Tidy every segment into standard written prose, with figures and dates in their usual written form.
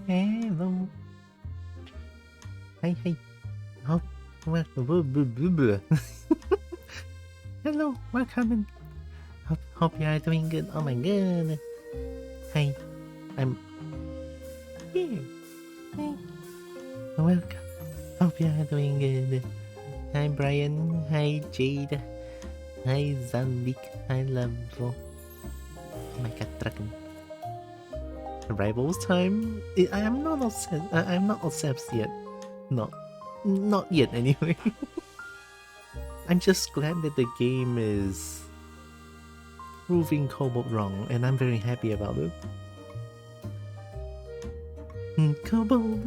Hello. Hey. Oh, hello, welcome. Hope you are doing good. Oh my god. Hey, I'm here. Hey, welcome. Hope you are doing good. Hi Brian. Hi Jade. Hi Zandik. Hi Lavo. Oh my god, Dragon. Rivals time? I am not obsessed. I'm not obsessed yet. Not yet anyway. I'm just glad that the game is proving Kobo wrong, and I'm very happy about it. Kobo!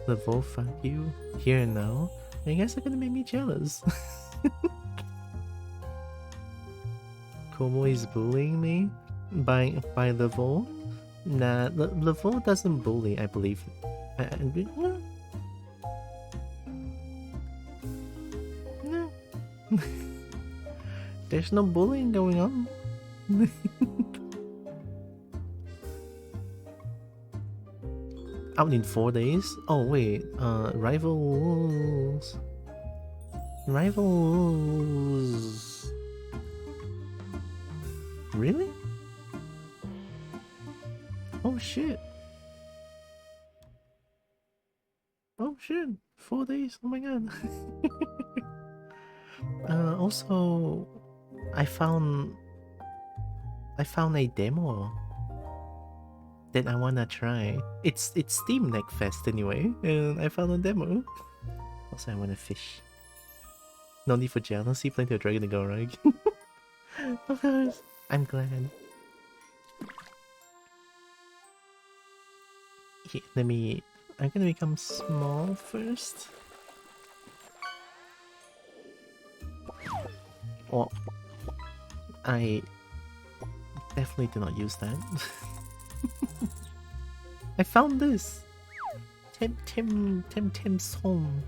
Level, fuck you. Here and now? You guys are gonna make me jealous. Kobo is bullying me? By Level? Nah, Level doesn't bully, I believe. No. There's no bullying going on. Out in 4 days? Oh wait, Rivals. Really? Oh shit. Oh shit. 4 days. Oh my god. Also, I found a demo that I wanna try. It's Steam Neck Fest anyway, and I found a demo. Also, I wanna fish. No need for jealousy, plenty of dragon to go, right? Of course. I'm glad. Here, I'm gonna become small first. Oh, I definitely do not use that. I found this! Tim's home.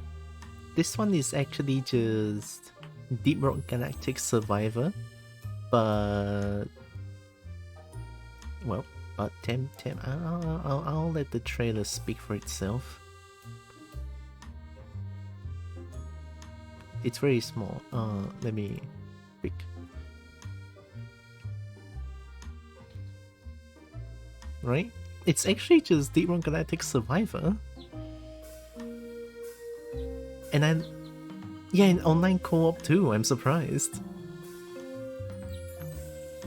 This one is actually just Deep Rock Galactic Survivor, but well, but Tim, I'll let the trailer speak for itself. It's very small. Let me pick. Right? It's actually just Deep Rock Galactic Survivor. And then, yeah, in online co-op too, I'm surprised.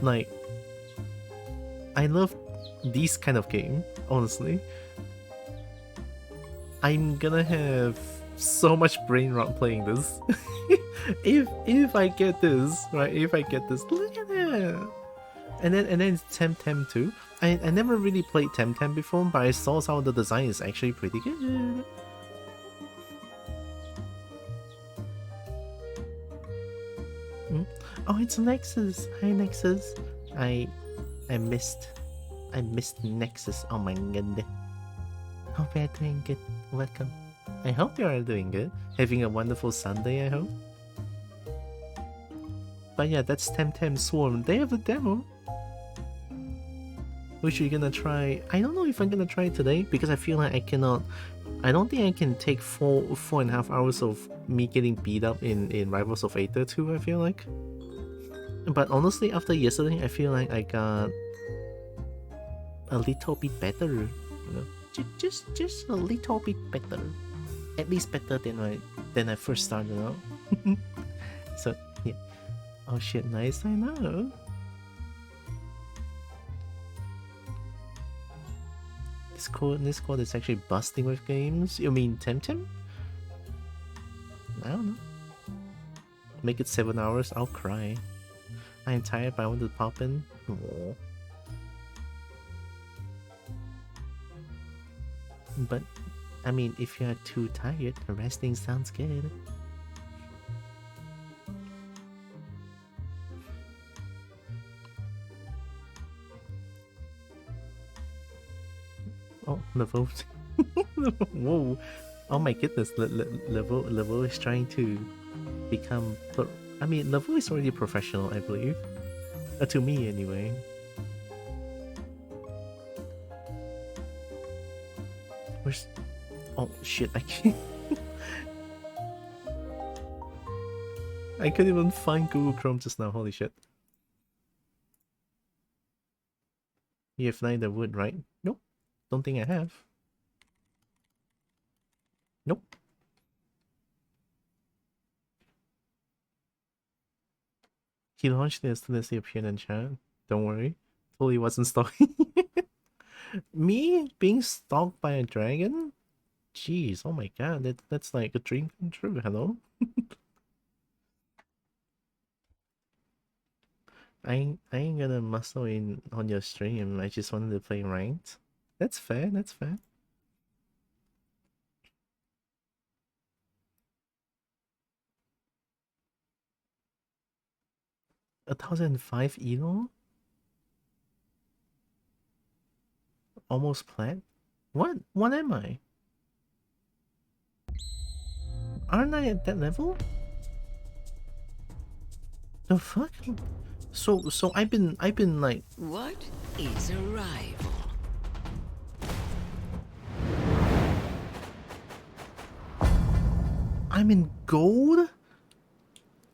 Like, I love these kind of game, honestly. I'm gonna have so much brain rot playing this. if I get this, right, look at that! And then it's Temtem too. I never really played Temtem before, but I saw some of the design is actually pretty good. Oh, it's Nexus. Hi Nexus. I missed Nexus. Oh my god. Hope you're doing good. Welcome. I hope you are doing good. Having a wonderful Sunday, I hope. But yeah, that's Temtem Swarm. They have a demo, which we're gonna try. I don't know if I'm gonna try it today because I feel like I cannot. I don't think I can take 4.5 hours of me getting beat up in Rivals of Aether 2, I feel like. But honestly, after yesterday, I feel like I got a little bit better, you know, just a little bit better, at least better than I first started out. So yeah. Oh shit, nice. I know. This code is actually busting with games. You mean Temtem? I don't know. Make it 7 hours. I'll cry. I am tired, but I want to pop in. Aww. But, I mean, if you are too tired, resting sounds good. Oh, level. Whoa. Oh my goodness, level is trying to become... I mean, level is already professional, I believe. To me, anyway. Where's... Oh shit, I can't... I couldn't even find Google Chrome just now, holy shit. You have neither wood, right? Nope. Don't think I have. Nope. He launched this to see appeared in chat. Don't worry. Totally wasn't stalking. Me being stalked by a dragon? Jeez, oh my god, that's like a dream come true, hello? I ain't gonna muscle in on your stream, I just wanted to play ranked. That's fair, that's fair. 1005 elo? Almost plat? What am I? Aren't I at that level? The fuck? So I've been like... What is a rival? I'm in gold?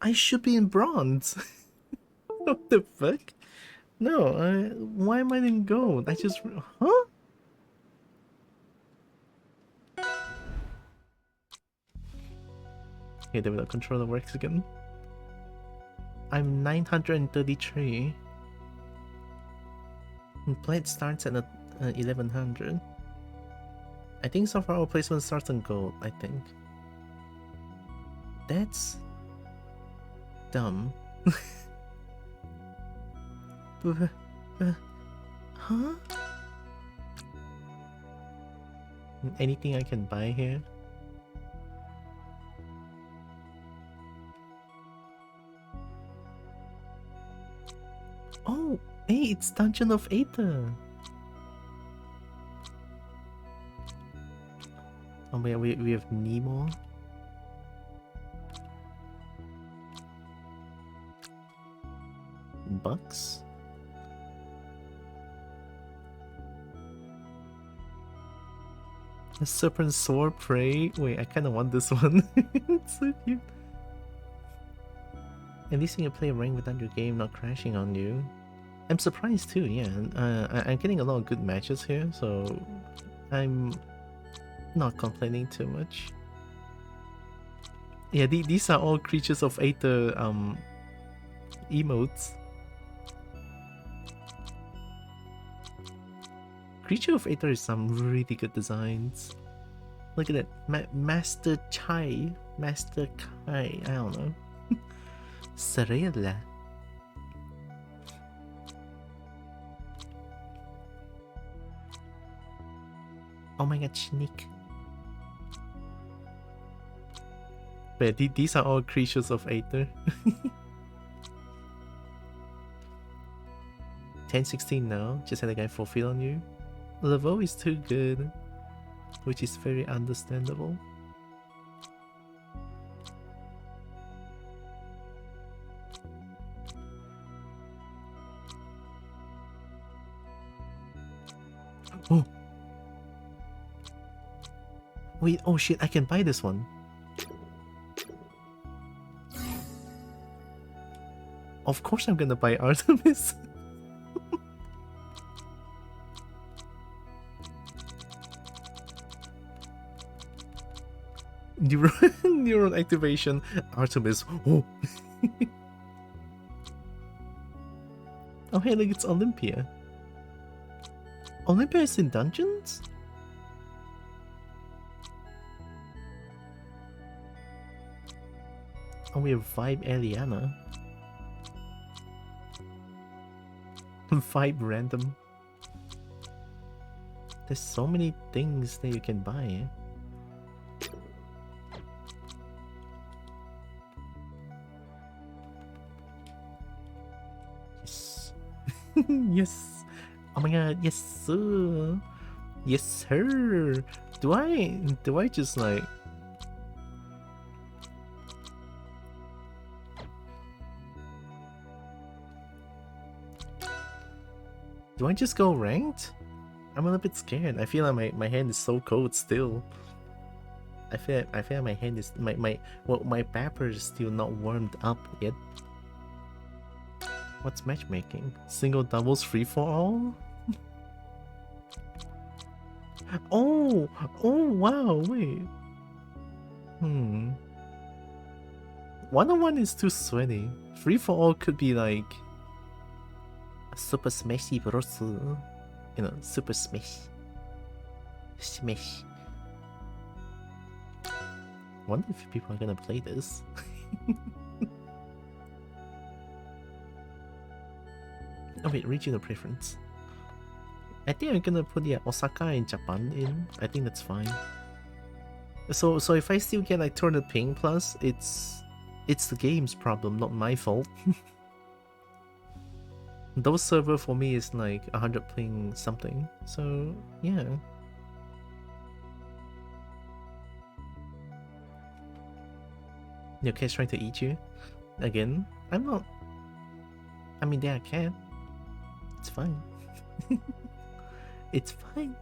I should be in bronze. What the fuck? No, why am I in gold? I just... Huh? Okay, the controller works again. I'm 933. And plate starts at 1100. I think so far our placement starts on gold, I think. That's... dumb. Huh? Anything I can buy here? Oh, hey, it's Dungeon of Aether. Oh wait, we have Nemo. Bucks. The Serpent Sword Prey. Wait, I kind of want this one. It's so cute. At least you can play a rank without your game not crashing on you. I'm surprised too, yeah. I'm getting a lot of good matches here, so I'm not complaining too much. Yeah, these are all creatures of Aether emotes. Creature of Aether is some really good designs. Look at that, Master Chai, Master Kai, I don't know. Sarela. Oh my god, Sneak. But these are all creatures of Aether. 10-16 now, just had a guy fulfill on you. Level is too good, which is very understandable. Oh! Wait, oh shit, I can buy this one. Of course I'm gonna buy Artemis. Neuron activation, Artemis. Oh. Oh hey, look, it's Olympia. Olympia is in dungeons? Oh, we have Vibe Eliana. Vibe Random. There's so many things that you can buy. Yes. Yes. Oh my god, yes sir. Yes sir. Do I just like... Do I just go ranked? I'm a little bit scared. I feel like my hand is so cold still. I feel like my hand is my paper is still not warmed up yet. What's matchmaking? Single doubles free for all? Oh wow, wait. 1-on-1 is too sweaty. Free for all could be like super smashy bros. You know, super smash. Smash. Wonder if people are gonna play this. Oh wait, regional preference. I think I'm gonna put Osaka and Japan in. I think that's fine. So if I still get like 200 ping plus, it's the game's problem, not my fault. Those server for me is like 100 ping something. So yeah. Your cat's trying to eat you again. I'm not. I mean, they're a cat. It's fine. It's fine.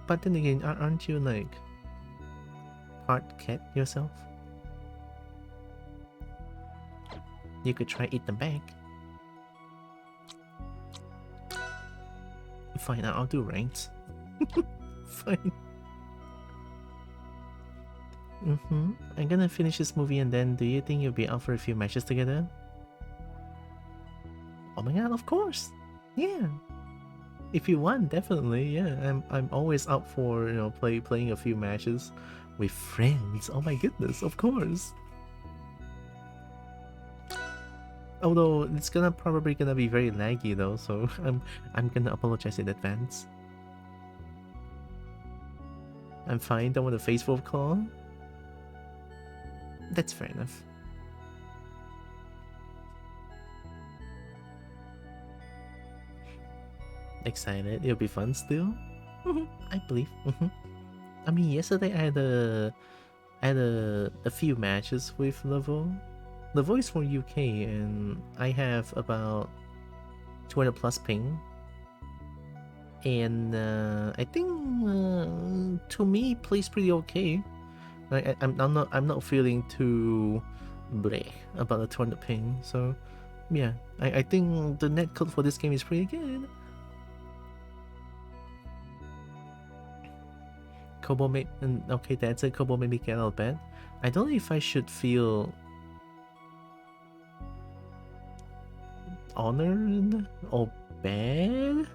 But then again, aren't you like part cat yourself? You could try eat them back. Fine, I'll do ranked. Fine. I'm gonna finish this movie and then do you think you'll be out for a few matches together? Oh my god, of course! Yeah! If you want, definitely, yeah. I'm always up for, you know, playing a few matches with friends. Oh my goodness, of course! Although it's probably gonna be very laggy though, so I'm gonna apologize in advance. I'm fine, don't want to face Wolf Claw. That's fair enough. Excited, it'll be fun still. I believe. I mean, yesterday I had a few matches with Levo. Levo is from UK and I have about 200 plus ping. And I think to me plays pretty okay. I'm not feeling too bleh about the 200 ping. So yeah, I think the net code for this game is pretty good. Kobo okay, that's a Kobo maybe get out of bed. I don't know if I should feel honored or bad.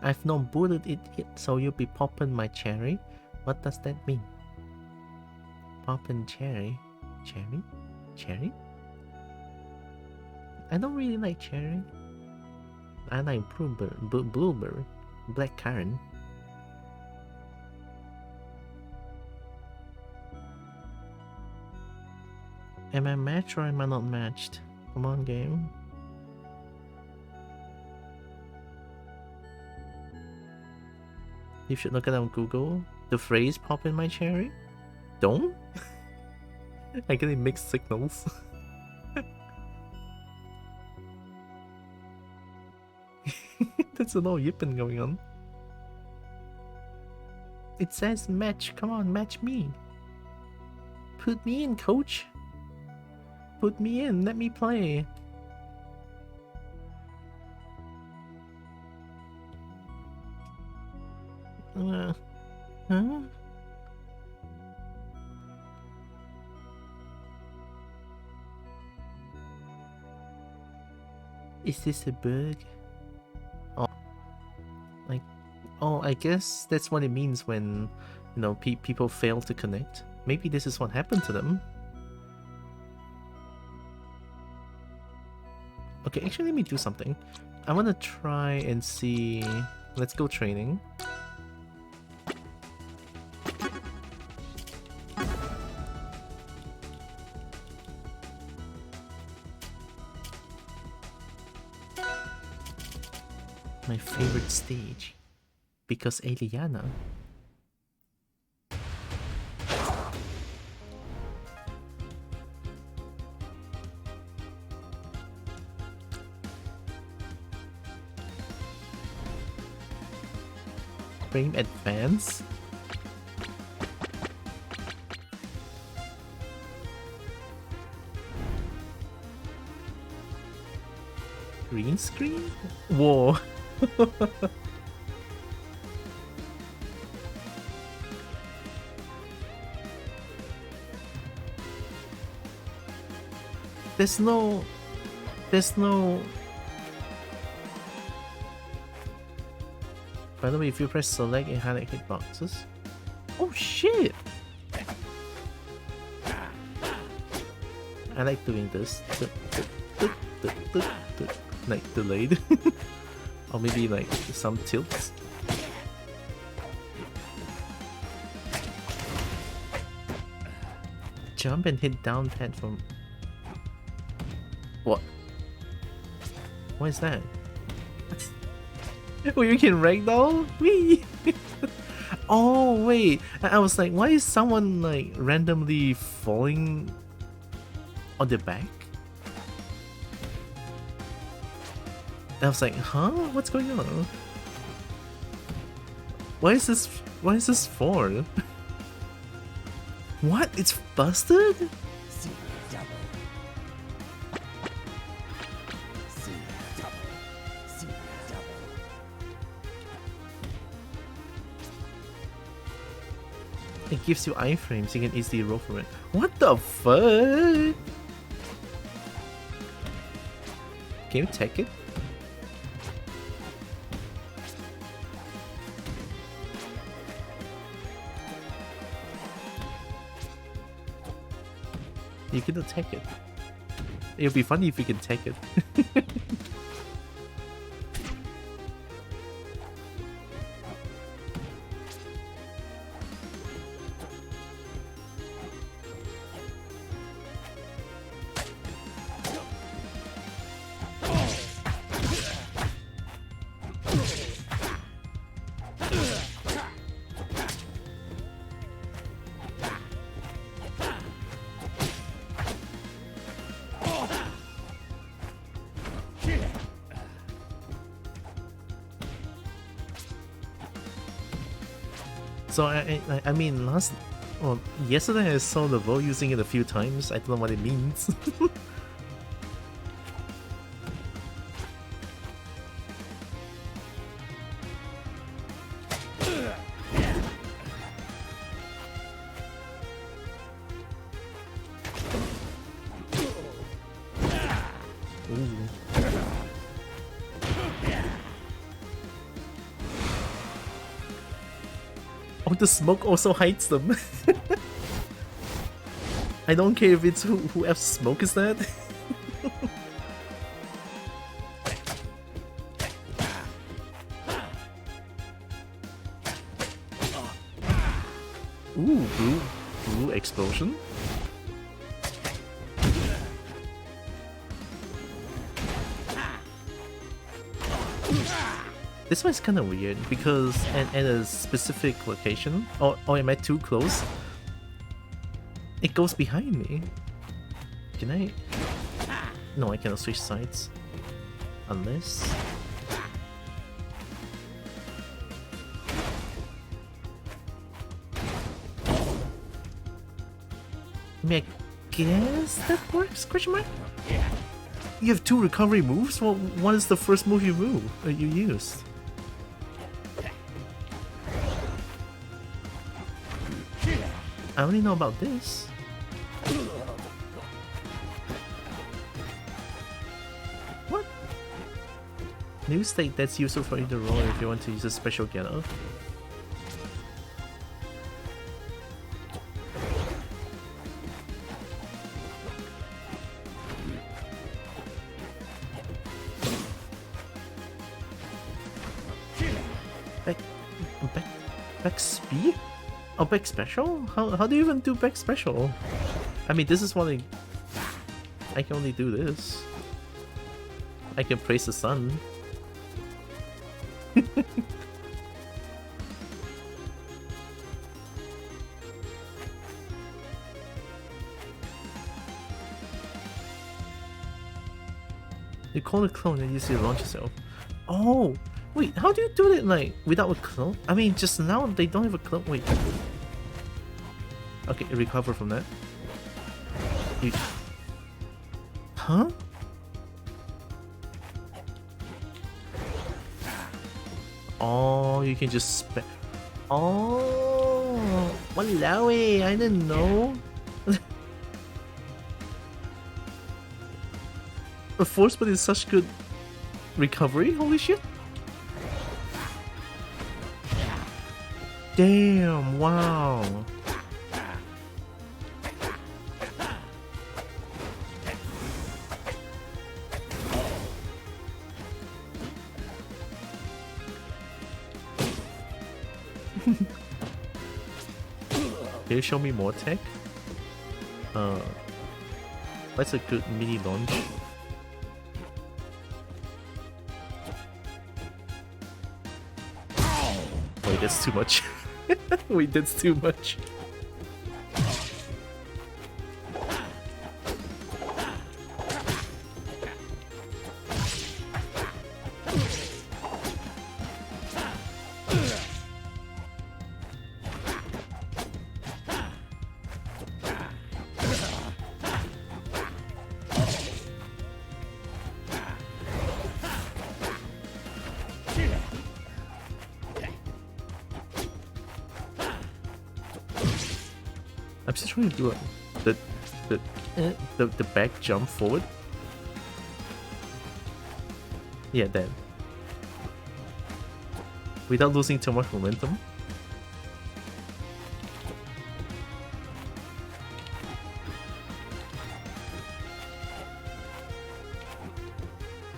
I've not booted it yet, so you'll be popping my cherry. What does that mean? Popping cherry? Cherry? Cherry? I don't really like cherry. I like blueberry, black currant. Am I matched or am I not matched? Come on, game. You should look it up on Google. The phrase "pop in my cherry." Don't? I'm getting mixed signals. There's a lot of yipping going on. It says match. Come on, match me. Put me in, coach. Put me in. Let me play. Huh? Is this a bug? Oh, like, oh, I guess that's what it means when, you know, people fail to connect. Maybe this is what happened to them. Okay, actually, let me do something. I want to try and see. Let's go training. My favorite stage, because Eliana. iframe advance? Green screen? Whoa. There's no... By the way, if you press select, it highlight hitboxes. Oh shit! I like doing this. Like delayed. Or maybe like some tilts. Jump and hit down pad from... What? What is that? Oh, you can ragdoll? Wee! Oh, wait. I was like, why is someone like randomly falling on their back? I was like, huh? What's going on? Why is this for? What? It's busted? It gives you iframes, you can easily roll from it. What the fuck? Can you take it? You can attack it. It would be funny if you can take it. So I mean yesterday I saw the vote using it a few times. I don't know what it means. The smoke also hides them. I don't care if it's who else's smoke is that. Ooh, blue explosion. This one's kind of weird because at a specific location, or am I too close? It goes behind me. Can I? No, I cannot switch sides. Unless... I mean, I guess that works? Question mark? You have two recovery moves? Well, what is the first move you used? I only know about this. What? New state that's useful for either roll if you want to use a special get-up. Back speed? Oh, back special? How do you even do back special? I mean, this is what I can only do this. I can praise the sun. You call a clone and use it to launch yourself. Oh, Wait, how do you do it like without a clone? I mean, just now they don't have a clone. Wait. Okay, recover from that. You... Huh? Oh, you can just spam. Oh, walao eh, I didn't know. A force but is such good recovery, holy shit. Damn, wow. Can you show me more tech? That's a good mini launch. Wait, that's too much. Wait, that's too much. I'm just trying to do the back jump forward. Yeah, that. Without losing too much momentum.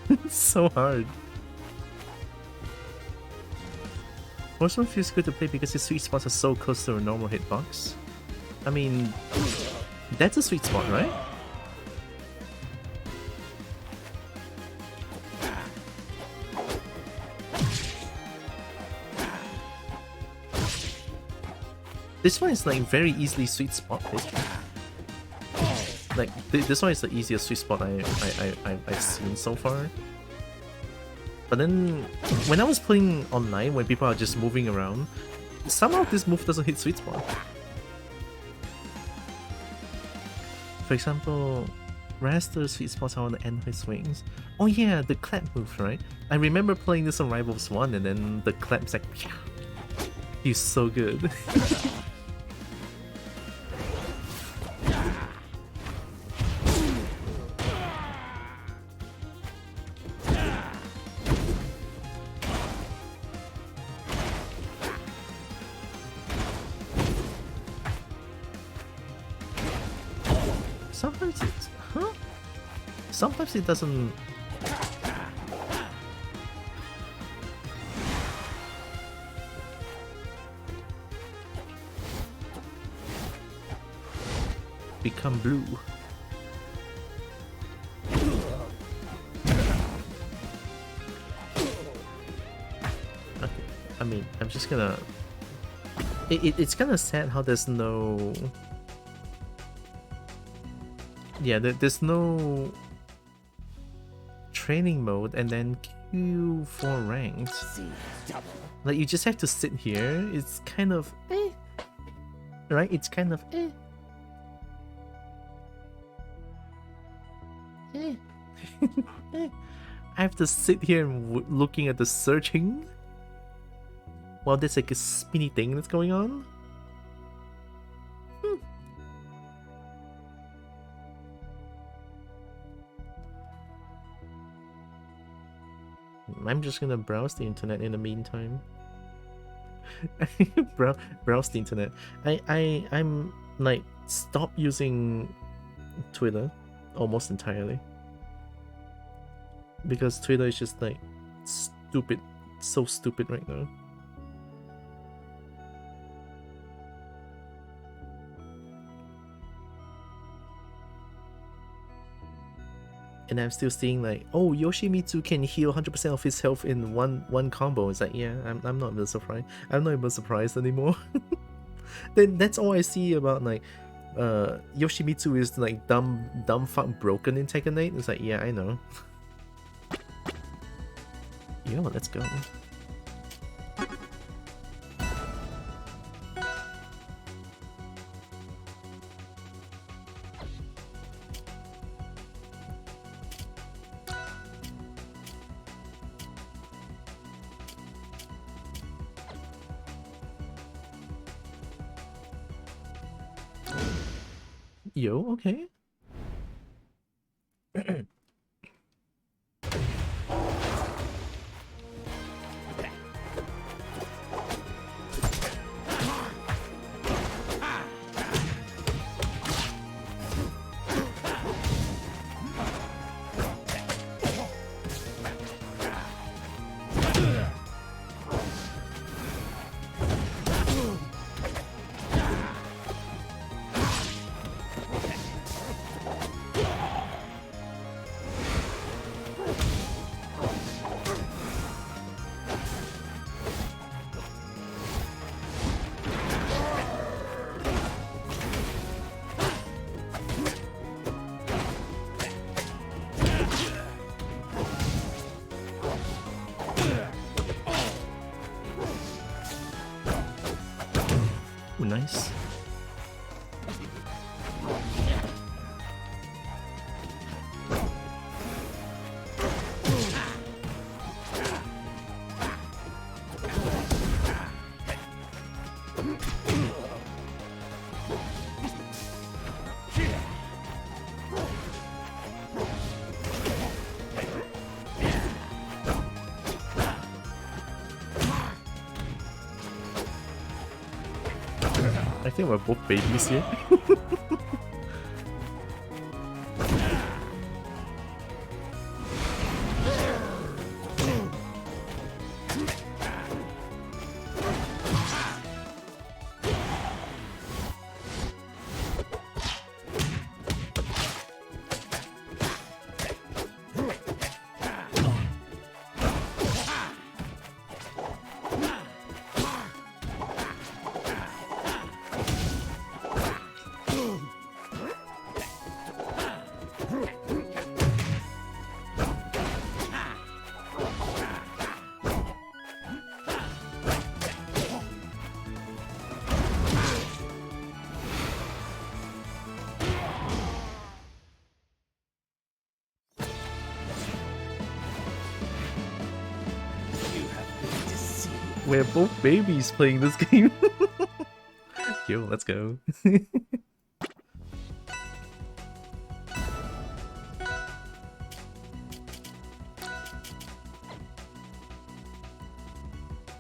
It's so hard. Horseman feels good to play because his sweet spots are so close to a normal hitbox. I mean, that's a sweet spot, right? This one is like very easily sweet spot. Like this one is the easiest sweet spot I've seen so far. But then when I was playing online, when people are just moving around, somehow this move doesn't hit sweet spot. For example, Raster's sweet spots are on the end of his wings. Oh yeah, the clap move, right? I remember playing this on Rivals 1 and then the clap's like, he's so good. Sometimes it's... huh? Sometimes it doesn't... become blue. Okay, I mean, I'm just gonna... It's kind of sad how there's no... yeah, there's no training mode and then queue for ranked. Like, you just have to sit here. It's kind of eh. Right? It's kind of eh. Eh. Eh. I have to sit here and looking at the searching while there's like a spinny thing that's going on. I'm just gonna browse the internet in the meantime. Browse the internet. I'm like stop using Twitter almost entirely because Twitter is just like stupid, so stupid right now. And I'm still seeing like, oh, Yoshimitsu can heal 100% of his health in one combo. It's like, yeah, I'm not even surprised. I'm not even surprised anymore. Then that's all I see about like, Yoshimitsu is like dumb fuck broken in Tekken 8. It's like, yeah, I know. Yo, let's go. Yo, okay. Ooh, nice. I think we're both babies here. We're both babies playing this game. Yo, let's go.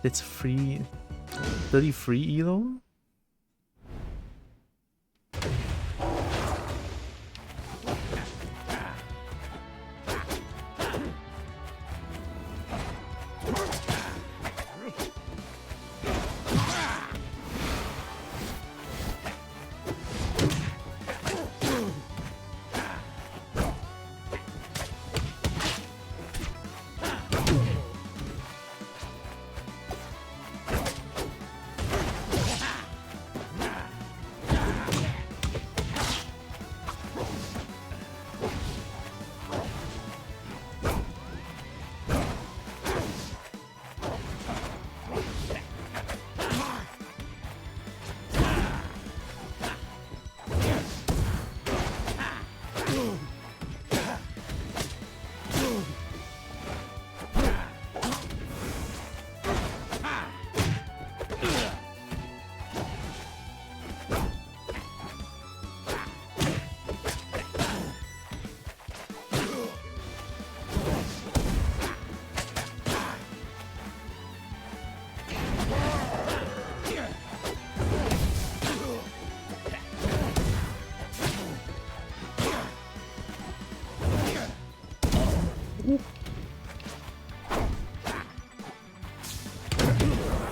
It's free. 33 elo?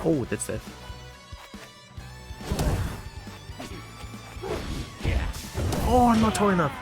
Oh, that's it. Oh, I'm not tall enough.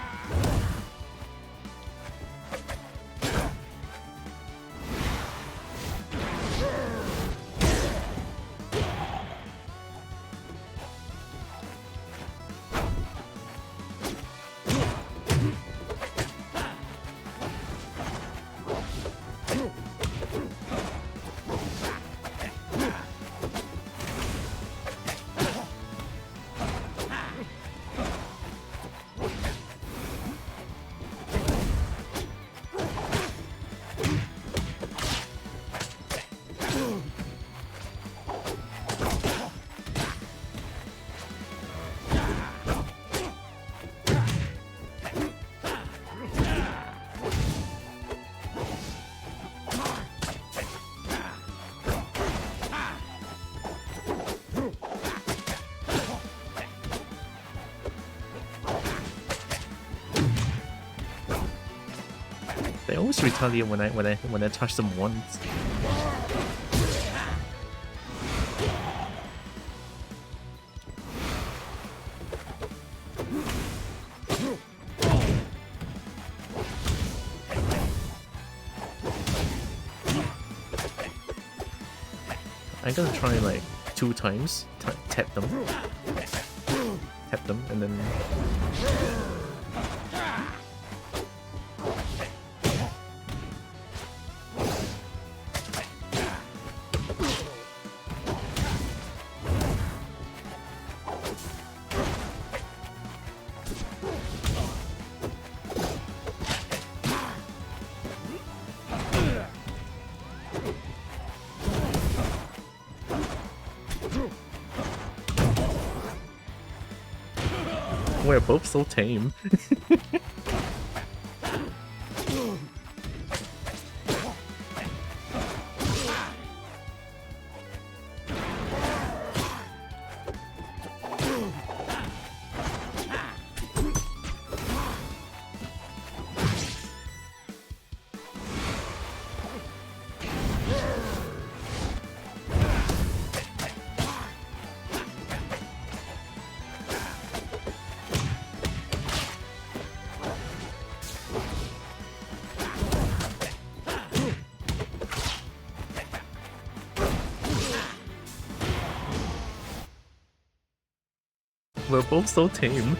always retaliate when I touch them once. I'm gonna try like 2 times, tap them, and then. We're both so tame. We're both so tame.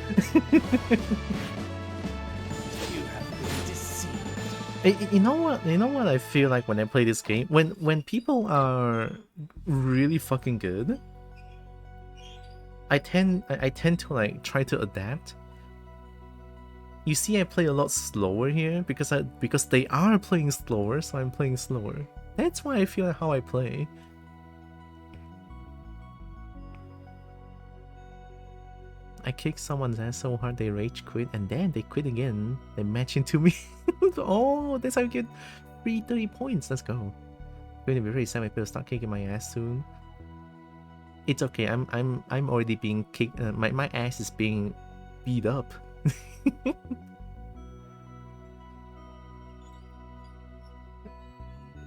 You know what? You know what I feel like when I play this game? When people are really fucking good, I tend to like try to adapt. You see, I play a lot slower here because they are playing slower, so I'm playing slower. That's why I feel like how I play. I kicked someone's ass so hard they rage quit, and then they quit again. They match into me. Oh, that's how you get free 30 points. Let's go. Going to be very sad when people start kicking my ass soon. It's okay. I'm already being kicked. My ass is being beat up.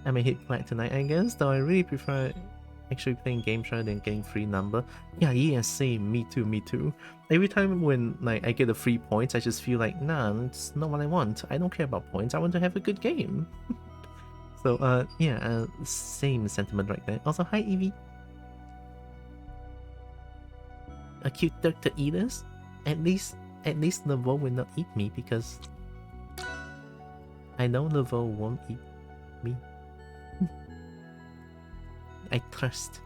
I may hit plat tonight, I guess. Though I really prefer actually playing games rather than getting free number. Yeah, same. Me too. Every time when like I get the free points, I just feel like, nah, it's not what I want. I don't care about points. I want to have a good game. So yeah, same sentiment right there. Also, hi Evie. A cute duck to eat us. At least Laveau will not eat me because I know Laveau won't eat me. I trust.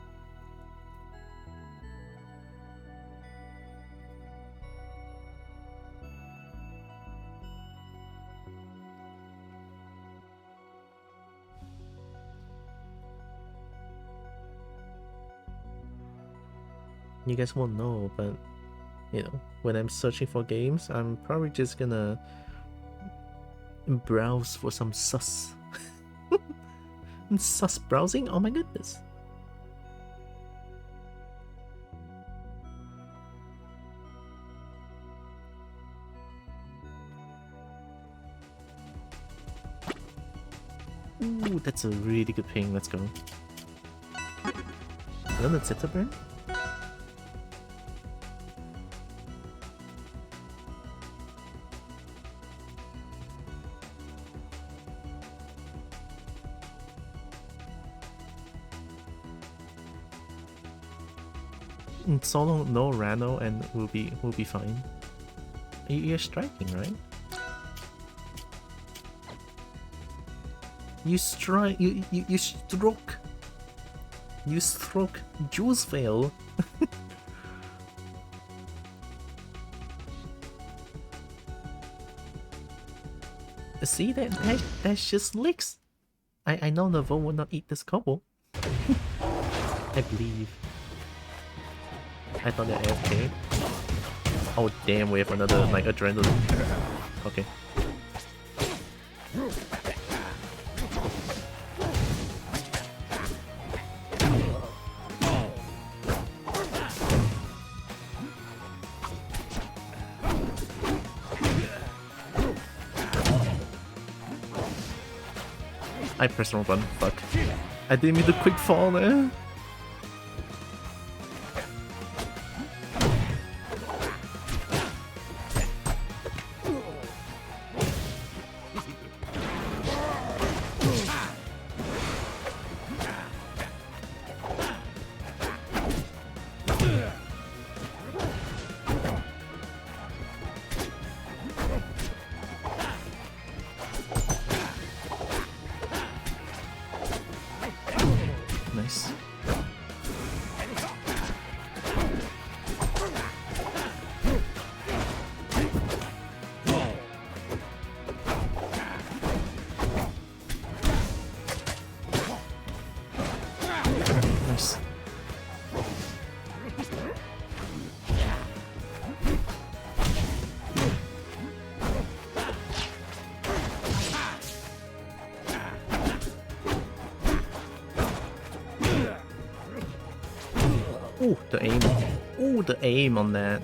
You guys won't know, but you know, when I'm searching for games, I'm probably just gonna browse for some sus. Sus browsing? Oh my goodness. Ooh, that's a really good ping. Let's go. Another Zeta burn? Solo no Rano and we'll be fine. You're striking, right? You strike. You stroke. You stroke. Juice fail. See that's just licks. I know Laveau will not eat this kobo. I believe. I thought they're AFK. Oh damn, we have another like adrenaline. Okay. I pressed the wrong button. Fuck. I didn't mean to quick fall there. Nice. Nice. Ooh, the aim. Ooh, the aim on that.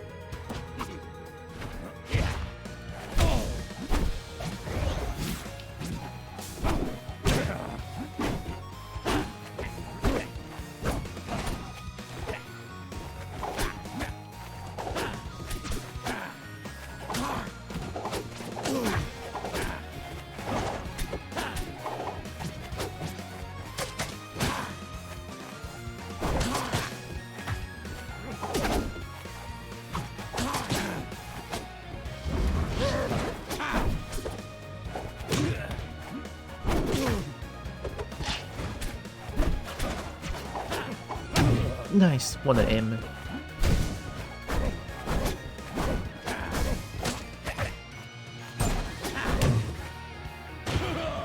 Nice, what an aim.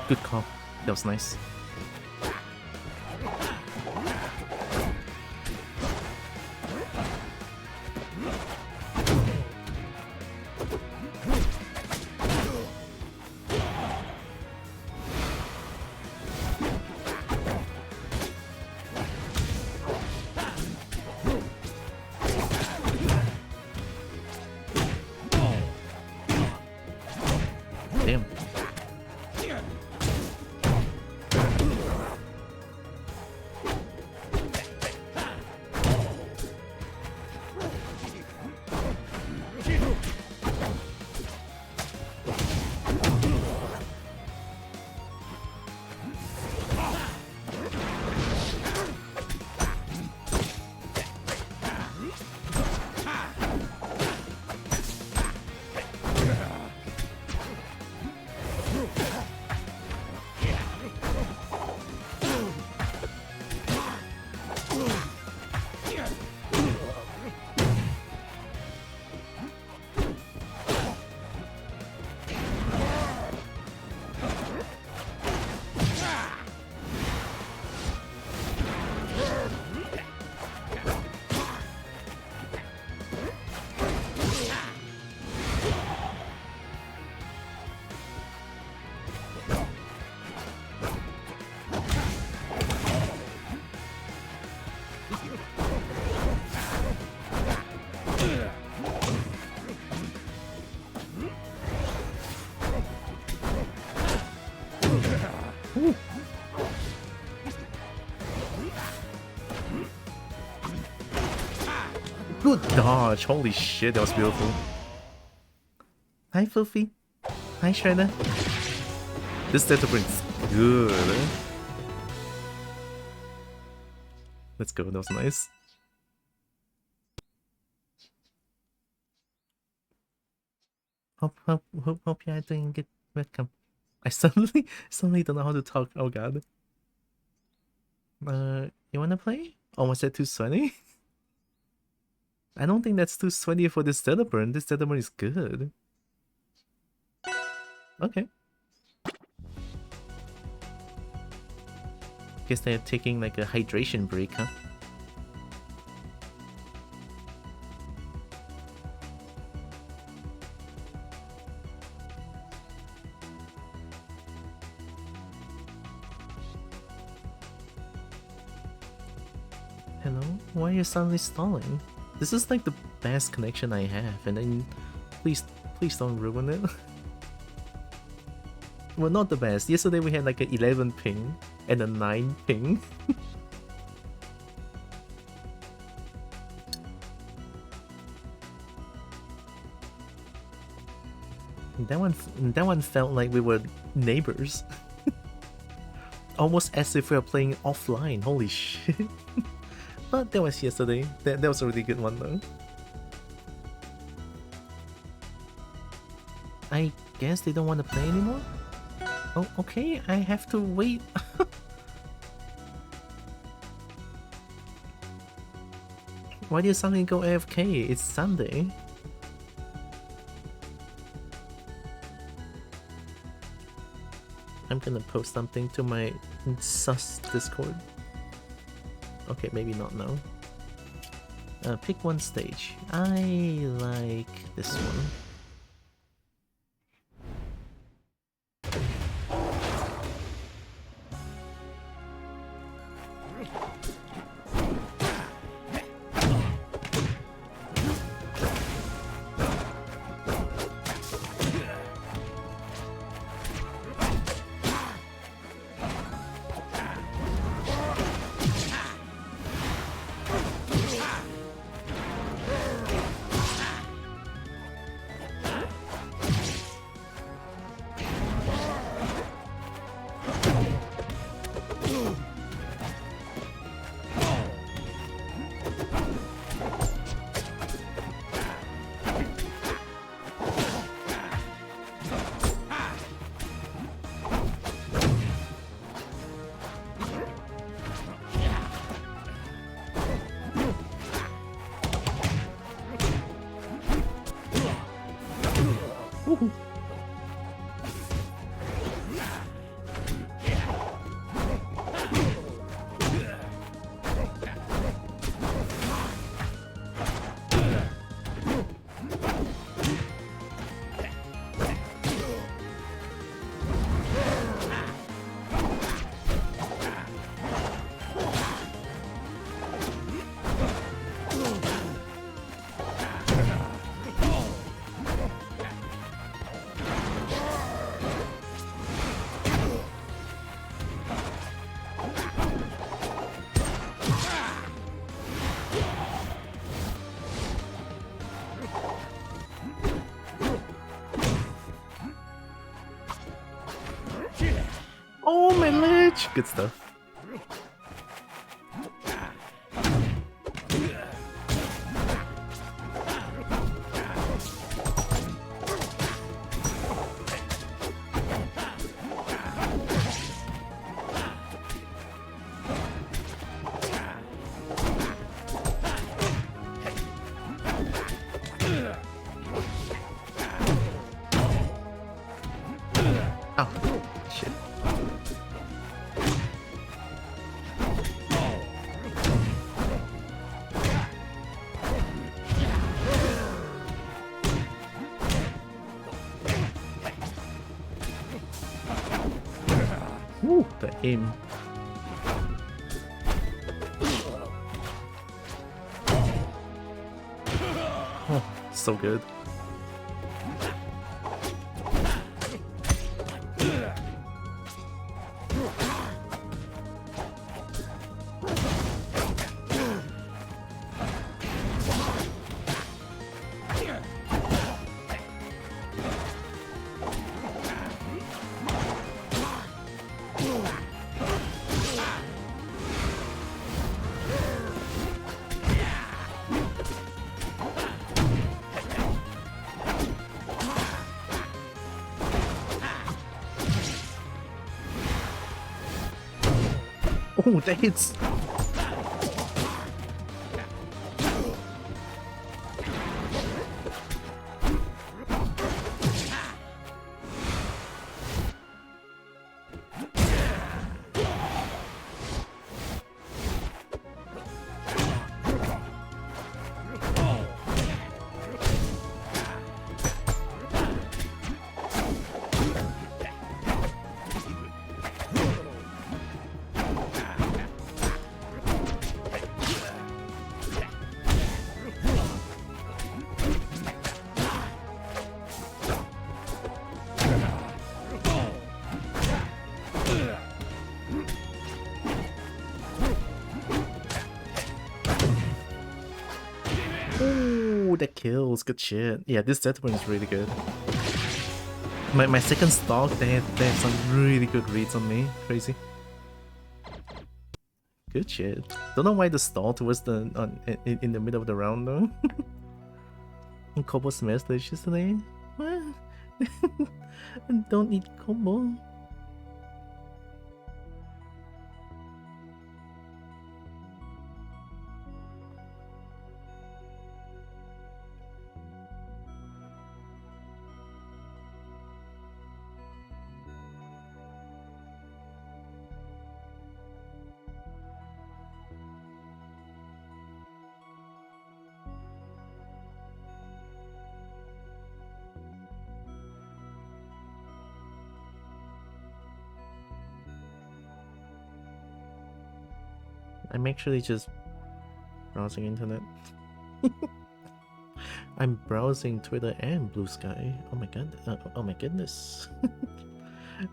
Good call. That was nice. Damn. Ooh. Good dodge, holy shit, that was beautiful. Hi Filthy. Hi Shredder. This data brings good. Let's go, that was nice. Hope you are doing good. Welcome. I suddenly don't know how to talk. Oh god. You wanna play? Oh, was that too sweaty? I don't think that's too sweaty for this data burn. This data burn is good. Okay. Guess they're taking like a hydration break, huh? Hello? Why are you suddenly stalling? This is like the best connection I have, and then please don't ruin it. were not the best. Yesterday we had like an 11 ping and a 9 ping. That one felt like we were neighbors. Almost as if we were playing offline. Holy shit. But that was yesterday. That was a really good one though. I guess they don't want to play anymore? Oh, okay, I have to wait. Why did you suddenly go AFK? It's Sunday. I'm gonna post something to my sus Discord. Okay, maybe not now. Pick one stage. I like this one. Oh, my ledge! Good stuff. The aim. Oh, so good. Oh, that hits. that kills. Good shit. Yeah, this death one is really good. My second stock, they have some really good reads on me. Crazy. Good shit. Don't know why the stall towards the in the middle of the round though. And Kobo smells delicious today. What? Don't eat Kobo. I'm actually just browsing internet. I'm browsing Twitter and Blue Sky. Oh my god! Oh my goodness!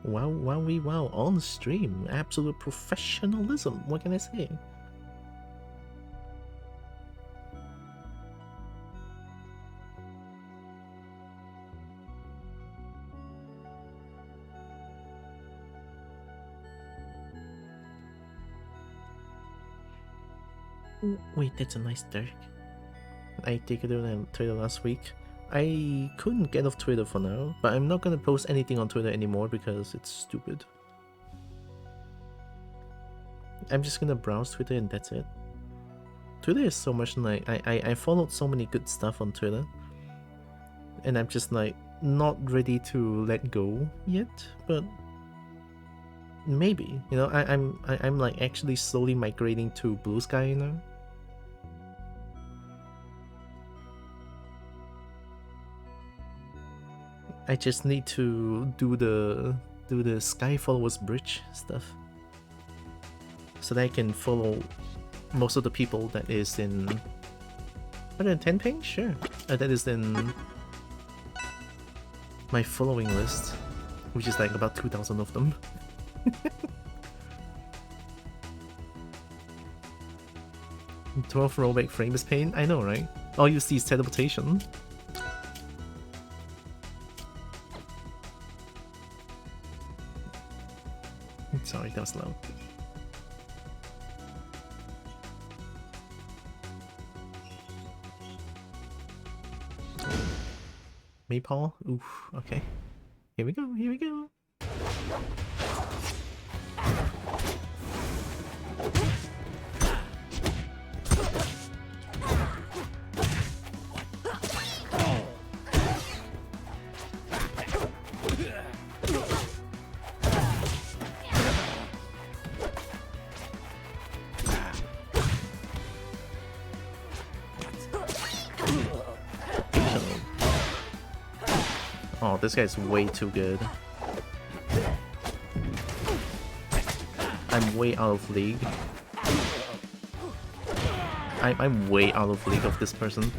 Wow! Wow! Wow! On stream, absolute professionalism. What can I say? Wait, that's a nice Dirk. I take it on Twitter last week. I couldn't get off Twitter for now, but I'm not gonna post anything on Twitter anymore because it's stupid. I'm just gonna browse Twitter and that's it. Twitter is so much like I followed so many good stuff on Twitter, and I'm just like not ready to let go yet, but maybe, you know, I'm like actually slowly migrating to Blue Sky, you know. I just need to do the Sky Followers Bridge stuff, so that I can follow most of the people that is in 110 ping. Sure, that is in my following list, which is like about 2,000 of them. 12 rollback frame is pain. I know, right? All you see is teleportation. Sorry, that was loud. Maypole? Oof, okay. Here we go, here we go. Oh, this guy's way too good. I'm way out of league. I'm way out of league of this person.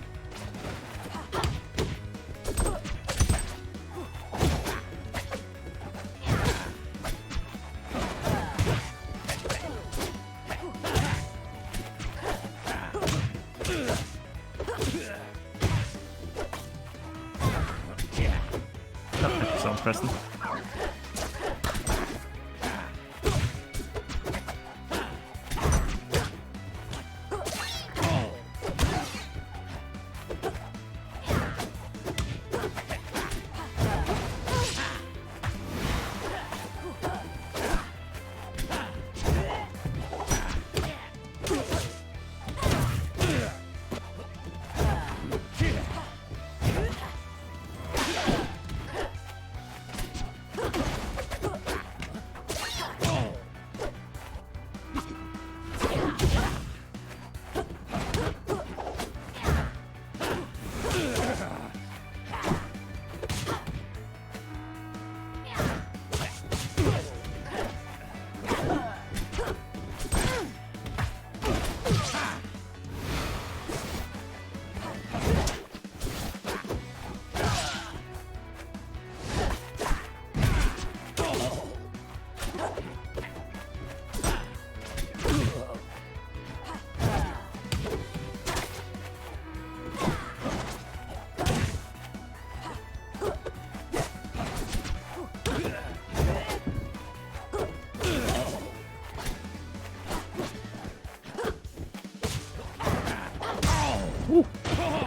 Preston.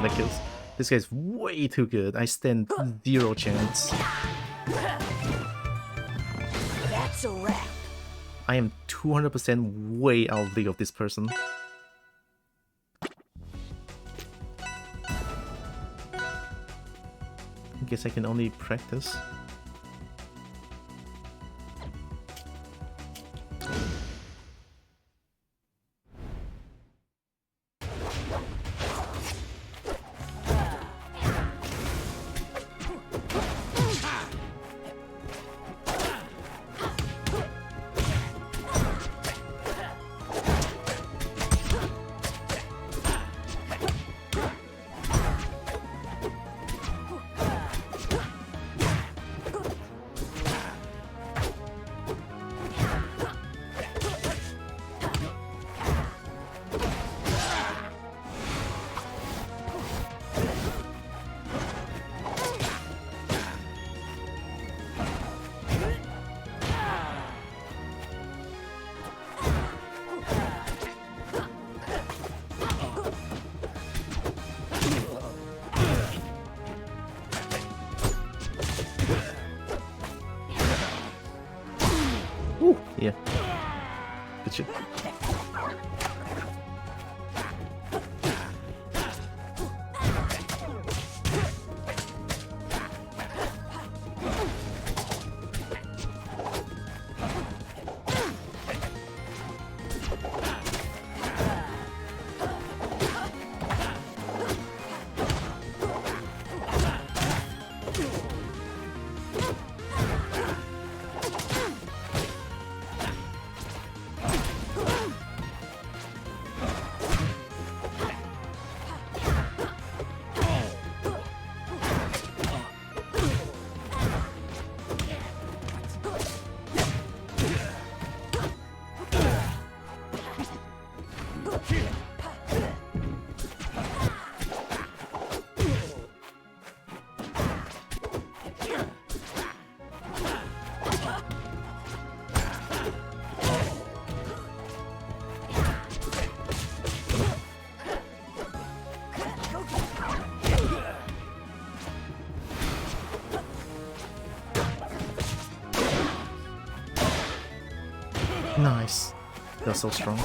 that kills. This guy's way too good. I stand 0 chance. That's a wrap. I am 200% way out of league of this person. I guess I can only practice. Yeah. Good shit. Nice. They're so strong.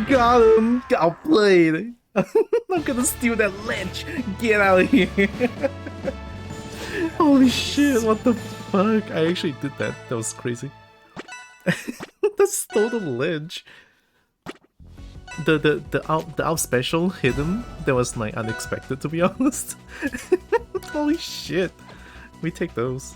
Got him! Outplayed! I'm gonna steal that ledge! Get out of here! Holy shit, what the fuck? I actually did that. That was crazy. That stole the ledge. The out special hidden, that was like unexpected, to be honest. Holy shit. We take those.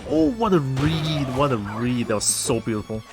Oh, what a read! What a read! That was so beautiful.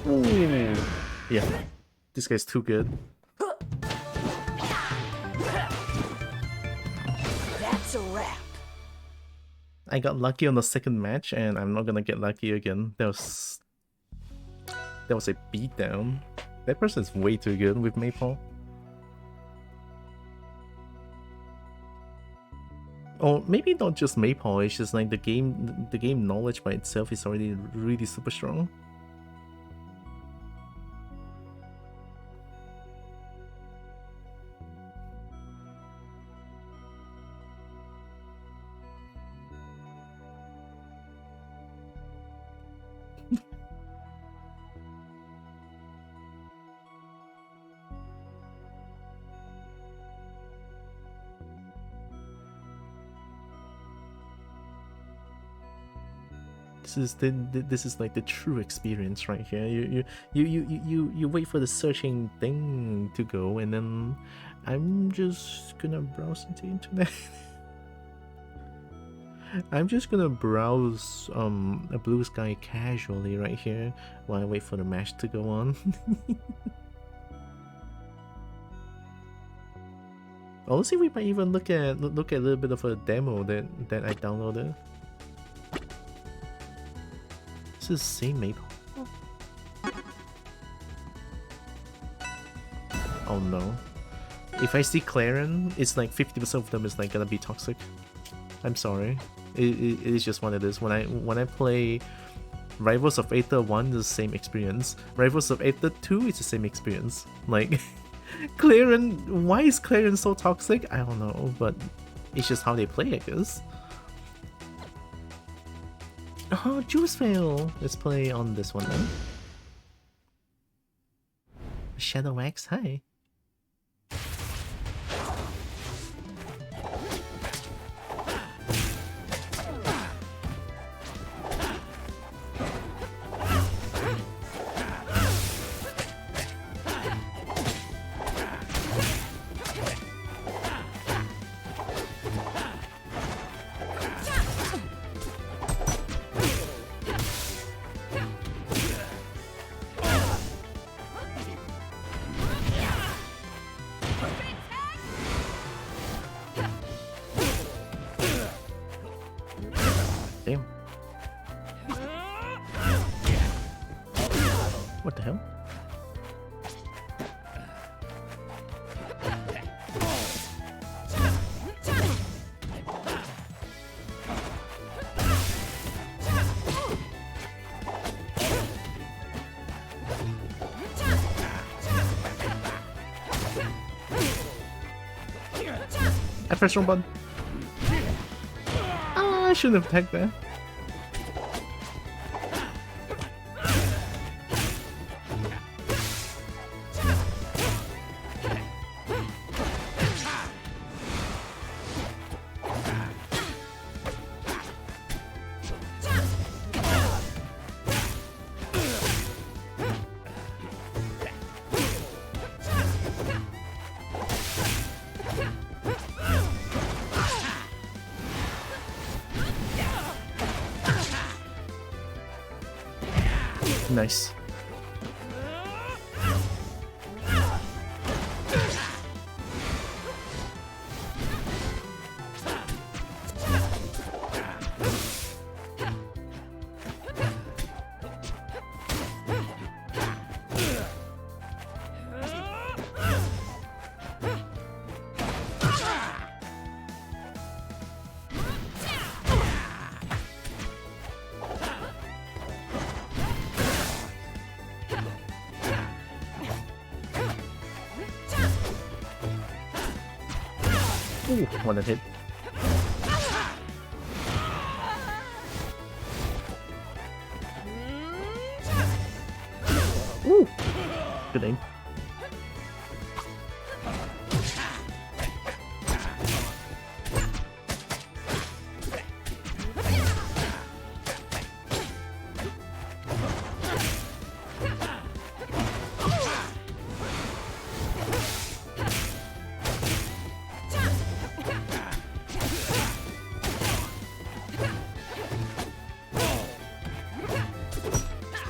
Ooh. Yeah, this guy's too good. That's a wrap. I got lucky on the second match, and I'm not gonna get lucky again. That was a beatdown. That person's way too good with Maypole. Or maybe not just Maypole, it's just like the game knowledge by itself is already really super strong. This is like the true experience right here. You wait for the searching thing to go, and then I'm just gonna browse into the internet. I'm just gonna browse a blue sky casually right here while I wait for the match to go on. Honestly, we might even look at a little bit of a demo that I downloaded. This is same Maple. Oh no. If I see Claren, it's like 50% of them is like gonna be toxic. I'm sorry. It is just one of this. When I play Rivals of Aether 1, the same experience. Rivals of Aether 2 is the same experience. Like Claren, why is Claren so toxic? I don't know, but it's just how they play, I guess. Oh, Juice Fail! Let's play on this one then. Shadow Axe, hi. Damn. What the hell? I pressed wrong button. I shouldn't have attacked that. Nice. Ooh, one that hit. Ooh, good aim.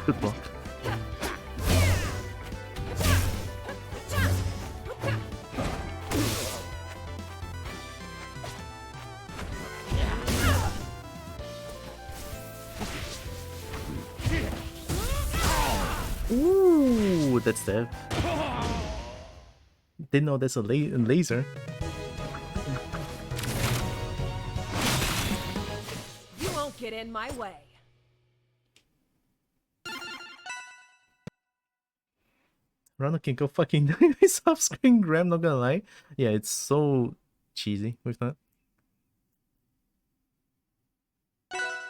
Good block. Ooh, that's dev. Didn't know there's a laser. You won't get in my way. Rana can go fucking nice off-screen grab, not gonna lie. Yeah, it's so cheesy with that.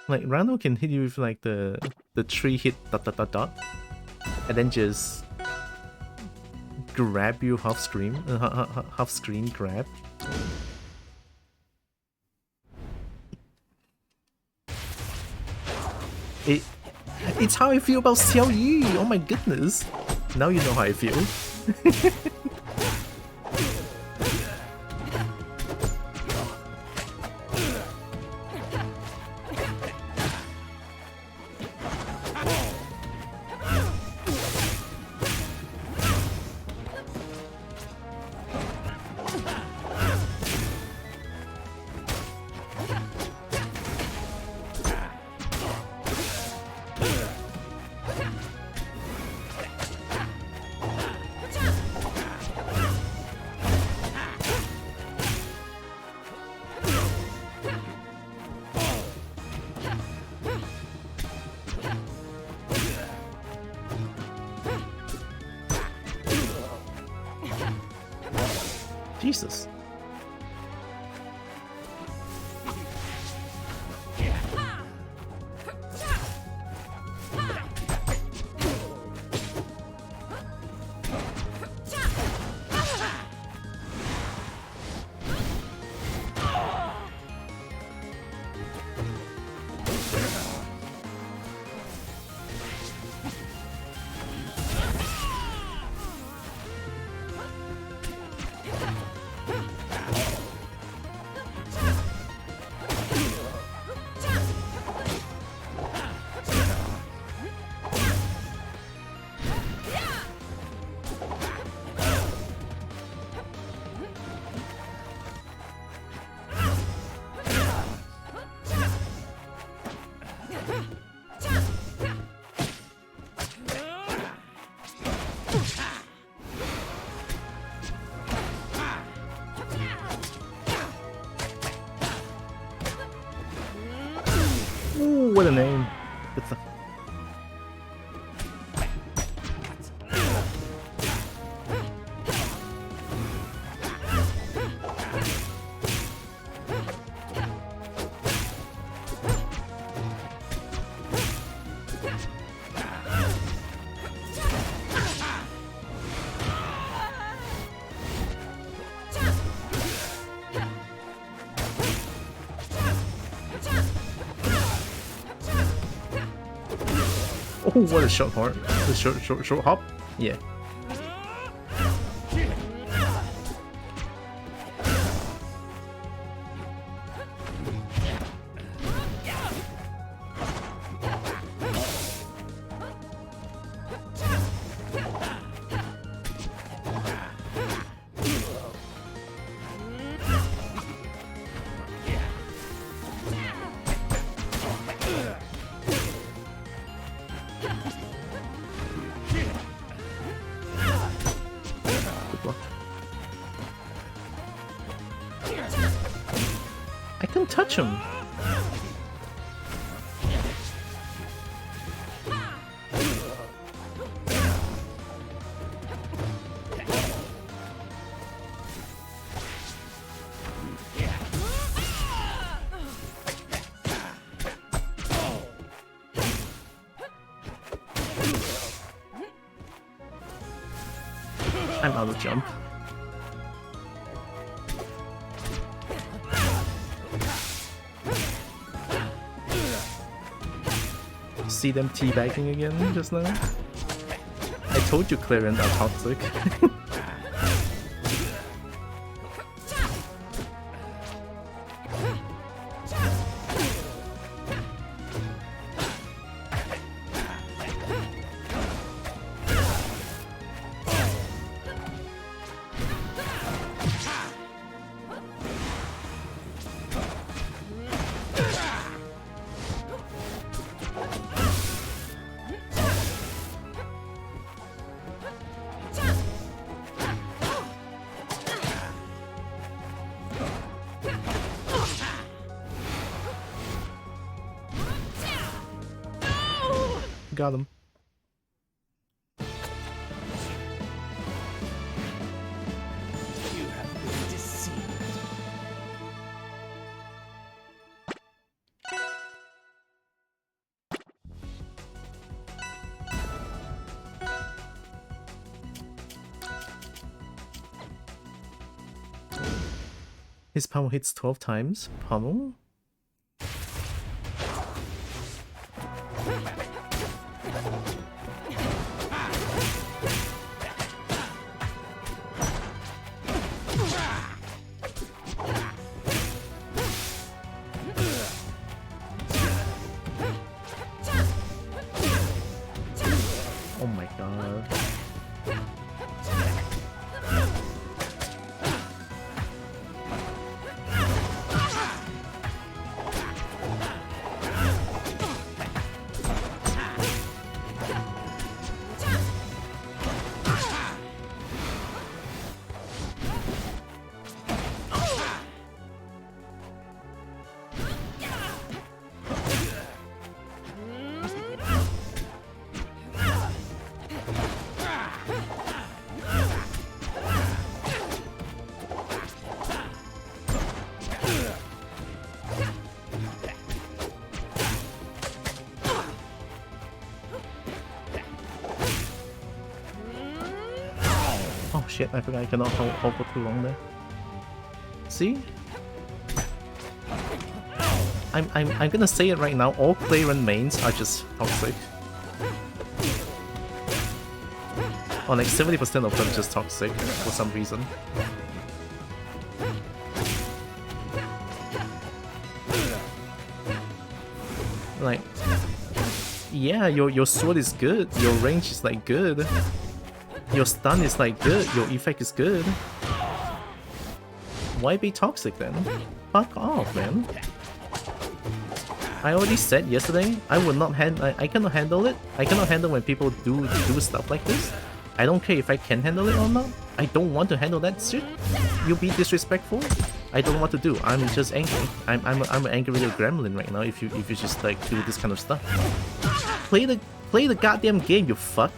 Like, Rano can hit you with like the 3 hit ... and then just grab you half screen grab. It's how I feel about Xiao Yi. Oh my goodness. Now you know how I feel. Jesus. Ooh, what a name. Good stuff. Oh, what a short hop. A short hop? Yeah. touch him? I'm out of jump. See them teabagging again just now? I told you Clarence are toxic. Got him. You have been deceived. His power hits 12 times. Pummel? Oh my god. Oh shit, I forgot I cannot hold for too long there. See? I'm gonna say it right now, all Clarence mains are just toxic. Or like 70% of them just toxic for some reason. Like, yeah, your sword is good, your range is like good, your stun is like good, your effect is good. Why be toxic then? Fuck off, man. I already said yesterday, I cannot handle it. I cannot handle when people do stuff like this. I don't care if I can handle it or not. I don't want to handle that shit. You be disrespectful. I don't want to do. I'm just angry. I'm an angry little gremlin right now. If you just like do this kind of stuff, play the goddamn game, you fuck.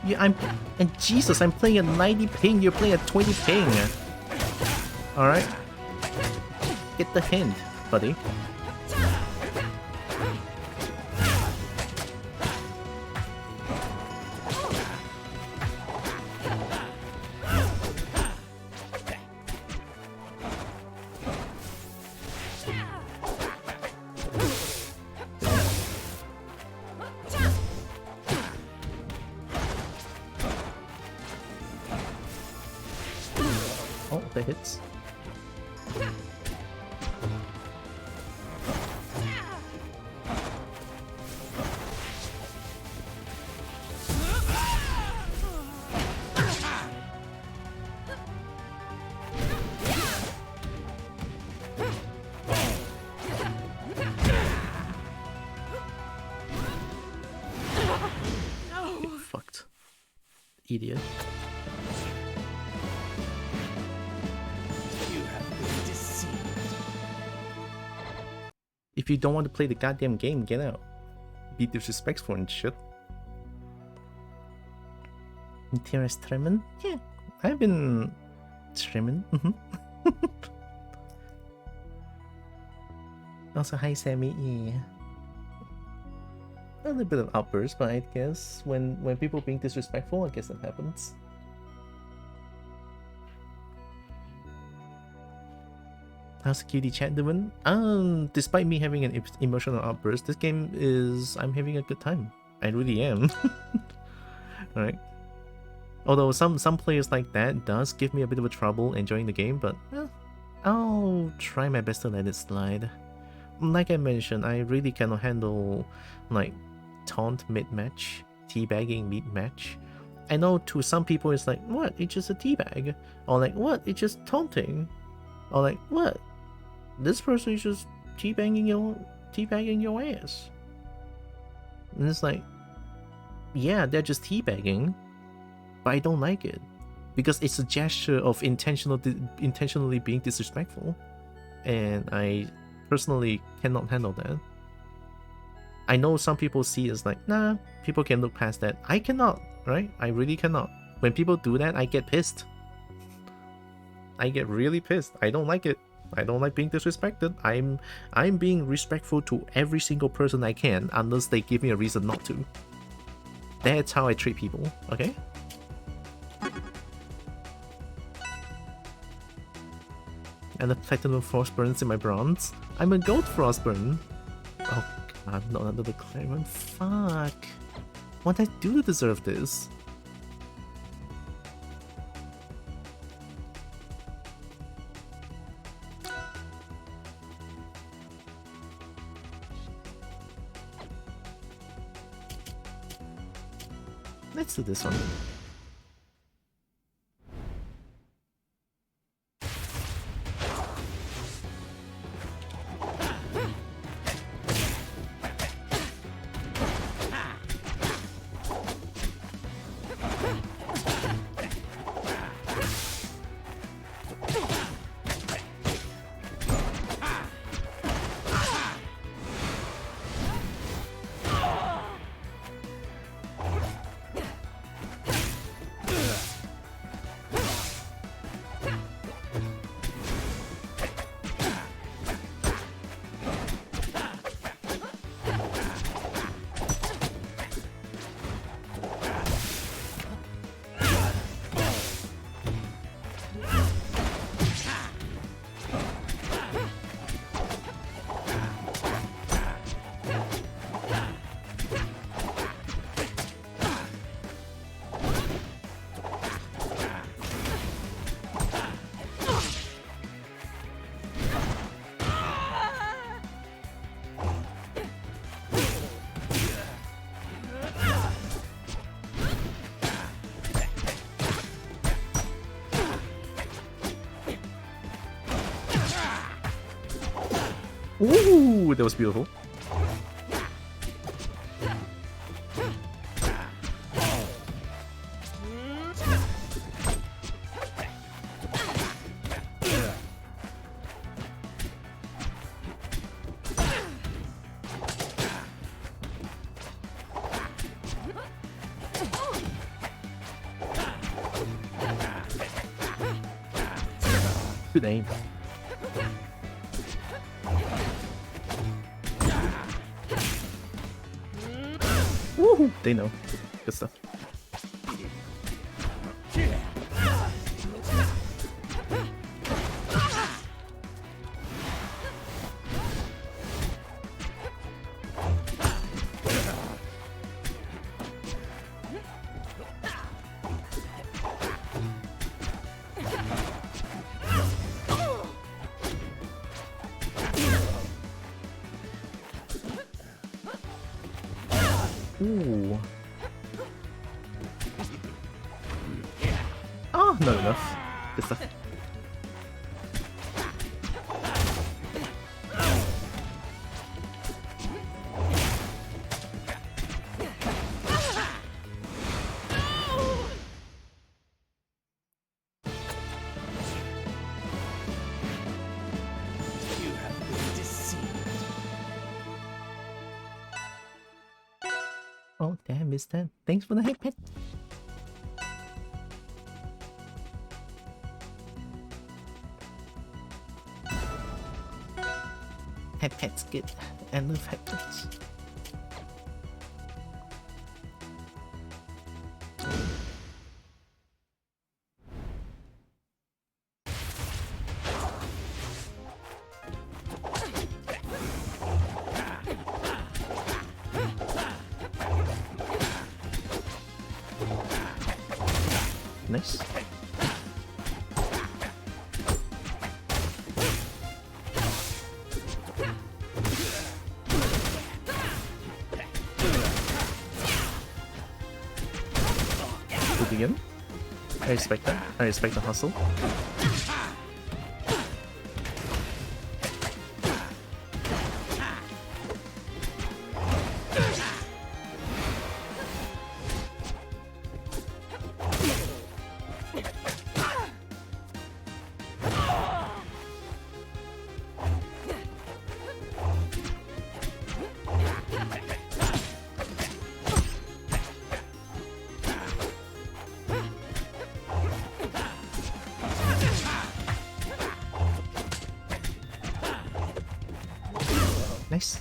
Yeah, and Jesus, I'm playing at 90 ping, you're playing at 20 ping. Alright? Get the hint, buddy. that hits. Get fucked. Idiot. You have been deceived. If you don't want to play the goddamn game, get out. Be disrespectful and shit. Terrace trimming? Yeah, I've been trimming. Also, hi Sammy. Yeah. A little bit of outburst, but I guess when people being disrespectful, I guess that happens. How's the cutie chat doing? Despite me having an emotional outburst, this game is... I'm having a good time. I really am. Alright. Although some players like that does give me a bit of a trouble enjoying the game, but I'll try my best to let it slide. Like I mentioned, I really cannot handle like taunt mid-match, teabagging mid-match. I know to some people it's like, what? It's just a teabag. Or like, what? It's just taunting. Or like, what? This person is just teabagging your ass. And it's like, yeah, they're just teabagging, but I don't like it because it's a gesture of intentionally being disrespectful, and I personally cannot handle that. I know some people see it as like, nah, people can look past that. I cannot, right? I really cannot. When people do that, I get pissed. I get really pissed. I don't like it. I don't like being disrespected. I'm being respectful to every single person I can, unless they give me a reason not to. That's how I treat people, okay? And the platinum frostburns in my bronze. I'm a gold frostburn. Oh god, not another Clarence. Fuck. What did I do to deserve this? Let's do this one. Ooh, that was beautiful. Good aim. Woohoo! They know. Good stuff. Ooh. Oh, not enough. Good stuff. You have been deceived. Oh, damn, missed that. Thanks for the hype, pet. Hype pet's good. I love hype pets. Nice. Good again. I respect that. I respect the hustle. Nice.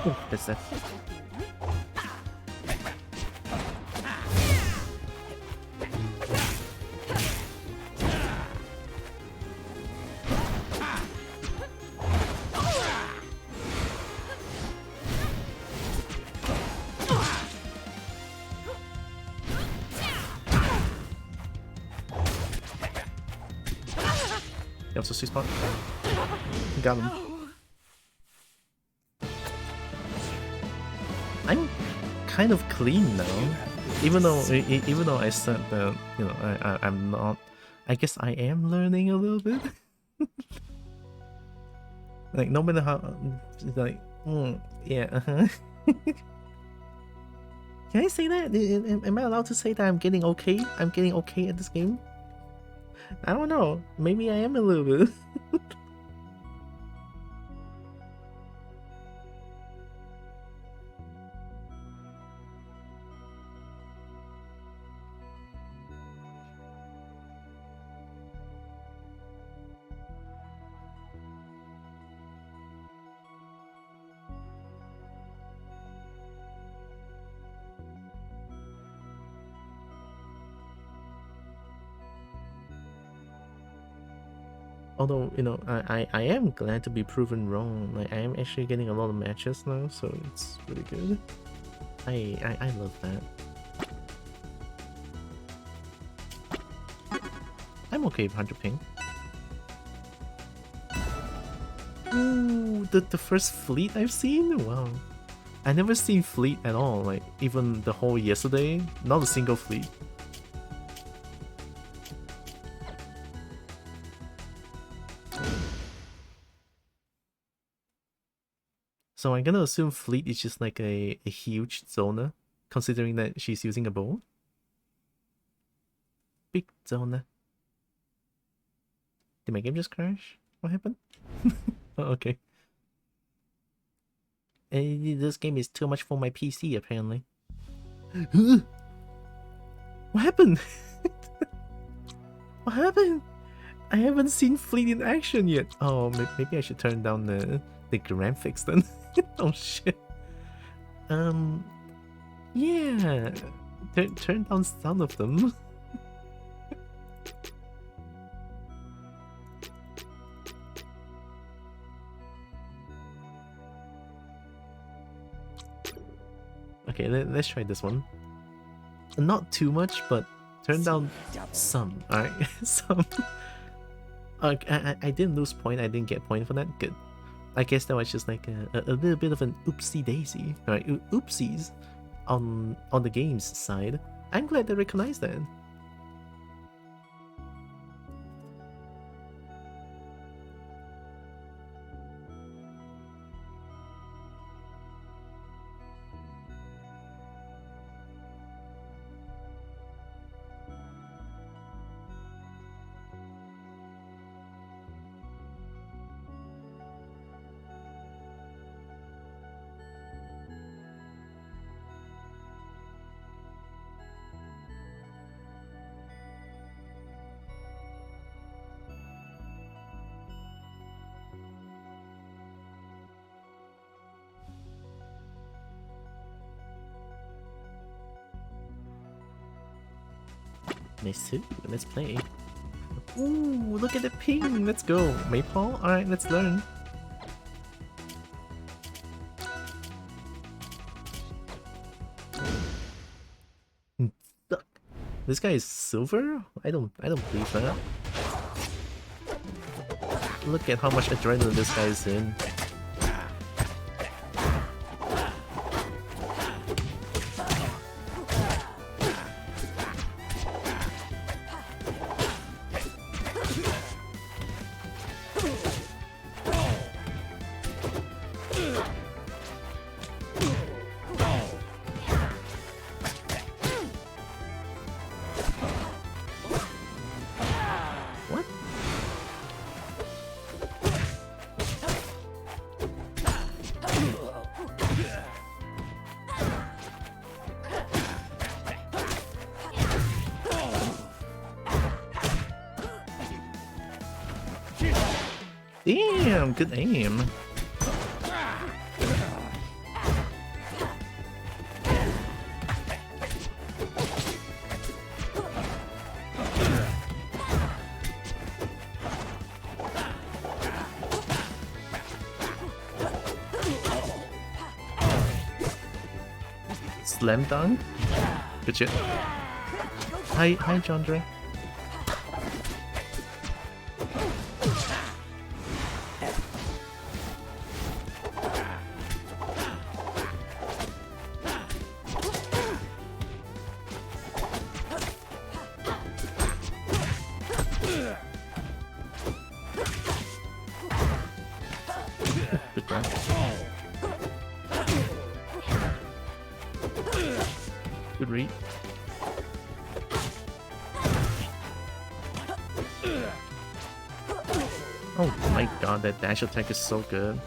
Oh, that's that. He also sweet spot. Got him. I'm kind of clean now, even though I said that, you know, I'm not. I guess I am learning a little bit. Like no matter how, like yeah. Can I say that? Am I allowed to say that I'm getting okay? I'm getting okay at this game. I don't know. Maybe I am a little bit. Although, you know, I am glad to be proven wrong. Like I am actually getting a lot of matches now, so it's really good. I love that. I'm okay with 100 ping. Ooh, the first fleet I've seen? Wow. I never seen fleet at all, like even the whole yesterday, not a single fleet. So I'm gonna assume fleet is just like a huge zoner, considering that she's using a bow. big donut. Did my game just crash? What happened? Oh, okay. This game is too much for my PC, apparently. What happened? What happened? I haven't seen Fleet in action yet. Oh, maybe I should turn down the graphics then. Oh shit. Yeah. Turn down some of them. Okay, let's try this one. Not too much, but turn down some. Alright, some. I didn't lose point. I didn't get point for that. Good. I guess that was just like a little bit of an oopsie daisy. Alright, oopsies on the game's side. I'm glad they recognized that. Nice too. Let's play. Ooh, look at the ping. Let's go. Maypole? Alright, let's learn. This guy is silver? I don't believe that. Look at how much adrenaline this guy is in. Damn, good aim. Slam dunk? Good shit. Hi, John Dre. Good grab. Good read. Oh my god, that dash attack is so good.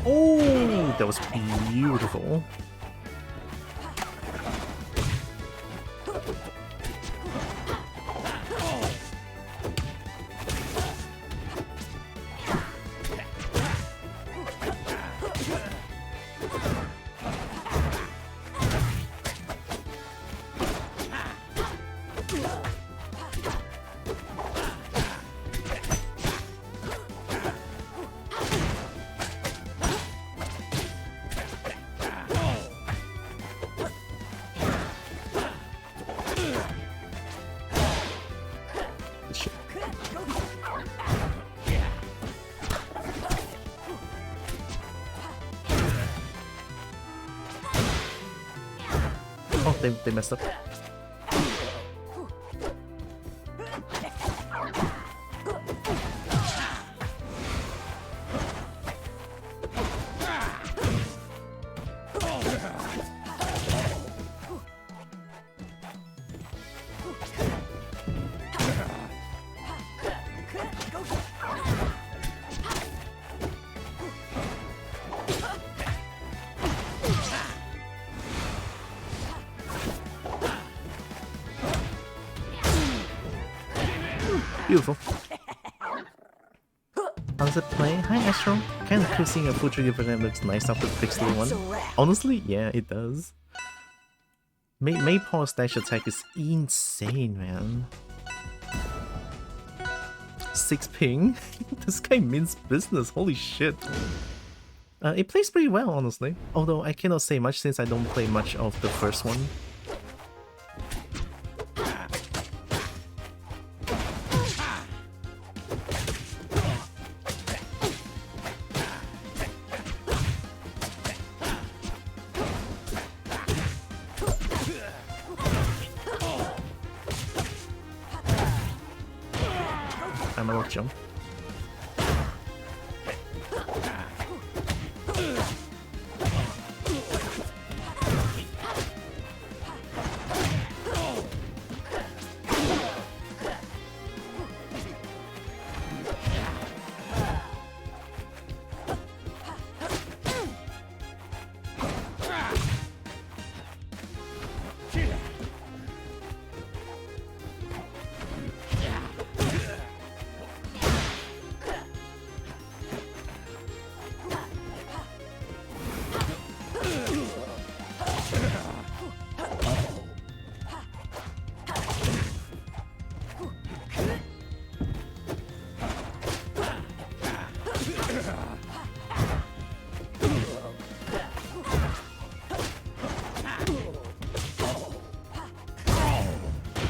Oh, that was beautiful. Oh, they messed up. Beautiful. How's it play? Hi Astro. Kinda cool seeing a full 3D version looks nice after the pixel one. Honestly, yeah, it does. Maypaw's dash attack is insane, man. 6 ping? This guy means business, holy shit. It plays pretty well, honestly. Although I cannot say much since I don't play much of the first one. I'm a jump.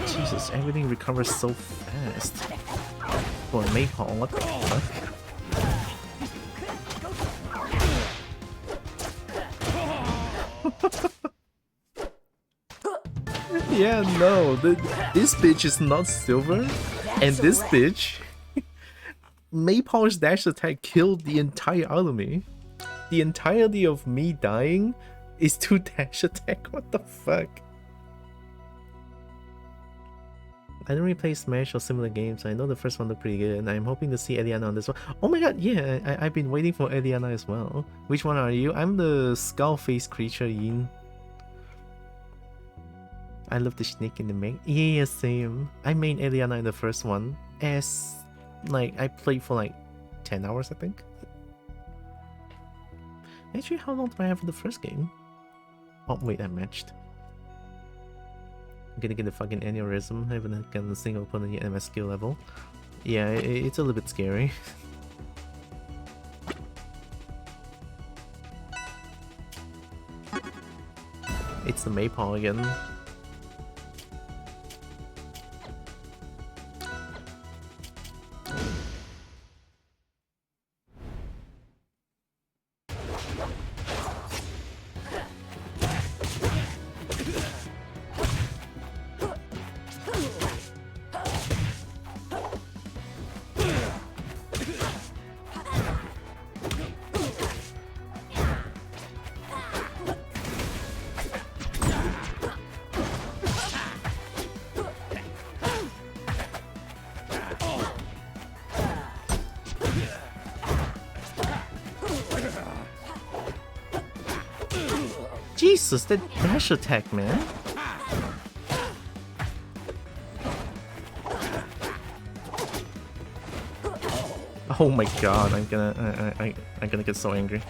Jesus, everything recovers so fast. For a Maypaw, what the fuck? Yeah, no, this bitch is not silver, and this bitch, Maypaw's dash attack killed the entire army. The entirety of me dying is to dash attack, what the fuck? I don't really play Smash or similar games. I know the first one looked pretty good, and I'm hoping to see Eliana on this one. Oh my god, yeah, I've been waiting for Eliana as well. Which one are you? I'm the skull-faced creature, Yin. I love the snake in the main. Yeah, same. I main Eliana in the first one. As, like, I played for like 10 hours, I think. Actually, how long did I have for the first game? Oh, wait, I matched. I'm gonna get a fucking aneurysm. I haven't gotten a single opponent yet at my skill level. Yeah, it's a little bit scary. It's the Maypaw again. Jesus, that dash attack, man. Oh my god, I'm gonna get so angry.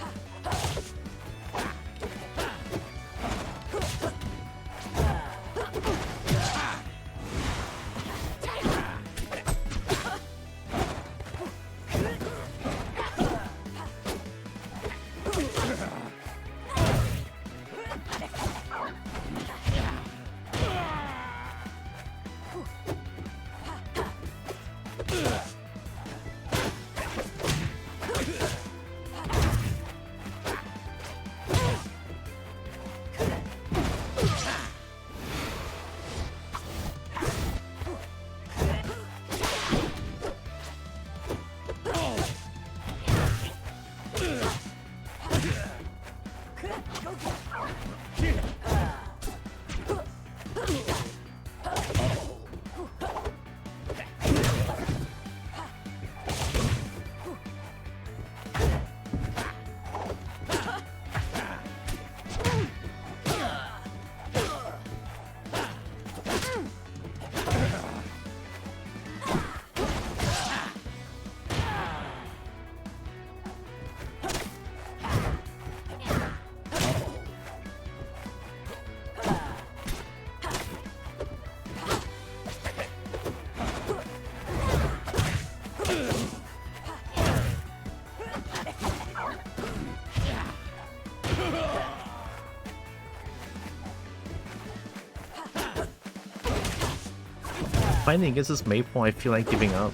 fighting against this Maple, I feel like giving up.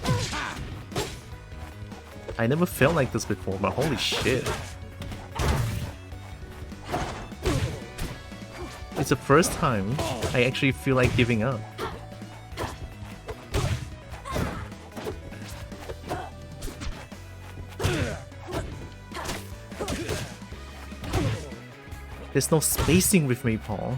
I never felt like this before, but holy shit. It's the first time I actually feel like giving up. There's no spacing with Maple.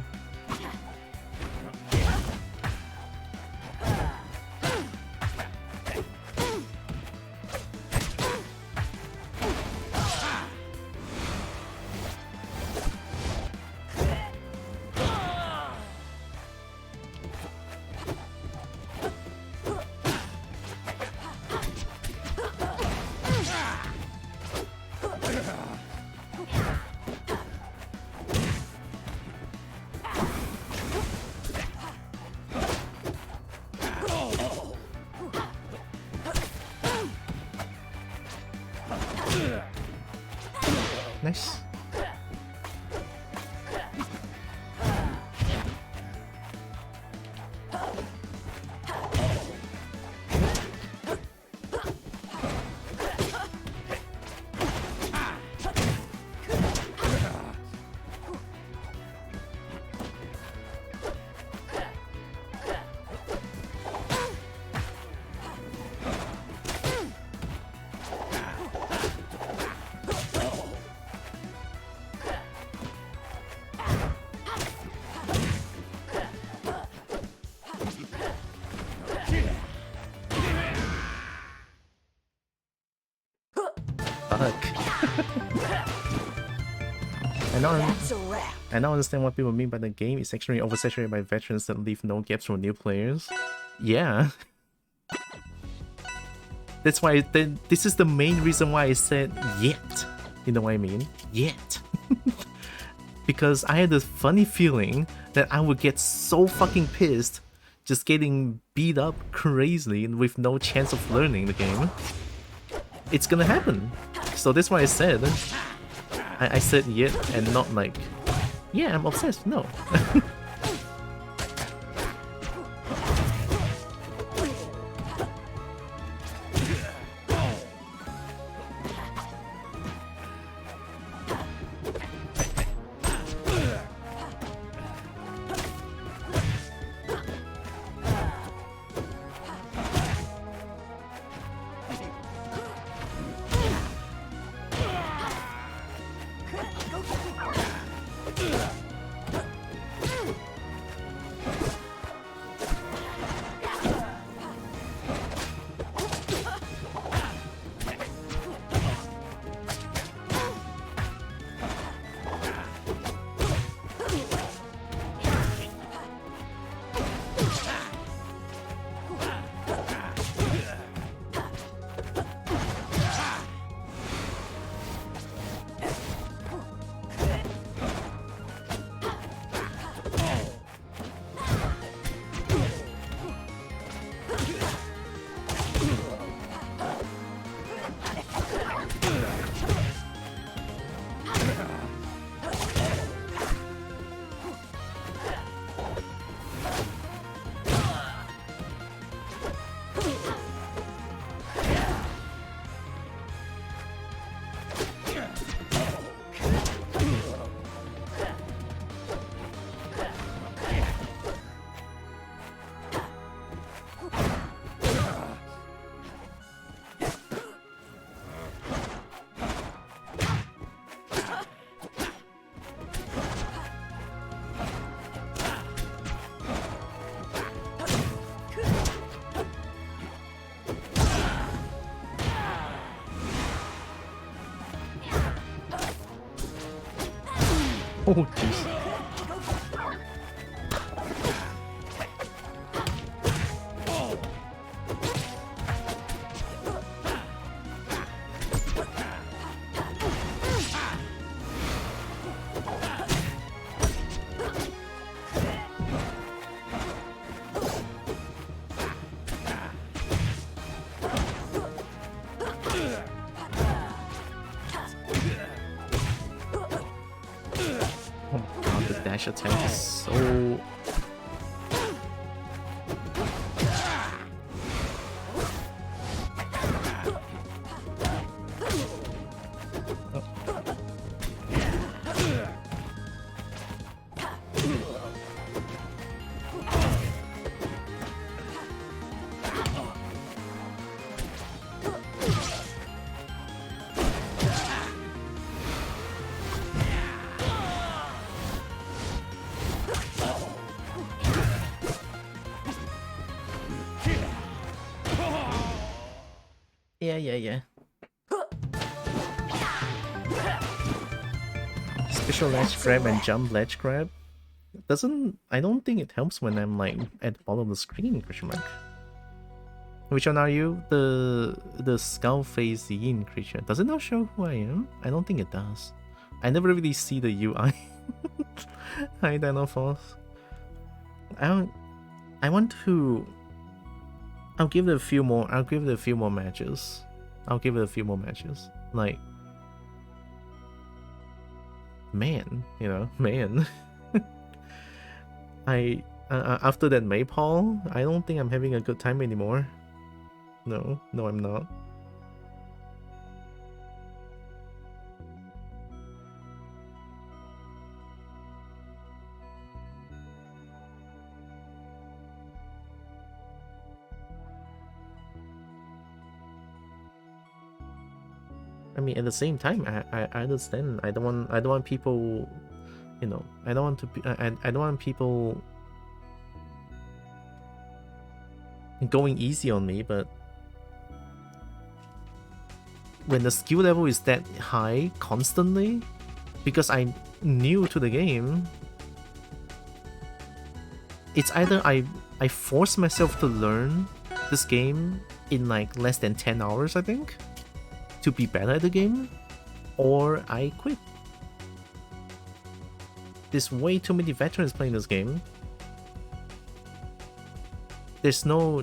Nice. I now understand what people mean by the game is extremely oversaturated by veterans that leave no gaps for new players. Yeah. That's why this is the main reason why I said yet. You know what I mean? Yet. Because I had this funny feeling that I would get so fucking pissed just getting beat up crazily with no chance of learning the game. It's gonna happen. So that's why I said I said yet and not like, yeah, I'm obsessed. No. Oh, jeez. Dash attack is so... Yeah. Special ledge grab and jump ledge grab. I don't think it helps when I'm like at the bottom of the screen, question mark. Which one are you? The skull face yin creature. Does it not show who I am? I don't think it does. I never really see the UI. Hi Dinoforce. I want to. I'll give it a few more matches. Like, man, man. After that Maypole, I don't think I'm having a good time anymore. No, I'm not. I mean, at the same time, I understand. I don't want people, I don't want people going easy on me, but when the skill level is that high constantly, because I'm new to the game, it's either I force myself to learn this game in like less than 10 hours, I think, to be better at the game, or I quit. There's way too many veterans playing this game. There's no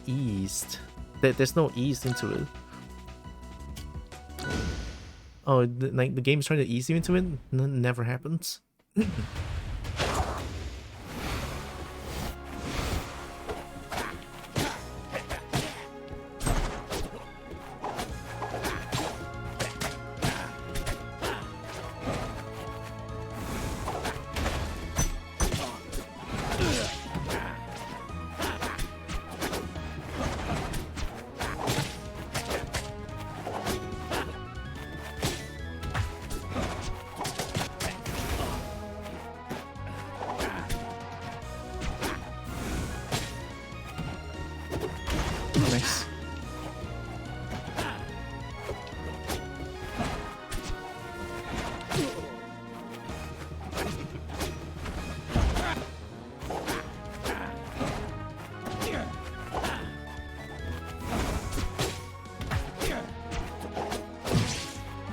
ease. There's no ease into it. Oh, like the game's trying to ease you into it? Never happens.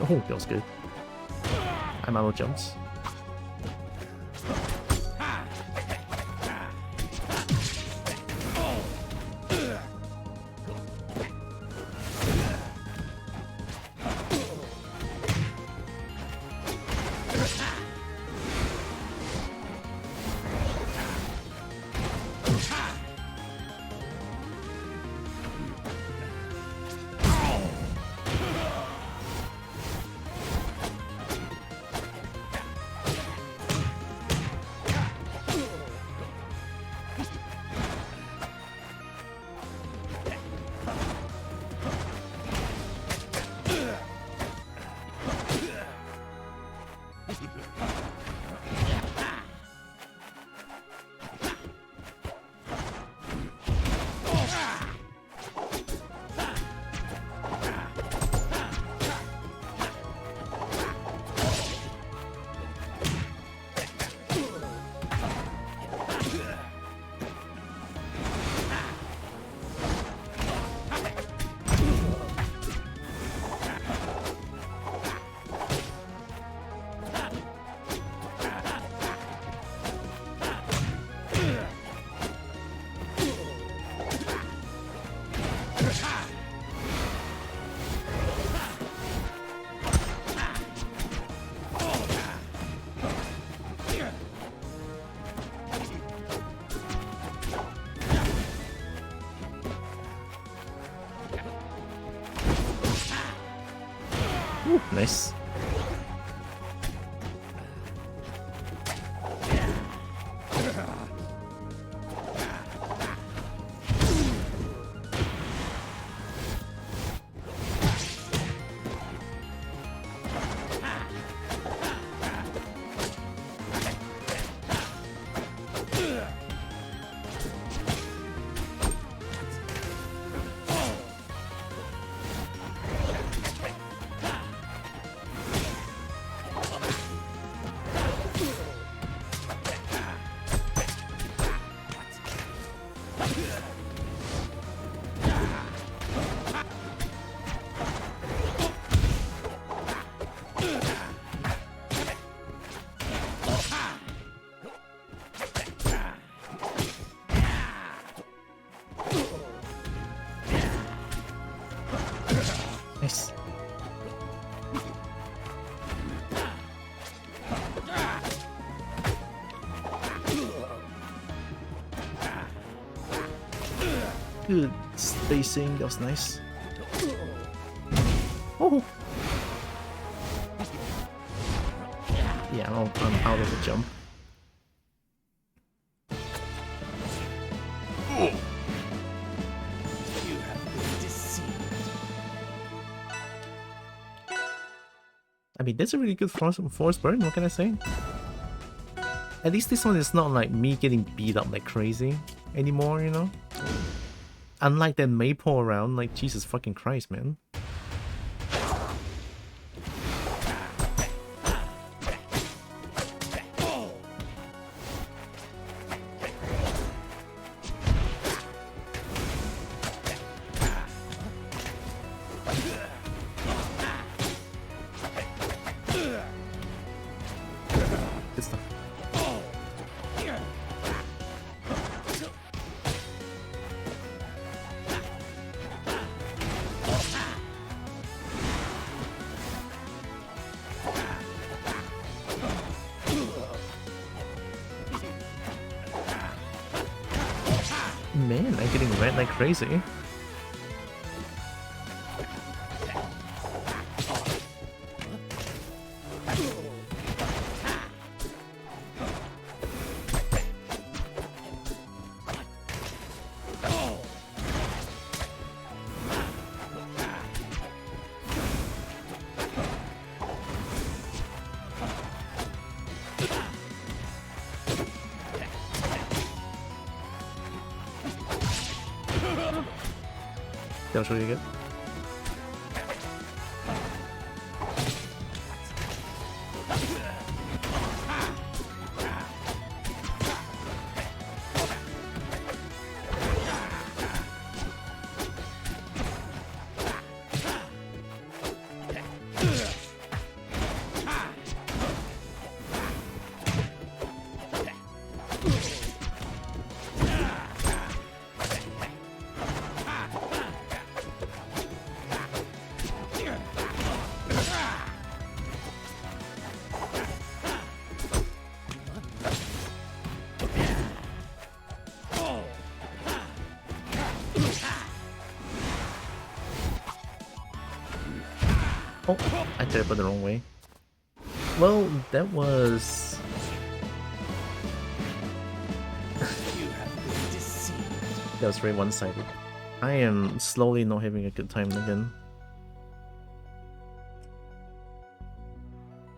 Oh, feels good. I'm out of jumps. Nice. Good spacing, that was nice. Oh! Yeah, I'm out of the jump. You have been deceived. I mean, that's a really good force burn, what can I say? At least this one is not like me getting beat up like crazy anymore, you know? Unlike that Maypole round, like Jesus fucking Christ, man. Good stuff. Man, I'm getting red like crazy. That was really good. Oh, I did it the wrong way. Well, that was... You have been deceived. that was very one-sided. I am slowly not having a good time again.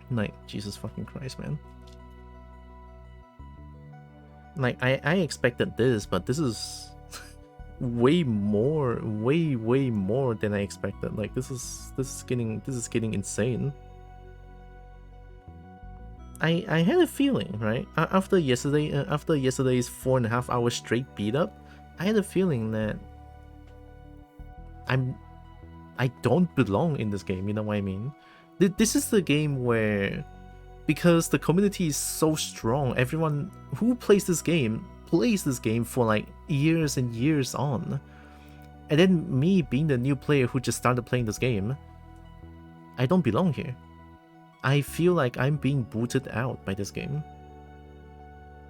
Like, Jesus fucking Christ, man. Like, I expected this, but this is way more than I expected. Like, this is getting insane. I had a feeling, right? After yesterday's 4.5 hour straight beat up, I had a feeling that I don't belong in this game, you know what I mean? This is the game where, because the community is so strong, everyone who plays this game for like years and years on. And then me being the new player who just started playing this game, I don't belong here. I feel like I'm being booted out by this game.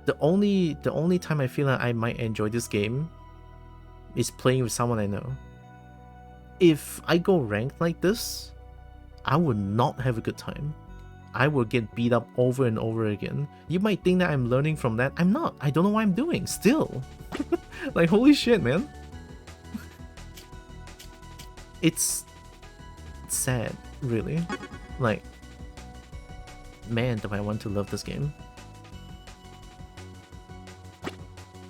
The only time I feel like I might enjoy this game is playing with someone I know. If I go ranked like this, I would not have a good time. I will get beat up over and over again. You might think that I'm learning from that. I'm not. I don't know what I'm doing still. Like, holy shit, man. It's sad, really. Like, man, do I want to love this game.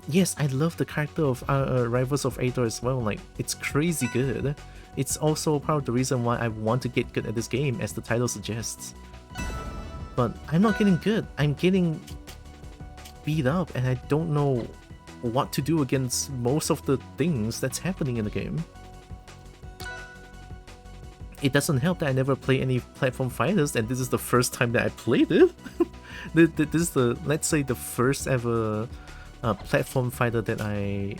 Yes, I love the character of Rivals of Aether as well. Like, it's crazy good. It's also part of the reason why I want to get good at this game, as the title suggests. But I'm not getting good. I'm getting beat up, and I don't know what to do against most of the things that's happening in the game. It doesn't help that I never play any platform fighters, and this is the first time that I played it. This is the, let's say, the first ever platform fighter that I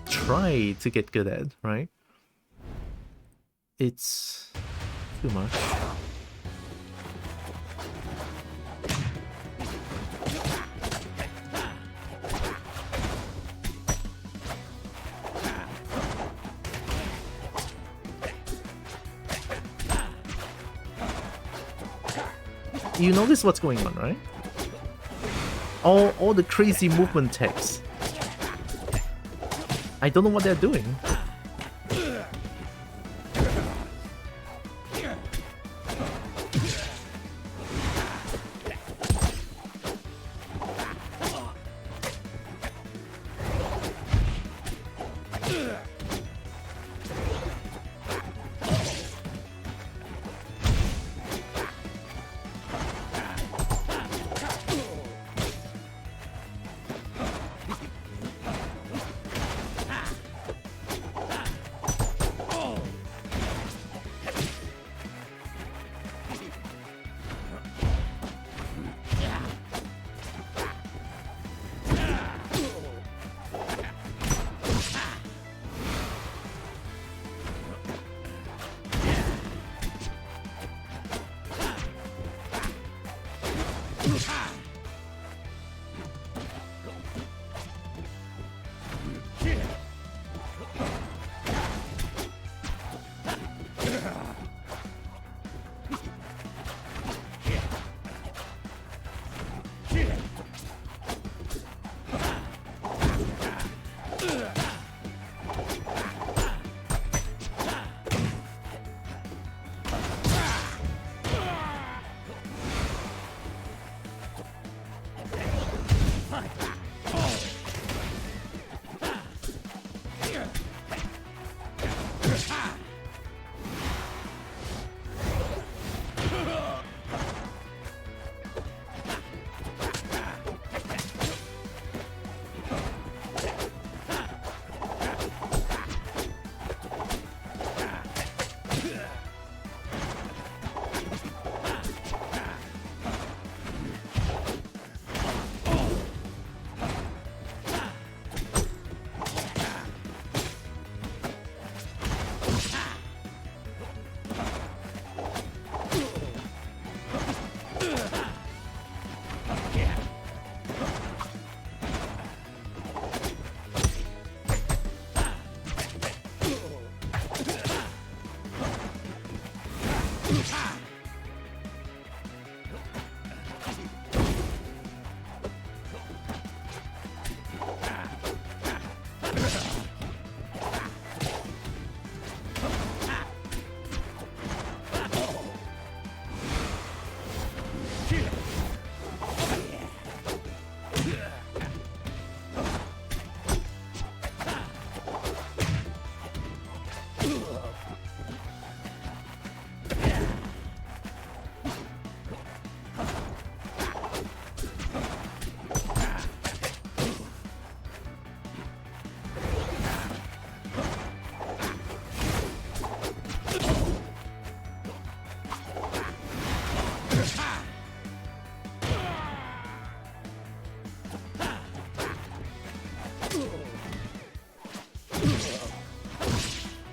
try to get good at, right? It's too much. You notice what's going on, right? All the crazy movement text. I don't know what they're doing.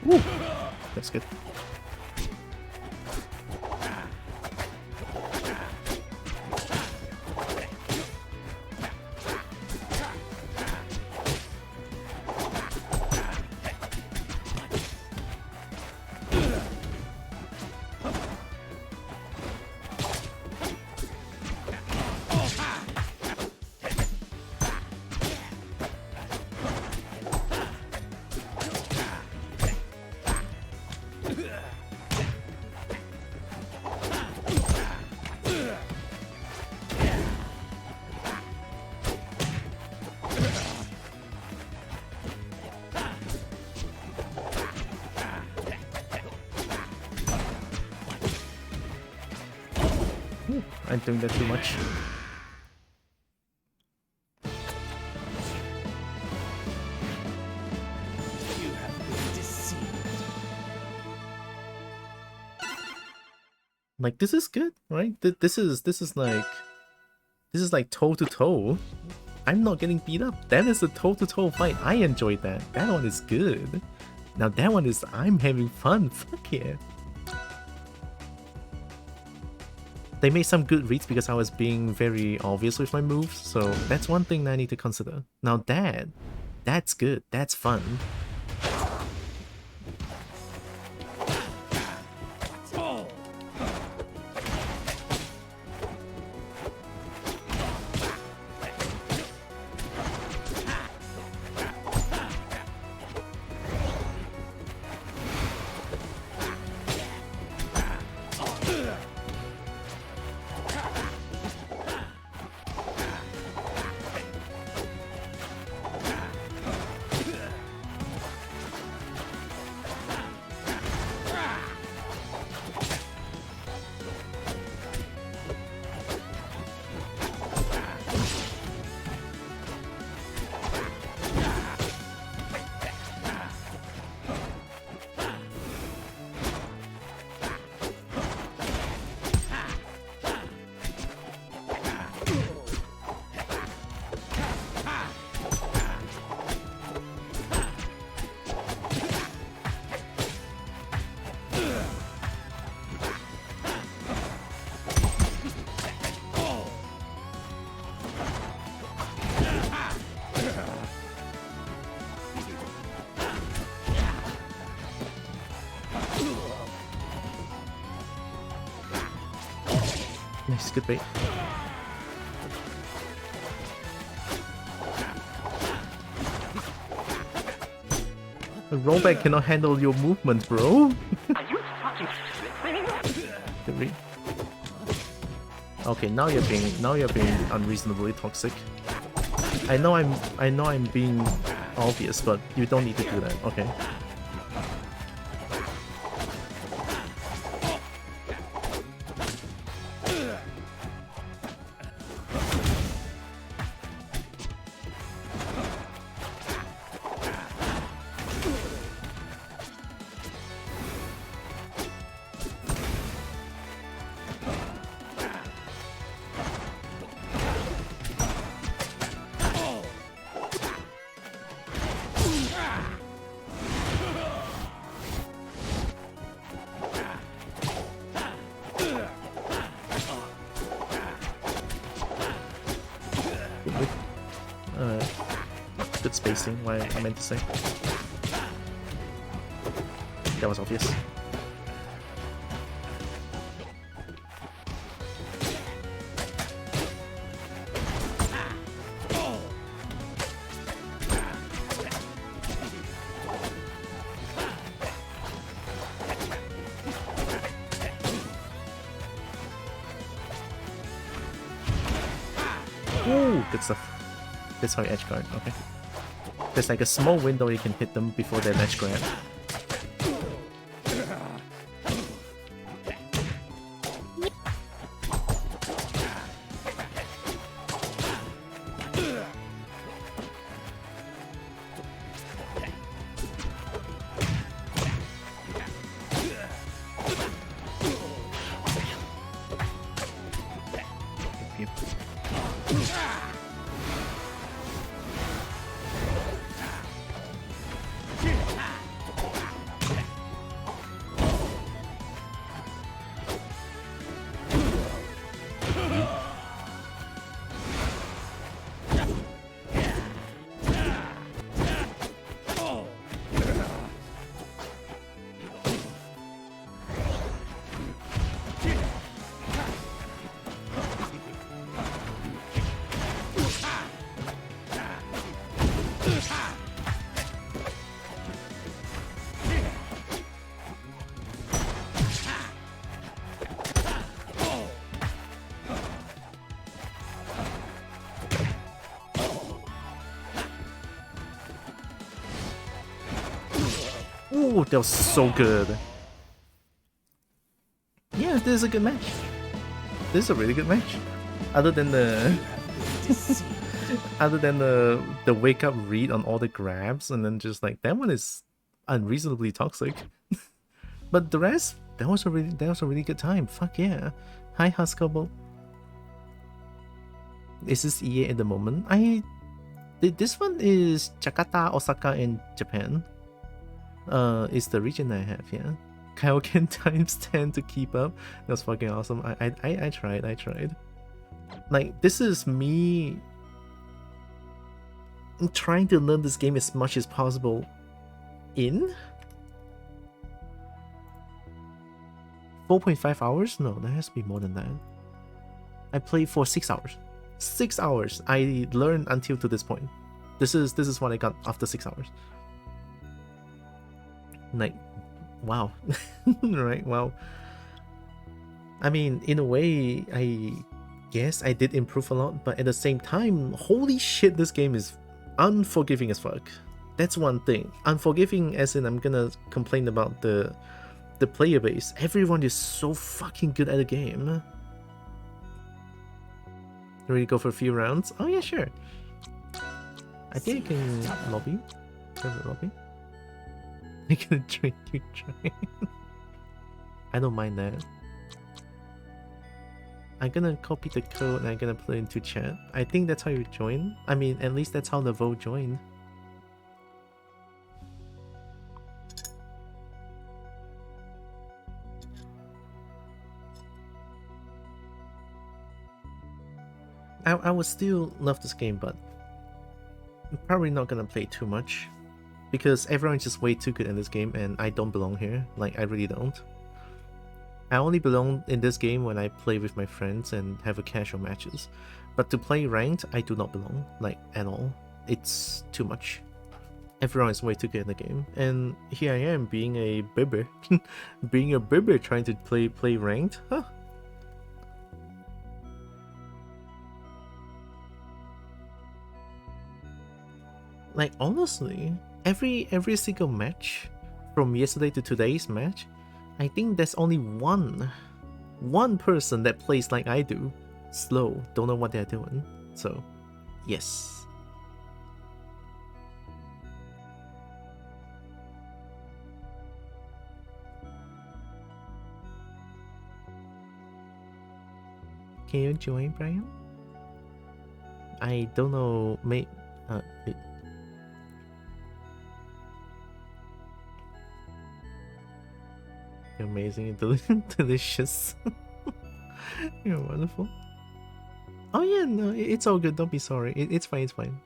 Woo. That's good. I'm doing that too much. You have been deceived. Like, this is good, right? This is like toe to toe. I'm not getting beat up. That is a toe to toe fight. I enjoyed that. That one is good. Now that one is I'm having fun. Fuck yeah. They made some good reads because I was being very obvious with my moves, so that's one thing that I need to consider. Now that's good. That's fun. Nice, good bait. The rollback cannot handle your movement, bro. Good read. Okay, now you're being unreasonably toxic. I know I'm being obvious, but you don't need to do that, okay? Good spacing, what I meant to say. That was obvious. Ooh, good stuff. That's how you edge guard, okay. There's like a small window you can hit them before they edge grab. Ooh, that was so good. Yeah, this is a good match. This is a really good match. Other than the other than the wake up read on all the grabs, and then just like that one is unreasonably toxic. But the rest, that was a really good time. Fuck yeah. Hi Huskable. Is this EA at the moment? This one is Jakarta, Osaka, and Japan. Is the region I have, yeah. Kaioken times 10 to keep up. That was fucking awesome. I tried. Like, this is me trying to learn this game as much as possible in 4.5 hours? No, that has to be more than that. I played for 6 hours. 6 hours. I learned until to this point. This is what I got after 6 hours. Like, wow. Right, wow. I mean, in a way, I guess I did improve a lot, but at the same time, holy shit, this game is unforgiving as fuck. That's one thing. Unforgiving as in I'm gonna complain about the player base. Everyone is so fucking good at the game. Ready to go for a few rounds? Oh yeah, sure. I think I can lobby. Private lobby. I can train you try. I don't mind that. I'm gonna copy the code and I'm gonna put it into chat. I think that's how you join. I mean, at least that's how the vote joined. I would still love this game, but I'm probably not gonna play too much. Because everyone's just way too good in this game and I don't belong here. Like, I really don't. I only belong in this game when I play with my friends and have a casual matches. But to play ranked, I do not belong, like, at all. It's too much. Everyone is way too good in the game. And here I am being a bibber. Being a bibber trying to play ranked? Huh. Like, honestly, every single match from yesterday to today's match, I think there's only one person that plays like I do. Slow, don't know what they're doing. So, yes. Can you join, Brian? I don't know, you're amazing and delicious. You're wonderful. Oh yeah, no, it's all good. Don't be sorry. It's fine. It's fine.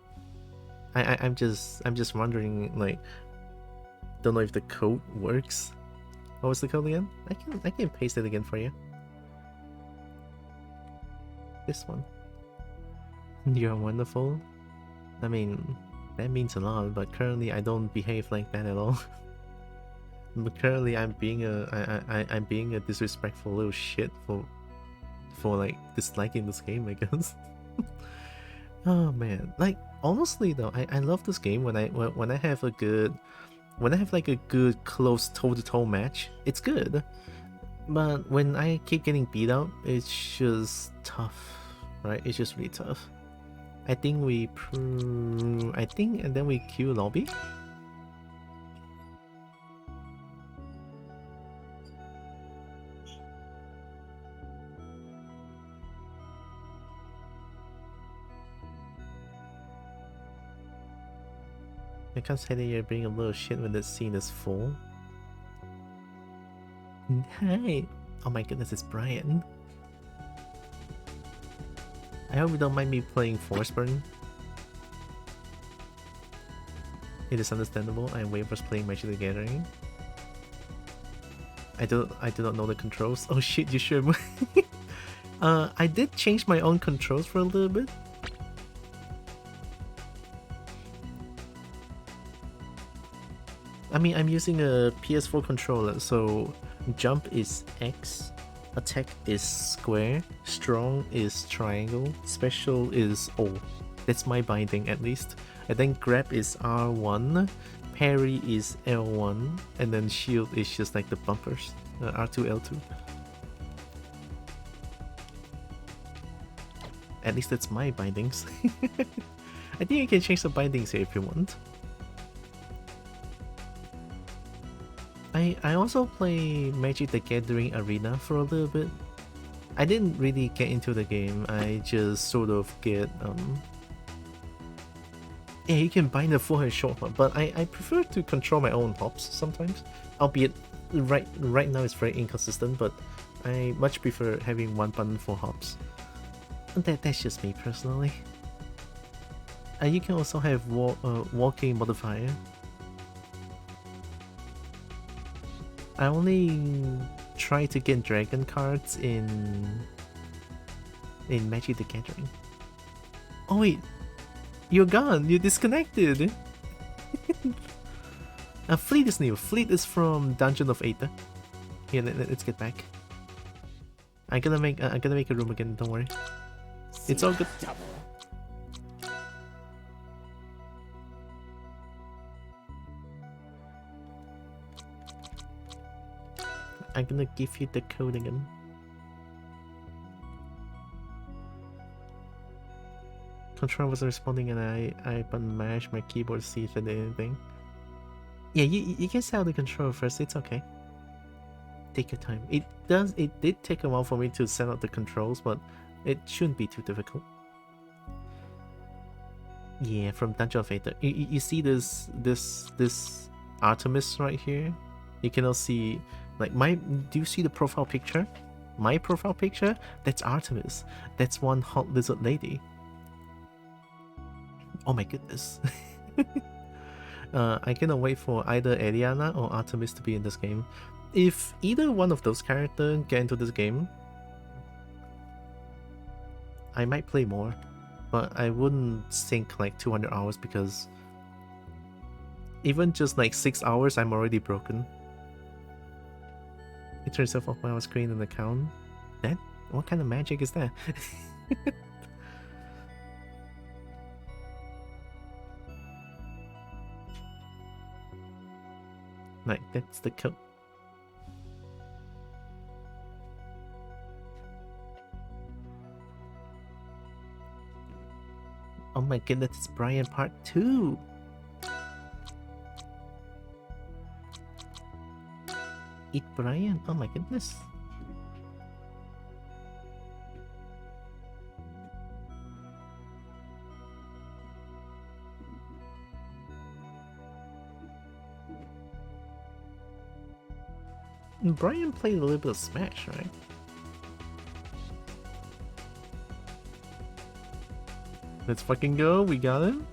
I'm just wondering, like, don't know if the code works. What was the code again? I can paste it again for you. This one. You're wonderful. I mean, that means a lot, but currently I don't behave like that at all. But currently I'm being a disrespectful little shit for like disliking this game, I guess. Oh man, like, honestly though, I love this game when I have a good, when I have like a good close toe-to-toe match, it's good. But when I keep getting beat up, it's just tough, right? It's just really tough. I think and then we queue lobby. I can't say that you're being a little shit when the scene is full. Hi! Oh my goodness, it's Brian. I hope you don't mind me playing Forceburn. It is understandable. I am way past playing Magic the Gathering. I do not know the controls. Oh shit, you should. I did change my own controls for a little bit. I mean, I'm using a PS4 controller, so jump is X, attack is square, strong is triangle, special is O. That's my binding at least. And then grab is R1, parry is L1, and then shield is just like the bumpers, R2, L2. At least that's my bindings. I think you can change the bindings here if you want. I also play Magic the Gathering Arena for a little bit. I didn't really get into the game, I just sort of get yeah, you can bind a full and short one, but I prefer to control my own hops sometimes. Albeit right now it's very inconsistent, but I much prefer having one button for hops. That's just me personally. You can also have walking modifier. I only try to get dragon cards in Magic the Gathering. Oh wait, you're gone. You disconnected. Fleet is new. Fleet is from Dungeon of Aether. Here, let's get back. I'm gonna make a room again. Don't worry. It's all good. I'm gonna give you the code again. Control wasn't responding and I button mashed my keyboard to see if it did anything. Yeah, you can set out the control first, it's okay. Take your time. It did take a while for me to set out the controls, but it shouldn't be too difficult. Yeah, from Dungeon of Aether. You see this Artemis right here? You can also see, like, do you see the profile picture? My profile picture? That's Artemis. That's one hot lizard lady. Oh my goodness. I cannot wait for either Eliana or Artemis to be in this game. If either one of those characters get into this game, I might play more, but I wouldn't sink like 200 hours because even just like 6 hours, I'm already broken. You turn yourself off my screen and account. That? What kind of magic is that? Like, that's the code. Oh my goodness, it's Brian Part 2! Eat Brian, oh my goodness. Brian played a little bit of Smash, right? Let's fucking go, we got him.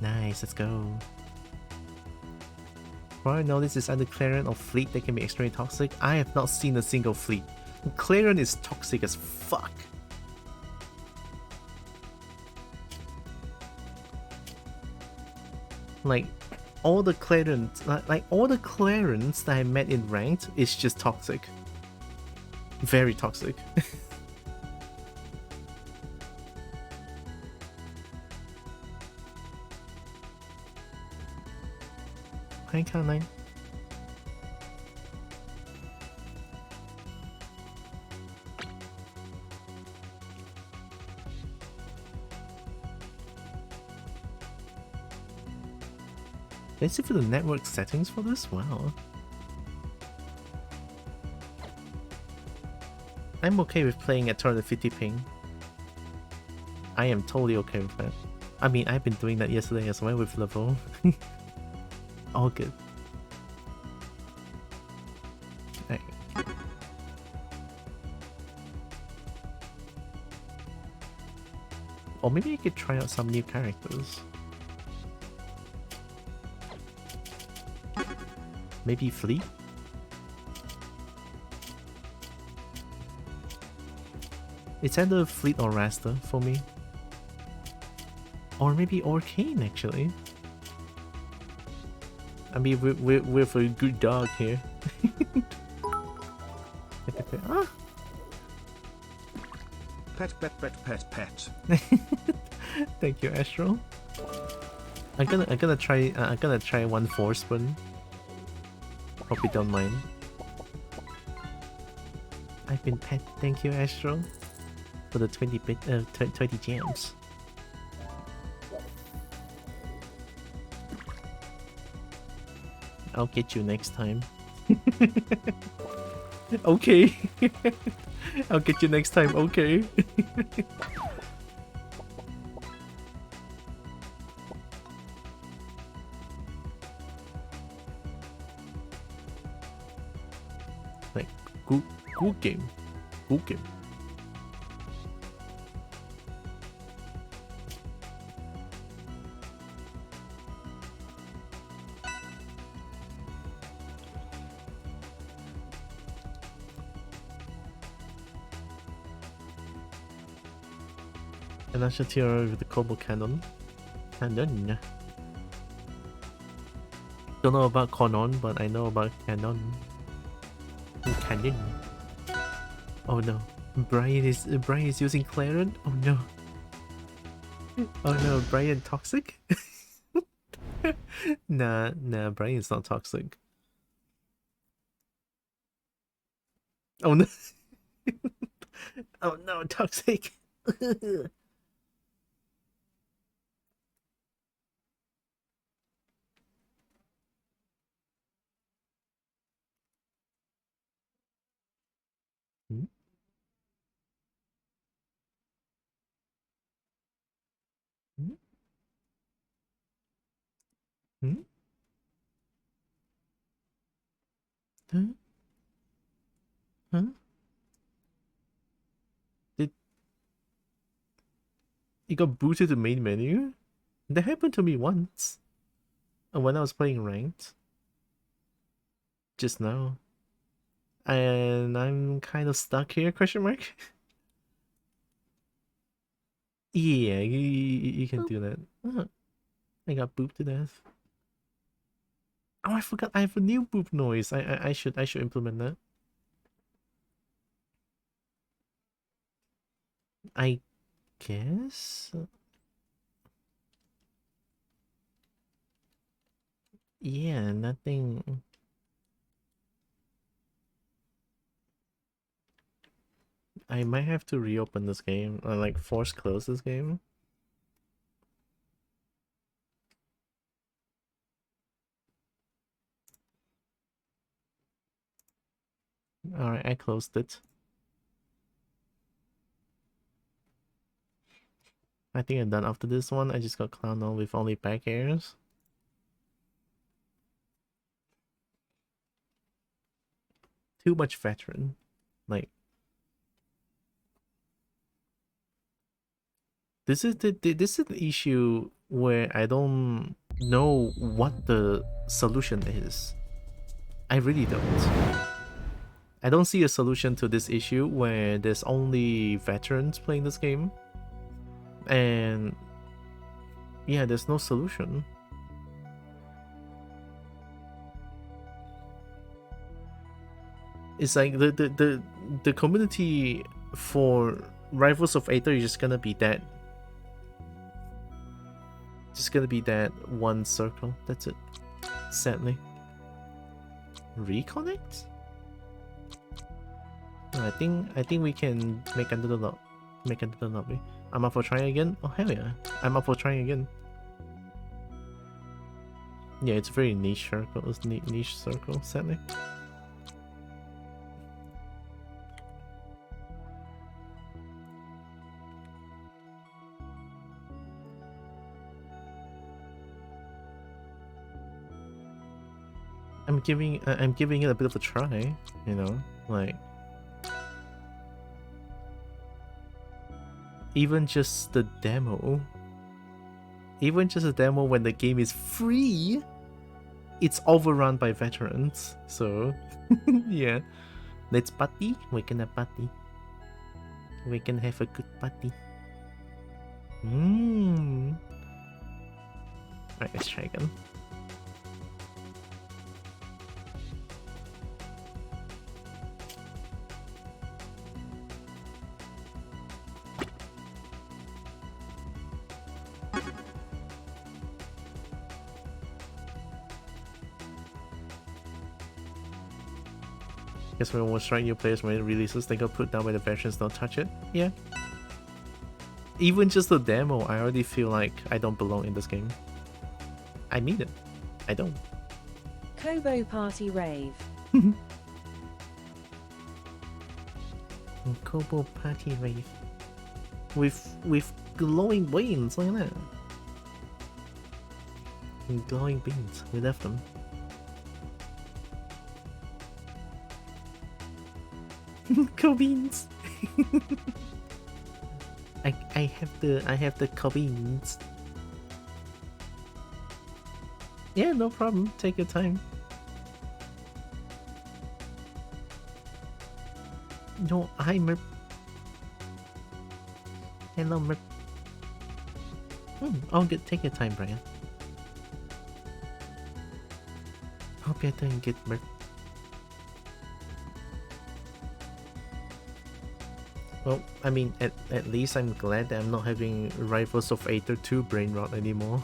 Nice, let's go. What I noticed is either Clarion or Fleet that can be extremely toxic. I have not seen a single Fleet. Clarion is toxic as fuck. Like, all the Clarence, like all the Clarence that I met in ranked is just toxic. Very toxic. Hi, Caroline. Let's see for the network settings for this. Wow. I'm okay with playing at 250 ping. I am totally okay with that. I mean, I've been doing that yesterday as well with level. All good. Right. Or maybe I could try out some new characters. Maybe Flea? It's either Fleet or Rasta for me. Or maybe Arcane, actually. I mean, we're for a good dog here. Ah. Pet, pet, pet, pet, pet. Thank you, Astral. I'm gonna try one force spin. Hope you don't mind. I've been pet. Thank you, Astral, for the 20 gems. I'll get you next time. Okay. I'll get you next time. Okay. Like, good game. Good game. And that's just here with the kobo cannon. Cannon. Don't know about Conon, but I know about cannon. Cannon. Oh no. Brian is using Claren? Oh no. Oh no, Brian toxic? Nah, Brian's not toxic. Oh no. Oh no, toxic. Hmm? Hmm? Hmm? Huh? Huh? Did you got booted to main menu? That happened to me once when I was playing ranked. Just now. And I'm kind of stuck here, question mark? Yeah, you can do that. Oh, I got booped to death. Oh, I forgot I have a new boop noise. I should implement that. I guess. Yeah, nothing. I might have to reopen this game, or like force close this game. Alright, I closed it. I think I'm done after this one. I just got clowned on with only back airs. Too much veteran. Like, this is the issue where I don't know what the solution is. I really don't. I don't see a solution to this issue where there's only veterans playing this game. And yeah, there's no solution. It's like the community for Rivals of Aether is just gonna be that. Just gonna be that one circle. That's it. Sadly. Reconnect? No, I think we can make another lobby. I'm up for trying again. Oh hell yeah! I'm up for trying again. Yeah, it's a very niche circle. It's niche circle. Sadly. I'm giving it a bit of a try, you know, like even just the demo when the game is free, it's overrun by veterans. So yeah, let's party. We can have party. We can have a good party. Alright, let's try again. Guess when we'll strike new players when it releases, they got put down by the veterans, don't touch it. Yeah. Even just the demo, I already feel like I don't belong in this game. I mean it. I don't. Kobo party rave. Kobo party rave. With glowing beans, look at that. And glowing beans, we left them. Cobeans. I have the cobeans. Yeah, no problem. Take your time. No, I'm a... Hello, Merp. Oh, good. Take your time, Brian. Hope you're doing good, Merp. Well, I mean, at least I'm glad that I'm not having Rivals of Aether 2 brain rot anymore.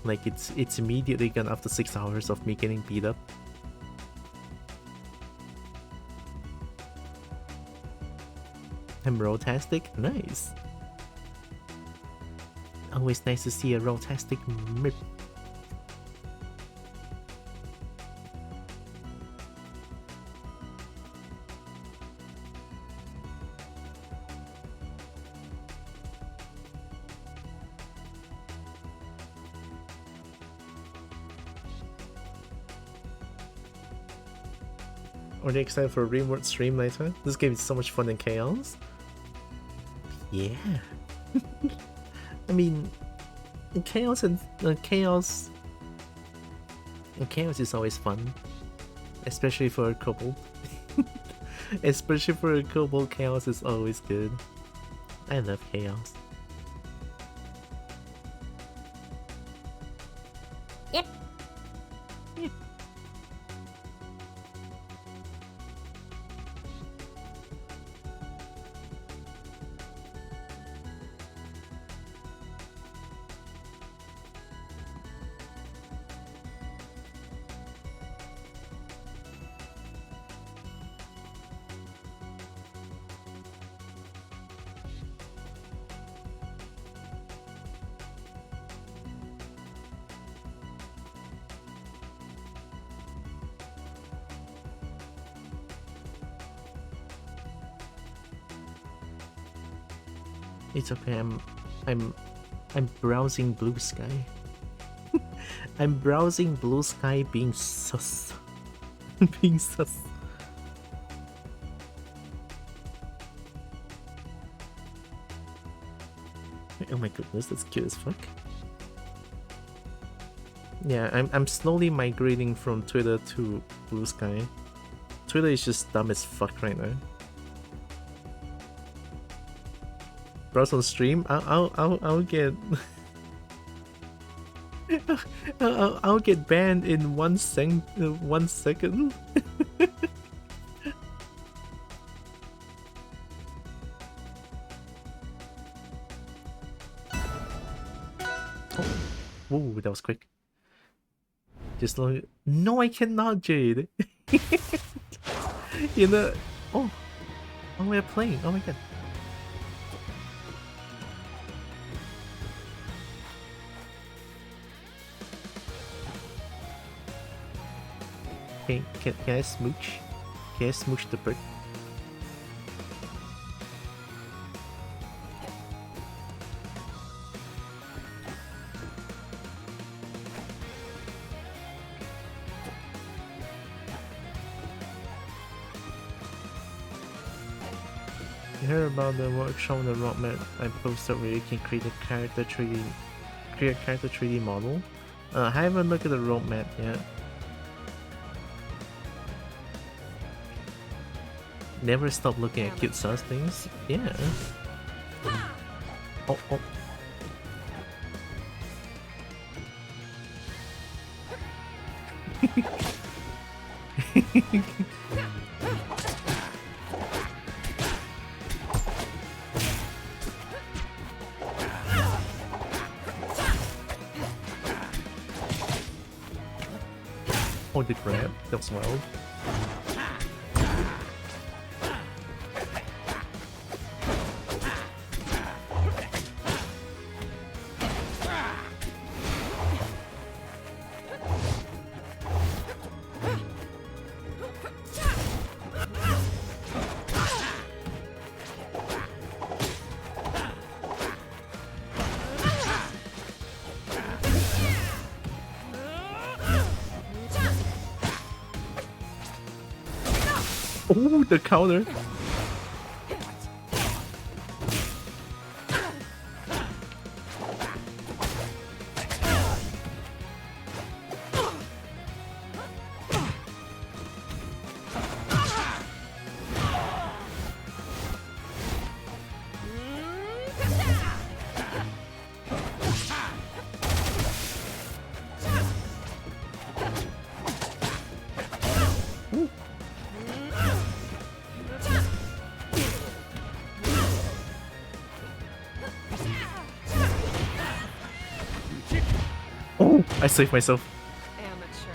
Like, it's immediately gone after 6 hours of me getting beat up. I'm rotastic? Nice. Always nice to see a rotastic Merp. Are they excited for a remote stream later? This game is so much fun in chaos. Yeah. I mean, chaos and chaos is always fun, especially for a kobold. Especially for a kobold, chaos is always good. I love chaos. Yep. Yep. It's okay. I'm browsing blue sky. I'm browsing blue sky, being sus. Being sus. Oh my goodness, that's cute as fuck. Yeah, I'm slowly migrating from Twitter to blue sky. Twitter is just dumb as fuck right now. Browse on stream. I'll get. I'll get banned in 1 second. Oh. Whoa, that was quick. Just like, no, I cannot, Jade. You know. Oh, we're playing. Oh my god. Can I smooch? Can I smooch the bird? You heard about the workshop on the roadmap I posted where you can create a character 3D model? I haven't looked at the roadmap yet. Never stop looking at cute sus things. Yeah. Oh. Oh, the grab. That was wild. Oh, the counter. Oh, I saved myself. Amateur.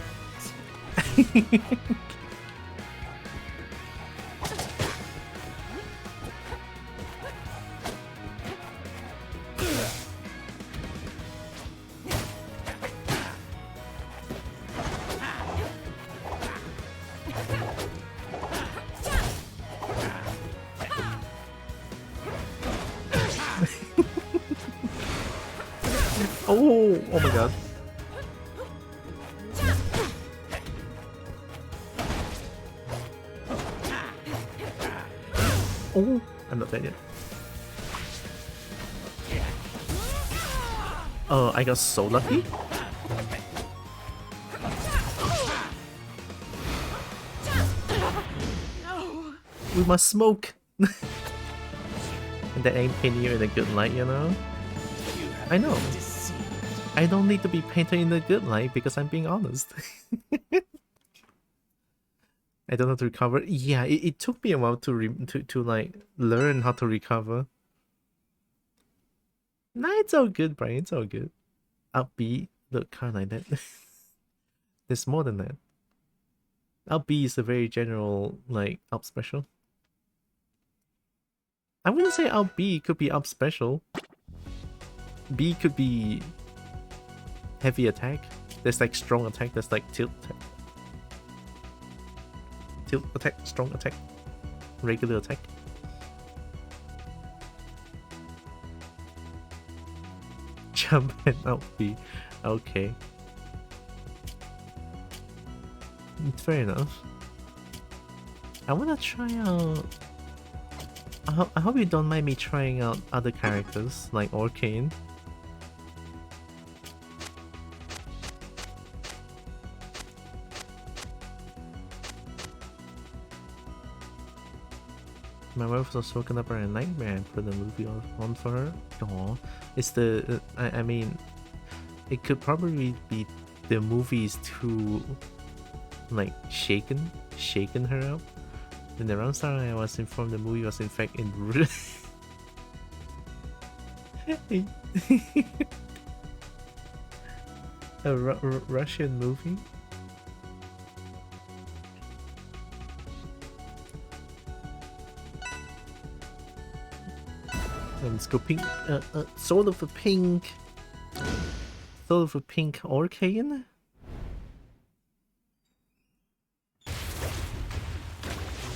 Oh my god. Oh, I'm not dead yet. Oh, I got so lucky. No. We must smoke. And that ain't painting you in a good light, you know? I know. I don't need to be painted in a good light because I'm being honest. I don't know how to recover. Yeah, it took me a while to like learn how to recover. Nah, it's all good, Brian. It's all good. Upbeat, look, kind of like that. There's more than that. Upbeat is a very general like up special. I wouldn't say up B could be up special. B could be heavy attack. There's like strong attack. There's like tilt attack. Tilt attack, strong attack, regular attack. Jump and up B. Okay. Fair enough. I wanna try out... I hope you don't mind me trying out other characters, like Arcane. My wife was woken up by a nightmare and put the movie on for her. Aww. It's the... I mean... It could probably be the movie's too... like, shaken her up. In the Roundstar, I was informed the movie was in fact in a Russian movie. Let's go pink. Sort of a pink. Sort of a pink Arcane.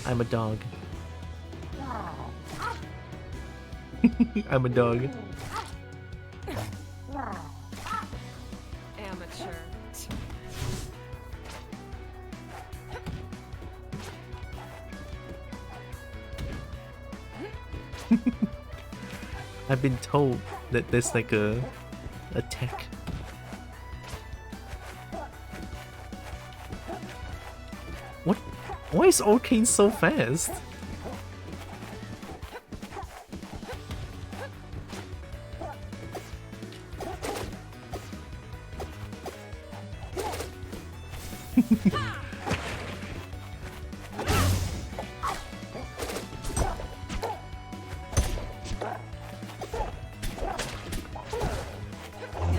I'm a dog. I'm a dog. Amateur. I've been told that there's like a tech. What? Why is Arcane so fast?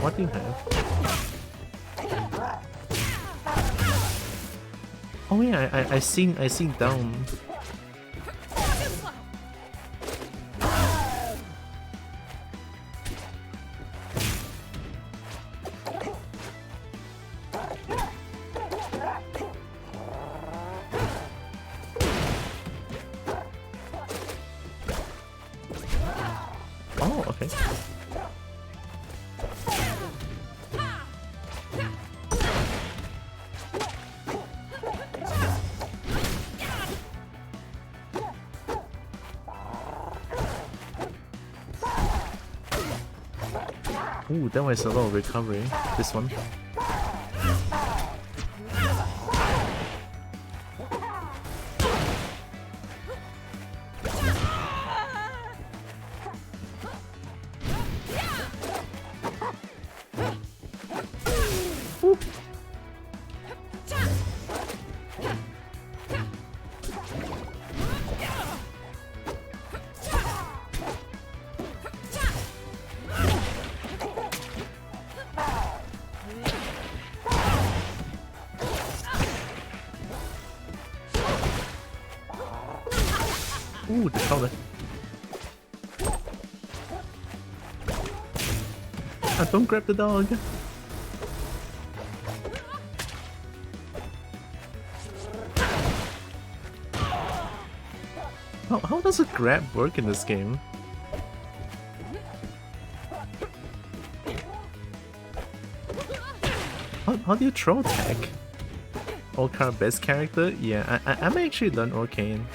What do you have? Oh yeah, I seen down. Oh, okay. Ooh, that was a lot of recovery. This one. Ooh. Ooh, the shoulder. Ah, don't grab the dog. How does a grab work in this game? How do you throw attack? All-card best character? Yeah, I may actually learn Arcane.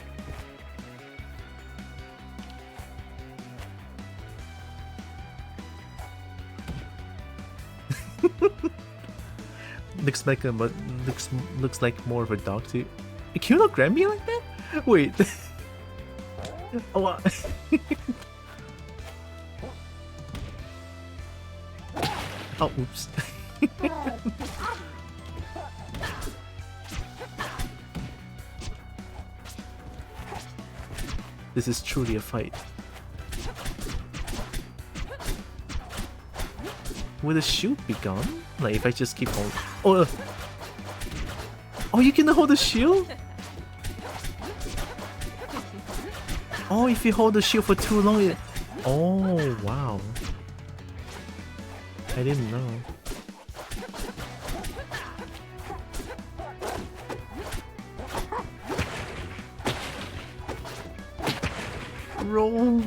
Looks like looks like more of a dog too. Can you not grab me like that? Wait. Oh, oh, oops. This is truly a fight. Will the shield be gone? Like if I just keep holding. Oh, oh, you can hold the shield? Oh, if you hold the shield for too long, it... Oh, wow. I didn't know. Roll.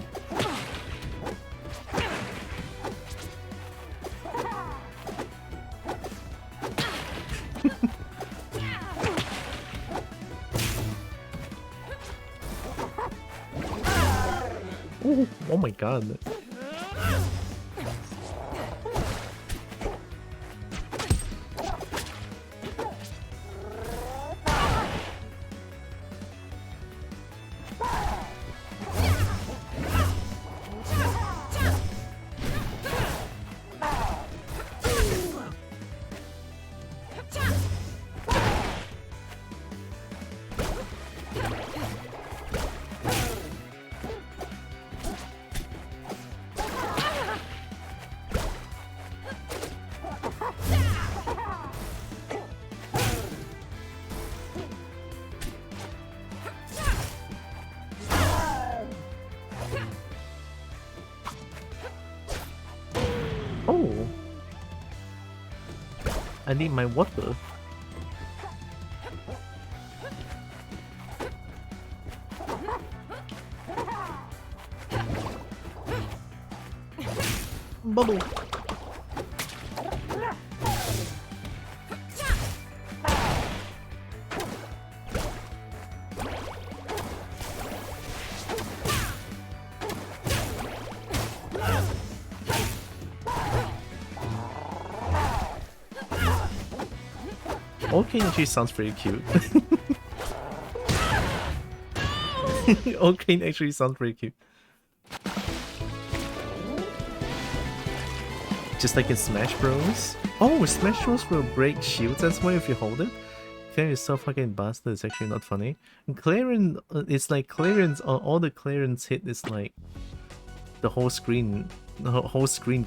Oh my god. Oh, I need my water. Bubble. Okay, actually sounds pretty cute. Okay, actually sounds pretty cute. Just like in Smash Bros. Oh, Smash Bros will break shields as well if you hold it. Claire is so fucking bastard, it's actually not funny. And clearance, it's like clearance, all the clearance hit is like the whole screen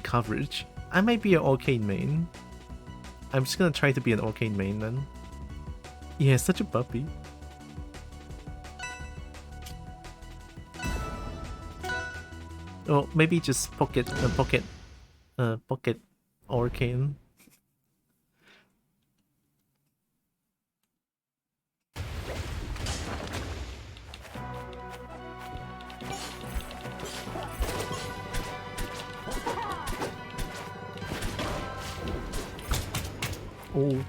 coverage. I might be an arcade main. I'm just gonna try to be an arcade main then. Yeah, such a puppy. Oh, maybe just pocket arcane. Oh.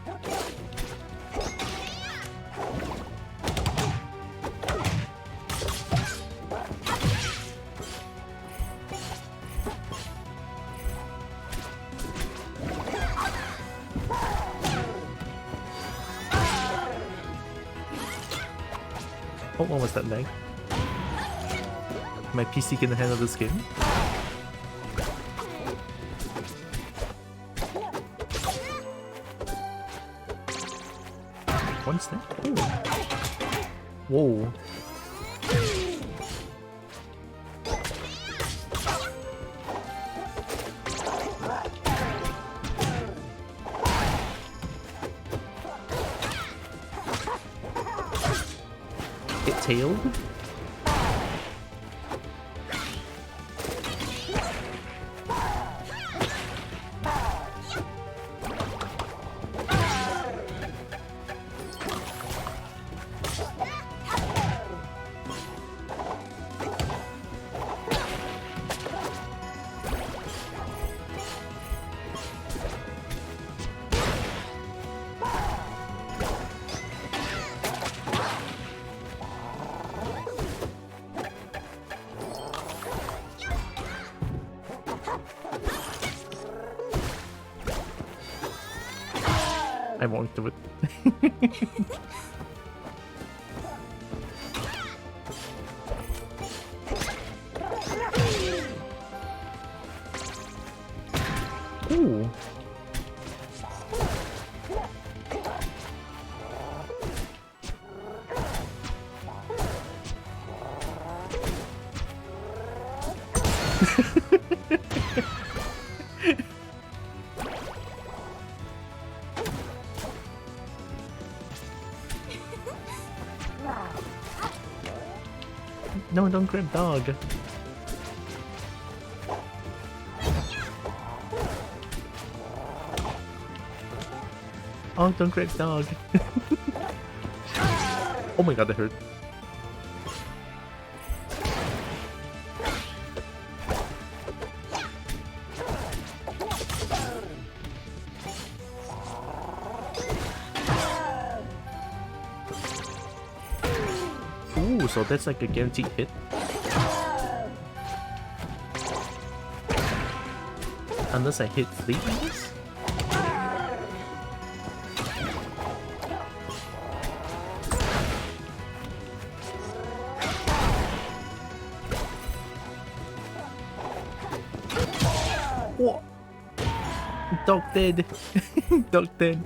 Oh, what was that lag? My PC can handle this game. What's that? Oh. Whoa. It tailed? I won't do it. Ooh. No, don't grab dog. Oh, don't grab dog. Oh my god, that hurt. Ooh, so that's like a guaranteed hit. Unless I hit fleet, I guess? What? Dog dead. Dog dead.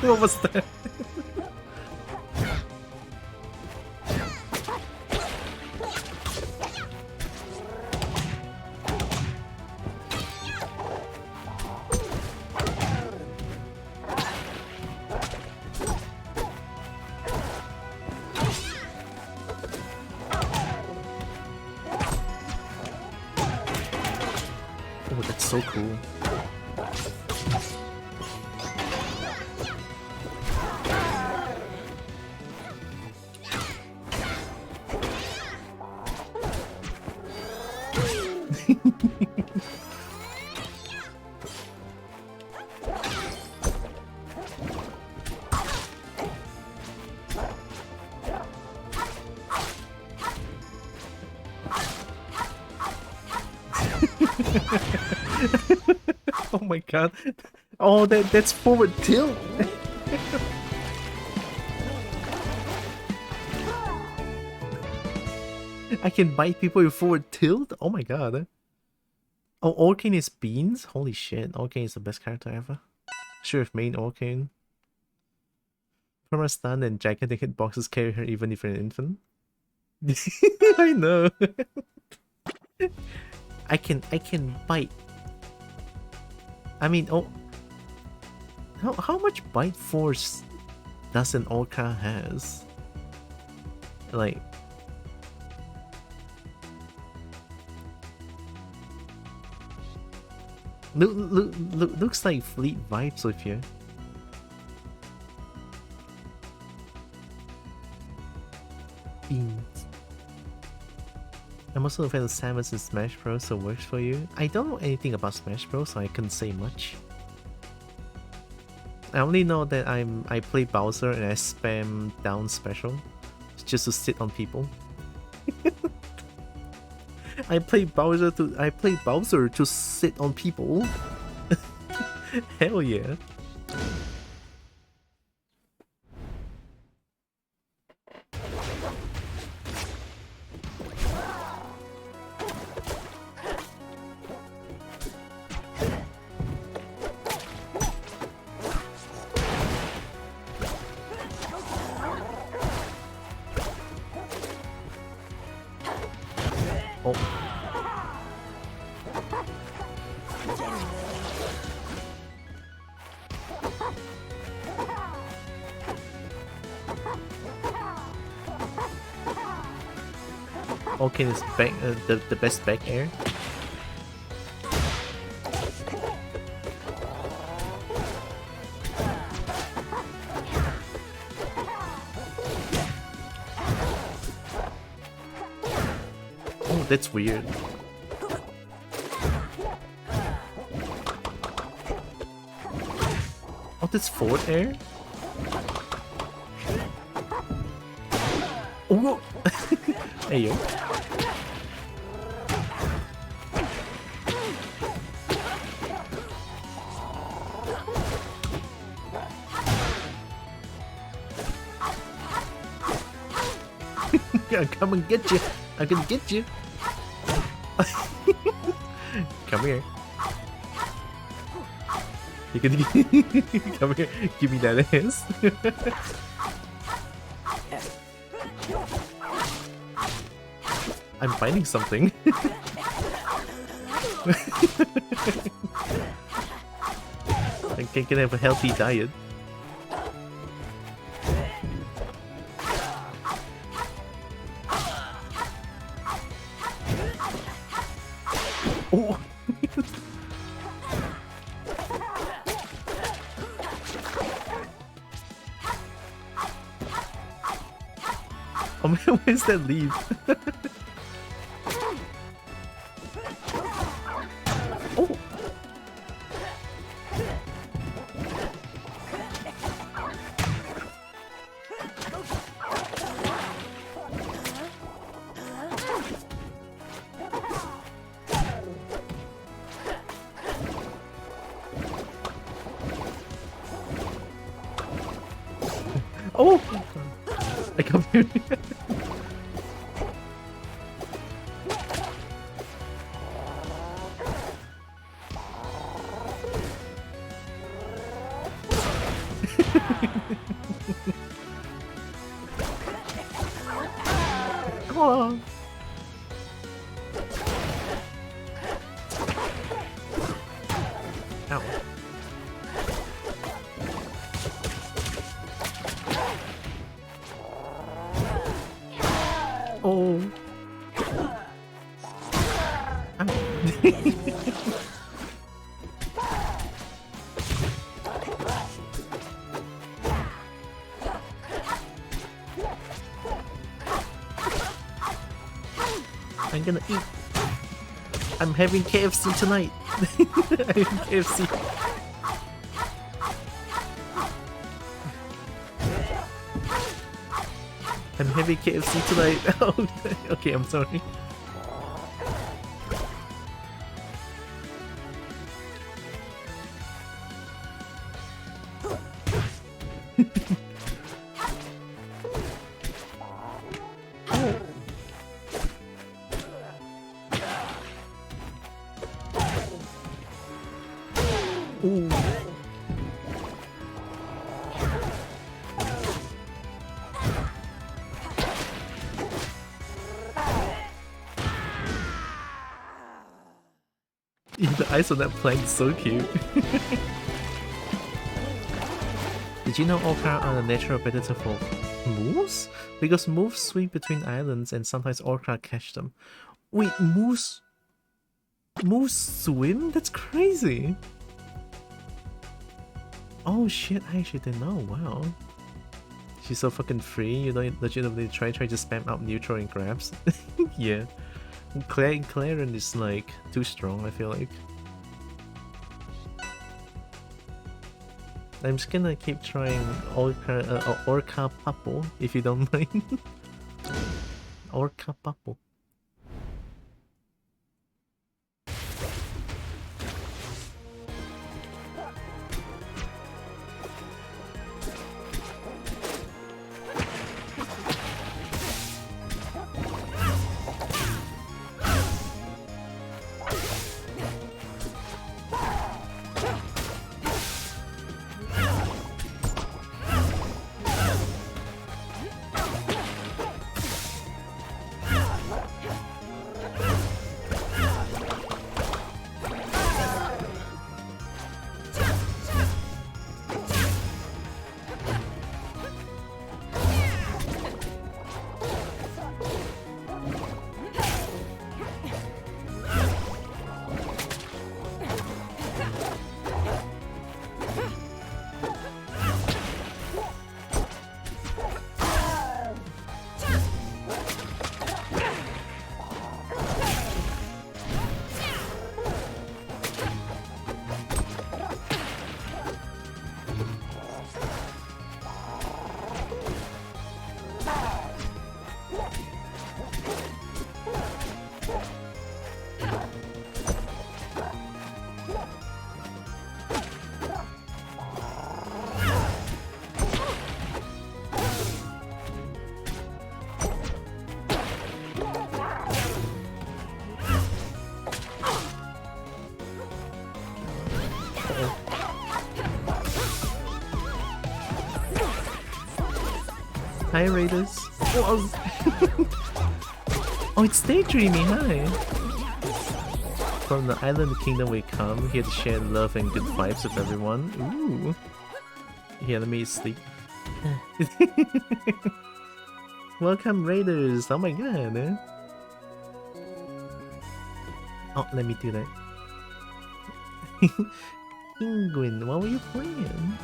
What was that? Oh, that's so cool. Oh my god. Oh, that's forward tilt. I can bite people with forward tilt? Oh my god. Oh, Orcane is beans? Holy shit, Orcane is the best character ever. Should have made Orcane. Perma stun and gigantic hitboxes carry her even if you're an infant. I know. I can bite. I mean, oh, how much bite force does an Orca has? Like, looks like fleet vibes with you. Beans. I'm also a fan of Samus in Smash Bros, so it works for you. I don't know anything about Smash Bros, so I couldn't say much. I only know that I play Bowser and I spam down special just to sit on people. I play Bowser to sit on people. Hell yeah. Okay, it's back, the best back air. Oh, that's weird. Oh, this forward air? Oh! Hey yo. I'll come and get you. I can get you. Come here. You can come here. Give me that ass. I'm finding something. I can have a healthy diet. Oh! Oh man, where's that leave? Oh! Oh! I come here. Oh. Ow. Oh. I'm gonna eat. I'm having KFC tonight. I'm having KFC. I'm having KFC tonight. Oh, okay, I'm sorry. Ooh. The eyes on that plank is so cute. Did you know orca are the natural predator for moose? Because moose swim between islands and sometimes orca catch them. Wait, moose swim? That's crazy! Oh shit, I actually didn't know, wow. She's so fucking free, you don't legitimately try to spam out neutral and grabs. Yeah. Claren is like too strong, I feel like. I'm just gonna keep trying Orca Papo, if you don't mind. Orca Papo. Hi, Raiders. Oh, oh, it's daydreaming. Hi. From the island kingdom we come, here to share love and good vibes with everyone. Ooh. Here, let me sleep. Welcome, Raiders. Oh my god. Oh, let me do that. Penguin, what were you playing?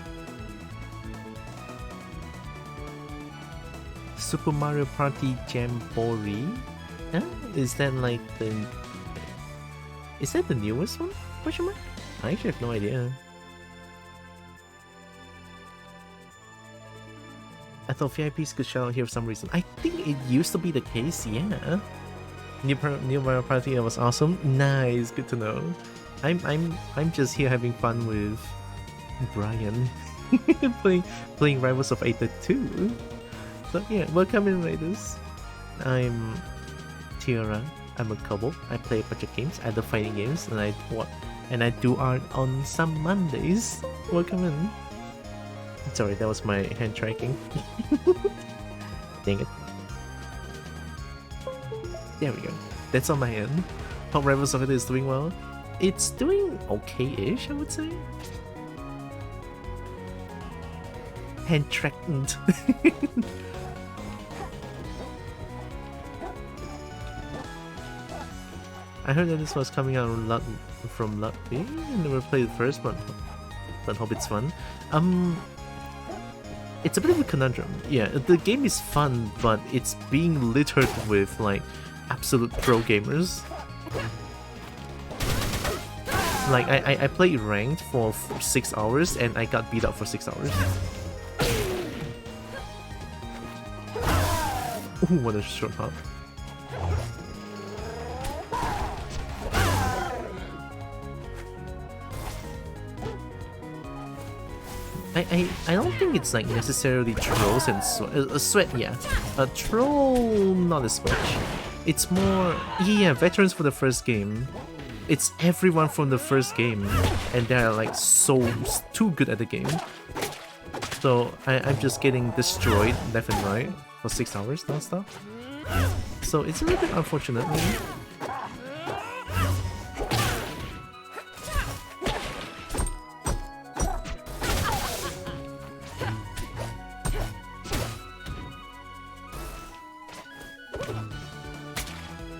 Super Mario Party Jamboree? Huh? Is that like the... Is that the newest one? Question mark? I actually have no idea. I thought VIPs could shout out here for some reason. I think it used to be the case, yeah. New Mario Party, that was awesome. Nice, good to know. I'm just here having fun with Brian. playing Rivals of Aether 2. So yeah, welcome in, Raiders. I'm Tiara. I'm a kobo. I play a bunch of games. I love fighting games, and I do art on some Mondays. Welcome in. Sorry, that was my hand tracking. Dang it. There we go. That's on my end. Hope Rivals of Aether is doing well. It's doing okay-ish, I would say. Hand tracked. I heard that this was coming out from Lucky. I never played the first one, but hope it's fun. It's a bit of a conundrum. Yeah, the game is fun, but it's being littered with like absolute pro gamers. Like I played ranked for 6 hours and I got beat up for 6 hours. Ooh, what a short hop. I don't think it's like necessarily trolls and sweat, yeah. A troll, not as much. It's more, yeah, veterans for the first game. It's everyone from the first game, and they're like too good at the game. So I'm just getting destroyed left and right for 6 hours non-stop. So it's a little bit unfortunate, maybe.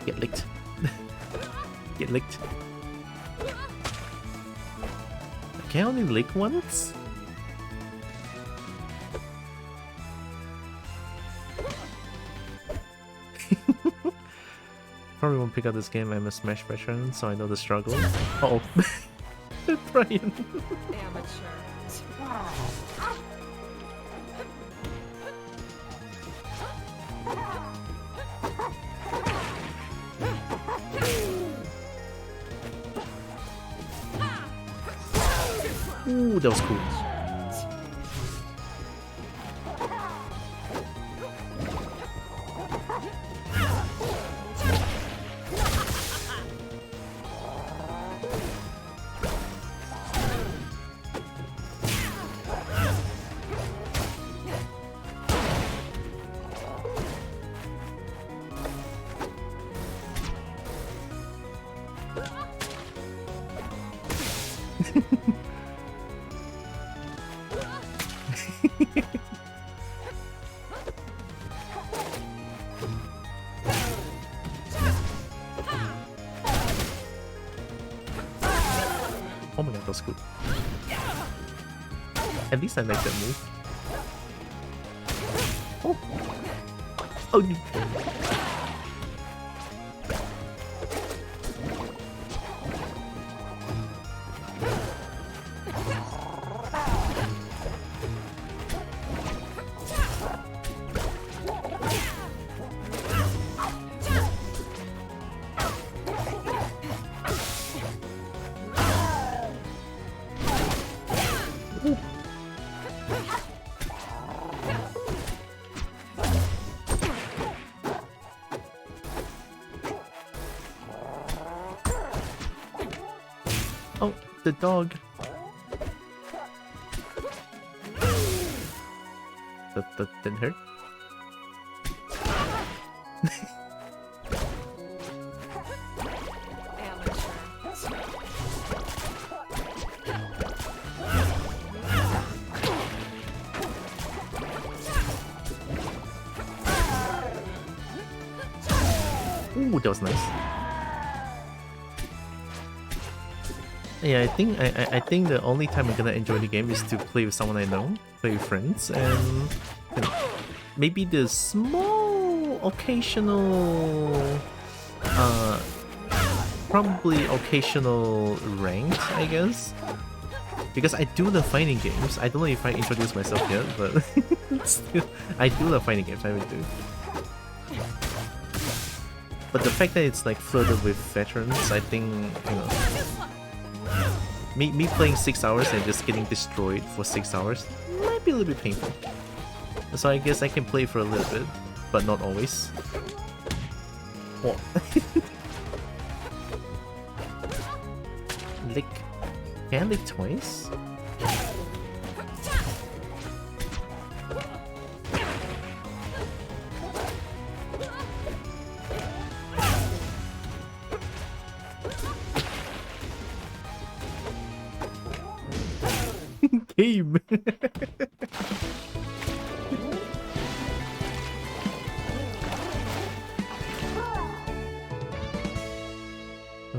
Get licked. Get licked. Can I only lick once? Probably won't pick up this game. I'm a Smash veteran, so I know the struggle. Uh oh. Brian. Amateur. Ooh, that was cool. Oh my god, that was cool. At least I like that move. Oh! Oh, you... Oh, the dog. That didn't hurt. Ooh, that was nice. Yeah, I think the only time I'm gonna enjoy the game is to play with someone I know, play with friends, and you know, maybe the small occasional, probably occasional ranked, I guess. Because I do love fighting games. I don't know if I introduced myself yet, but still, I do love fighting games. I really do. But the fact that it's like flooded with veterans, I think, you know, me playing 6 hours and just getting destroyed for 6 hours might be a little bit painful. So I guess I can play for a little bit, but not always. Oh. Lick. Can I lick twice? Game.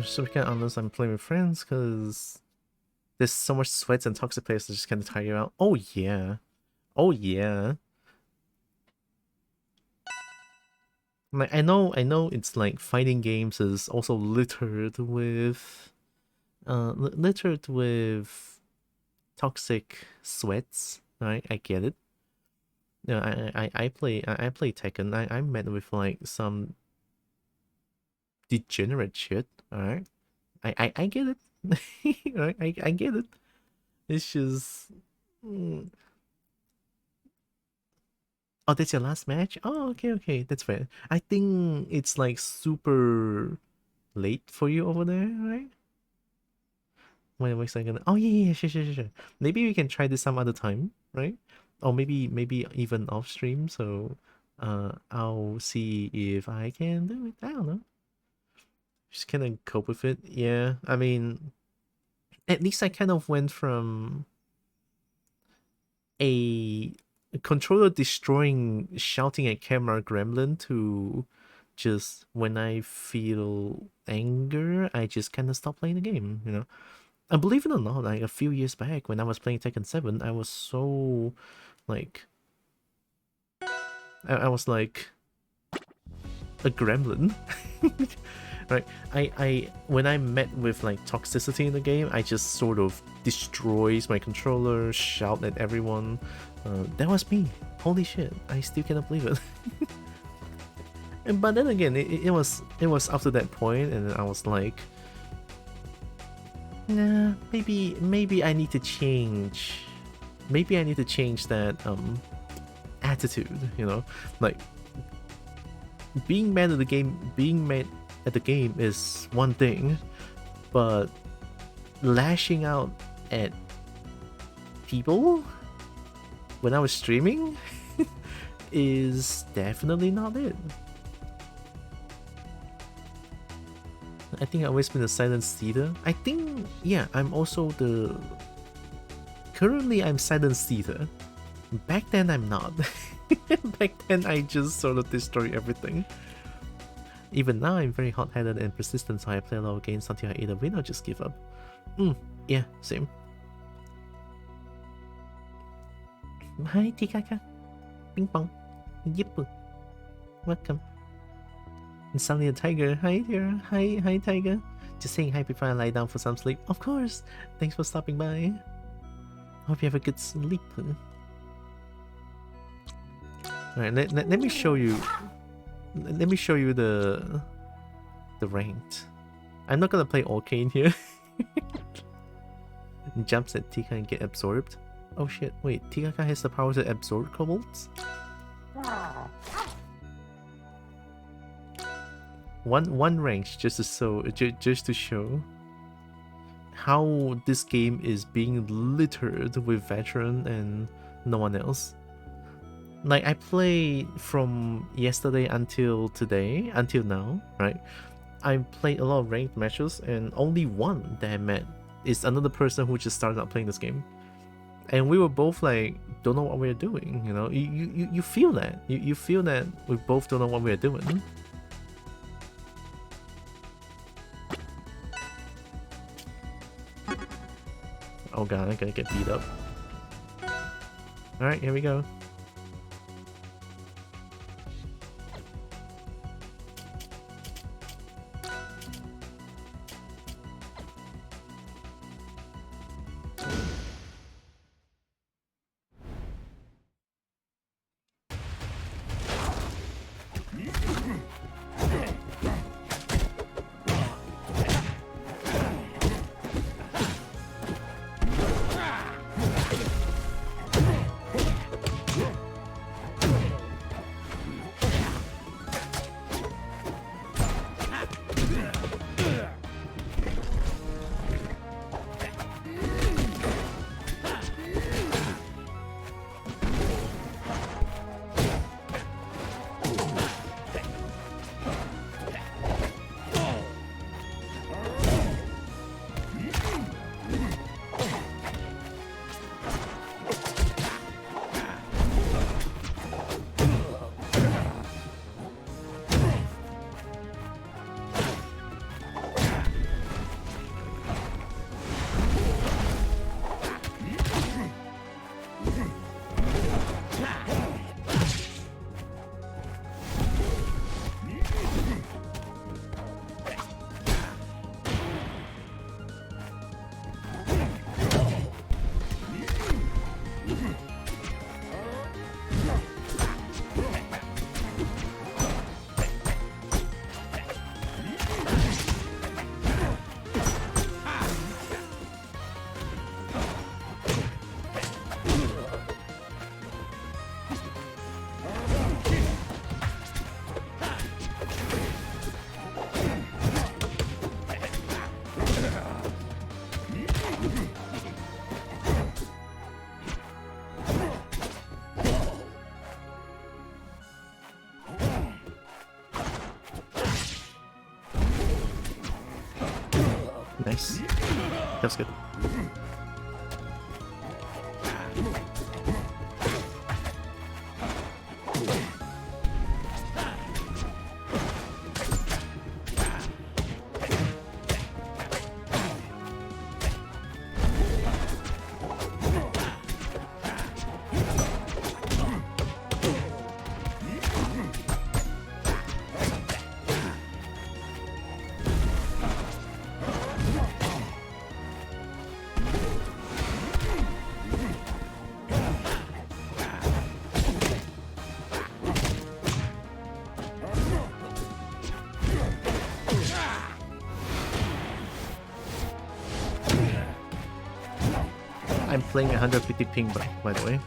So can't unless I'm playing with friends, because there's so much sweats and toxic players that just kind of tire you out. Oh yeah. Oh yeah. Like I know it's like fighting games is also littered with toxic sweats, right? I get it. You know, I play Tekken. I met with like some degenerate shit, alright? I get it. Right? I get it. It's just Oh, that's your last match? Oh, okay, that's fair. I think it's like super late for you over there, right? Wait a second. Oh yeah, sure. Maybe we can try this some other time, right? Or maybe even off stream, so I'll see if I can do it. I don't know. Just kind of cope with it. Yeah, I mean, at least I kind of went from a controller destroying, shouting at camera gremlin to just when I feel anger, I just kind of stop playing the game, you know? And believe it or not, like a few years back when I was playing Tekken 7, I was so like I was like a gremlin. Right, I when I met with like toxicity in the game, I just sort of destroys my controller, shout at everyone. That was me. Holy shit, I still cannot believe it. But then again, it was after that point, and I was like, nah, maybe I need to change. Maybe I need to change that attitude, you know, like being mad at the game, is one thing, but lashing out at people when I was streaming is definitely not it. I think I've always been a silent seeder. I think, yeah, I'm also currently I'm silent seeder. Back then I'm not. Back then I just sort of destroy everything. Even now, I'm very hot-headed and persistent, so I play a lot of games until I either win or just give up. Yeah, same. Hi, Tikaka. Ping pong. Yip. Welcome. And suddenly a tiger. Hi there. Hi, tiger. Just saying hi before I lie down for some sleep. Of course. Thanks for stopping by. Hope you have a good sleep. Alright, let me show you. Let me show you the ranked. I'm not gonna play Arcane here. Jumps at Tika and get absorbed. Oh shit, wait, Tikaka has the power to absorb kobolds? One rank just to show how this game is being littered with veteran and no one else. Like, I played from yesterday until today, until now, right? I played a lot of ranked matches, and only one that I met is another person who just started out playing this game. And we were both like, don't know what we're doing, you know? You feel that. You feel that we both don't know what we're doing. Oh god, I'm gonna get beat up. Alright, here we go. Nice. That's good. I'm playing 150 ping by the way.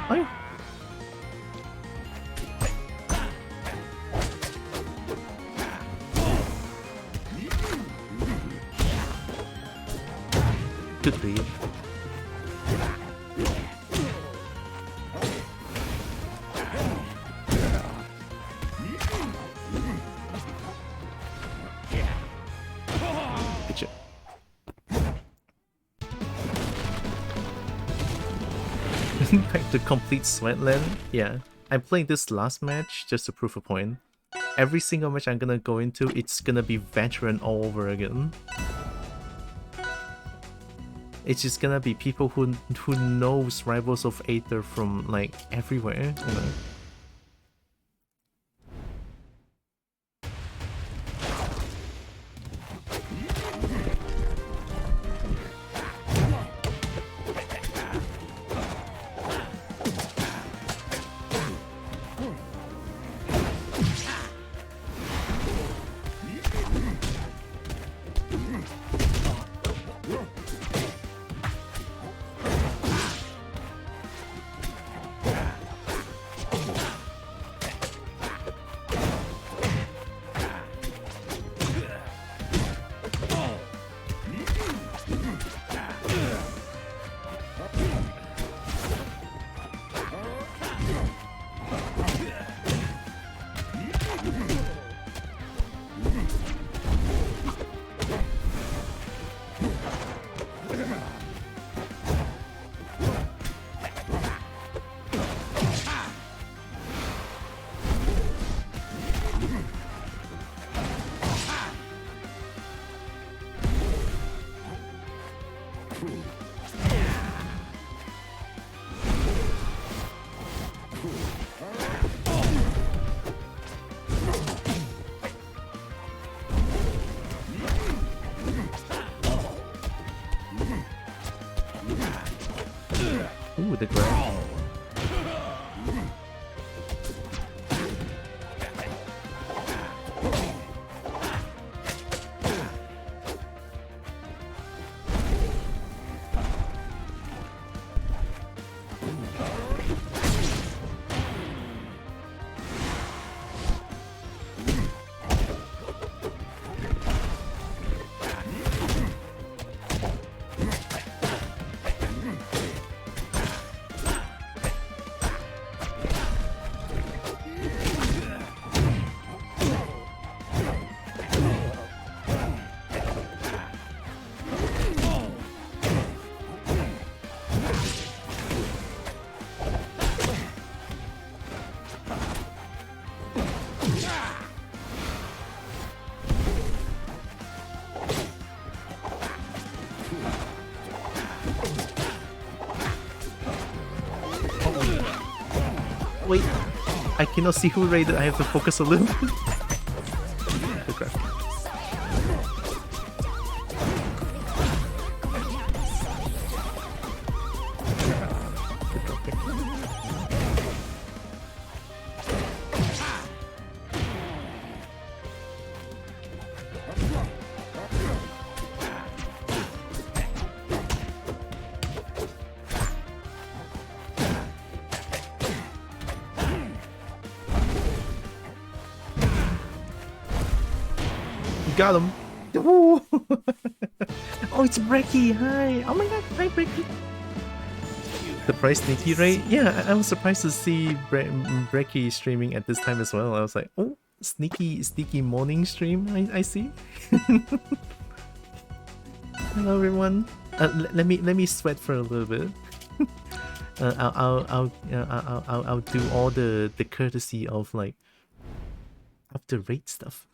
Oh. Good read. Back to complete Sweatland. Yeah, I'm playing this last match just to prove a point. Every single match I'm gonna go into, it's gonna be veteran all over again. It's just gonna be people who knows Rivals of Aether from like everywhere, you know. Ooh, the grab. Wait, I cannot see who raided. I have to focus a little. Okay. Got him. Woo. Oh, it's Brecky. Hi. Oh my god. Hi, Brecky. The price sneaky raid? Yeah, I was surprised to see Brecky streaming at this time as well. I was like, oh, sneaky morning stream. I see. Hello, everyone. Let me sweat for a little bit. I'll do all the courtesy of like after raid stuff.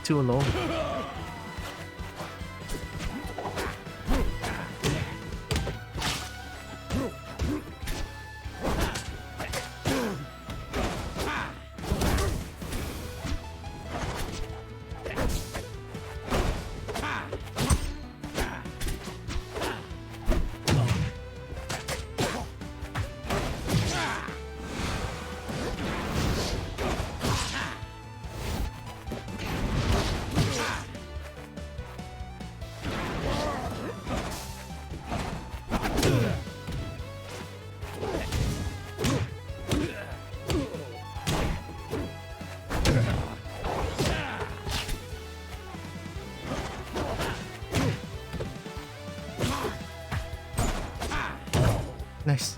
Too alone. Nice.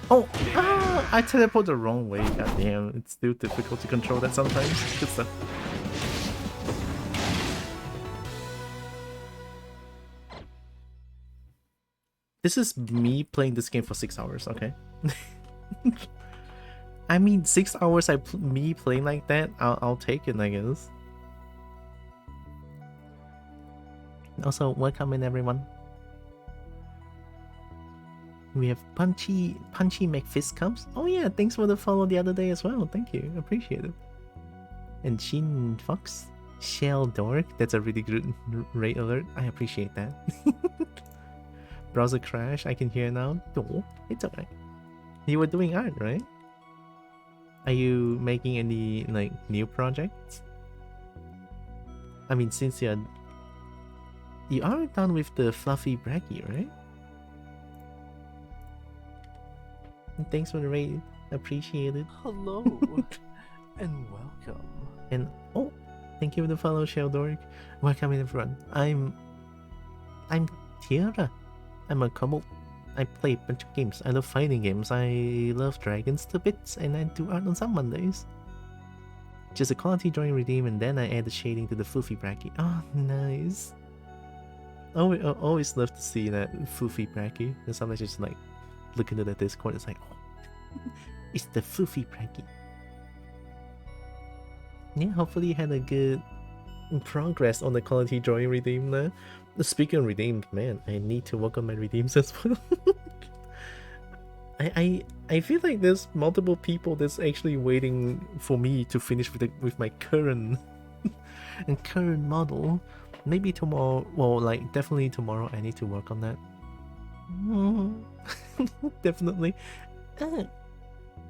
Oh, I teleport the wrong way. God damn, it's still difficult to control that sometimes. Good stuff. This is me playing this game for 6 hours, okay? I mean, 6 hours me playing like that, I'll take it, I guess. Also, welcome in everyone. We have Punchy McFist comes. Oh yeah, thanks for the follow the other day as well. Thank you, appreciate it. And Shin Fox, Shell Dork. That's a really good rate alert. I appreciate that. Browser crash. I can hear now. Oh, it's alright. You were doing art, right? Are you making any like new projects? I mean, since you are done with the fluffy braggy, right? And thanks for the raid, appreciate it. Hello and welcome. And oh, thank you for the follow, Sheldork. Welcome in everyone. I'm Tiara. I'm a kobo. I play a bunch of games. I love fighting games. I love dragons to bits, and I do art on some Mondays. Just a quality drawing redeem, and then I add the shading to the fluffy braggy. Oh, nice. I always love to see that fluffy braggy. And sometimes just like look into the Discord, it's like, oh, it's the fluffy braggy. Yeah, hopefully you had a good progress on the quality drawing redeem there. Speaking of redeemed, man, I need to work on my redeems as well. I feel like there's multiple people that's actually waiting for me to finish with my current and current model. Maybe tomorrow, well, like definitely tomorrow I need to work on that. Definitely.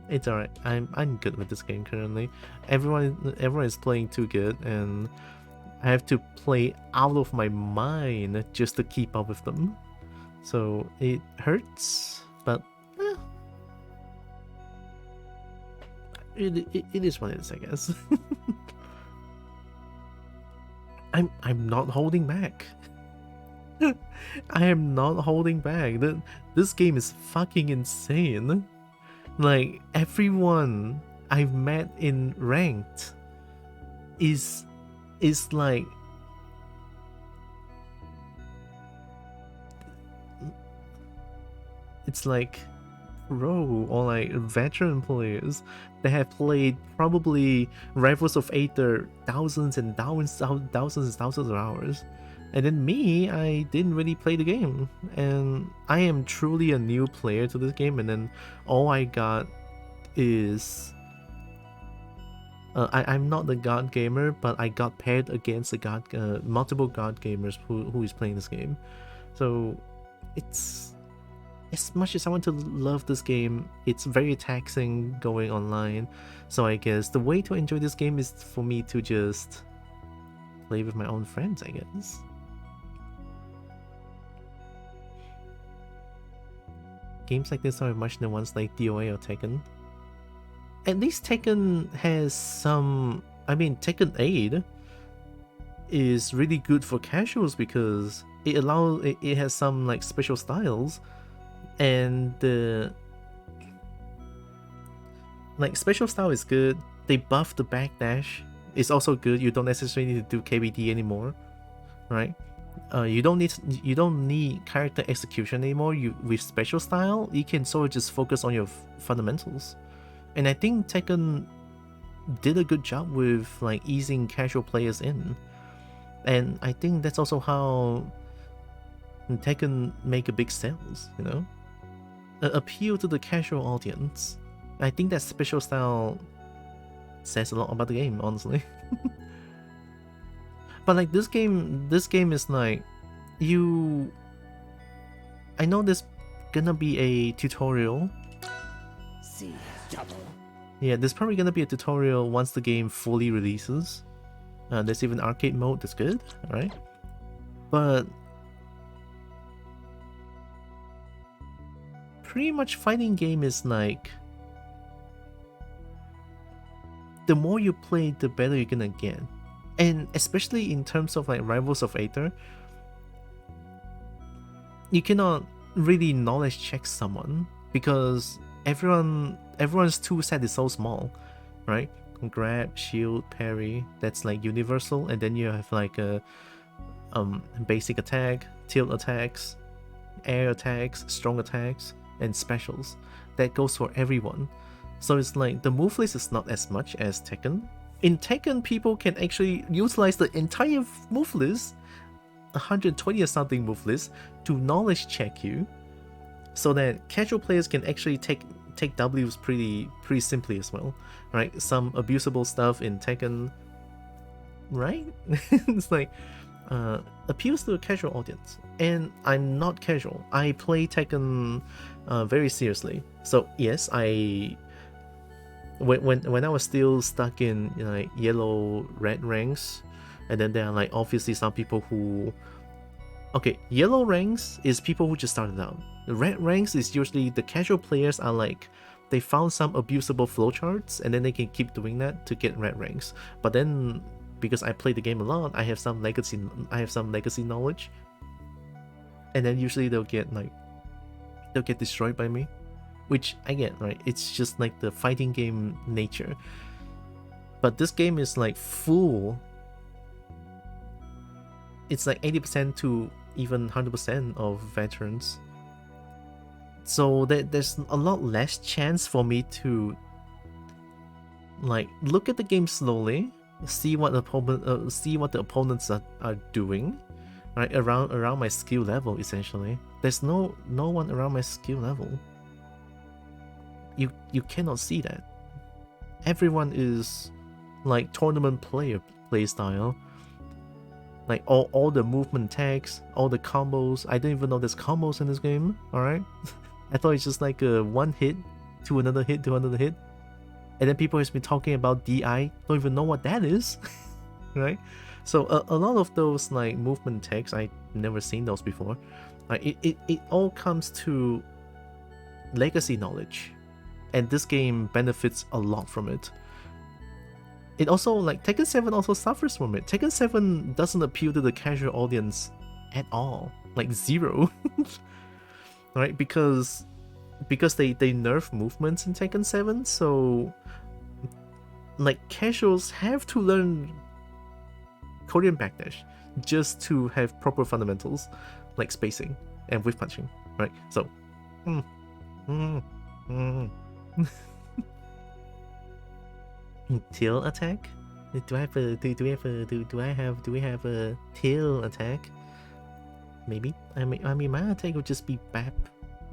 It's alright. I'm good with this game currently. Everyone is playing too good, and I have to play out of my mind just to keep up with them. So it hurts, but it is what it is, I guess. I'm not holding back. I am not holding back. This game is fucking insane. Like, everyone I've met in ranked is like, it's like pro or like veteran players that have played probably Rivals of Aether thousands and thousands of hours. And then me, I didn't really play the game, and I am truly a new player to this game, and then all I got is I'm not the god gamer, but I got paired against the multiple god gamers who is playing this game. So it's, as much as I want to love this game, it's very taxing going online. So I guess the way to enjoy this game is for me to just play with my own friends, I guess. Games like this are much the ones like DOA or Tekken. At least Tekken has some... I mean, Tekken 8 is really good for casuals because it has some like special styles, and the like special style is good. They buff the backdash. It's also good. You don't necessarily need to do KBD anymore, right? You don't need character execution anymore. With special style, you can sort of just focus on your fundamentals. And I think Tekken did a good job with like easing casual players in. And I think that's also how Tekken make a big sales, you know? Appeal to the casual audience. I think that special style says a lot about the game, honestly. But like this game is like, I know there's gonna be a tutorial. See double. Yeah, there's probably gonna be a tutorial once the game fully releases. There's even arcade mode, that's good, alright? But pretty much fighting game is like, the more you play, the better you're gonna get. And especially in terms of like Rivals of Aether, you cannot really knowledge check someone because everyone's tool set is so small, right? Grab, shield, parry, that's like universal, and then you have like a basic attack, tilt attacks, air attacks, strong attacks, and specials. That goes for everyone. So it's like the move list is not as much as Tekken. In Tekken, people can actually utilize the entire move list, 120 or something move list, to knowledge check you, so that casual players can actually take W's pretty simply as well, right? Some abusable stuff in Tekken, right? It's like appeals to a casual audience, and I'm not casual. I play Tekken very seriously. So yes, when I was still stuck in like yellow red ranks, and then there are like obviously some people who, okay, yellow ranks is people who just started out. The red ranks is usually the casual players are like, they found some abusable flowcharts and then they can keep doing that to get red ranks. But then because I play the game a lot, I have some legacy knowledge, and then usually they'll get destroyed by me, which I get, right? It's just like the fighting game nature. But this game is like full. It's like 80% to even 100% of veterans. So there's a lot less chance for me to like look at the game slowly, see what the opponents are doing, right? Around my skill level. Essentially, there's no one around my skill level. You cannot see that. Everyone is like tournament play style. Like all the movement tags, all the combos. I didn't even know there's combos in this game. All right. I thought it's just like a one hit to another hit to another hit, and then people has been talking about DI, don't even know what that is, right? So a lot of those like movement tags, I never seen those before. It all comes to legacy knowledge, and this game benefits a lot from it. It also, like, Tekken 7 also suffers from it. Tekken 7 doesn't appeal to the casual audience at all, like zero. Right, because they nerf movements in Tekken 7, so like casuals have to learn Korean backdash just to have proper fundamentals like spacing and whiff punching, right? So tail attack? Do we have a tail attack? Maybe. I mean, my attack would just be bap.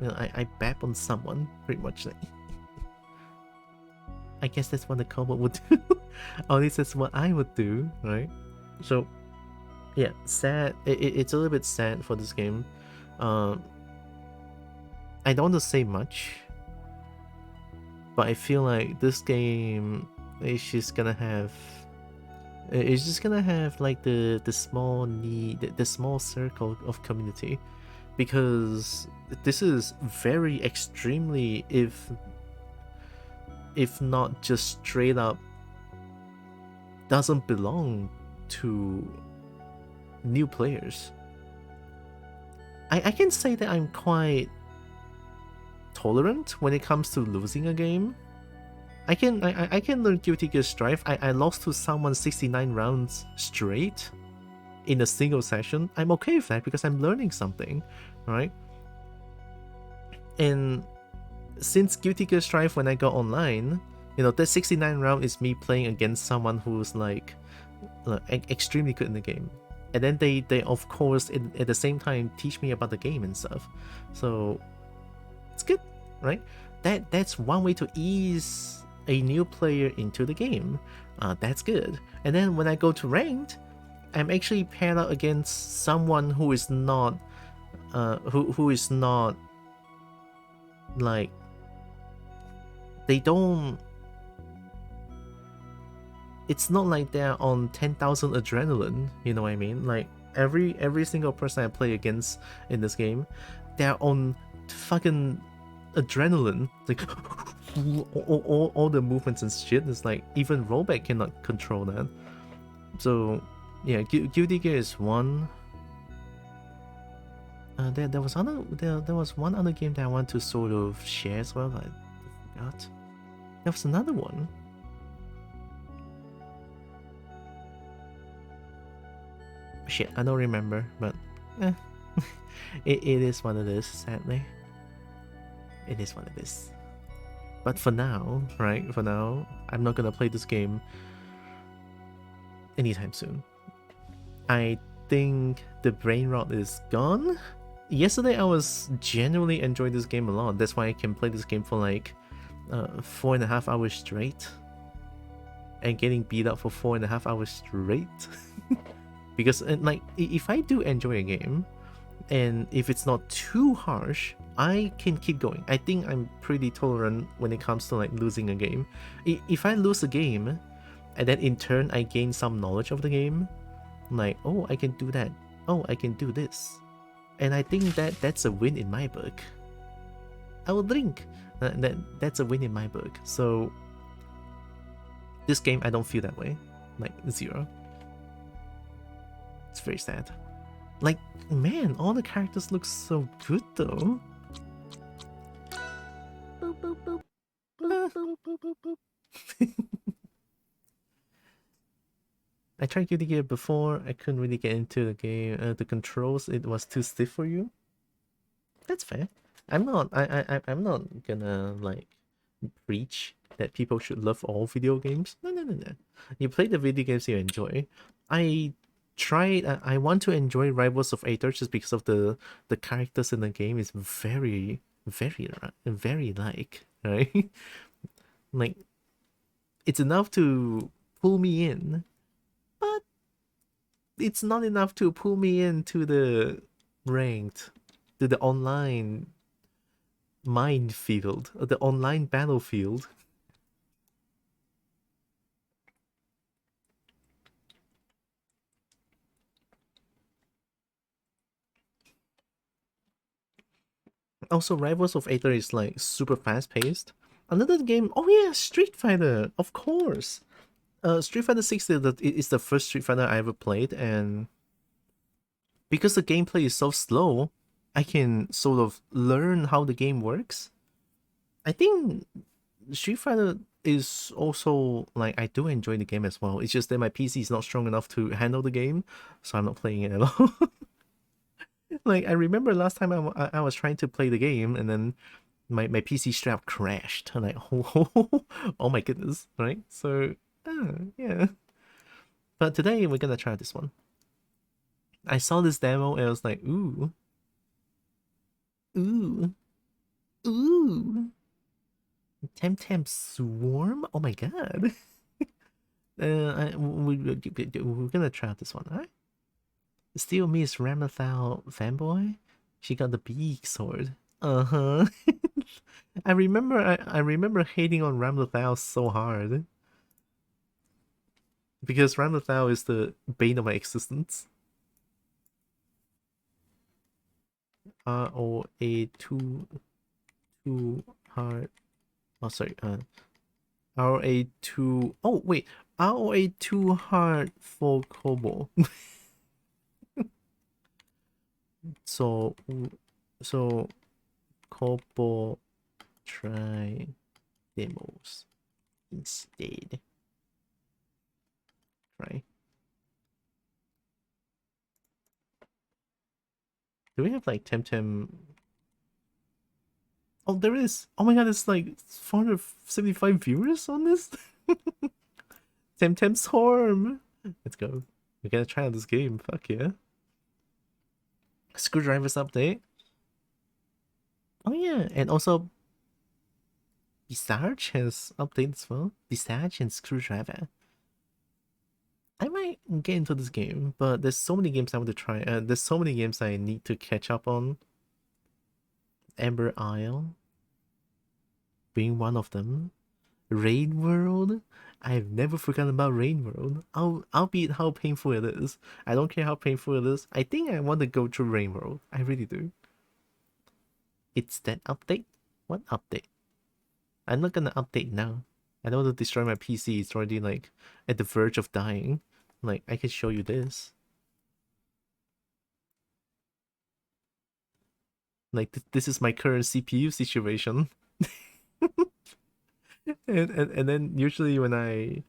You know, I bap on someone, pretty much. Like. I guess that's what the kobo would do. Or at least that's what I would do, right? So, yeah, sad. It's a little bit sad for this game. I don't want to say much, but I feel like this game is just gonna have. It's just gonna have like the small circle of community, because this is very extremely, if not just straight up, doesn't belong to new players. I can say that I'm quite tolerant when it comes to losing a game. I can learn Guilty Gear Strive. I lost to someone 69 rounds straight in a single session. I'm okay with that because I'm learning something, right? And since Guilty Gear Strive, when I got online, you know, that 69 round is me playing against someone who's like extremely good in the game. And then they of course at the same time teach me about the game and stuff. So it's good, right? That's one way to ease a new player into the game. That's good. And then when I go to ranked, I'm actually paired up against someone who is not who is not like, they don't, it's not like they're on 10,000 adrenaline, you know what I mean? Like every single person I play against in this game, they're on fucking adrenaline, like all the movements and shit. It's like even rollback cannot control that. So yeah, Guilty Gear is one. There was one other game that I want to sort of share as well, but I forgot. There was another one. Shit, I don't remember, but It is what it is, sadly. It is what it is. But for now, right, for now, I'm not gonna play this game anytime soon. I think the brain rot is gone. Yesterday I was genuinely enjoying this game a lot. That's why I can play this game for like 4.5 hours straight. And getting beat up for 4.5 hours straight. Because like, if I do enjoy a game, and if it's not too harsh, I can keep going. I think I'm pretty tolerant when it comes to like losing a game. If I lose a game, and then in turn I gain some knowledge of the game, like, oh, I can do that, oh, I can do this, and I think that's a win in my book. I will drink. That's a win in my book. So this game, I don't feel that way. Like, zero. It's very sad. Like, man, all the characters look so good though. Boop, boop, boop. Boop, boop, boop, boop, boop. I tried Guilty Gear before. I couldn't really get into the game. The controls, it was too stiff for you. That's fair. I'm not. I'm not gonna like preach that people should love all video games. No. You play the video games you enjoy. I tried. I want to enjoy Rivals of Aether just because of the characters in the game is very like, right. Like, it's enough to pull me in, but it's not enough to pull me into the ranked, to the online minefield, the online battlefield. Also, Rivals of Aether is like super fast paced. Another game, oh yeah, Street Fighter, of course. Street Fighter 6 is the first Street Fighter I ever played, and because the gameplay is so slow, I can sort of learn how the game works. I think Street Fighter is also, like, I do enjoy the game as well. It's just that my PC is not strong enough to handle the game, so I'm not playing it at all. Like, I remember last time I was trying to play the game, and then my PC strap crashed. I'm like, oh my goodness, right? So, yeah. But today we're gonna try this one. I saw this demo and I was like, ooh. Temtem Swarm? Oh my god. We're gonna try out this one, alright? Still Miss Ramathal fanboy? She got the big sword. Uh-huh. I remember hating on Ramathal so hard. Because Ramathal is the bane of my existence. ROA2 too hard. Oh sorry, RA2. Oh wait, ROA too hard for kobo. so kobo try demos instead. Right? Do we have like Temtem? Oh, there is. Oh my god, it's like 475 viewers on this. Temtem Swarm. Let's go. We gotta try out this game. Fuck yeah. Screwdrivers update. Oh yeah, and also Visage has updated as well. Visage and Screwdriver. I might get into this game, but there's so many games I want to try. There's so many games I need to catch up on. Ember Isle being one of them. Rain World. I've never forgotten about Rain World. Albeit how painful it is. I don't care how painful it is. I think I want to go through Rain World. I really do. It's that update? What update? I'm not gonna update now. I don't want to destroy my PC. It's already like at the verge of dying. Like, I can show you this. Like, this is my current CPU situation. and then usually when I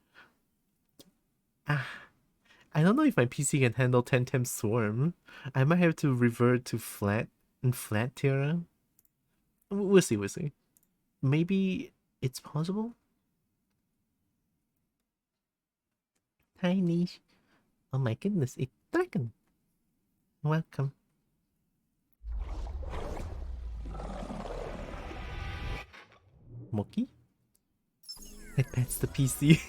I don't know if my PC can handle 10 times swarm. I might have to revert to flat and flat Terra. We'll see, we'll see. Maybe it's possible? Tiny. Oh my goodness, it's dragon. Welcome. Moki? Headpat's the PC.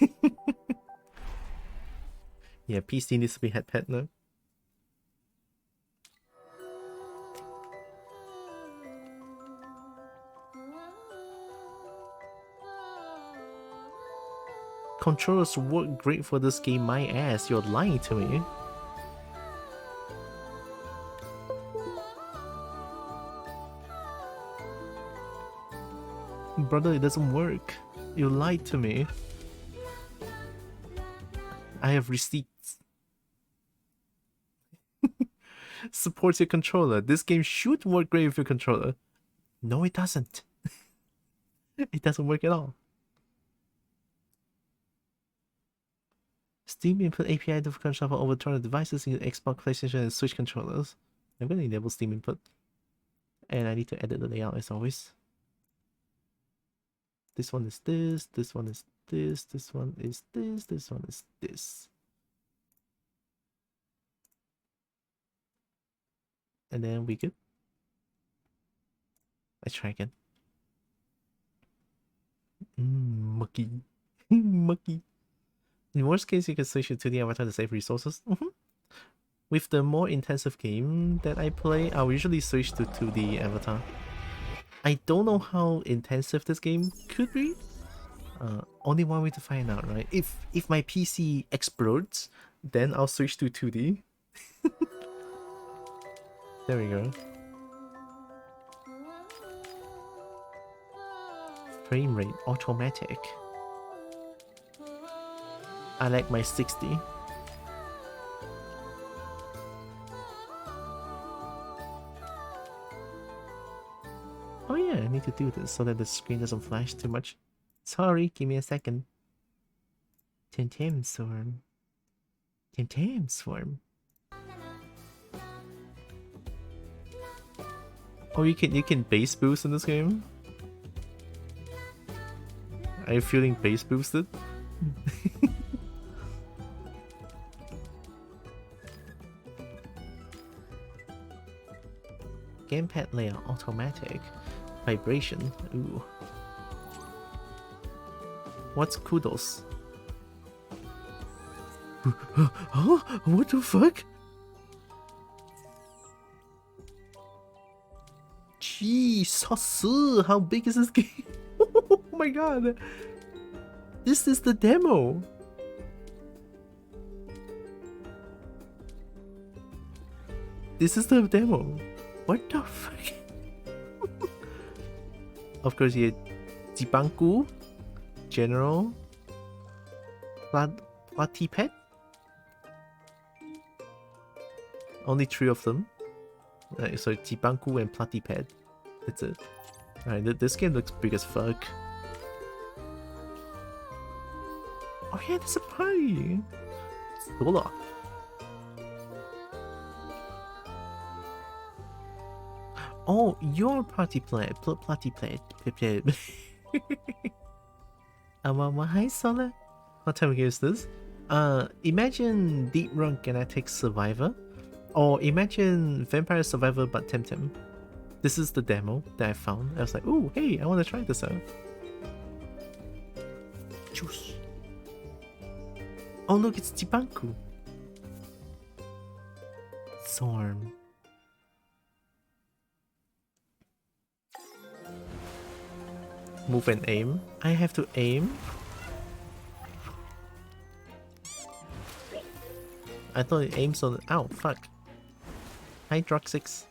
Yeah, PC needs to be headpat now. Controllers work great for this game, my ass, you're lying to me. Brother, it doesn't work. You lied to me. I have receipts. Supports your controller. This game should work great with your controller. No, it doesn't. It doesn't work at all. Steam input API to control for overturn devices in Xbox, PlayStation, and Switch controllers. I'm going to enable Steam input. And I need to edit the layout as always. This one is this, this one is this, this one is this, this one is this. And then we good. Let's try again. Mucky. Mucky. In worst case, you can switch to 2D avatar to save resources. With the more intensive game that I play, I'll usually switch to 2D avatar. I don't know how intensive this game could be. Only one way to find out, right? If my PC explodes, then I'll switch to 2D. There we go. Frame rate automatic. I like my 60. Oh yeah, I need to do this so that the screen doesn't flash too much. Sorry, give me a second. Temtem Swarm. Temtem Swarm. Oh, you can base boost in this game? Are you feeling base boosted? Gamepad layout automatic. Vibration. Ooh. What's kudos? Oh, what the fuck? Jesus, how big is this game? Oh my god. This is the demo. This is the demo. What the fuck? Of course, you had Jibanku, General, Platipet. Only 3 of them. So Jibanku and Platipet. That's it. Alright, this game looks big as fuck. Oh yeah, there's a party! Hola. Oh, your party plate. Party plate. Hi Sola. What type of game is this? Imagine Deep Run Genetic Survivor. Or imagine Vampire Survivor but Temtem. This is the demo that I found. I was like, ooh, hey, I want to try this out. Juice. Oh look, it's Jibanku. Storm. Move and aim. I have to aim. I thought it aims on. Ow, fuck. Hydroxix.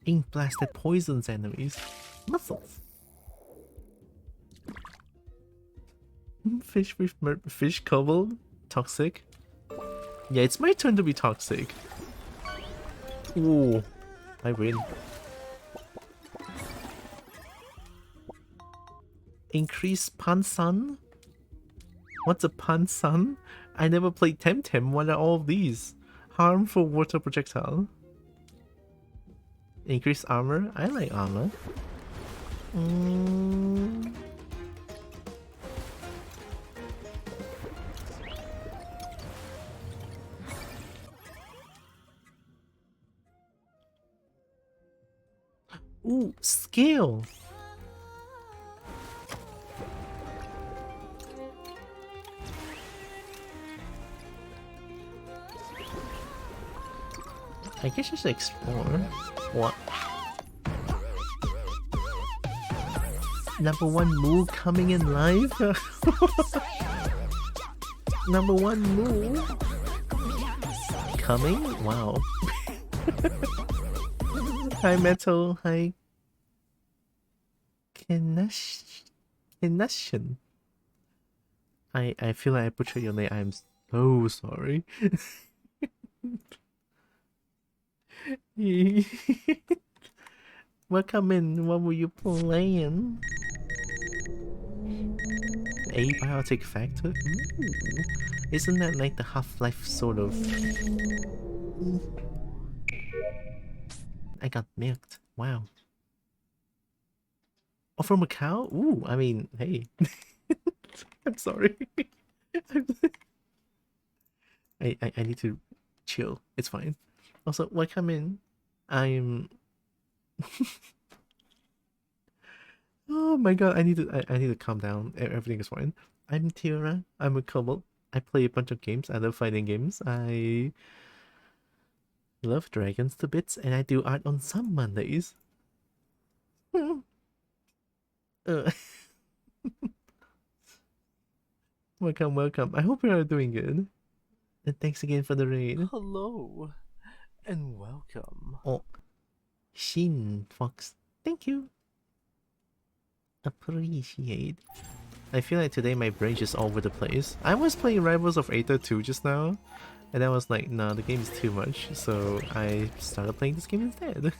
Ink blasted poisons enemies. Muscles. Fish with fish cobbled. Toxic. Yeah, it's my turn to be toxic. Ooh, I win. Increase Pansan? What's a Pansan? I never played Temtem. What are all of these? Harmful water projectile. Increase armor? I like armor. Ooh, skill! I guess I should explore. What? Number one move coming in live? Number one move coming? Wow. Hi Metal, hi Kenashin. I feel like I butchered your name. I'm so sorry. Welcome in. What were you playing? Abiotic factor? Ooh. Isn't that like the Half-Life sort of? I got milked. Wow. Oh, from a cow? Ooh, I mean, hey. I'm sorry. I need to chill. It's fine. Also, welcome in. I'm oh my god, I need to calm down. Everything is fine. I'm Tira. I'm a kobold. I play a bunch of games. I love fighting games. I love dragons to bits, and I do art on some Mondays. Welcome, welcome. I hope you are doing good. And thanks again for the raid. Hello, and welcome. Oh, Shin Fox. Thank you. Appreciate. I feel like today my brain just all over the place. I was playing Rivals of Aether 2 just now, and I was like, nah, the game is too much, so I started playing this game instead.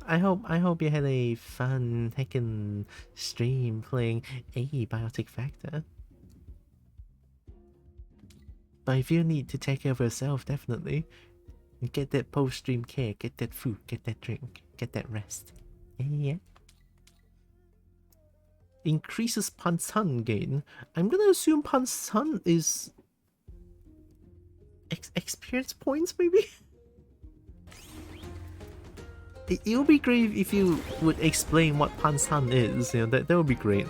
I hope you had a fun heckin' stream playing Abiotic Factor. But if you need to take care of yourself, definitely. Get that post-stream care, get that food, get that drink, get that rest. Yeah. Increases Pansan gain. I'm gonna assume Pansan is experience points, maybe? It would be great if you would explain what Pansan is, you know, that would be great.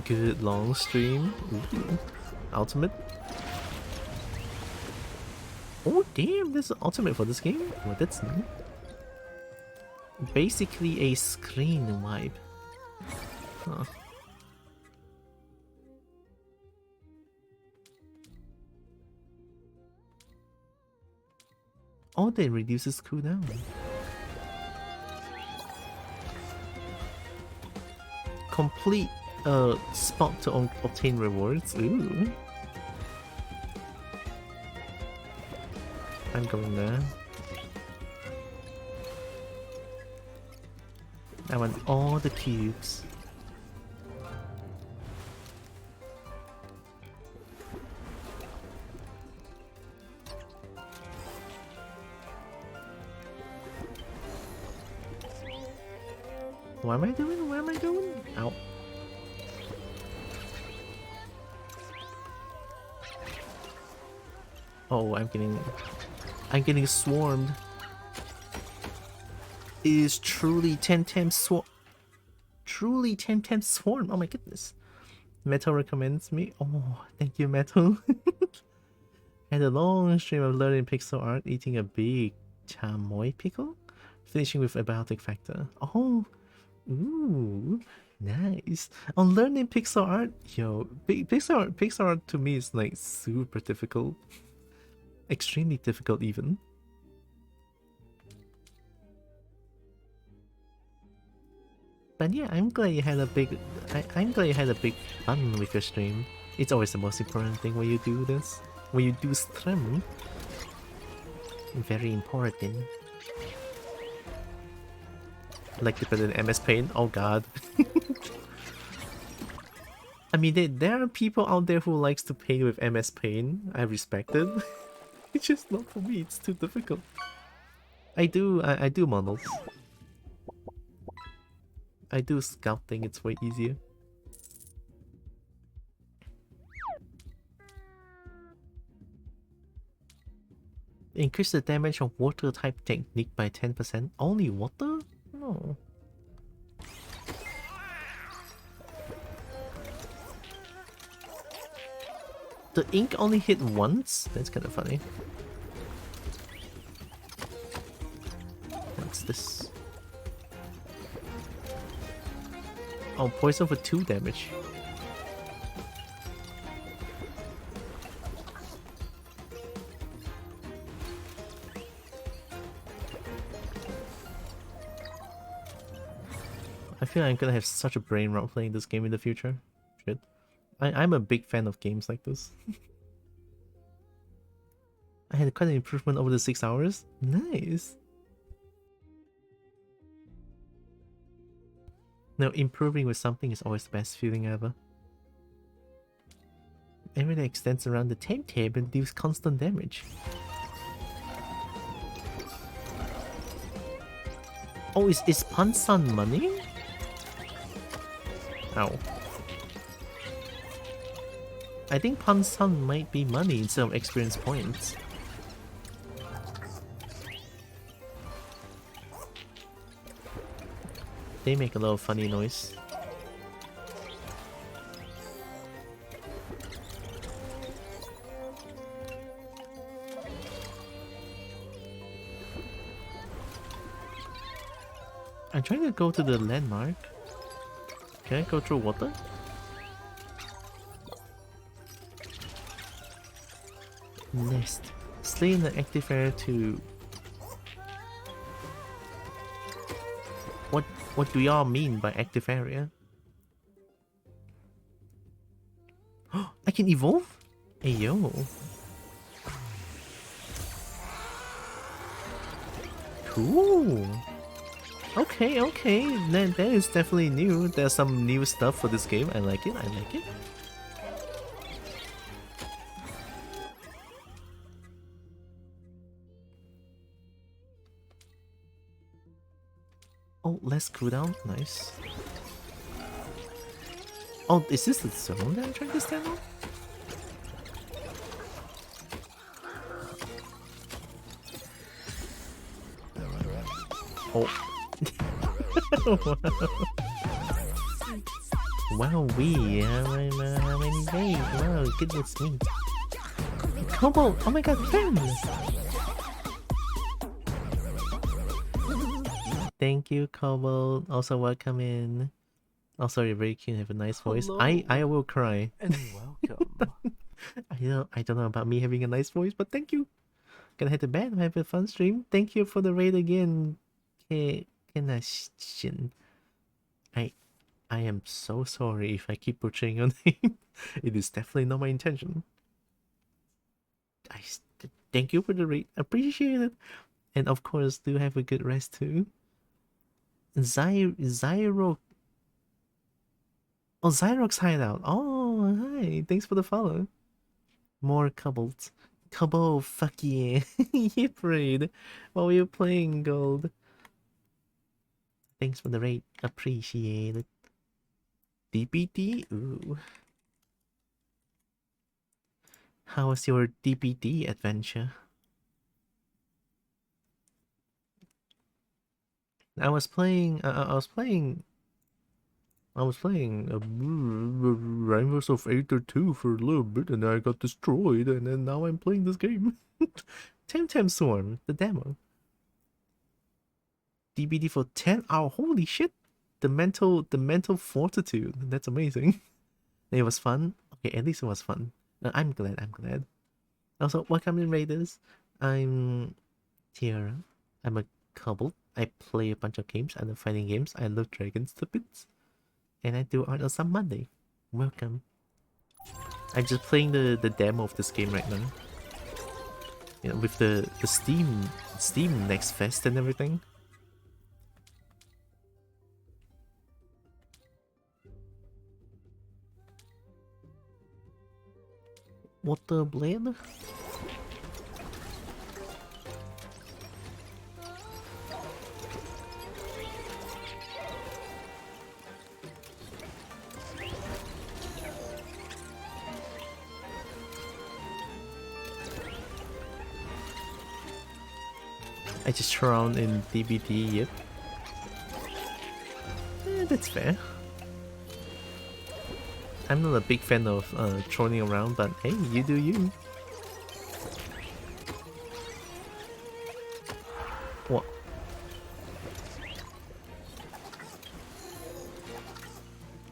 Good long stream. Ooh. Ultimate. Oh damn, there's an ultimate for this game? Well, that's new. Basically a screen wipe. Huh. Oh, that reduces cooldown. Complete spot to obtain rewards. Ooh. I'm going there. I want all the cubes. What am I doing? What am I doing? Ow. Oh, I'm getting swarmed. It is truly 10 times swarm. Truly 10 times swarm. Oh my goodness. Metal recommends me. Oh, thank you, Metal. Had a long stream of learning pixel art, eating a big chamoy pickle, finishing with abiotic factor. Oh, ooh, nice. On learning pixel art, yo, pixel art to me is like super difficult. Extremely difficult even. But yeah, I'm glad you had a big I'm glad you had a big fun with your stream. It's always the most important thing when you do this. When you do stream. Very important. Like to put in MS Paint? Oh god. I mean, there are people out there who likes to paint with MS Paint. I respect it. It's just not for me, it's too difficult. I do models. I do sculpting, it's way easier. Increase the damage of water type technique by 10%. Only water? No. The ink only hit once? That's kind of funny. What's this? Oh, poison for 2 damage. I feel like I'm gonna have such a brain rot playing this game in the future. Shit. I'm a big fan of games like this. I had quite an improvement over the 6 hours. Nice. No, improving with something is always the best feeling ever. Everything extends around the table and deals constant damage. Oh, is Pansan money? Ow. I think Pansan might be money instead of experience points. They make a lot of funny noise. I'm trying to go to the landmark. Can I go through water? Nest. Slay in the active area to... What do y'all mean by active area? I can evolve? Hey yo. Cool. Okay, okay. That is definitely new. There's some new stuff for this game. I like it, I like it. Oh, less cooldown. Nice. Oh, is this the zone that I'm trying to stand on? Oh. Wow, how many days? Wow, goodness me. Kobo! Oh my god, friends! Thank you, Kobo. Also, welcome in. Also, you're very cute. Have a nice voice. Hello. I will cry. And welcome. I don't know about me having a nice voice, but thank you. Gonna head to bed. Have a fun stream. Thank you for the raid again. Kenashin. I am so sorry if I keep butchering your name. It is definitely not my intention. Thank you for the raid. Appreciate it. And of course, do have a good rest too. Zyro. Oh, Zyrox hideout. Oh, hi. Thanks for the follow. More cobalt. Kobo, fuck yeah. You prayed while we were playing gold. Thanks for the raid. Appreciate it. DPD? Ooh. How was your DPD adventure? I was playing Rivals of Aether 2 for a little bit and I got destroyed and then now I'm playing this game. Temtem Swarm, the demo. DBD for 10 hours. Holy shit. The mental fortitude. That's amazing. It was fun. Okay, at least it was fun. I'm glad. Also, welcome in Raiders. I'm Tiara. I'm a cobalt. I play a bunch of games. I love fighting games. I love dragons to bits. And I do art on some Monday. Welcome. I'm just playing the demo of this game right now. You know, with the Steam Next Fest and everything. Water blade? I just throw around in DBD, yep. That's fair. I'm not a big fan of trolling around, but hey, you do you. What?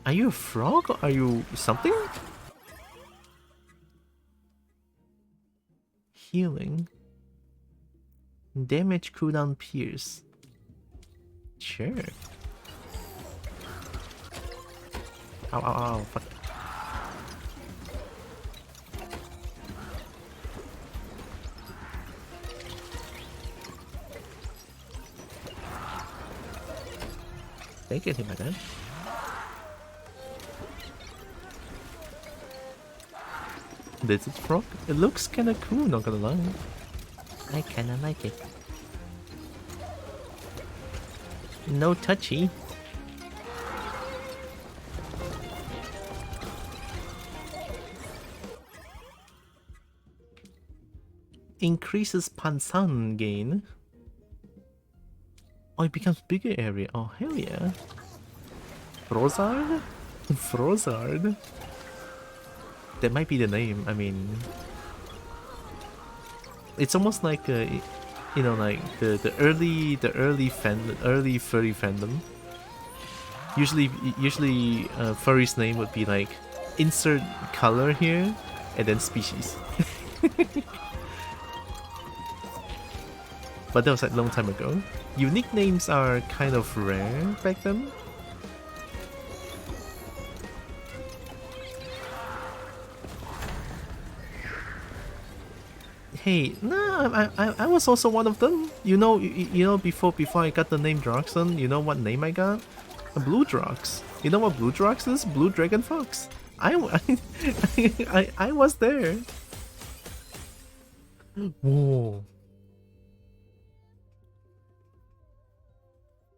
Are you a frog or are you something? Healing. Damage cooldown pierce. Sure. Ow, ow, ow, fuck. They get him by that. This is frog. It looks kinda cool, not gonna lie. I kinda like it. No touchy. Increases Pansan gain. Oh, it becomes bigger area. Oh, hell yeah. Frozard? Frozard? That might be the name. I mean, it's almost like you know, like the early furry fandom. Usually furry's name would be like insert color here and then species. But that was like a long time ago. Unique names are kind of rare back then. Hey, no, I was also one of them. You know, before I got the name Droxon, you know what name I got? A Blue Drox. You know what Blue Drox is? Blue Dragon Fox. I was there. Whoa.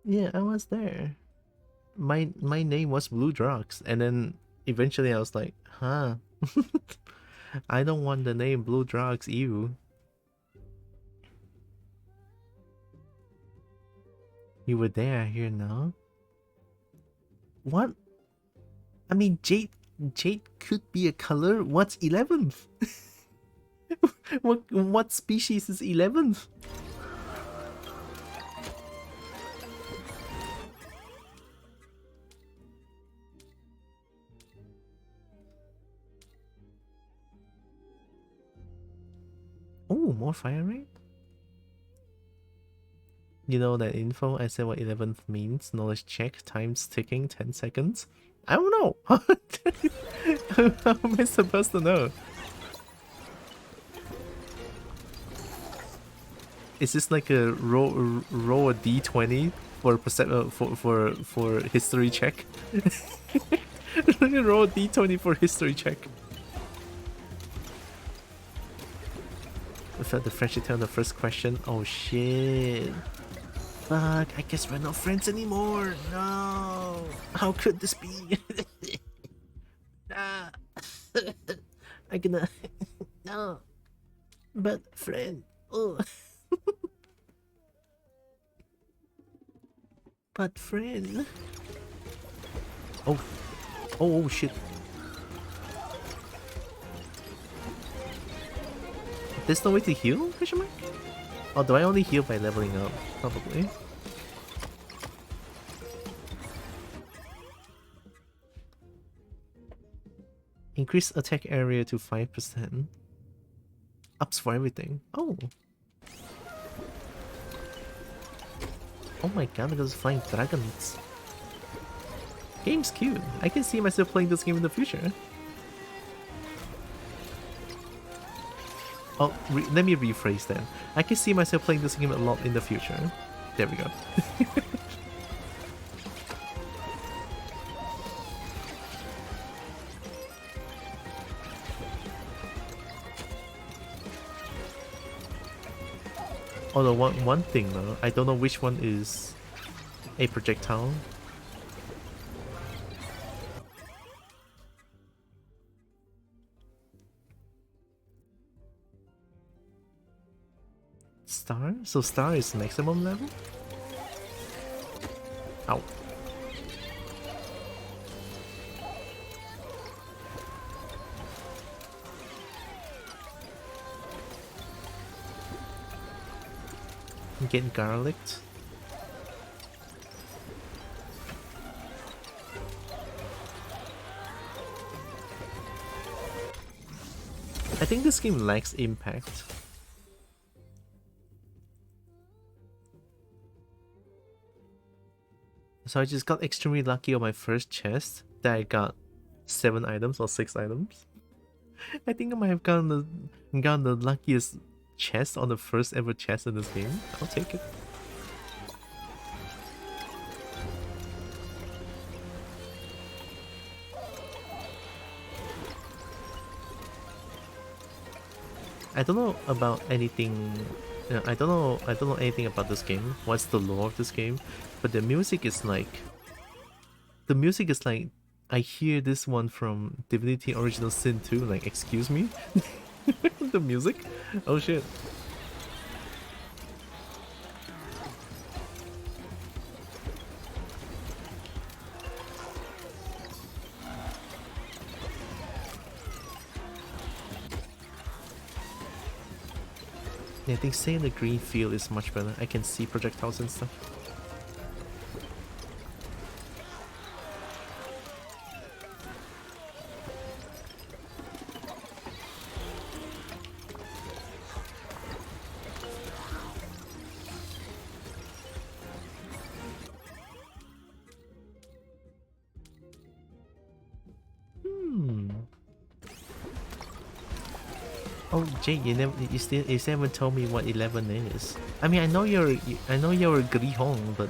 Yeah, I was there. My name was Blue Drox, and then eventually I was like, huh. I don't want the name Blue Drox, ew. You were there here now? What? I mean, Jade could be a color. What's 11th? What species is 11th? Oh, more fire rate? You know that info? I said what 11th means. Knowledge check, time's ticking, 10 seconds. I don't know. How am I supposed to know? Is this like a roll a d20 for for history check? Roll a d20 for history check. Without the friendship tell the first question. Oh shit. Fuck, I guess we're not friends anymore. No. How could this be? Nah. I'm gonna no. But friend. Oh. But friend. Oh. Oh shit. There's no way to heal? Question mark? Oh, do I only heal by leveling up? Probably. Increase attack area to 5%. Ups for everything. Oh. Oh my god, look at those flying dragons. Game's cute. I can see myself playing this game in the future. Oh, let me rephrase that. I can see myself playing this game a lot in the future. There we go. Although one thing though, I don't know which one is a projectile. Star? So star is maximum level? Ow. Get garlicked. I think this game lacks impact. So I just got extremely lucky on my first chest that I got 7 items or 6 items. I think I might have gotten the luckiest chest on the first ever chest in this game. I'll take it. I don't know about anything. I don't know anything about this game. What's the lore of this game? But the music is like. The music is like. I hear this one from Divinity Original Sin 2. Like, excuse me. The music. Oh shit. Yeah, I think saying the green field is much better. I can see projectiles and stuff. Oh, Jay, you still haven't told me what 11 is. I mean, I know you're a Grihong, but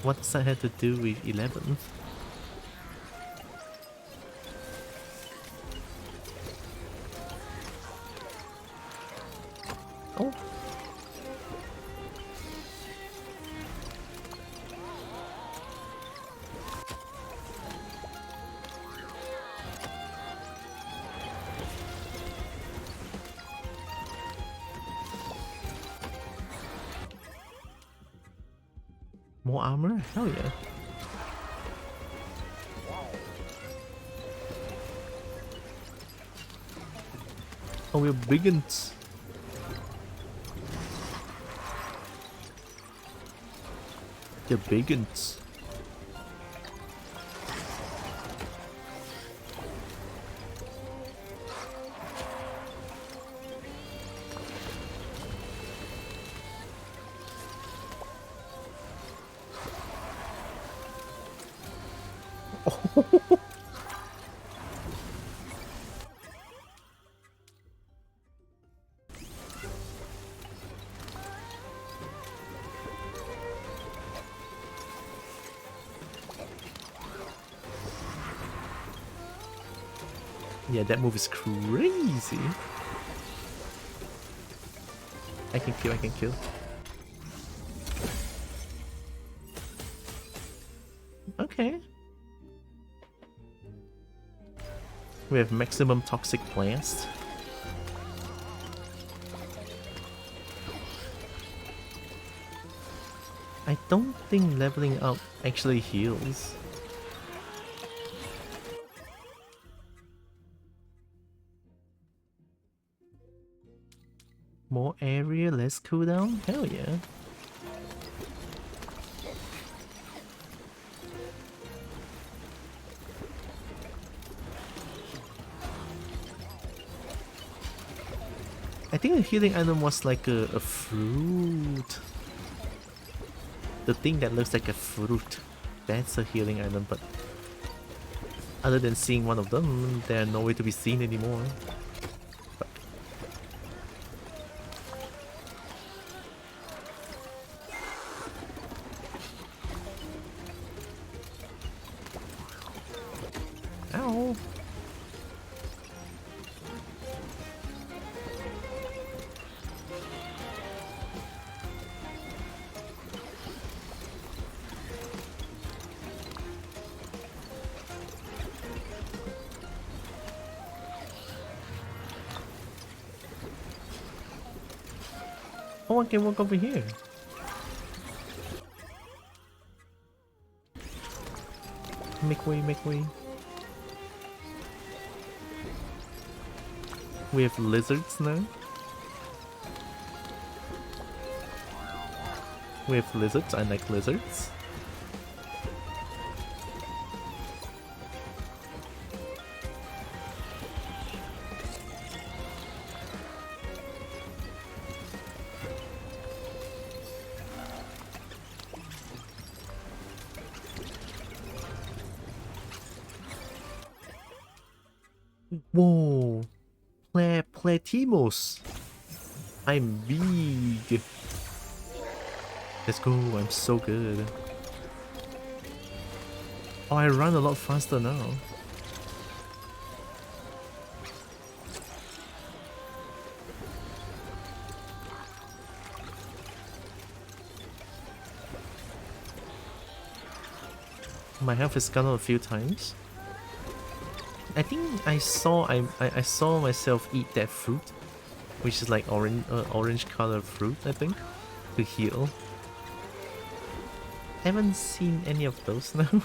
what does that have to do with 11? Oh. More armor? Hell yeah. Oh, we're biggins. They're biggins. Yeah, that move is crazy. I can kill. Okay. We have maximum toxic blast. I don't think leveling up actually heals. More area, less cooldown? Hell yeah. I think the healing item was like a fruit. the thing that looks like a fruit. That's a healing item, but other than seeing one of them, they're nowhere to be seen anymore. But ow! Oh, I can walk over here. Make way, make way. We have lizards now. We have lizards. I like lizards. Whoa! Platimos! I'm big! Let's go, I'm so good. Oh, I run a lot faster now. My health has gone up a few times. I think I saw I saw myself eat that fruit, which is like orange colored fruit, I think, to heal. I haven't seen any of those now.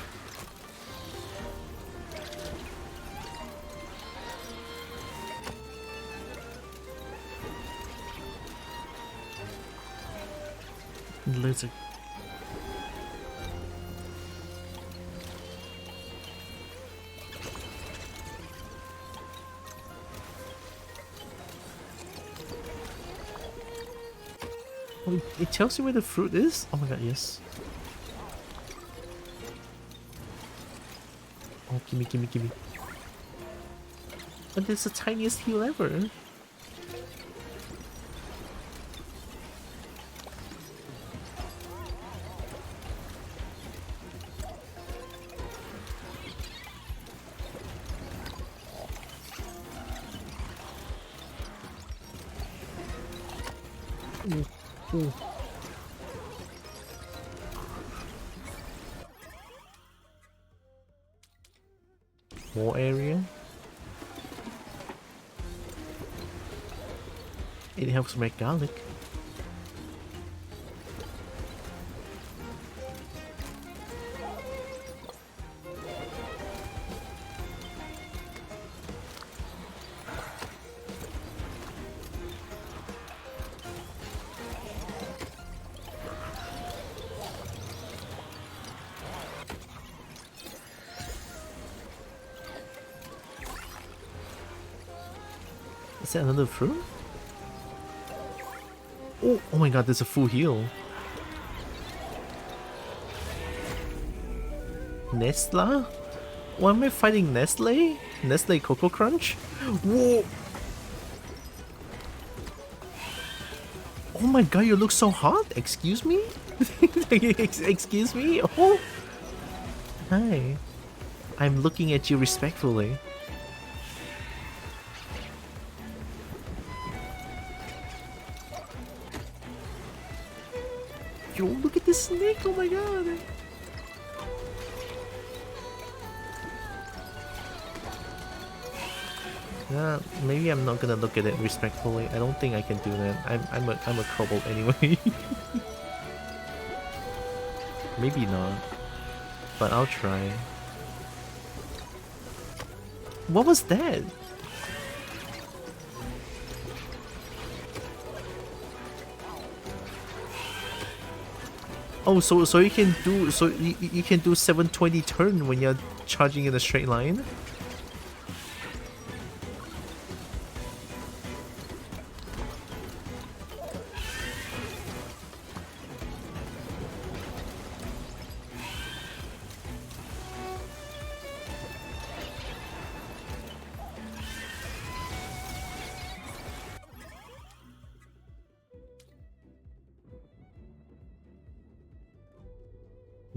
Lizard. Oh, it tells you where the fruit is? Oh my god, yes. Oh, gimme, gimme, gimme. But it's the tiniest heal ever. Ooh. More area. It helps make garlic. Is that another fruit? Oh, oh my god, there's a full heal. Nestla? Why am I fighting Nestle? Nestle Cocoa Crunch? Whoa! Oh my god, you look so hot! Excuse me? Excuse me? Oh! Hi. I'm looking at you respectfully. Yo, look at this snake! Oh my god! Maybe I'm not gonna look at it respectfully. I don't think I can do that. I'm a kobold anyway. Maybe not, but I'll try. What was that? Oh, so you can do you can do 720 turn when you're charging in a straight line.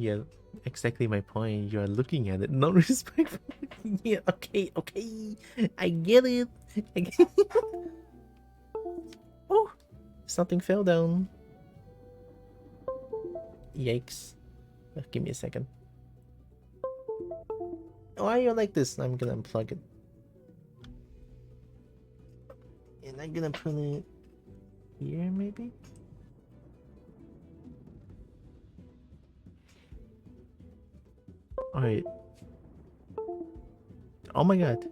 Yeah, exactly my point. You are looking at it, not respectful. Yeah, okay, okay. I get it. I get it. Oh, something fell down. Yikes. Give me a second. Why are you like this? I'm gonna unplug it. And I'm gonna put it here, maybe? Alright. Oh my god.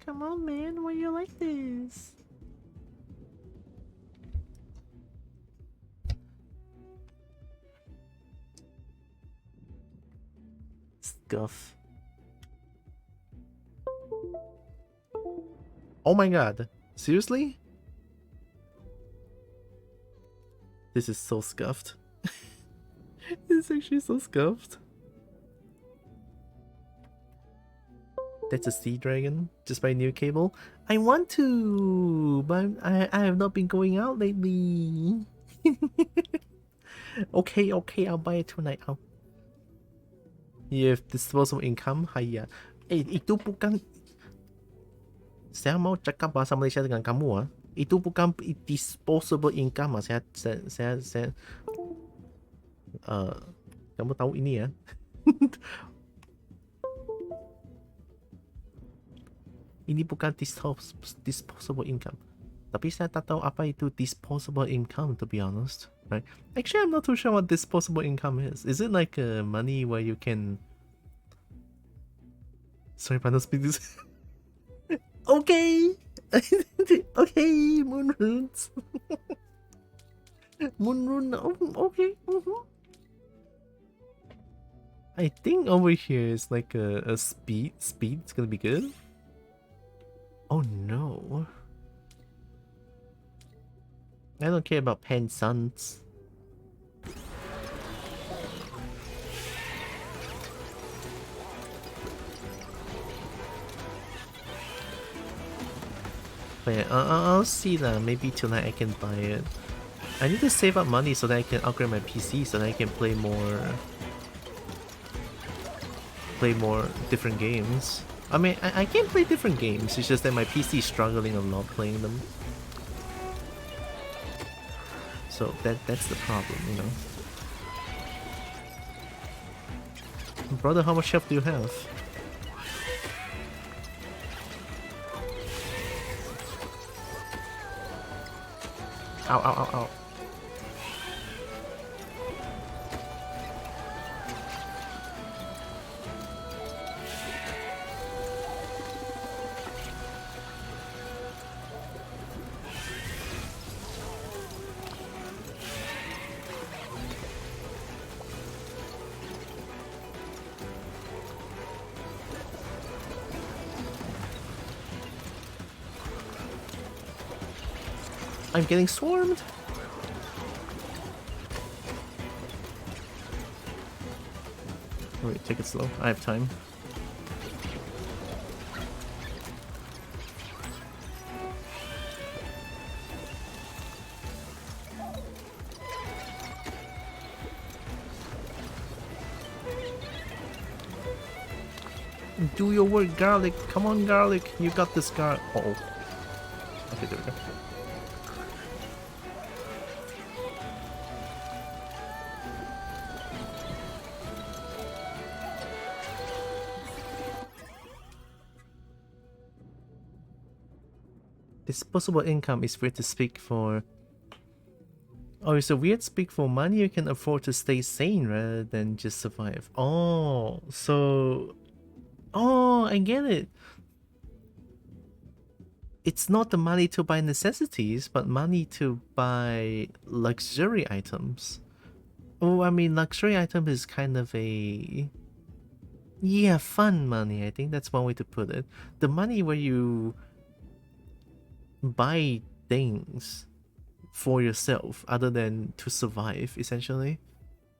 Come on, man. Why you like this? Scuff. Oh my god. Seriously? This is so scuffed. It's actually so scuffed. That's a sea dragon. Just buy a new cable. I want to, but I have not been going out lately. Okay, okay, I'll buy it tonight. You have disposable income? Hayya. Itu bukan. Saya mau cakap bahasa Malaysia dengan kamu Itu bukan disposable income saya kamu tahu ini ya. Ini bukan disposable income. Tapi saya tak tahu apa itu disposable income, to be honest. Right? Actually, I'm not too sure what disposable income is. Is it like money where you can... Sorry if I don't speak this. Okay! Okay, moon runes. Moon rune, okay. I think over here is like a speed. Speed's gonna be good. Oh no. I don't care about pensions. But yeah, I'll see that. Maybe tonight I can buy it. I need to save up money so that I can upgrade my PC so that I can play more different games. I mean, I can play different games, it's just that my PC is struggling a lot playing them. So that's the problem, you know. Brother, how much health do you have? Ow, ow, ow, ow. I'm getting swarmed. Wait, take it slow. I have time. Do your work, garlic. Come on, garlic. You got this, garlic. Uh oh. Okay, there we go. Disposable income is weird to speak for. Oh, it's a weird speak for money you can afford to stay sane rather than just survive. Oh, so... Oh, I get it. It's not the money to buy necessities, but money to buy luxury items. Oh, I mean, luxury item is kind of a... Yeah, fun money. I think that's one way to put it. The money where you buy things for yourself other than to survive, essentially.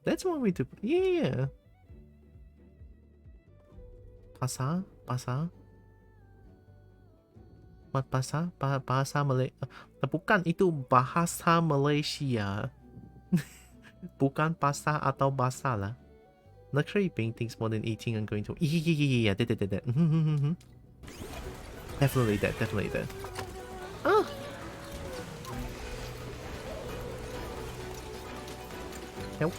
That's one way to... Yeah. Pasar? Pasar? What pasar? Bahasa Malay... Bukan, itu bahasa Malaysia. Bukan basa atau basa lah. Luxury paintings more than 18 I'm going to... Yeah, that. Definitely that. Ah! Help.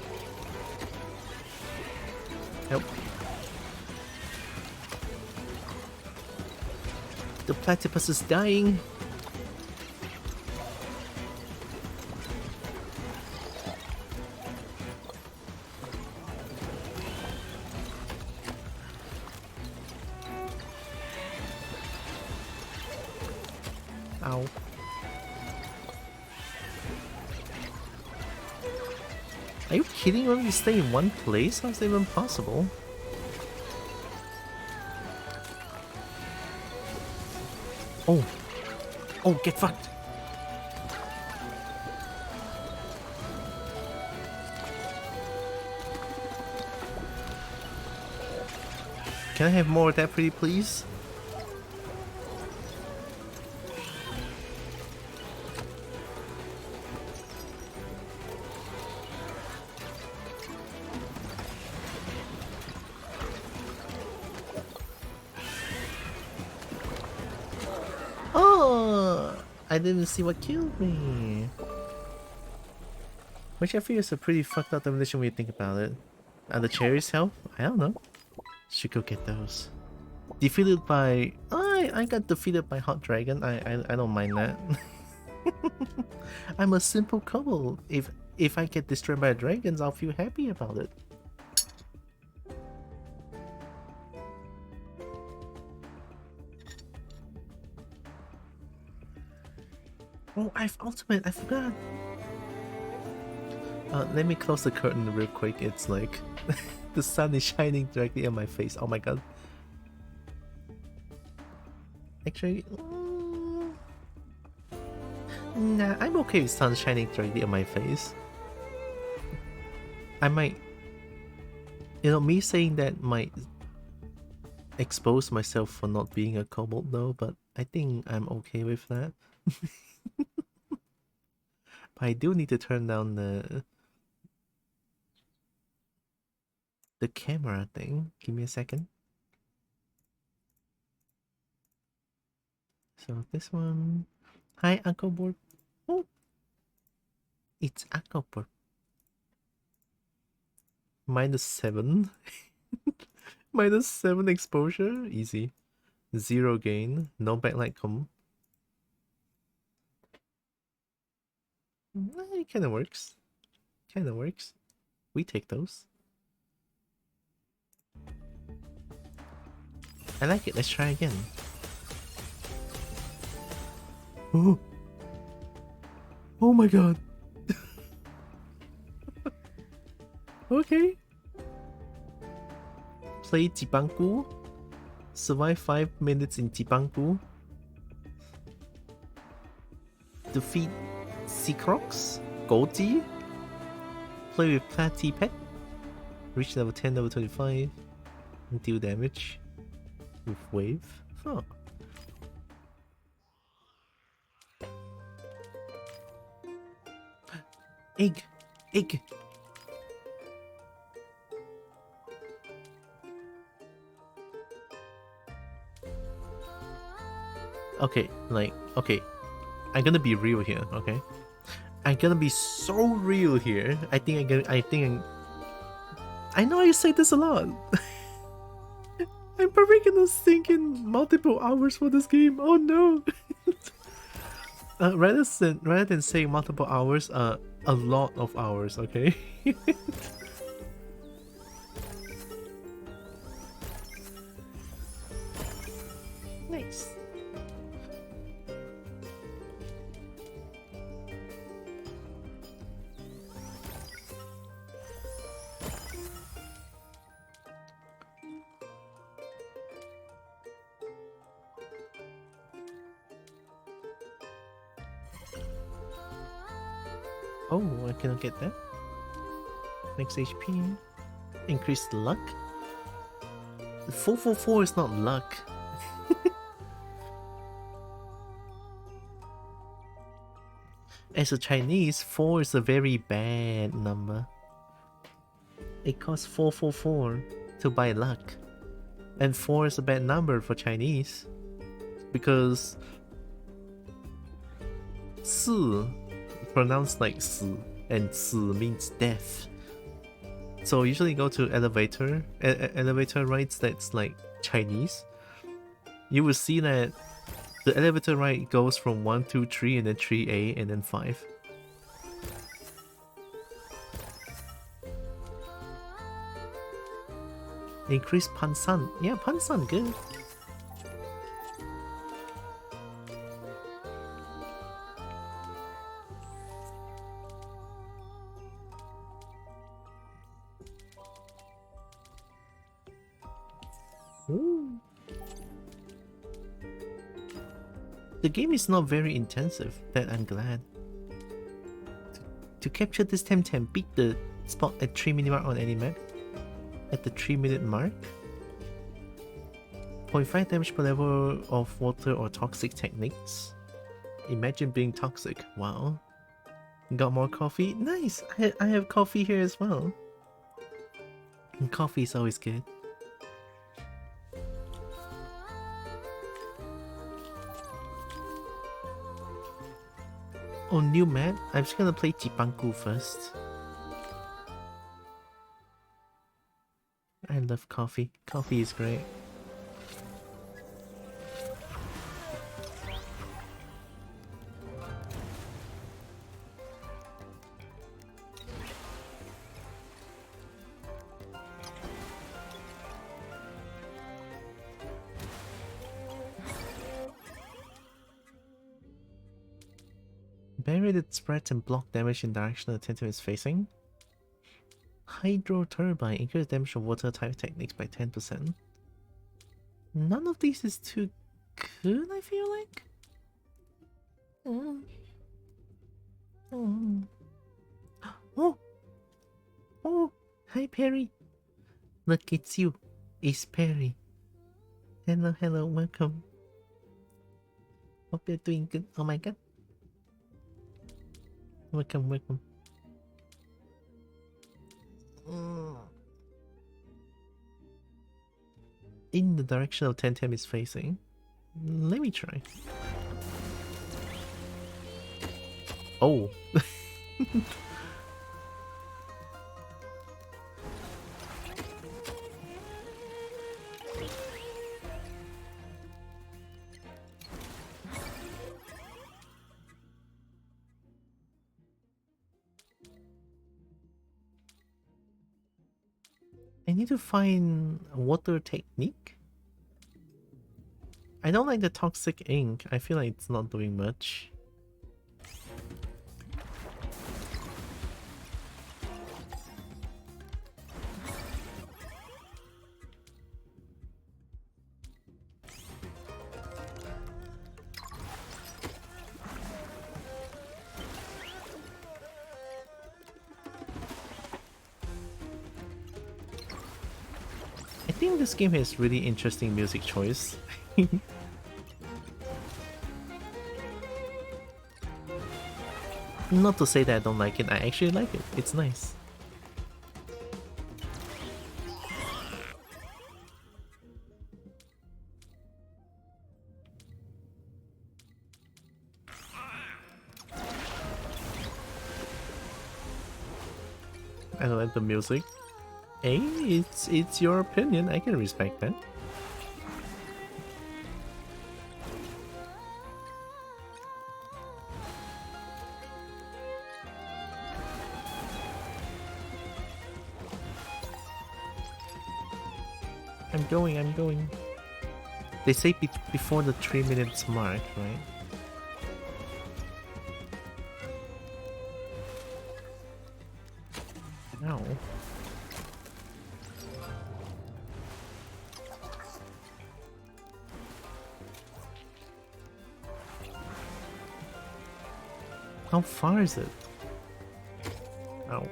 The platypus is dying. Ow. Are you kidding me? We stay in one place? How's that even possible? Oh, get fucked! Can I have more of that pretty please? I didn't see what killed me. Which I feel is a pretty fucked up definition when you think about it. Are the cherries help? I don't know. Should go get those. Defeated by... I got defeated by Hot Dragon. I don't mind that. I'm a simple kobo. If I get destroyed by dragons, I'll feel happy about it. Oh, I've ultimate. I forgot. Let me close the curtain real quick. It's like the sun is shining directly on my face. Oh my god. Actually, nah, I'm okay with sun shining directly on my face. I might, me saying that might expose myself for not being a kobold though, but I think I'm okay with that. But I do need to turn down the camera thing. Give me a second. So this one. Hi, Uncle Borb. Oh, it's Uncle Borb. -7. -7 exposure. Easy. 0 gain. No backlight come. It kind of works. We take those. I like it. Let's try again. Oh my god. Okay. Play Jibangu. Survive 5 minutes in Jibangu. Defeat Seacrocs. Goldie. Play with Platy Pet. Reach level 10, level 25. And deal damage with wave. Oh. Egg! Okay, I'm gonna be real here, okay? I'm gonna be so real here. I know I say this a lot. I'm probably gonna sink in multiple hours for this game. Oh no! Rather than saying multiple hours, a lot of hours, okay? Nice. Oh, I cannot get that. Next HP. Increased luck? 444 is not luck. As a Chinese, 4 is a very bad number. It costs 444 to buy luck. And 4 is a bad number for Chinese. Because 四 pronounced like 死 and 死 means death. So usually go to elevator rides that's like Chinese. You will see that the elevator ride goes from 1, 2, 3 and then 3A and then 5. Increase Pansan. Yeah, Pansan, good. Ooh. The game is not very intensive, that I'm glad. To capture this Temtem, beat the spot at 3-minute mark on any map. At the 3-minute mark, 0.5 damage per level of water or toxic techniques. Imagine being toxic. Wow. Got more coffee? Nice! I have coffee here as well. And coffee is always good. Oh, new map? I'm just gonna play Jibangu first. I love coffee. Coffee is great. Barrier that spreads and block damage in direction the Temtem is facing. Hydro Turbine, increase damage of water type techniques by 10%. None of these is too good, I feel like. Oh! Oh! Hi, Perry! Look, it's you. It's Perry. Hello, hello, welcome. Hope you're doing good. Oh my god. Welcome, welcome. In the direction of Temtem is facing. Let me try. Oh. I need to find water technique. I don't like the toxic ink. I feel like it's not doing much. I think this game has really interesting music choice. Not to say that I don't like it, I actually like it. It's nice. I don't like the music. Hey, it's your opinion. I can respect that. I'm going. They say before the 3 minutes mark, right? No. How far is it? Ow.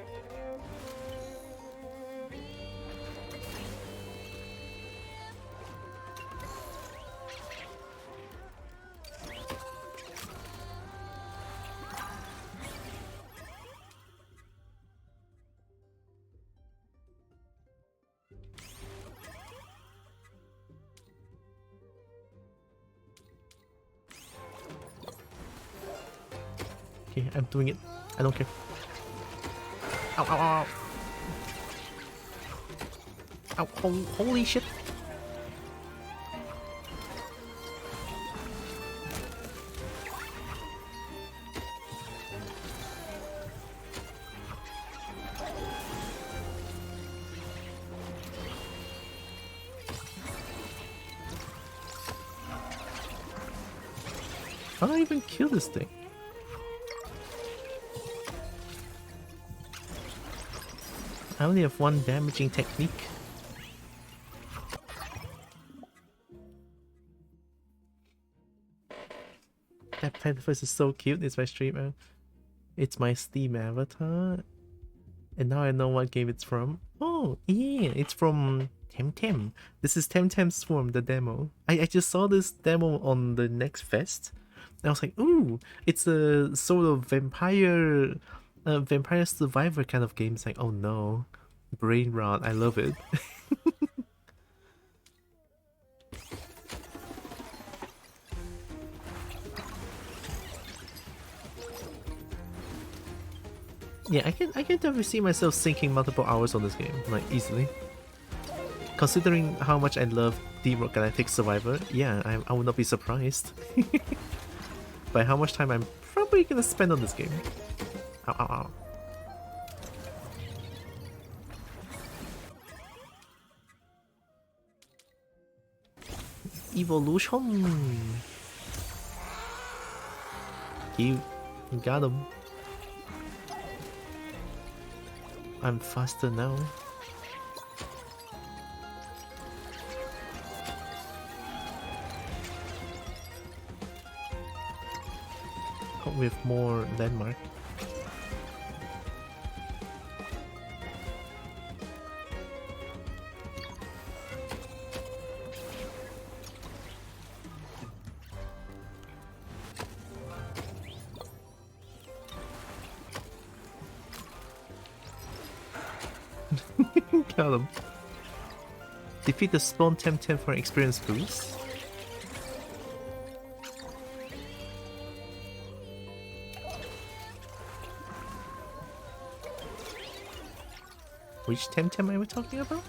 Okay, I'm doing it. I don't care. Ow, ow, ow, ow. Ow, holy shit. How do I even kill this thing? I only have one damaging technique. That platypus is so cute. It's my streamer. It's my Steam avatar. And now I know what game it's from. Oh, yeah, it's from Temtem. This is Temtem Swarm, the demo. I just saw this demo on the Next Fest. And I was like, ooh, it's a sort of vampire survivor kind of game. It's like, oh no. Brain rot, I love it. Yeah, I can definitely see myself sinking multiple hours on this game, like easily. Considering how much I love Deep Rock Galactic Survivor, yeah, I would not be surprised by how much time I'm probably gonna spend on this game. Ow, ow, ow. Evolution. You got him. I'm faster now. With more landmark. Got him. Defeat the spawn Temtem for experience boost. Which Temtem are we talking about?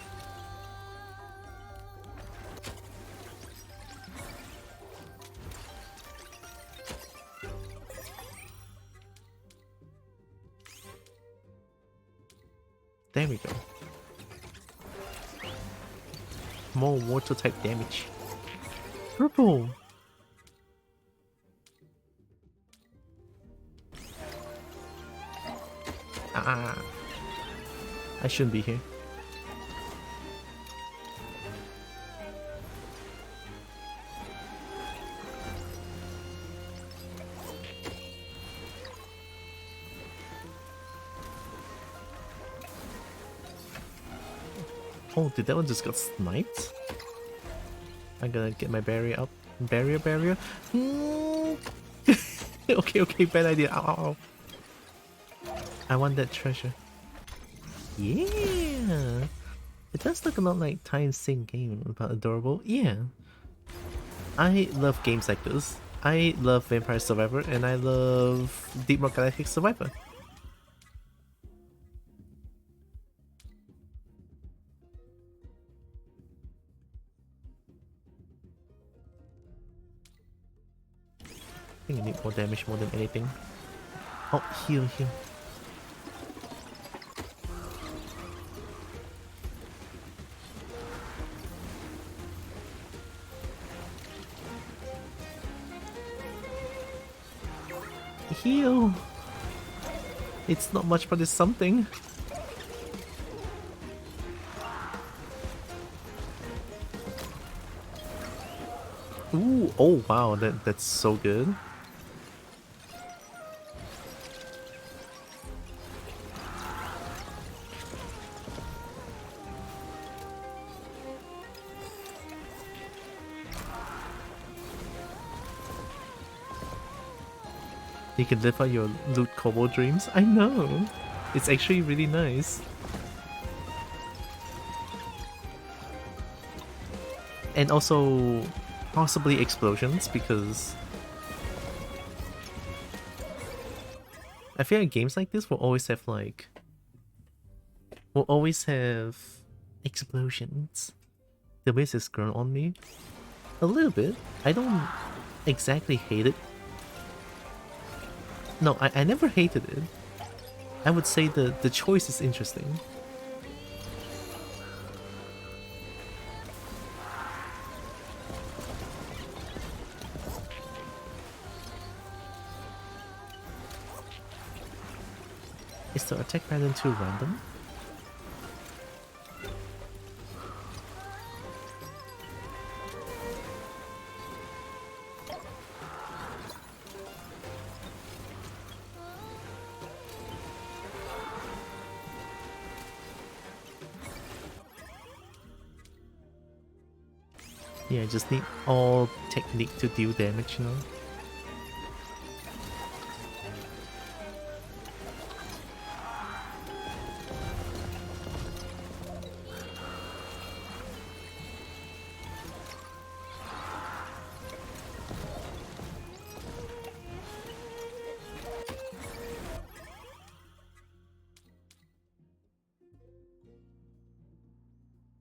There we go. More water type damage. Purple! Ah! I shouldn't be here. Oh, did that one just got sniped? I'm gonna get my barrier up. Barrier? Okay, bad idea. Ow, ow, ow. I want that treasure. Yeah! It does look a lot like Time Sync game, but adorable. Yeah. I love games like this. I love Vampire Survivor, and I love Deep Rock Galactic Survivor. I think I need more damage more than anything. Oh, heal. Heal! It's not much, but it's something. Ooh, oh wow, that's so good. You can live out your loot kobo dreams. I know! It's actually really nice. And also, possibly explosions, because I feel like games like this will always have like explosions. The base has grown on me a little bit. I don't exactly hate it. No, I never hated it. I would say the choice is interesting. Is the attack pattern too random? Yeah, I just need all technique to deal damage, you know?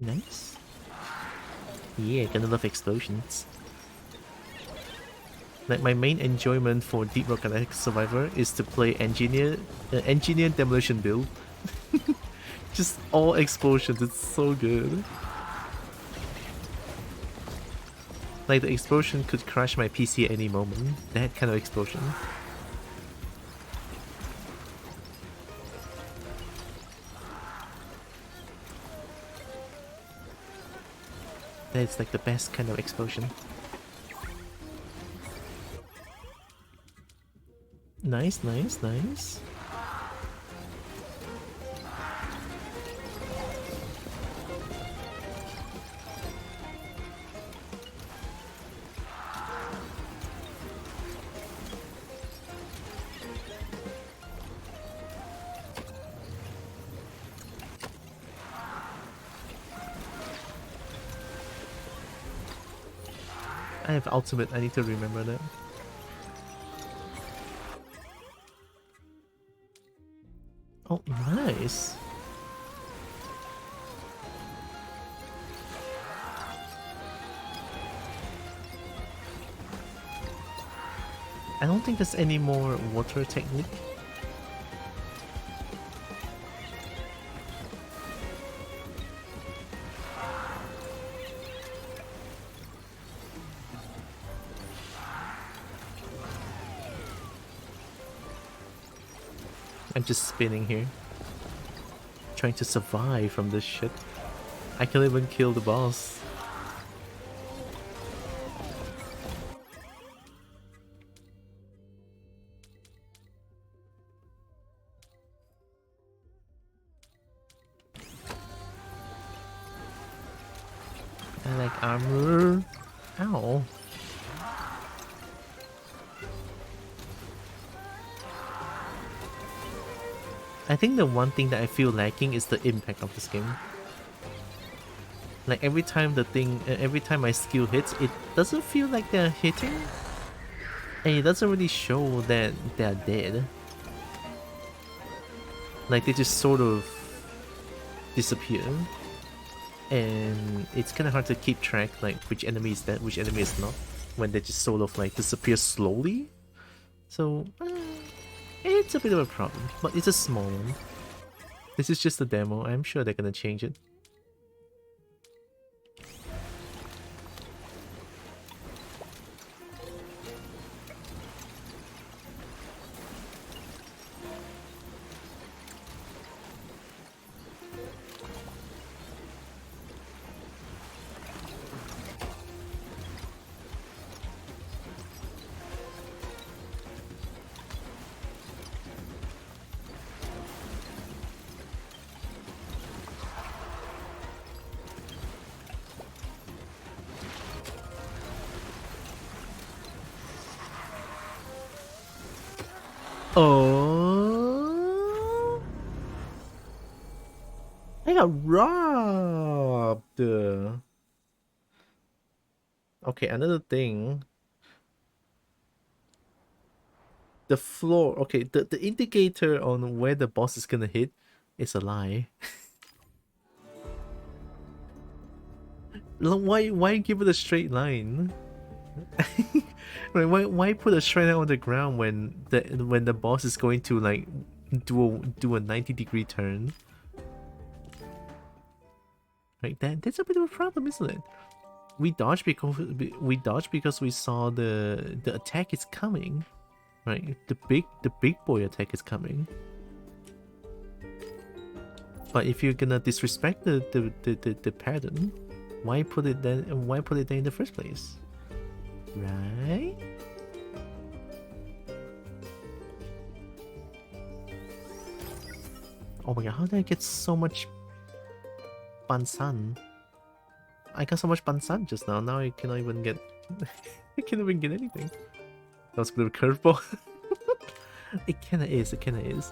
Nice. Yeah, gonna love explosions. Like my main enjoyment for Deep Rock Galactic Survivor is to play engineer demolition build. Just all explosions, it's so good. Like the explosion could crash my PC at any moment. That kind of explosion. That's like the best kind of explosion. Nice, nice, nice. I have ultimate, I need to remember that. Oh, nice. I don't think there's any more water technique. I'm just spinning here. Trying to survive from this shit. I can't even kill the boss. I like armor. Ow. I think the one thing that I feel lacking is the impact of this game. Like every time my skill hits, it doesn't feel like they're hitting. And it doesn't really show that they're dead. Like they just sort of disappear. And it's kind of hard to keep track like which enemy is dead, which enemy is not, when they just sort of like disappear slowly. So it's a bit of a problem, but it's a small one. This is just a demo. I'm sure they're gonna change it. Oh, I got robbed. Okay, another thing. the floor. Okay, the indicator on where the boss is gonna hit is a lie. Why give it a straight line? Right, why put a shrine on the ground when the boss is going to like do a 90-degree turn? Right, that's a bit of a problem, isn't it? We dodge because we saw the attack is coming, right? The big boy attack is coming. But if you're gonna disrespect the pattern, why put it then? Why put it there in the first place? Right? Oh my god, how did I get so much Bansan? I got so much Bansan just now. Now I cannot even get I can't even get anything. That was a bit of a curveball. It kinda is, it kinda is.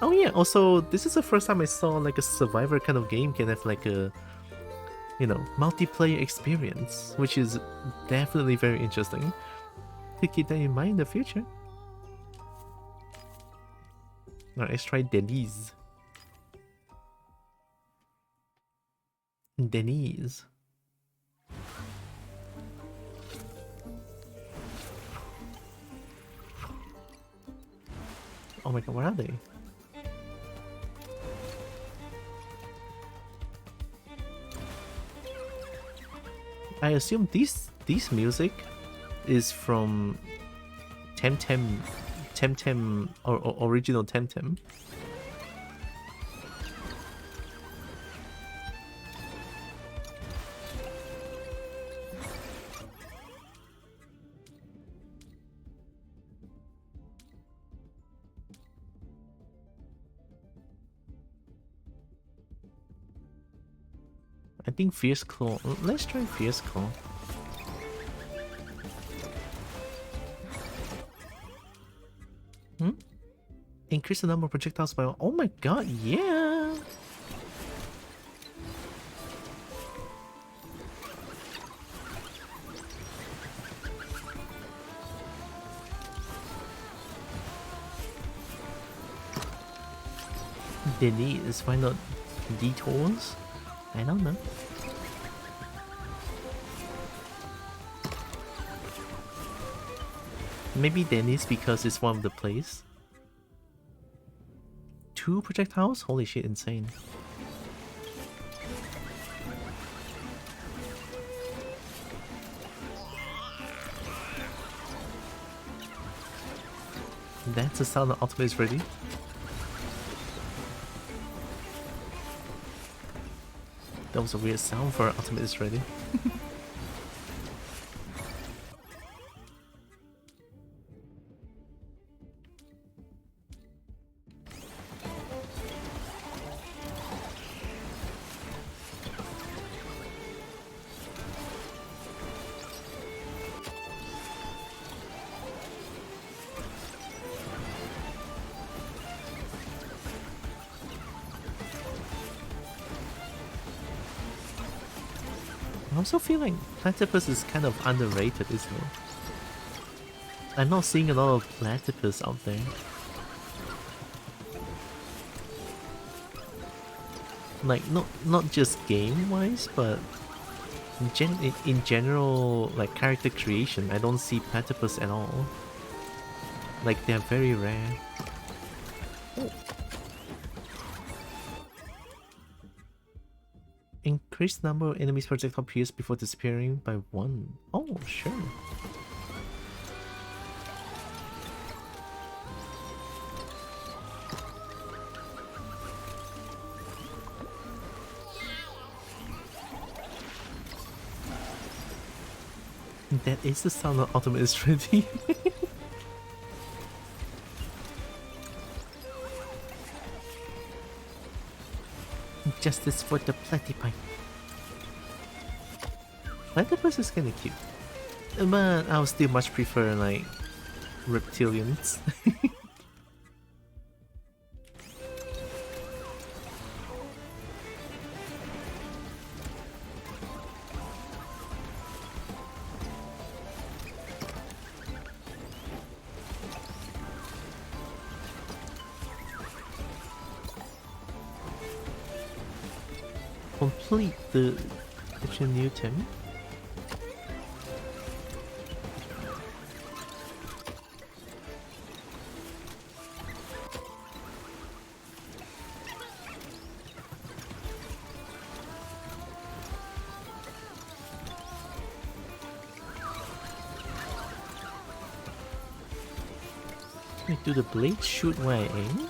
Oh yeah, also this is the first time I saw like a survivor kind of game can have like a, you know, multiplayer experience, which is definitely very interesting to keep that in mind in the future. Alright, let's try Denise. Denise. Oh my god, where are they? I assume this music is from Temtem or original Temtem. I think Fierce Claw. Let's try Fierce Claw. Increase the number of projectiles by... Oh my god, yeah! Denise, why not detours? I don't know. Maybe Denise because it's one of the plays. 2 projectiles? Holy shit, insane. That's the sound the ultimate is ready. That was a weird sound for ultimate is ready. I also feel like platypus is kind of underrated, isn't it? I'm not seeing a lot of platypus out there. Like, not just game-wise, but in general, like character creation, I don't see platypus at all. Like, they're very rare. Oh. Increase number of enemies projectile pierce before disappearing by 1. Oh, sure. That is the sound of ultimate is ready. Justice for the platypi. Platypus is kinda cute. But I would still much prefer like reptilians. complete the new Tim. Wait, do the blades shoot where I aim?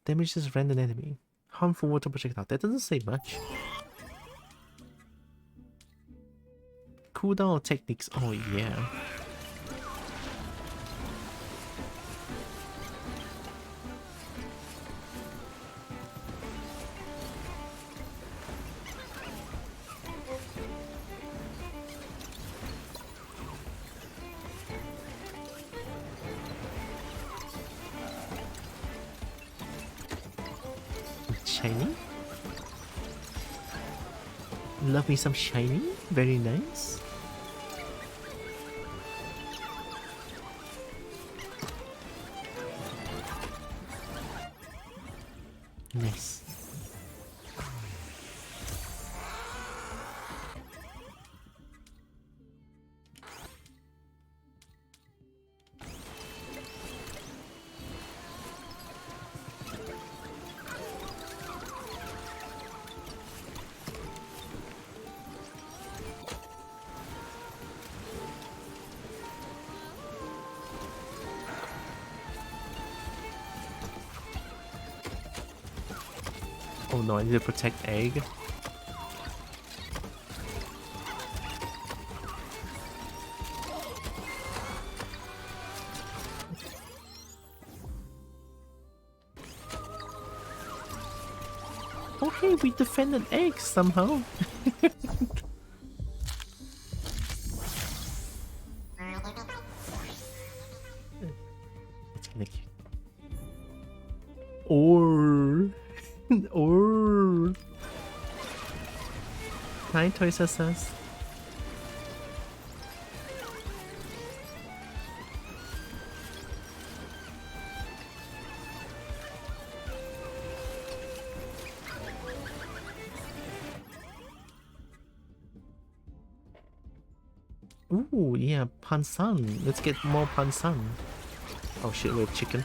Damages random enemy. Harmful water projectile. That doesn't say much. Cooldown techniques. Oh yeah. Shiny? Love me some shiny? Very nice. Nice. Oh no, I need to protect egg. Okay, we defended egg somehow. It's kinda cute. Or hi Toys R Us. Ooh, yeah, Pansan. Let's get more Pansan. Oh shit, we have chicken.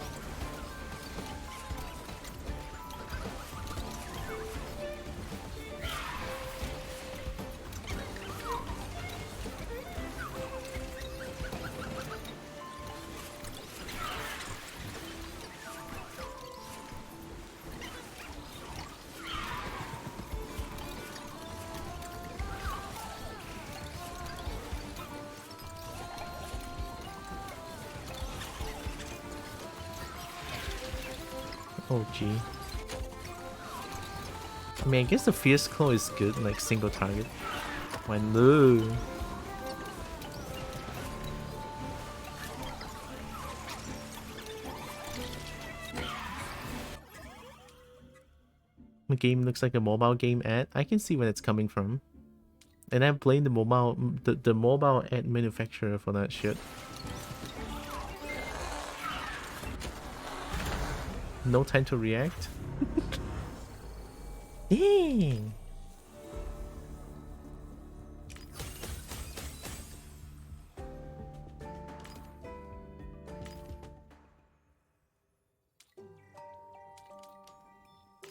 Oh gee. I mean, I guess the Fierce Claw is good, like single target. Why no? The game looks like a mobile game ad. I can see where it's coming from. And I blame the mobile ad manufacturer for that shit. No time to react. Dang.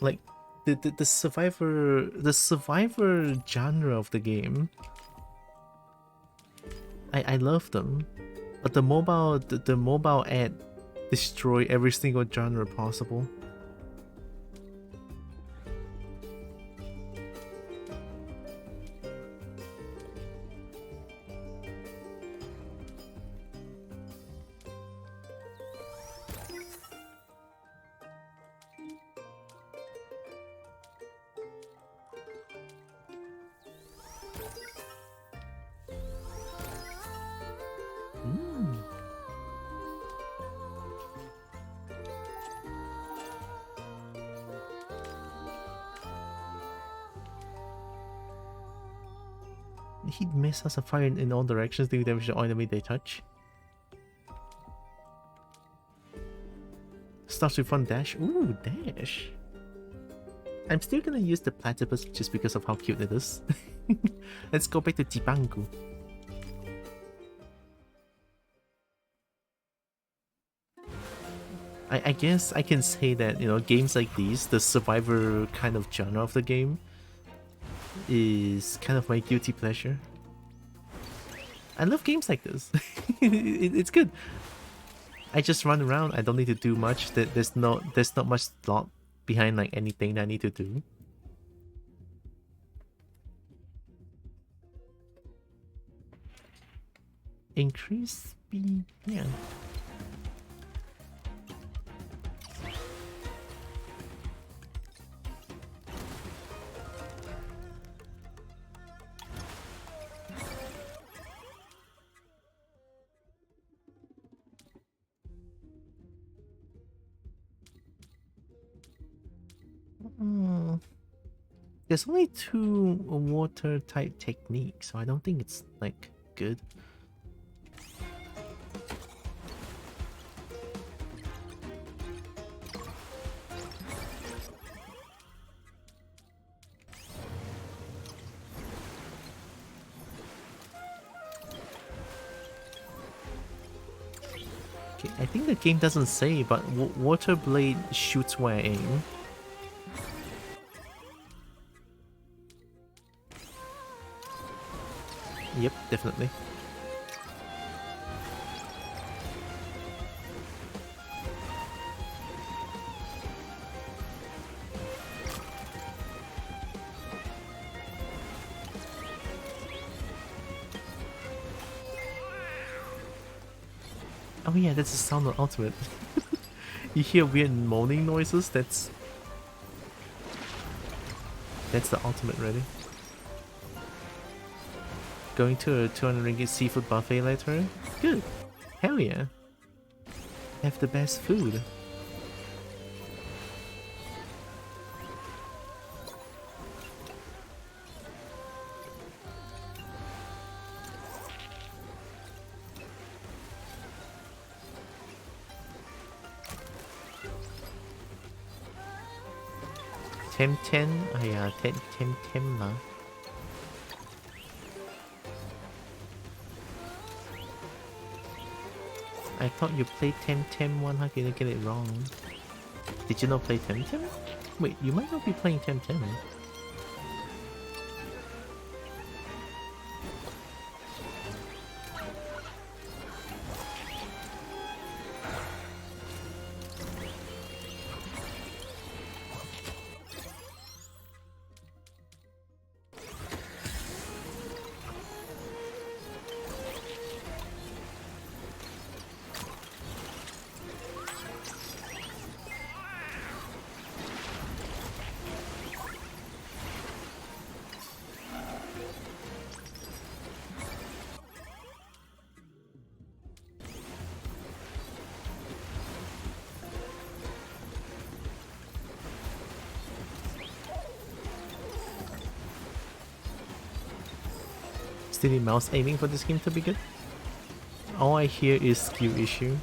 Like the survivor genre of the game. I love them. But the mobile ad destroy every single genre possible. Heat missiles are fired in all directions, dealing damage to all enemy they touch. Starts with one dash. Ooh, dash. I'm still gonna use the platypus just because of how cute it is. Let's go back to Jibangu. I guess I can say that, you know, games like these, the survivor kind of genre of the game, is kind of my guilty pleasure. I love games like this. It's good. I just run around. I don't need to do much. There's not much thought behind like anything that I need to do. Increase speed. Yeah. There's only 2 water type techniques, so I don't think it's like good. Okay, I think the game doesn't say, but water blade shoots where I aim. Yep, definitely. Oh yeah, that's the sound of ultimate. You hear weird moaning noises? That's the ultimate ready. Going to a 200 ringgit seafood buffet later? Good. Hell yeah. Have the best food. Temtem? Oh yeah, Temtem lah. I thought you played Temtem 1, how can you get it wrong? Did you not play Temtem? Wait, you might not be playing Temtem. Still need mouse aiming for this game to be good? All I hear is skill issue.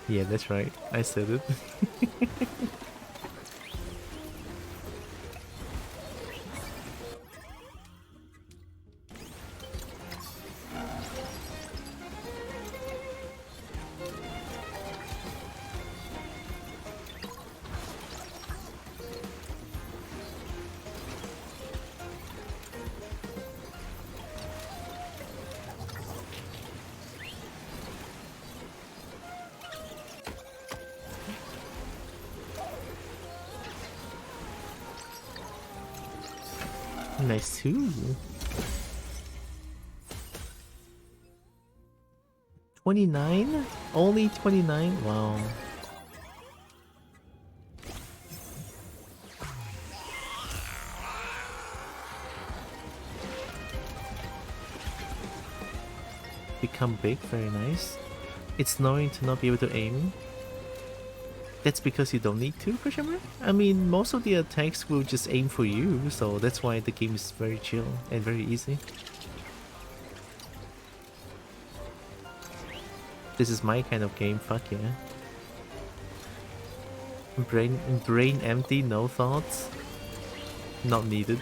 Yeah, that's right. I said it. Nice too. 29? Only 29? Wow. Become big, very nice. It's annoying to not be able to aim. That's because you don't need to, question mark? I mean, most of the attacks will just aim for you, so that's why the game is very chill and very easy. This is my kind of game, fuck yeah. Brain empty, no thoughts. Not needed.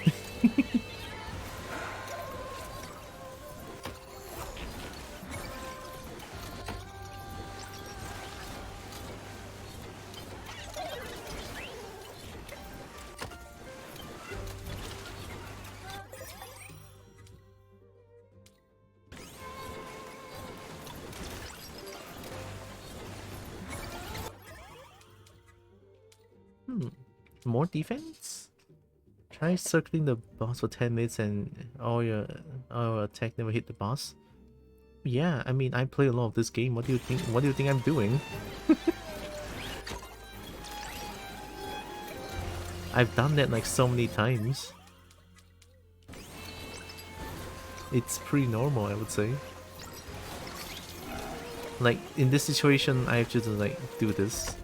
More defense? Try circling the boss for 10 minutes and all your attack never hit the boss. Yeah, I mean I play a lot of this game. What do you think I'm doing? I've done that like so many times. It's pretty normal, I would say. Like in this situation I have to like do this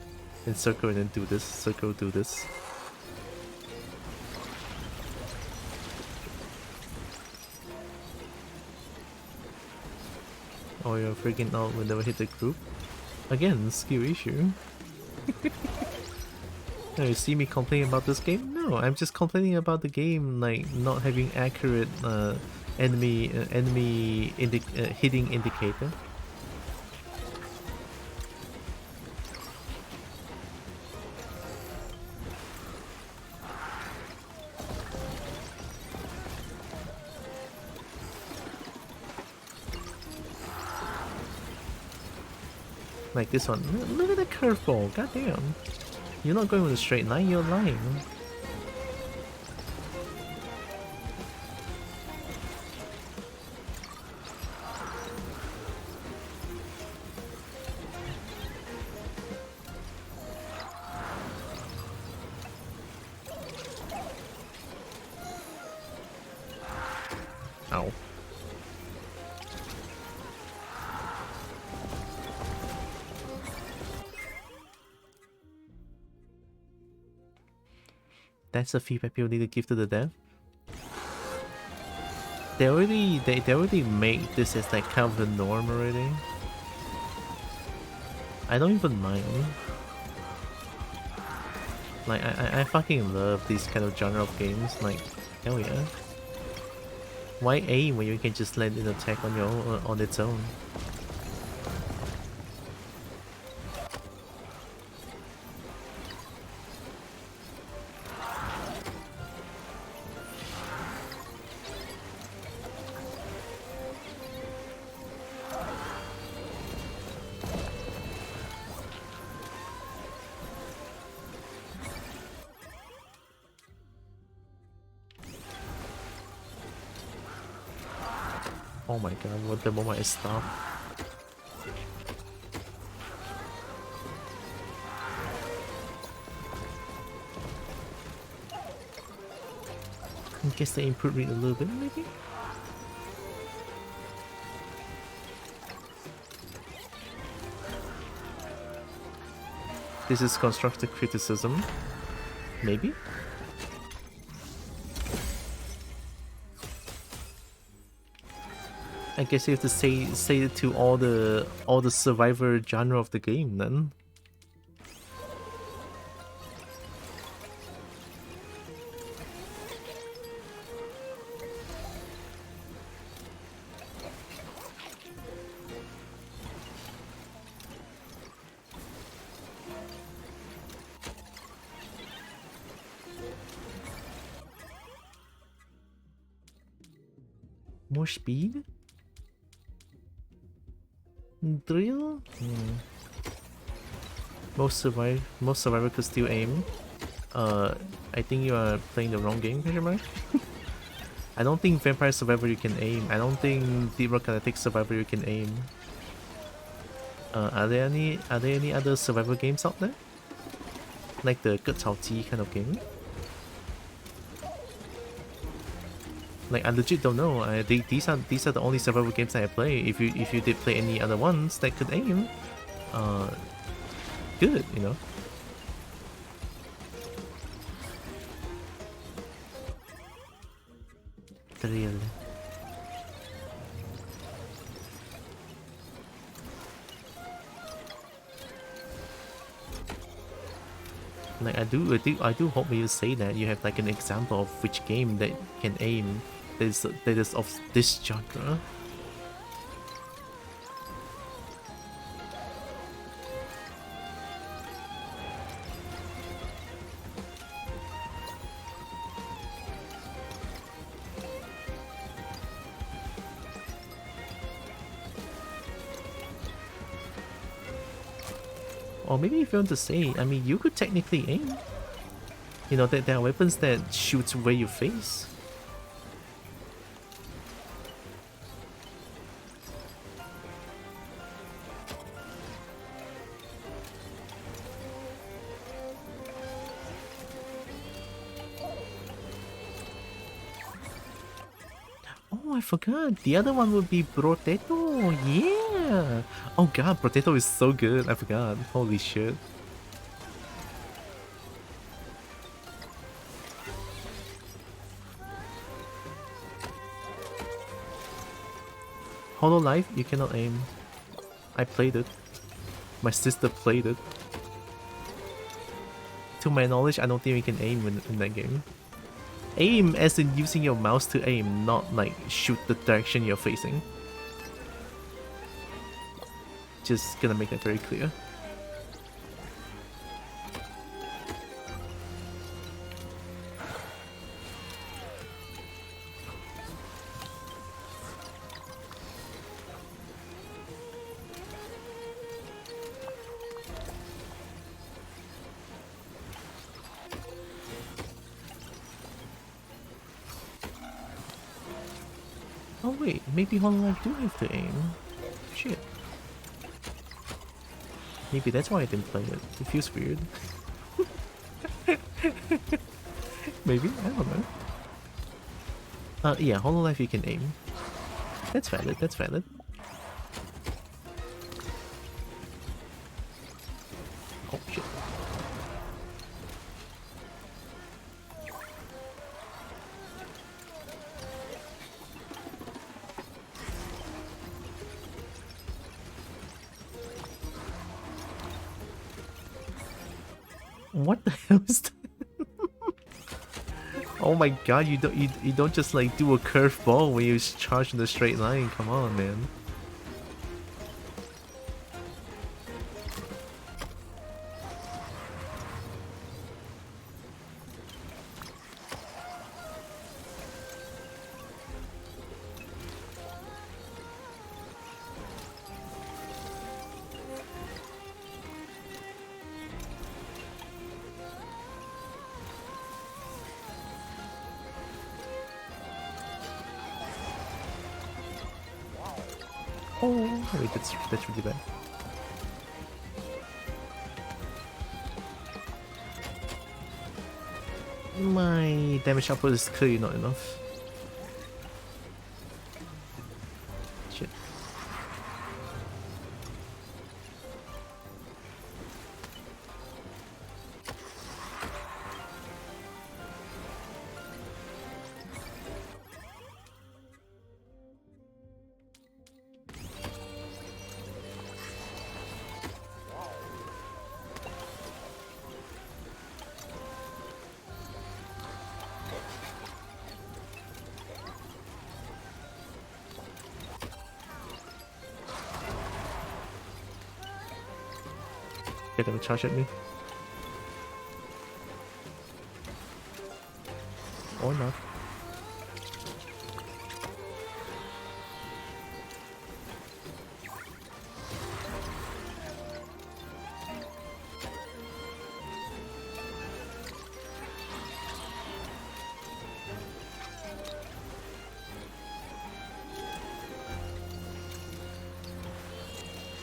and circle and then do this, circle, do this. Or you're freaking out when never hit the group. Again, skill issue. Now you see me complaining about this game? No, I'm just complaining about the game like not having accurate enemy hitting indicator. Like this one. Look at the curveball, goddamn. You're not going with a straight line, you're lying. Ow. That's the feedback people need to give to the dev. They already make this as like kind of the norm already. I don't even mind. Like I fucking love these kind of genre of games. Like hell yeah. Why aim when you can just land an attack on your own, on its own? Oh my god, what the moment I stop. I guess they improved it a little bit, maybe? This is constructive criticism. Maybe? I guess you have to say it to all the survivor genre of the game then. More speed? Drill? Most survivor could still aim. I think you are playing the wrong game, question mark? I don't think Vampire Survivor you can aim. I don't think Deep Rock Kinetic Survivor you can aim. Are there any other survivor games out there? Like the 割草机 kind of game? Like I legit don't know. These are the only survival games that I play. If you did play any other ones that could aim, good, you know. Drill. Like I do hope when you say that you have like an example of which game that can aim that is of this genre. Or maybe if you want to say, I mean, you could technically aim. You know, there are weapons that shoot where you face. Oh, I forgot. The other one would be Broteto. Yeah. Oh god, Broteto is so good. I forgot. Holy shit. Hololive, you cannot aim. I played it. My sister played it. To my knowledge, I don't think we can aim in that game. Aim as in using your mouse to aim, not like shoot the direction you're facing. Just gonna make that very clear. Oh wait, maybe Hololive do have to aim. Shit. Maybe that's why I didn't play it. It feels weird. Maybe? I don't know. Yeah, Hololive you can aim. That's valid, that's valid. Oh shit. What the hell is that? Oh my god, you don't just like do a curved ball when you charge in a straight line. Come on, man. Oh, wait, that's really bad. My damage output is clearly not enough. Shit. Get them to charge at me. Or not.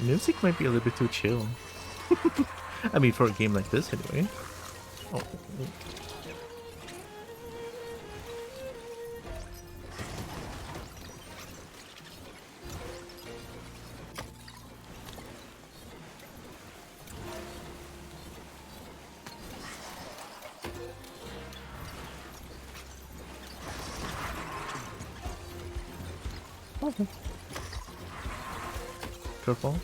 Music might be a little bit too chill. I mean, for a game like this, anyway. Oh. Okay. Curveball.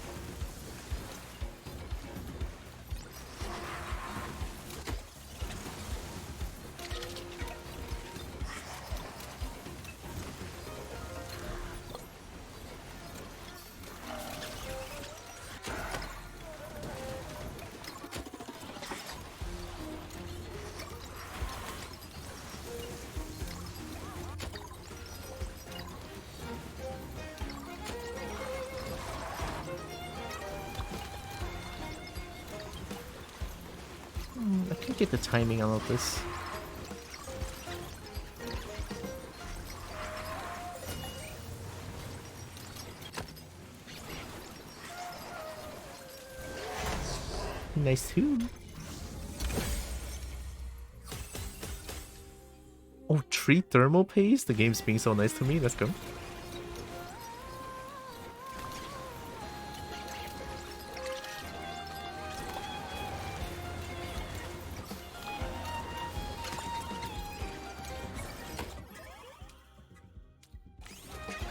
can get the timing out of this. Nice tune. Oh, 3 thermal paste? The game's being so nice to me. Let's go.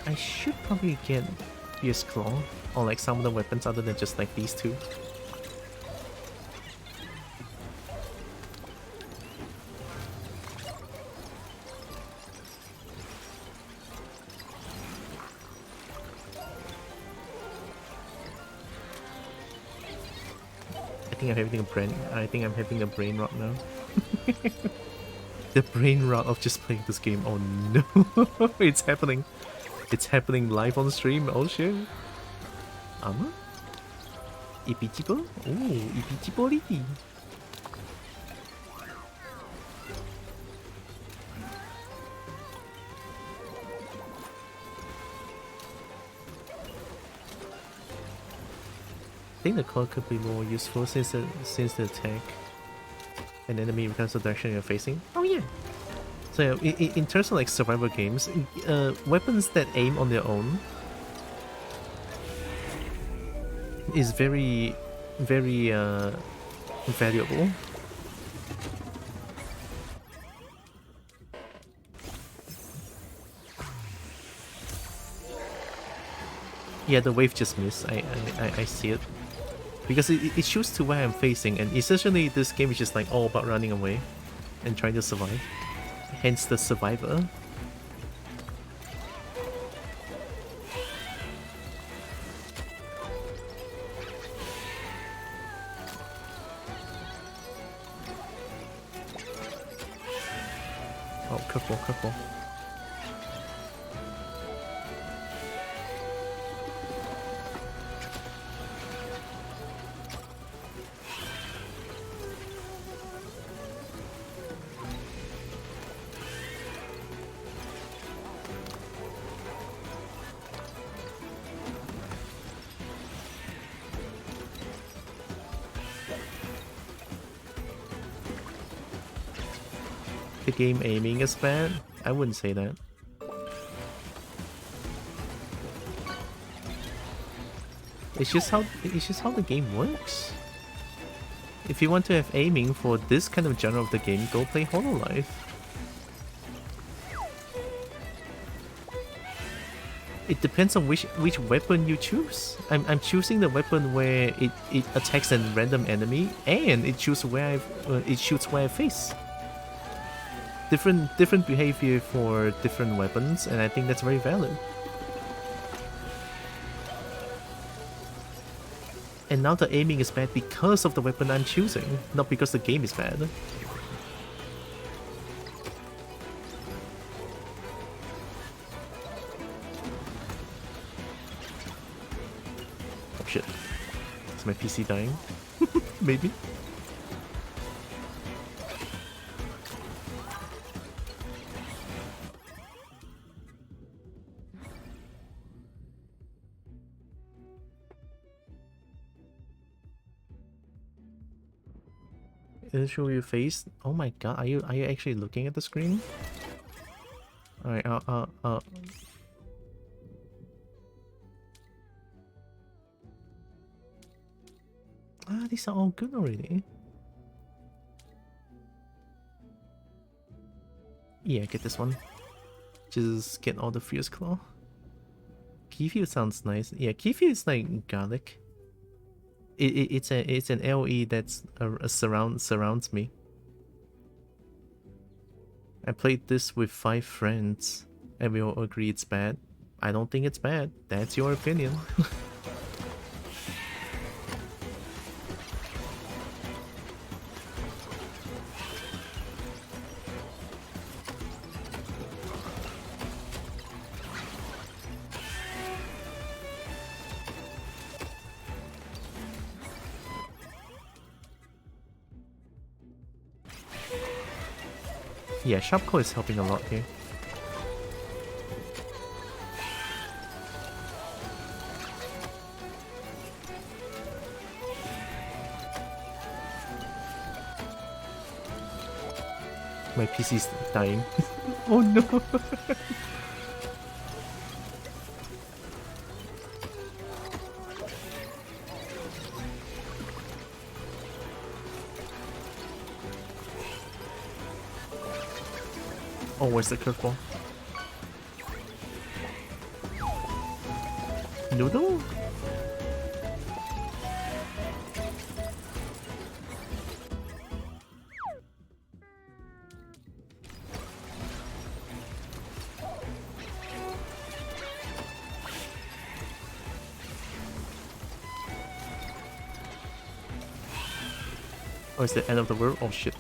I should probably get Fierce Claw or like some of the weapons other than just like these two. I think I'm having a brain rot now. The brain rot of just playing this game. Oh no, it's happening. It's happening live on stream. Oh shit. Armor? Ipichipo? Oh, Ipichiporiti. I think the claw could be more useful since the attack an enemy returns the direction you're facing. Oh yeah. So yeah, in terms of like survival games, weapons that aim on their own is very valuable. Yeah, the wave just missed. I see it. Because it shoots to where I'm facing, and essentially this game is just like all about running away and trying to survive. Hence the survivor. Oh, careful, careful. The game aiming is bad? I wouldn't say that. It's just how the game works. If you want to have aiming for this kind of genre of the game, go play Hololive. It depends on which weapon you choose. I'm choosing the weapon where it attacks a random enemy and it shoots where I face. Different behavior for different weapons, and I think that's very valid. And now the aiming is bad because of the weapon I'm choosing, not because the game is bad. Oh shit. Is my PC dying? Maybe? Show your face. Oh my god, are you actually looking at the screen? Alright, these are all good already. Yeah, get this one. Just get all the Fierce Claw. Keyfield sounds nice. Yeah, Keyfield is like garlic. It's an AoE that's surrounds me. I played this with 5 friends, and we all agree it's bad. I don't think it's bad. That's your opinion. Yeah, sharp core is helping a lot here. My PC's dying. Oh no! Oh, where's the curveball? Noodle? Oh, it's the end of the world? Oh shit.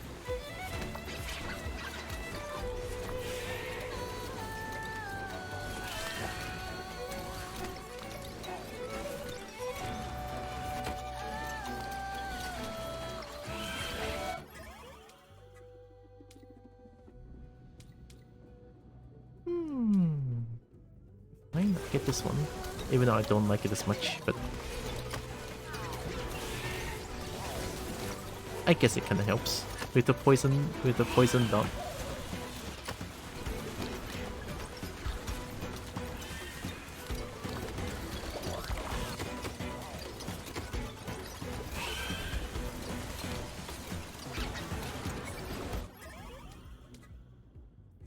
I might get this one, even though I don't like it as much, but I guess it kinda helps with the poison dot.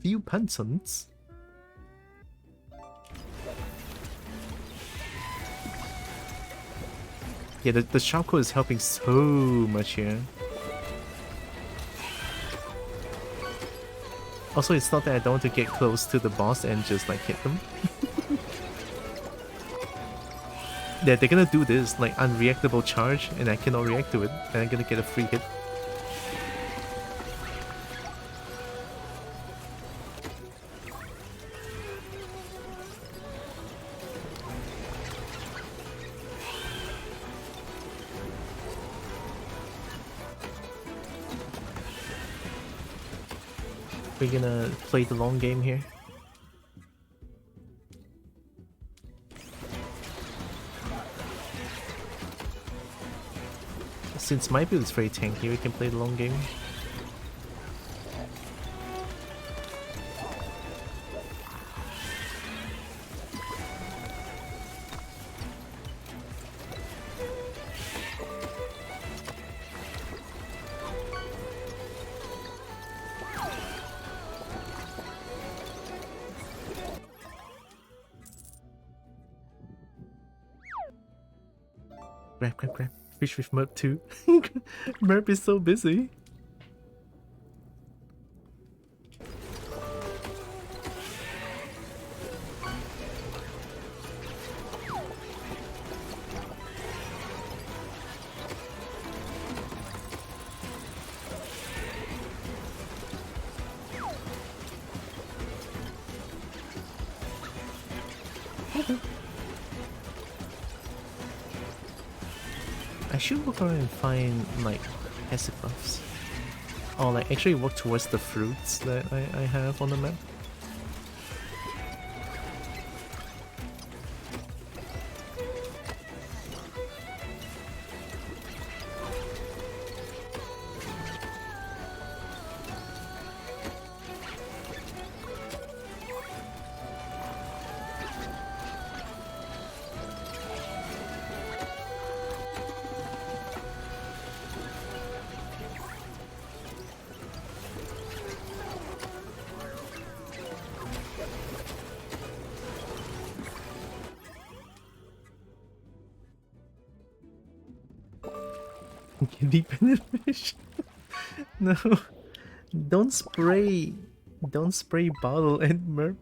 Few pensions. Yeah, the sharp core is helping so much here. Also, it's not that I don't want to get close to the boss and just like hit them. Yeah, they're gonna do this like unreactable charge and I cannot react to it and I'm gonna get a free hit. We're gonna play the long game here. Since my build is very tanky, we can play the long game. Grab. Fish with Merp too. Merp is so busy. I should look around and find like passive buffs. Or like actually work towards the fruits that I have on the map. Deep in the fish. No. Don't spray bottle and Merp.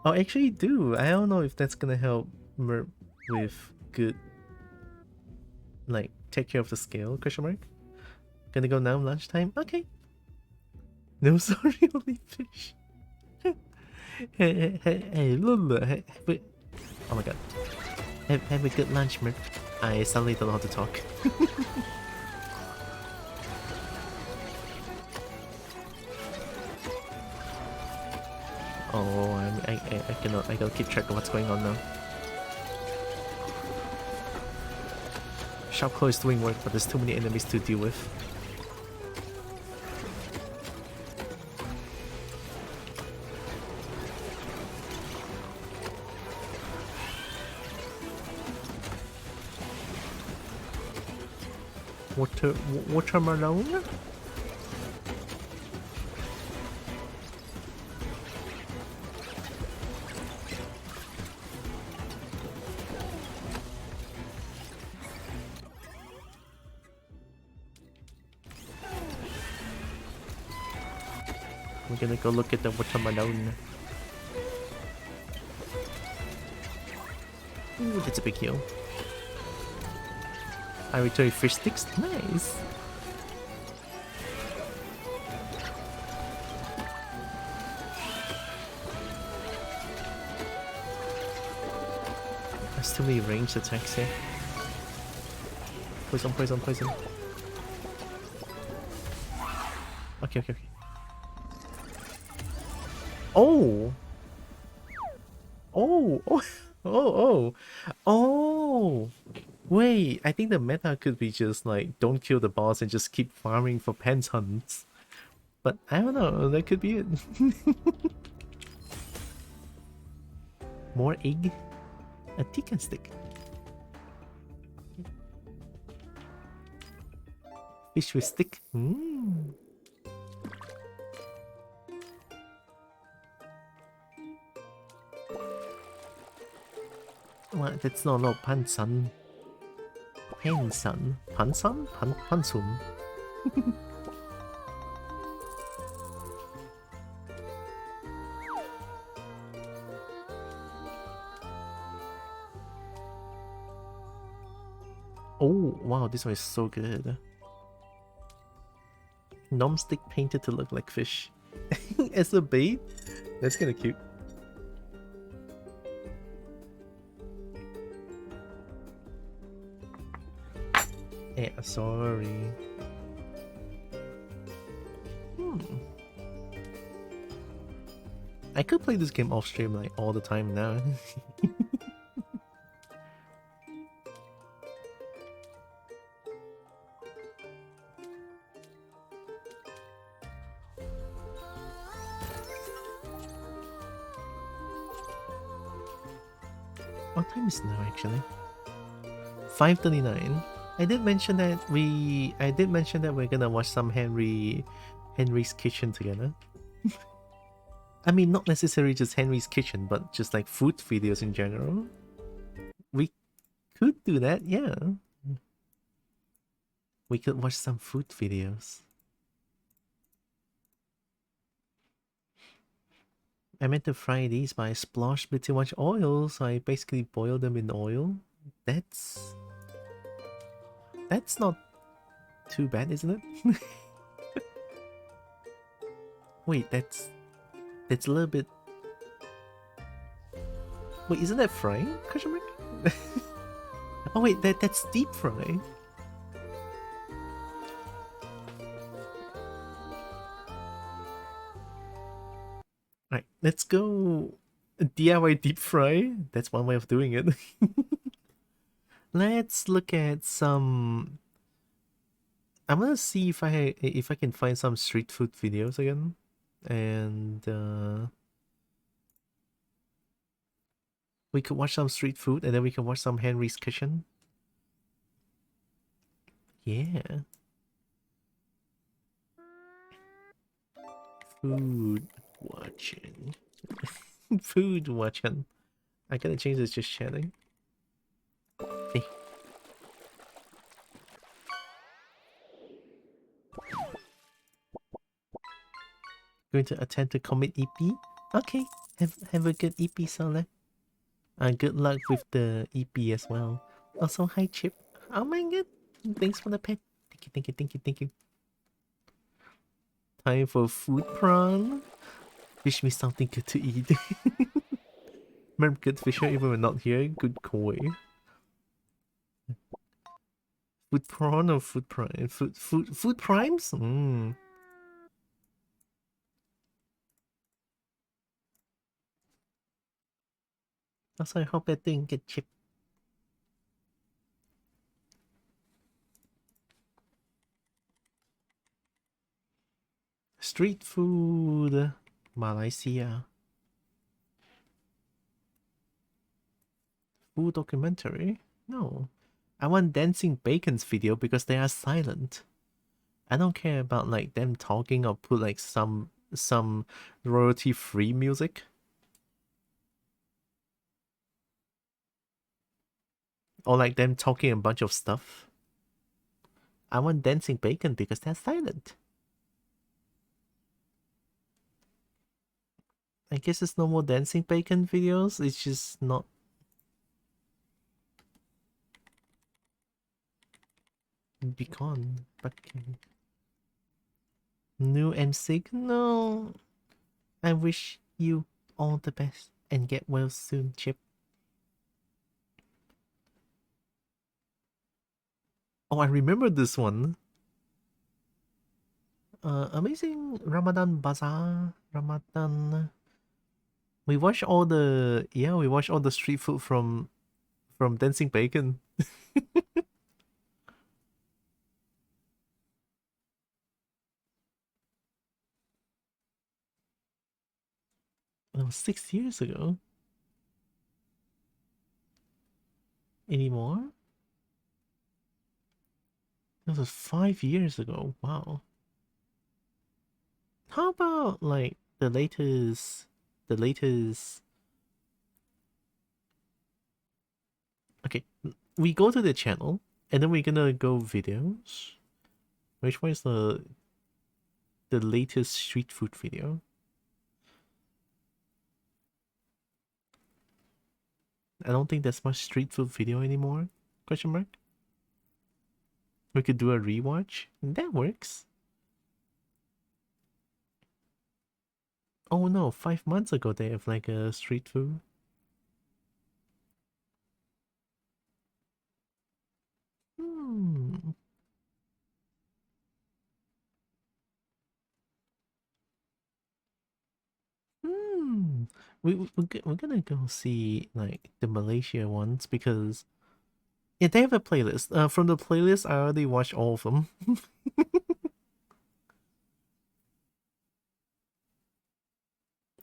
Oh, actually do. I don't know if that's gonna help Merp with good like take care of the scale, question mark. Gonna go now, lunchtime? Okay. No, sorry, only fish. Hey, Lula. Wait. Oh my god. Have a good lunch, Merp. I suddenly don't know how to talk. Oh, I cannot. I gotta keep track of what's going on now. Sharp Claw is doing work, but there's too many enemies to deal with. Watermelon? We're gonna go look at the watermelon. Ooh, that's a big heal. I return fish sticks. Nice. There's too many ranged attacks here. Poison, poison, poison. Okay, okay, okay. Oh! Oh! Oh! Oh! Oh! Oh! Wait, I think the meta could be just like, don't kill the boss and just keep farming for pens hunts. But I don't know, that could be it. More egg? A chicken stick. Fish with stick. Mmm. What? That's not no Pansan. Pansan? Pansan? Pansum? Oh, wow, this one is so good. Nom stick painted to look like fish. As a bait? That's kinda cute. Yeah, sorry. I could play this game off stream like all the time now. What time is it now actually? 5:39. I did mention that we're gonna watch some Henry's Kitchen together. I mean, not necessarily just Henry's Kitchen, but just like food videos in general. We could do that, yeah. We could watch some food videos. I meant to fry these, but I splashed a bit too much oil, so I basically boiled them in oil. That's not too bad, isn't it? Wait, that's a little bit... Wait, isn't that frying? Question mark? Oh wait, that's deep fry. Alright, let's go DIY deep fry. That's one way of doing it. Let's look at some... I'm gonna see if I can find some street food videos again. And we could watch some street food and then we can watch some Henry's Kitchen. Yeah. Food watching. Food watching. I gotta change this just chatting. Hey. Going to attempt to commit EP? Okay. Have a good EP, Solar. Good luck with the EP as well. Also, hi Chip. Oh my god. Thanks for the pet. Thank you, thank you, thank you, thank you. Time for food prawn. Wish me something good to eat. Remember good fisher even when not here? Good koi. Food prawn or food prime? Food primes? Also, I hope that didn't get chipped. Street food, Malaysia. Food documentary? No. I want Dancing Bacon's video because they are silent. I don't care about like them talking or put like some royalty free music. Or like them talking a bunch of stuff. I want Dancing Bacon because they're silent. I guess it's no more Dancing Bacon videos, it's just not. Be gone. But new MC? No. I wish you all the best and get well soon, Chip. Oh, I remember this one. Amazing Ramadan Bazaar. Ramadan. We watched all the street food from Dancing Bacon. That was 6 years ago. Anymore? That was 5 years ago. Wow. How about like the latest okay, we go to the channel and then we're gonna go videos. Which one is the latest street food video? I don't think there's much street food video anymore. Question mark. We could do a rewatch. That works. Oh no, 5 months ago they have like a street food. Hmm. Hmm. We're gonna go see like the Malaysia ones because yeah, they have a playlist. From the playlist, I already watched all of them.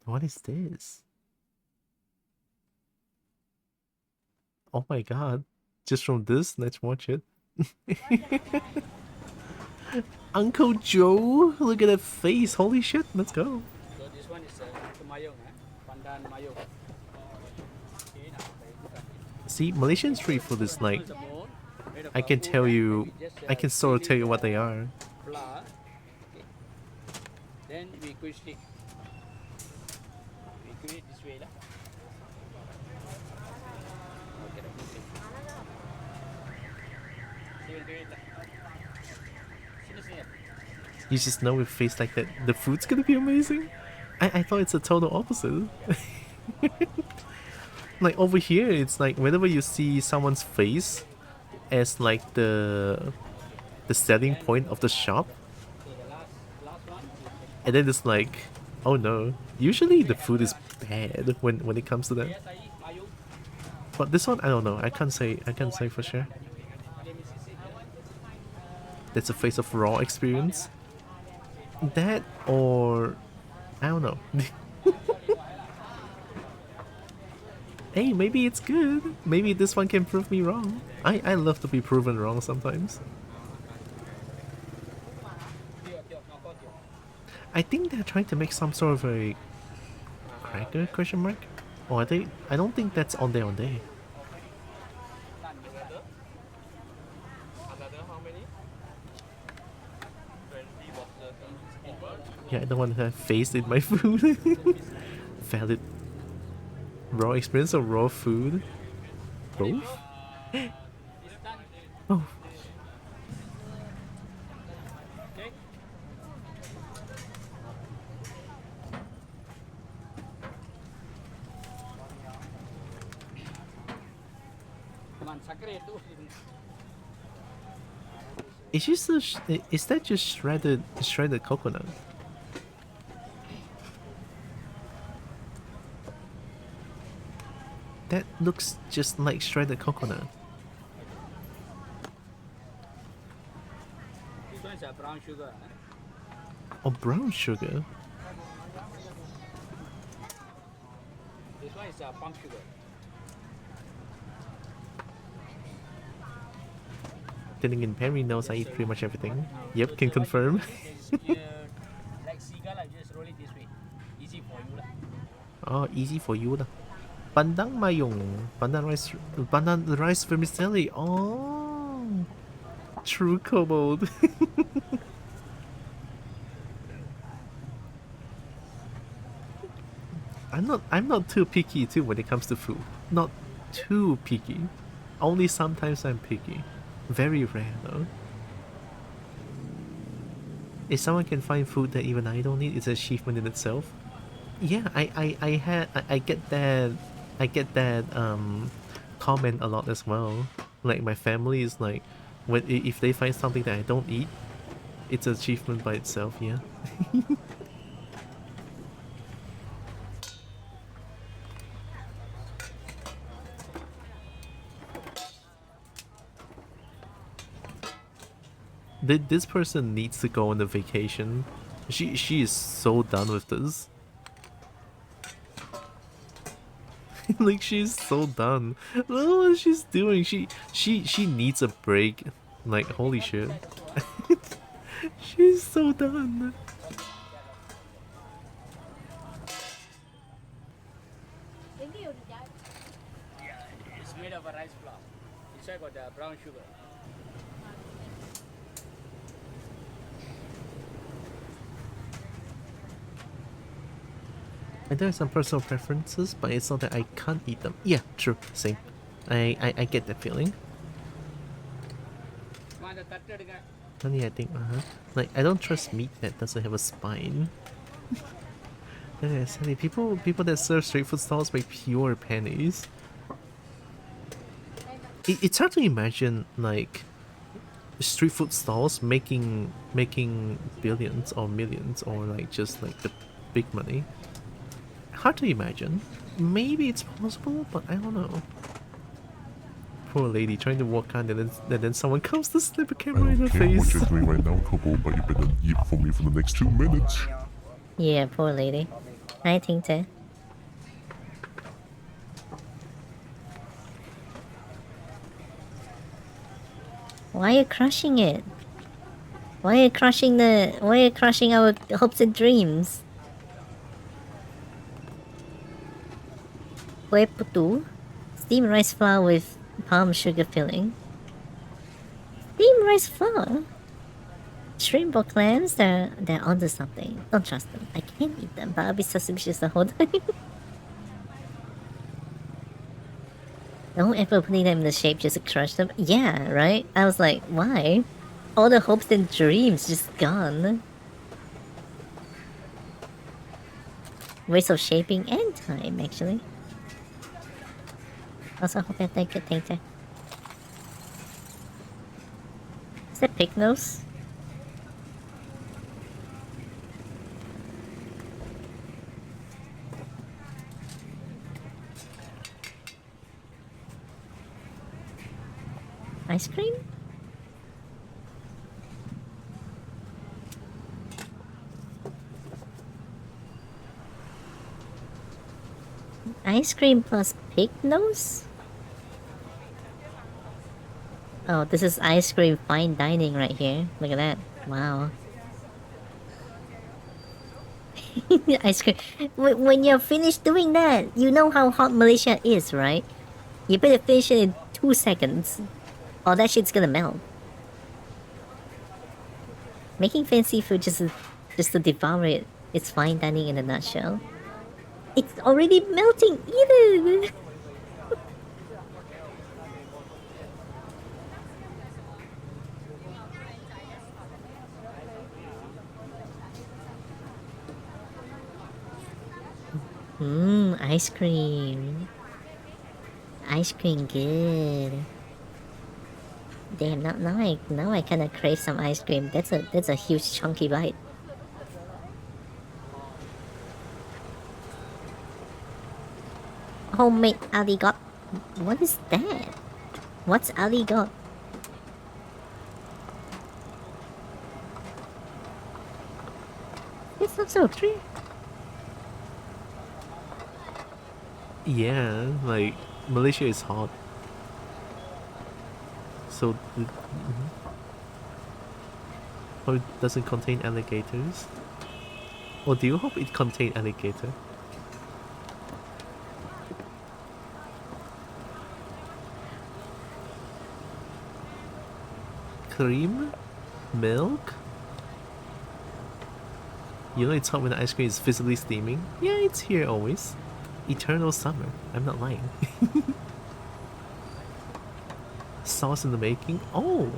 What is this? Oh my god! Just from this, let's watch it. Uncle Joe, look at that face! Holy shit! Let's go. So this one is Kemayong, Pandan Mayong. See, Malaysian street food is like, I can tell you, I can sort of tell you what they are. Flour. Okay. Then we cook it. We cook it this way lah. Okay, You just know with face like that, the food's gonna be amazing. I thought it's a total opposite. Like over here, it's like whenever you see someone's face as like the selling point of the shop, and then it's like, oh no. Usually the food is bad when it comes to that. But this one, I don't know. I can't say for sure. That's a face of raw experience. That or I don't know. Hey, maybe it's good. Maybe this one can prove me wrong. I love to be proven wrong sometimes. I think they're trying to make some sort of a cracker question mark. Oh, I don't think that's on there. Yeah, I don't want to have face in my food. Valid. Raw experience or raw food? Both? Oh. Is that just shredded coconut? That looks just like shredded coconut. This one is a brown sugar. Or brown sugar. This one is a palm sugar. Then again, Perry knows I eat pretty much everything. Yep, can confirm. Like cigar, like just roll it this way. Easy for you lah. Oh, easy for you lah. Bandang mayong. Bandang rice vermicelli. Oh, true kobold. I'm not too picky too when it comes to food. Not too picky. Only sometimes I'm picky. Very rare though. If someone can find food that even I don't eat, it's an achievement in itself. Yeah, I get that comment a lot as well. Like my family is like, if they find something that I don't eat, it's an achievement by itself. Yeah. This person needs to go on a vacation. She is so done with this. Like she's so done. Look what she's doing. She needs a break. Like holy shit. She's so done. It's made of a rice flour. Inside got the brown sugar. And there are some personal preferences, but it's not that I can't eat them. Yeah, true, same. I get that feeling. Honey, I think, like, I don't trust meat that doesn't have a spine. Sadly, people that serve street food stalls make pure pennies. It's hard to imagine, like, street food stalls making billions or millions, or like just like the big money. Hard to imagine. Maybe it's possible, but I don't know. Poor lady trying to walk on, and then someone comes to slip a camera in her face. I don't care what you're doing right now, Kobo, but you better eat for me for the next 2 minutes. Yeah, poor lady. I think so. Why are you crushing it? Why are you crushing our hopes and dreams? Kue putu, steamed rice flour with palm sugar filling. Steamed rice flour? Shrimp or clams, they're onto something. Don't trust them. I can't eat them, but I'll be suspicious the whole time. Don't ever put them in the shape just to crush them. Yeah, right? I was like, why? All the hopes and dreams just gone. Waste of shaping and time, actually. Also, hope I take it later. Is that pig nose? Ice cream? Ice cream plus pig nose? Oh, this is ice cream fine dining right here. Look at that. Wow. Ice cream. When you're finished doing that, you know how hot Malaysia is, right? You better finish it in 2 seconds. Or that shit's gonna melt. Making fancy food just to devour it. It's fine dining in a nutshell. It's already melting! Eat it! Ice cream. Ice cream good. Damn, now I kinda crave some ice cream. That's a huge chunky bite. Homemade Ali got. What is that? What's Ali got? It's also tree. Yeah, like Malaysia is hot. So hope it doesn't contain alligators. Or do you hope it contain alligator? Cream? Milk? You know it's hot when the ice cream is physically steaming? Yeah, it's here always. Eternal summer. I'm not lying. Sauce in the making? Oh!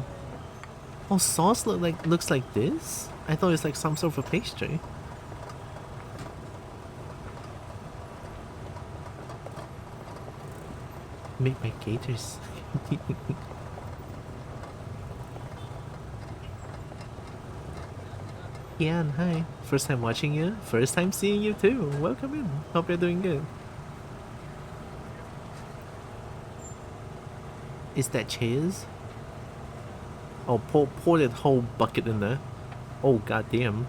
Oh, sauce looks like this? I thought it's like some sort of a pastry. Make my gators. Ian, hi. First time watching you, first time seeing you too. Welcome in. Hope you're doing good. Is that cheese? Oh, pour that whole bucket in there. Oh, goddamn.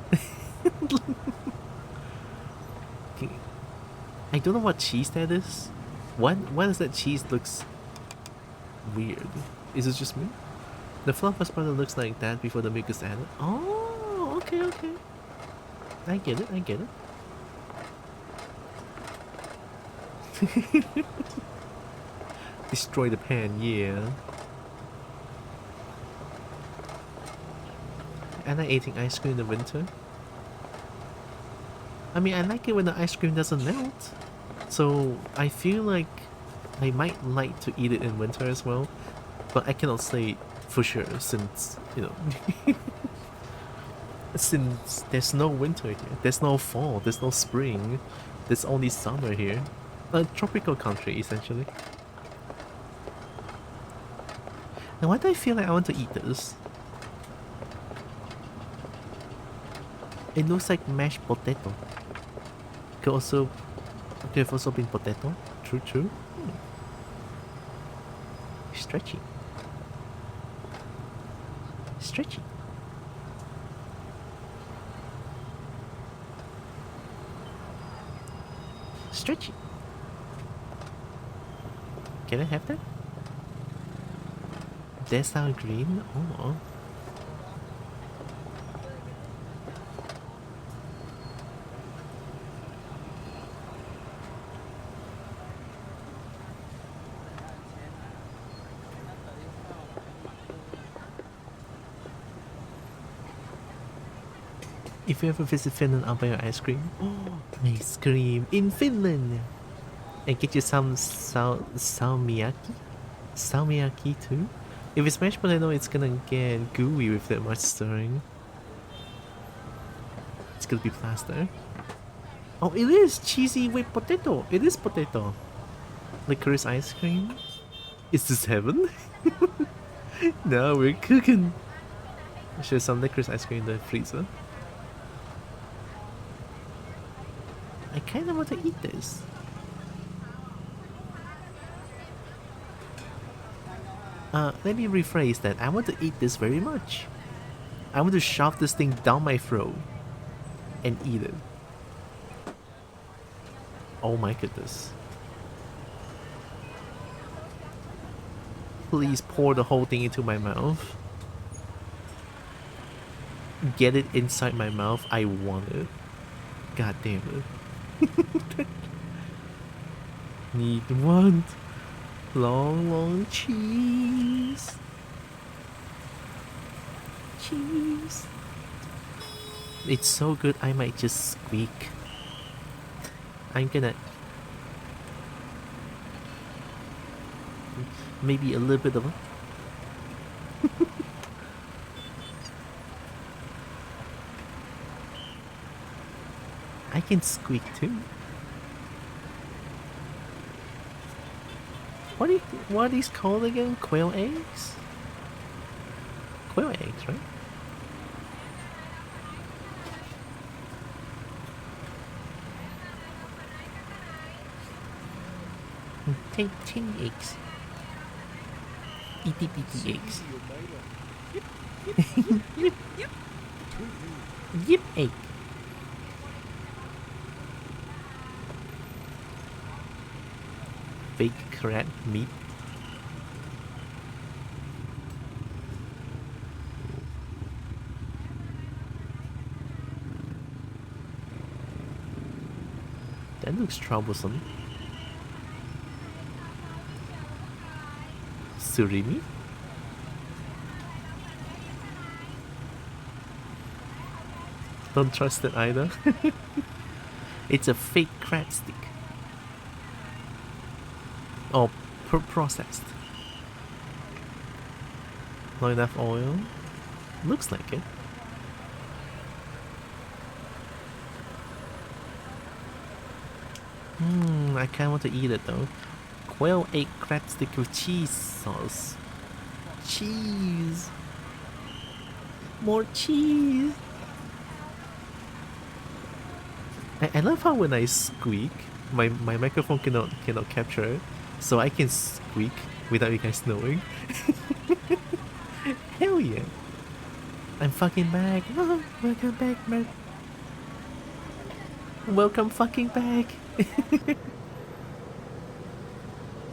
I don't know what cheese that is. Why does that cheese looks weird? Is it just me? The fluffus powder looks like that before the milk is added. Oh, okay, okay. I get it, I get it. Destroy the pan, yeah. And I eating ice cream in the winter. I mean, I like it when the ice cream doesn't melt. So I feel like I might like to eat it in winter as well. But I cannot say for sure since, you know, since there's no winter here. There's no fall, there's no spring. There's only summer here. A tropical country, essentially. And why do I feel like I want to eat this? It looks like mashed potato. Could have also been potato. True, true. Stretchy. Stretchy. Stretchy. Can I have that? That's our green? Oh. If you ever visit Finland, I'll buy your ice cream. Oh, ice cream in Finland! And get you some salmiakki? Salmiakki too? If it's mashed potato, it's gonna get gooey with that much stirring. It's gonna be plaster. Oh, it is cheesy with potato. It is potato. Licorice ice cream? Is this heaven? No, we're cooking. There's some licorice ice cream in the freezer. I kinda want to eat this. Let me rephrase that. I want to eat this very much. I want to shove this thing down my throat and eat it. Oh my goodness. Please pour the whole thing into my mouth. Get it inside my mouth. I want it. God damn it. Need one long cheese. Cheese. It's so good I might just squeak. I'm gonna maybe a little bit of a I can squeak too. What are these called again? Quail eggs? Quail eggs, right? Take 10 eggs. Itty bitty eggs. Yip egg. Fake crab meat. That looks troublesome. Surimi? Don't trust it either. It's a fake crab stick. Oh, processed. Not enough oil? Looks like it. I kinda want to eat it though. Quail egg crab stick with cheese sauce. Cheese! More cheese! I love how when I squeak, my microphone cannot capture it, so I can squeak without you guys knowing. Hell yeah! I'm fucking back! Oh, welcome back, man! Welcome fucking back!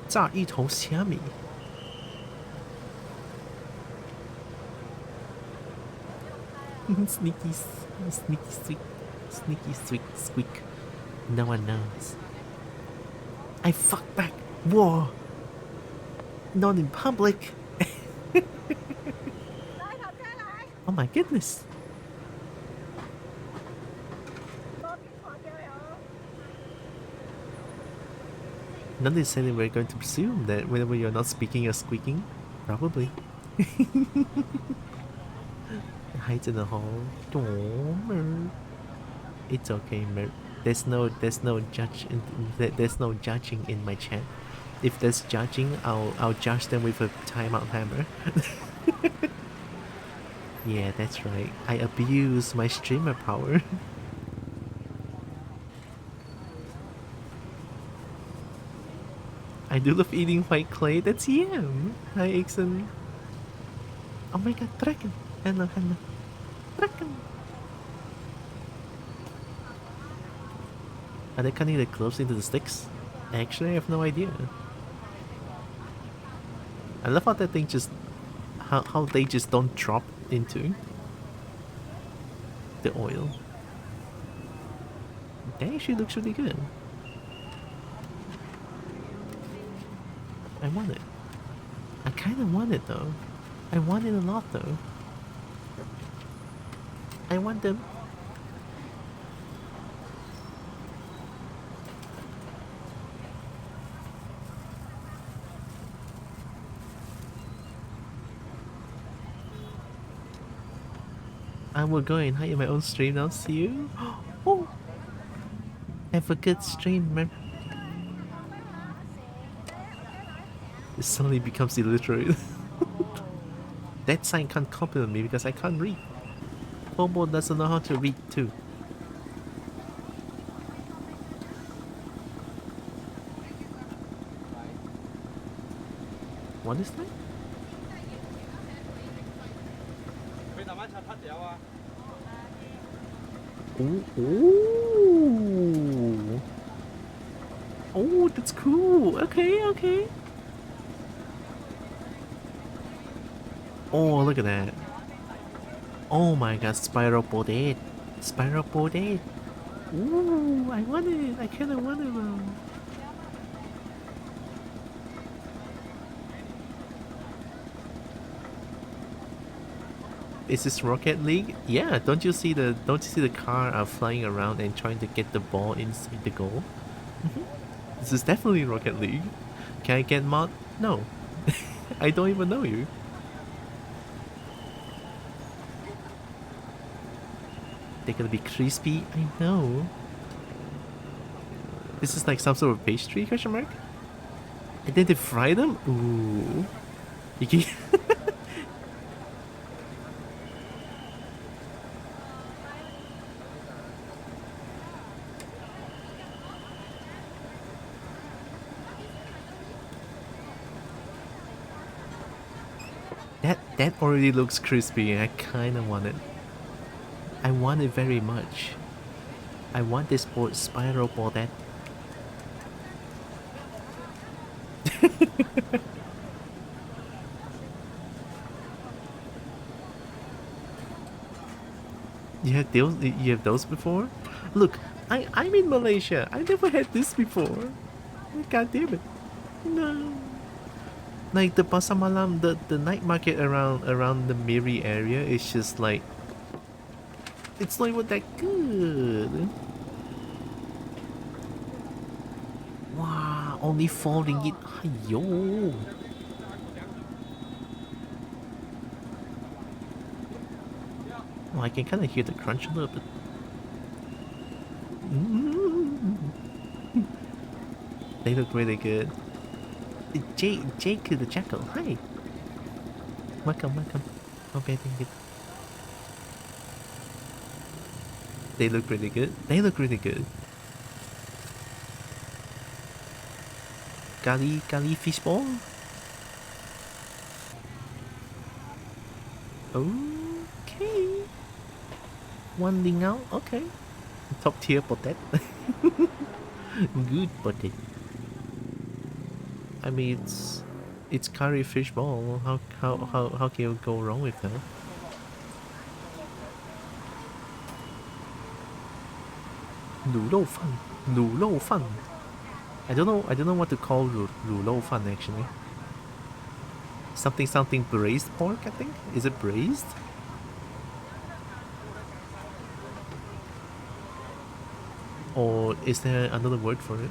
炸一头虾米 sneaky sweet, sneaky sweet squeak. No one knows. I fuck back. Whoa. Not in public. Oh my goodness. Not necessarily we're going to presume that whenever you're not speaking you're squeaking. Probably. Hides in the hall. It's okay, Mer. There's no judging in my chat. If there's judging, I'll judge them with a timeout hammer. Yeah, that's right. I abuse my streamer power. I do love eating white clay. That's yam. Hi, Ixon. Oh my god, dragon. Hello. Dragon. Are they cutting the gloves into the sticks? Actually, I have no idea. I love how that thing just... How they just don't drop into the oil. That actually looks really good. I want it. I kinda want it though. I want it a lot though. I want them. I will go and hide in my own stream now. See you. Oh, have a good stream, man. It suddenly becomes illiterate. That sign can't compliment me because I can't read. Kobo doesn't know how to read too. What is that? Ooh, ooh. Oh, that's cool. Okay. Oh, look at that. Oh my god, spiral boarded. Spiral boarded. Ooh, I want it. I kinda want it though. Is this Rocket League? Yeah, don't you see the car flying around and trying to get the ball inside the goal? This is definitely Rocket League. Can I get mod? No. I don't even know you. They're gonna be crispy, I know. This is like some sort of pastry, question mark? And then they fry them? Ooh. You can That already looks crispy. I kind of want it. I want it very much. I want this spiral for that. You have those before? Look, I'm in Malaysia. I never had this before. God damn it. No. Like the pasar malam, the night market around the Miri area is just like, it's not even that good. Wow, only 4 ringgit. Yo. Oh, I can kind of hear the crunch a little bit. They look really good. Jake the Jackal, hi. Welcome. Okay, thank you. They look really good. Kali fishball. Okay. 1 ling out, okay. Top tier potato. Good potato. I mean, it's curry fish ball. How can you go wrong with that? Lu Lo Fan. I don't know what to call Lu Lo Fan actually. Something braised pork, I think. Is it braised? Or is there another word for it?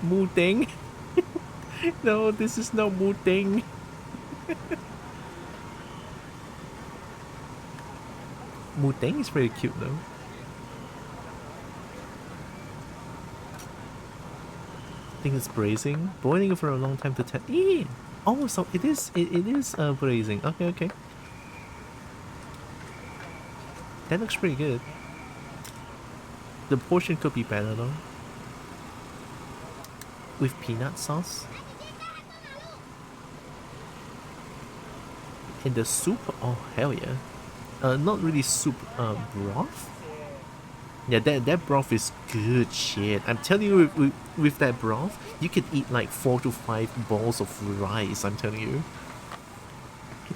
Mu Teng? No, this is no Mu Teng. Mu Teng is pretty cute though. I think it's braising. Boiling for a long time to test. Oh, so it is braising. Okay. That looks pretty good. The portion could be better though. With peanut sauce. And the soup, oh hell yeah. Not really soup, broth? Yeah, that broth is good shit. I'm telling you, with that broth, you could eat like 4 to 5 bowls of rice, I'm telling you.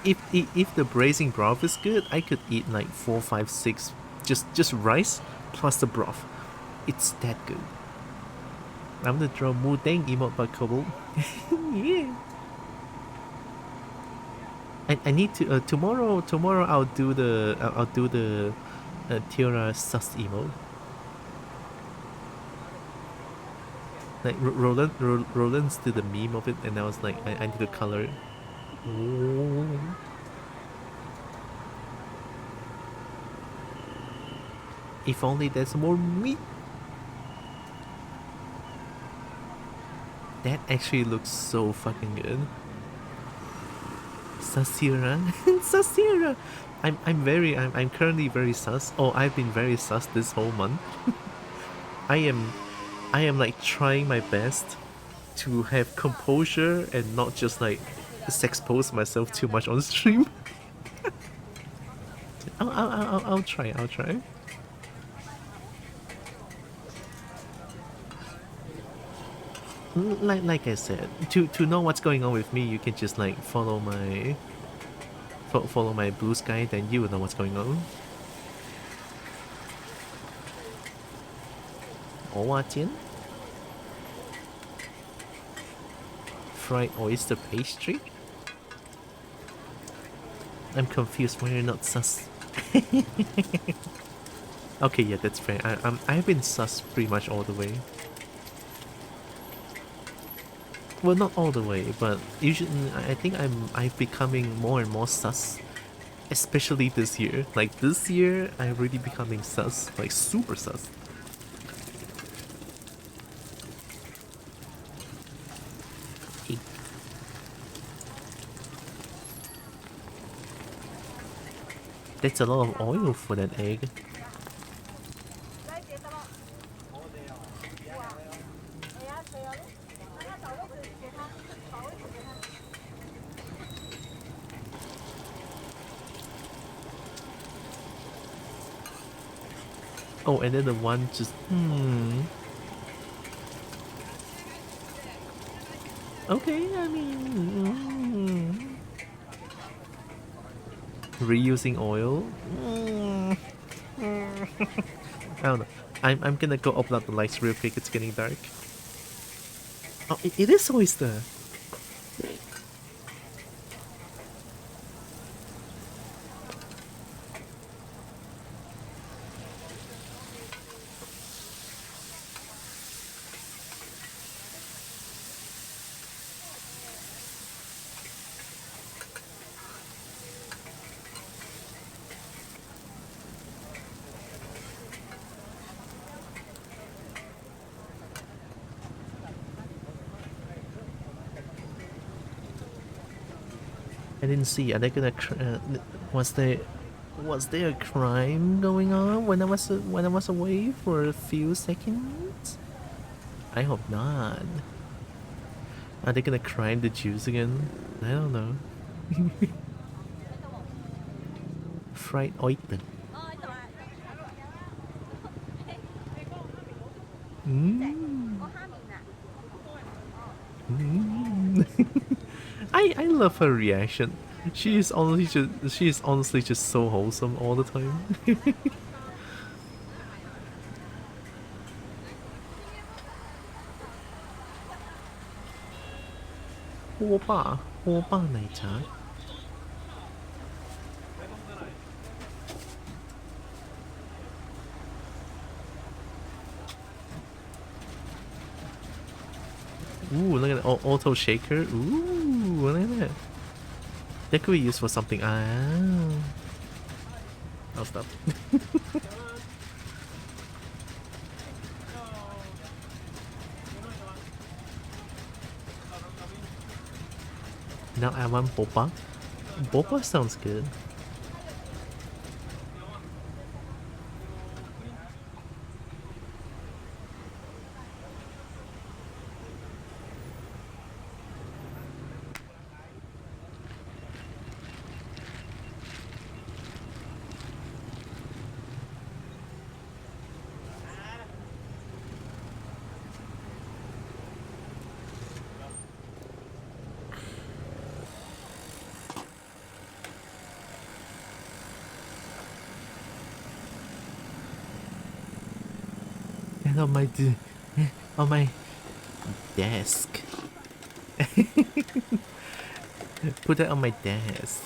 If the braising broth is good, I could eat like 4, 5, 6, just rice plus the broth. It's that good. I'm gonna draw Mu Teng emote by Kobo. Yeah. I need to tomorrow I'll do the Tiara sus emote. Like Roland's did the meme of it, and I was like, I need to color it. Oh. If only there's more meat. That actually looks so fucking good. Sasira. Sasira! I'm currently very sus. Oh, I've been very sus this whole month. I am like trying my best to have composure and not just like expose myself too much on stream. I'll try. Like I said, to know what's going on with me, you can just like follow my blue sky, then you will know what's going on. Owajian? Fried oyster pastry? I'm confused why you're not sus. Okay, yeah, that's fair. I've been sus pretty much all the way. Well, not all the way, but usually I think I'm becoming more and more sus, especially this year. Like this year, I'm really becoming sus, like super sus. Hey. That's a lot of oil for that egg. Oh, and then the one just Okay, I mean reusing oil. I don't know. I'm gonna go open up the lights real quick. It's getting dark. Oh, it is oyster. I didn't see. Are they gonna? Was there a crime going on when I was away for a few seconds? I hope not. Are they gonna crime the juice again? I don't know. Fried oyster. I love her reaction. She is honestly just so wholesome all the time. Opa奶茶. Ooh, look at the auto shaker. Ooh, look at that. That could be used for something. Ah. I'll stop. Now I want boba. Boba sounds good. And on my desk. Put it on my desk.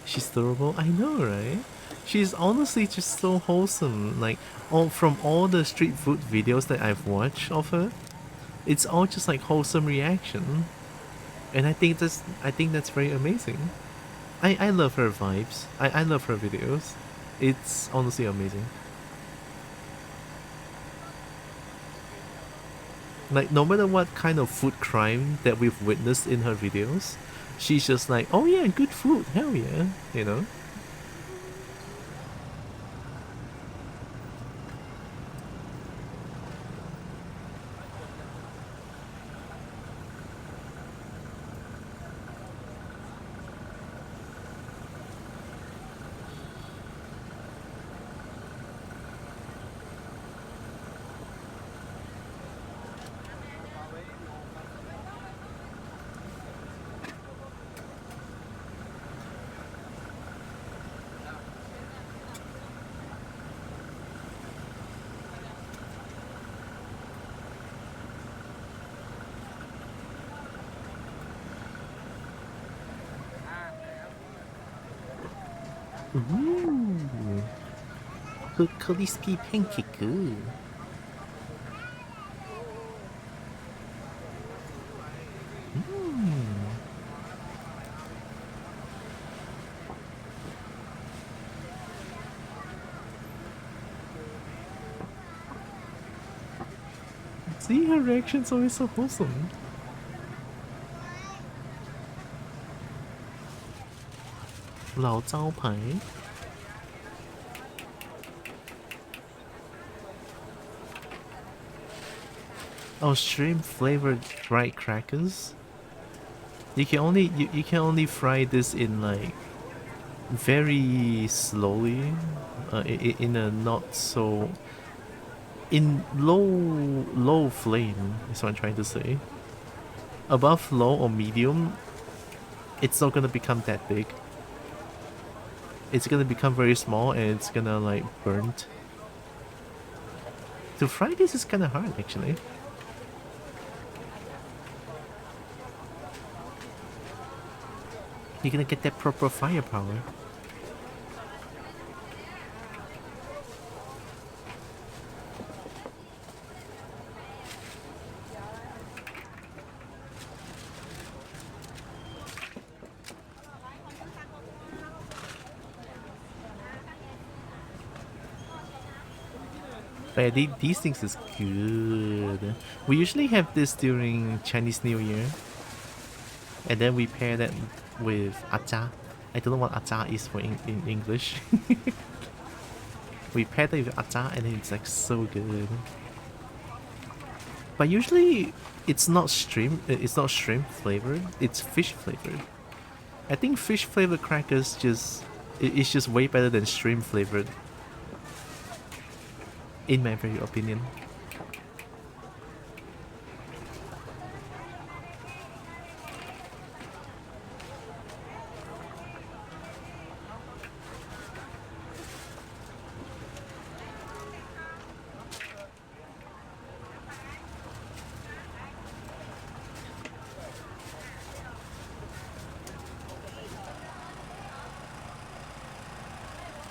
She's adorable. I know, right? She's honestly just so wholesome. Like from all the street food videos that I've watched of her, it's all just like wholesome reaction, and I think that's very amazing. I love her vibes. I love her videos. It's honestly amazing. Like, no matter what kind of food crime that we've witnessed in her videos, she's just like, oh yeah, good food, hell yeah, you know? Ooh, crispy pancake. Ooh. See, her reaction's always so wholesome. Lao Zhao Pai. Oh, shrimp flavored fried crackers. You can only you can only fry this in like very slowly, in a not so in low flame is what I'm trying to say. Above low or medium, it's not gonna become that big. It's gonna become very small and it's gonna like burnt. To fry this is kind of hard actually. You're gonna get that proper firepower. But yeah, these things is good. We usually have this during Chinese New Year. And then we pair that with acha. I don't know what acha is for in English. We pair that with acha and it's like so good. But usually it's not shrimp flavored, it's fish flavored. I think fish flavored crackers it's just way better than shrimp flavored. In my very opinion.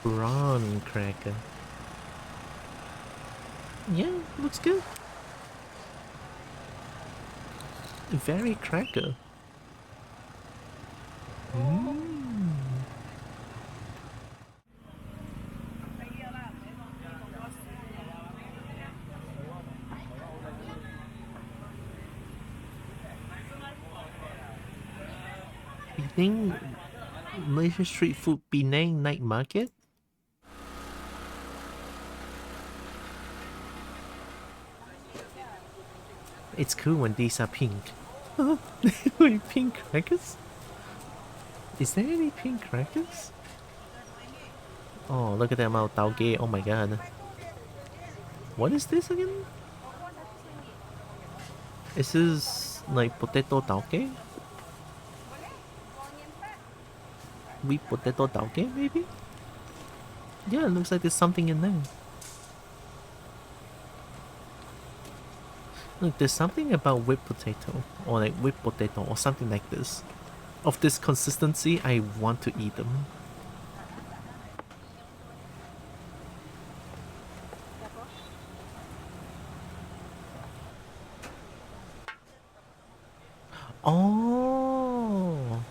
Prawn cracker. Yeah, looks good. Very cracker. You think Malaysia street food Penang night market? It's cool when these are pink. Wait, pink crackers? Is there any pink crackers? Oh, look at them out, taoge. Oh my god. What is this again? Is this like potato taoge? Wheat potato taoge, maybe? Yeah, it looks like there's something in there. Look, there's something about whipped potato, or like whipped potato, or something like this. Of this consistency, I want to eat them. Oh!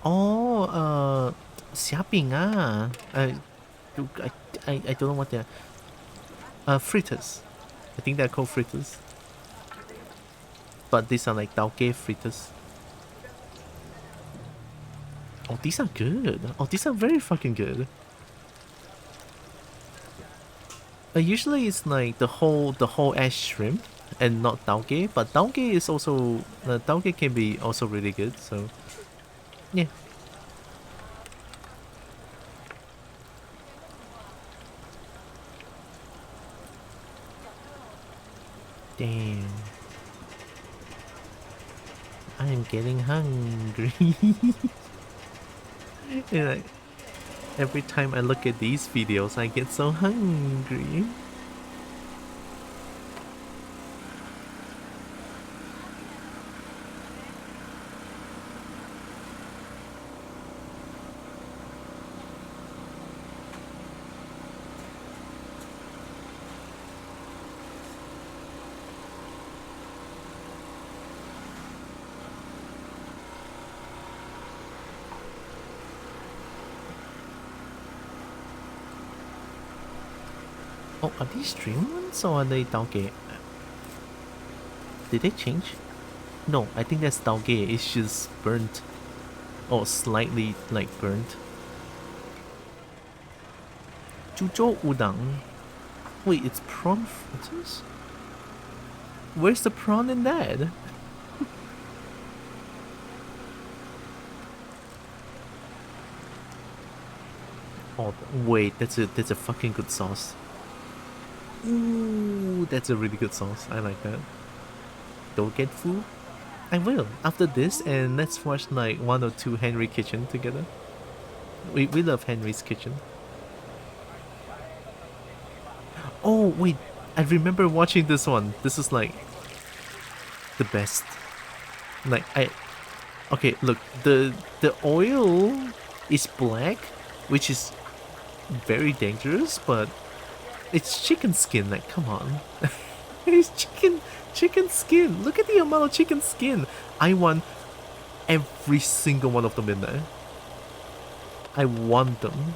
Oh, xiaoping ah. I don't know what they're... fritters. I think they're called fritters. But these are like taoge fritters. Oh, these are good. Oh, these are very fucking good. Usually it's like the whole ass shrimp and not taoge, but taoge is also taoge can be also really good. So yeah. Damn. I am getting hungry. And like, every time I look at these videos, I get so hungry. Oh, are these stream ones or are they taoge? Did they change? No, I think that's taoge. It's just burnt. Or slightly like burnt. Chuzhou udang. Wait, it's prawn fritters? Where's the prawn in that? Oh wait, that's a fucking good sauce. Ooh, that's a really good sauce. I like that. Don't get food? I will after this, and let's watch like 1 or 2 Henry Kitchen together. We love Henry's Kitchen. Oh wait, I remember watching this one. This is like the best. Like okay, look, the oil is black, which is very dangerous, but it's chicken skin. Like, come on. It's chicken skin. Look at the amount of chicken skin. I want every single one of them in there. I want them.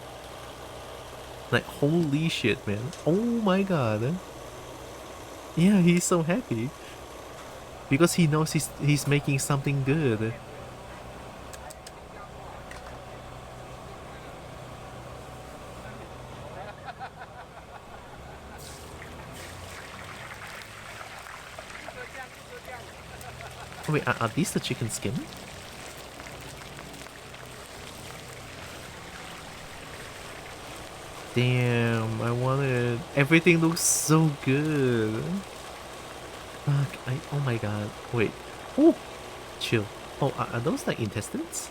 Like, holy shit, man. Oh my god. Yeah, he's so happy because he knows he's making something good. Wait, are these the chicken skin? Damn, I want it. Everything looks so good. Fuck, oh my god. Wait. Oh, chill. Oh, are those like intestines?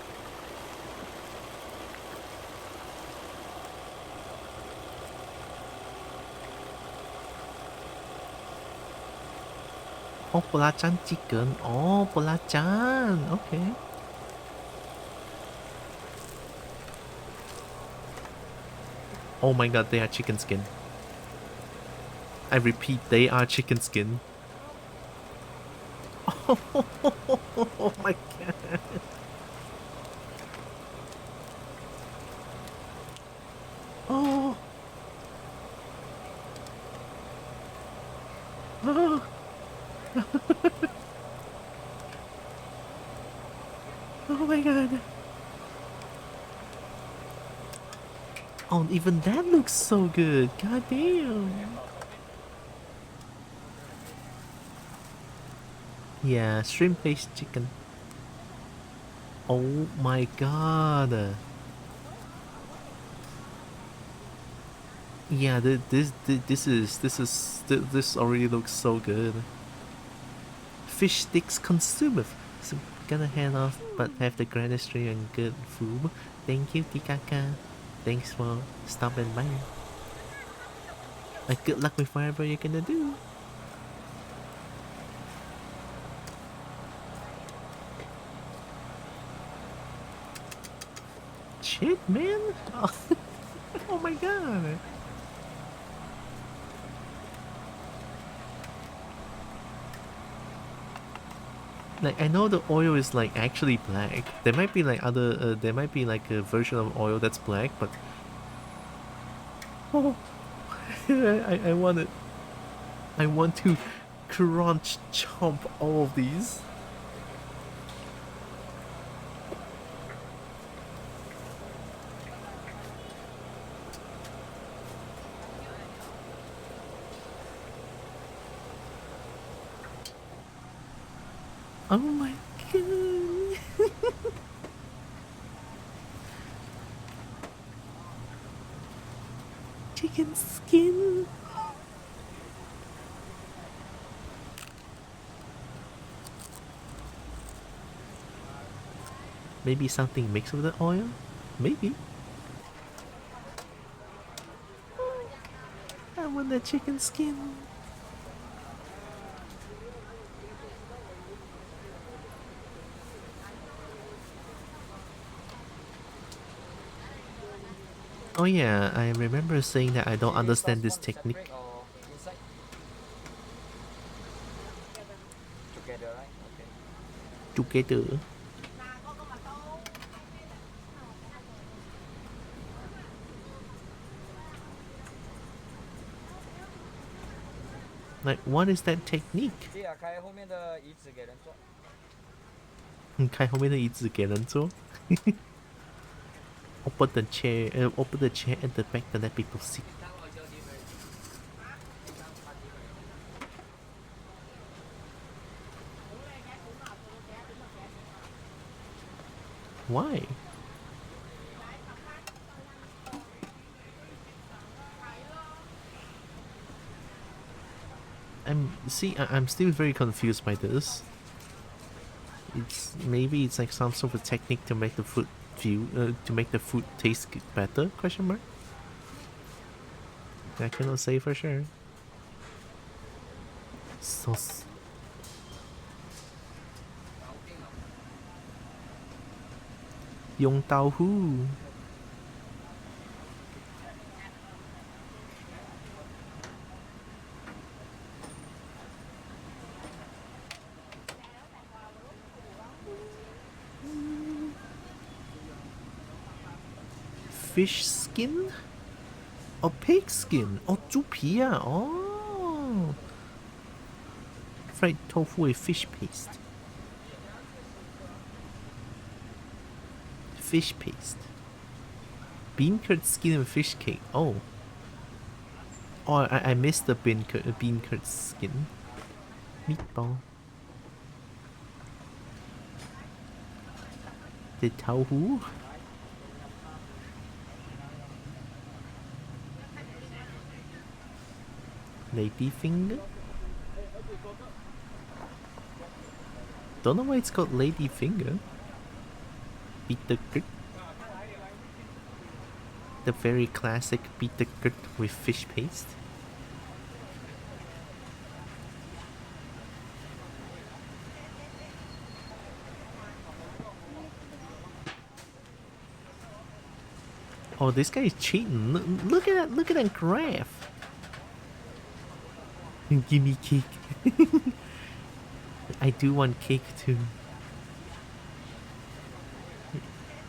Oh, belacan chicken. Oh, belacan. Okay. Oh my god, they are chicken skin. I repeat, they are chicken skin. Oh my god. Oh. Oh. Oh my god. Oh, even that looks so good. God damn. Yeah, shrimp paste chicken. Oh my god. Yeah, this already looks so good. Fish sticks consumer. So gonna head off, but have the greatest tree and good food. Thank you, Tikaka. Thanks for stopping by. Like, good luck with whatever you're gonna do. Shit, man. Oh, oh my god. Like, I know the oil is like actually black. There might be like other, there might be like a version of oil that's black, but oh, I want it. I want to crunch, chomp all of these. Oh my god. Chicken skin. Maybe something mixed with the oil? Maybe. I want that chicken skin. Oh yeah, I remember saying that I don't understand this technique. Together, right? Okay. Together. Like, what is that technique? 可以啊，开后面的椅子给人坐。开后面的椅子给人坐。open the chair at the back to let people sit. Why? I'm still very confused by this. Maybe it's like some sort of technique to make the food to make the food taste better? Question mark. I cannot say for sure. Sauce. Yong Tao Hu. Fish skin? Or pig skin? Or 猪皮啊? Oh. Fried tofu with fish paste. Fish paste. Bean curd skin and fish cake. Oh. Oh, I missed the bean curd skin. Meatball. The tofu. Lady finger? Don't know why it's called lady finger. Bitter curd. The very classic bitter curd with fish paste. Oh, this guy is cheating. Look at that graph. Give me cake. I do want cake too.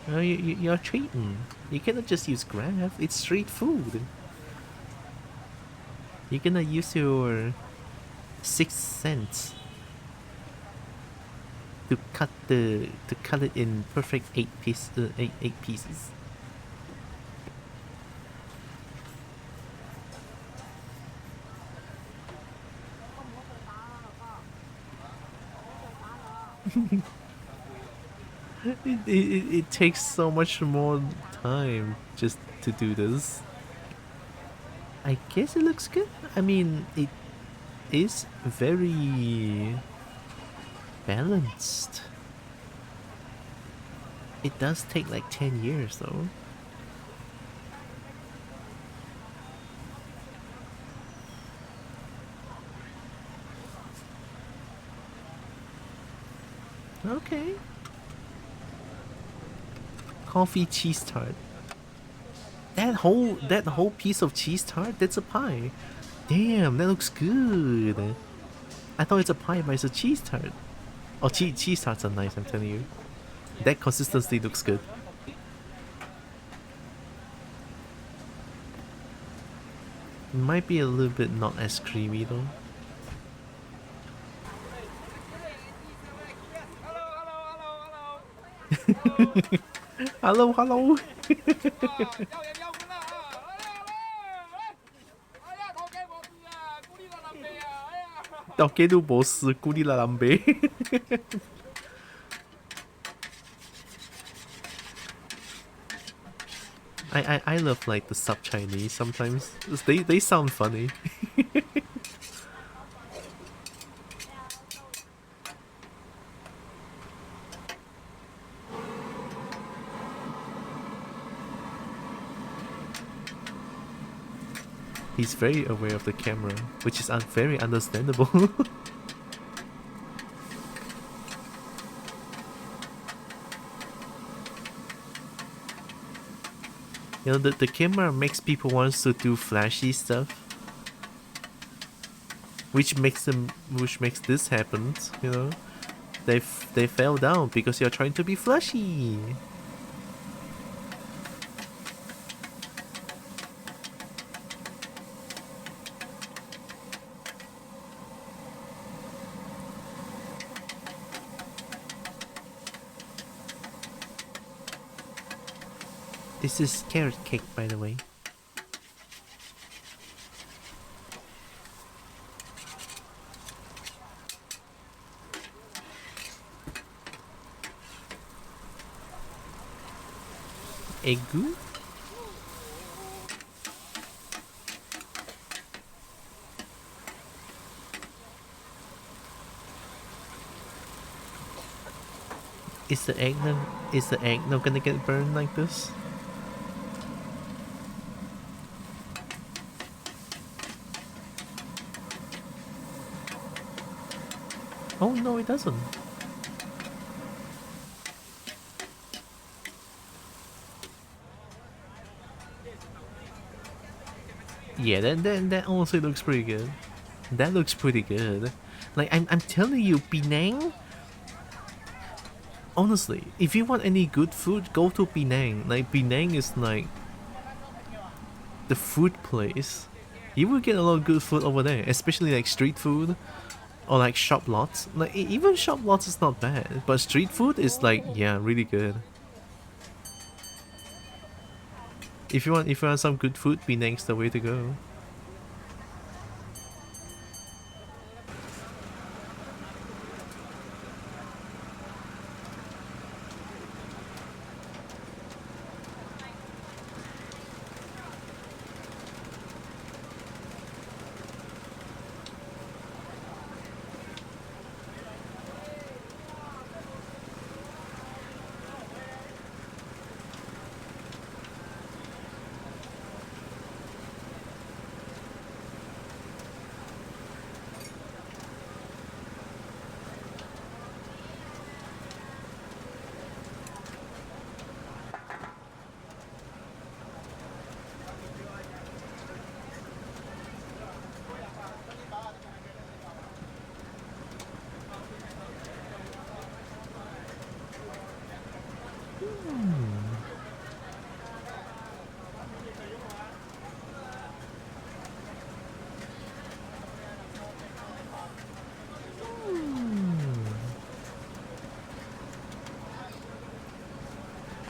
Oh, you're cheating. You cannot just use graph. It's street food. You cannot use your 6 cents to cut it in perfect 8 pieces. It takes so much more time just to do this. I guess it looks good. I mean, it is very balanced. It does take like 10 years though. Okay. Coffee cheese tart. That whole piece of cheese tart, that's a pie. Damn, that looks good. I thought it's a pie, but it's a cheese tart. Oh, cheese tarts are nice, I'm telling you. That consistency looks good. It might be a little bit not as creamy though. Hello, hello. Tao kế都冇事，咕哩啦冧呗。I love like the sub Chinese sometimes. They sound funny. He's very aware of the camera, which is very understandable. You know, the camera makes people want to do flashy stuff, which makes this happen. You know, they fell down because you're trying to be flashy. This is carrot cake, by the way. egg goo? Is the egg not gonna get burned like this? Oh no, it doesn't. Yeah, that honestly looks pretty good. That looks pretty good. Like I'm telling you, Penang. Honestly, if you want any good food, go to Penang. Like Penang is like the food place. You will get a lot of good food over there, especially like street food or like shop lots. Like even shop lots is not bad, but street food is like, yeah, really good. If you want some good food, Penang's the way to go.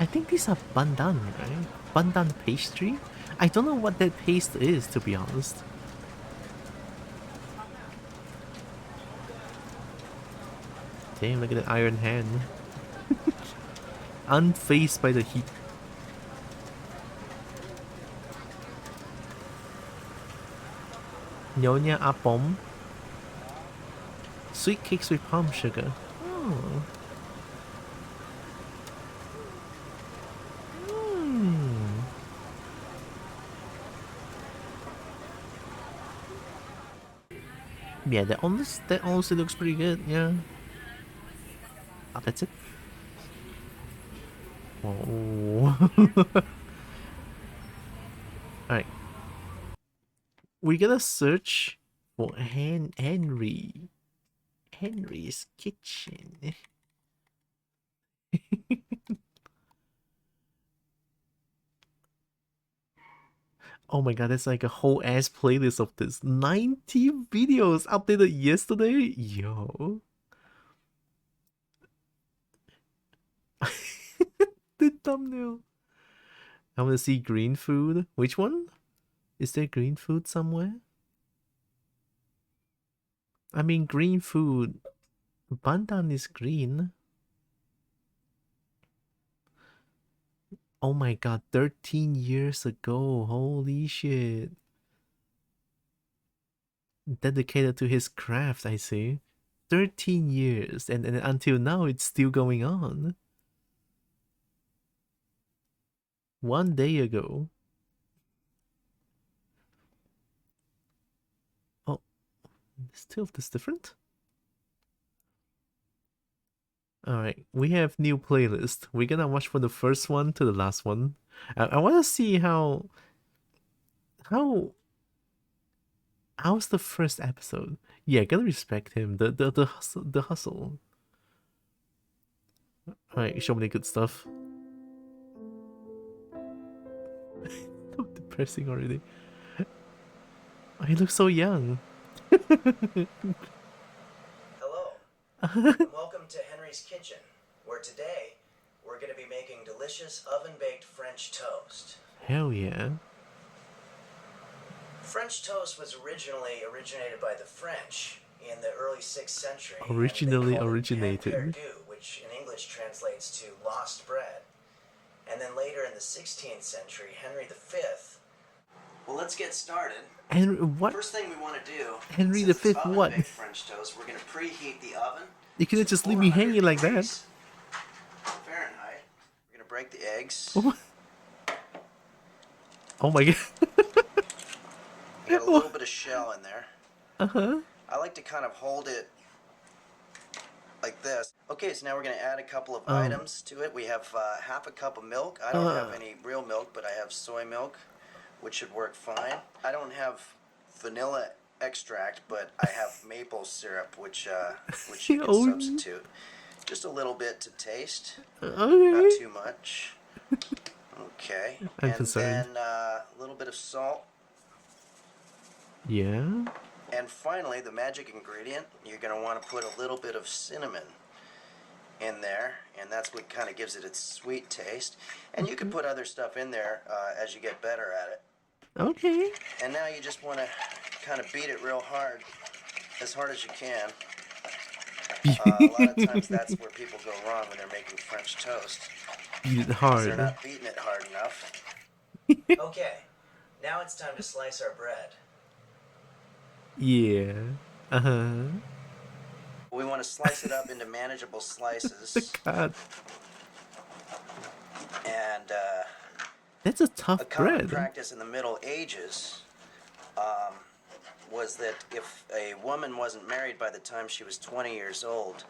I think these are bandan, right? Bandan pastry? I don't know what that paste is, to be honest. Damn, look at that iron hand. Unfazed by the heat. Nyonya Apom. Sweet cakes with palm sugar. Oh. Yeah, that honestly looks pretty good, yeah. Oh, that's it. Oh. Alright. We're gonna search for Henry's kitchen. Oh my god, that's like a whole ass playlist of this. 90 videos updated yesterday? Yo. The thumbnail. I want to see green food. Which one? Is there green food somewhere? I mean, green food. Bandan is green. Oh my god, 13 years ago. Holy shit. Dedicated to his craft, I see. 13 years, and until now it's still going on. 1 day ago. Oh, still this different? Alright, we have new playlist. We're gonna watch from the first one to the last one. I wanna see how's the first episode? Yeah, gotta respect him. The hustle. Alright, show me the good stuff. So depressing already. Oh, he looks so young. Hello, and welcome to Henry's Kitchen, where today we're going to be making delicious oven-baked French toast. Hell yeah. French toast was originated by the French in the early 6th century. Originally and they called it originated. pain perdu, which in English translates to lost bread. And then later in the 16th century, Henry V. Well, let's get started. Henry, what? First thing we want to do, Henry since it's V, what? oven-baked French toast, we're going to preheat the oven. You couldn't to just leave me 400 hanging like that. degrees Fahrenheit. We're going to break the eggs. Oh my god. We got a little bit of shell in there. Uh-huh. I like to kind of hold it like this. Okay, so now we're going to add a couple of items to it. We have half a cup of milk. I don't have any real milk, but I have soy milk, which should work fine. I don't have vanilla extract, but I have maple syrup, which you can substitute. Just a little bit to taste. Okay. Not too much. Okay. I'm and concerned. then a little bit of salt. Yeah. And finally, the magic ingredient, you're going to want to put a little bit of cinnamon in there, and that's what kind of gives it its sweet taste. And you can put other stuff in there as you get better at it. Okay. And now you just want to kind of beat it real hard, as hard as you can. A lot of times that's where people go wrong when they're making French toast. Beat it They're hard. not beating it hard enough. Okay, now it's time to slice our bread. Yeah. Uh-huh. We want to slice it up into manageable slices. God. And That's a a tough common bread. practice in the Middle Ages was that if a woman wasn't married by the time she was 20 years old,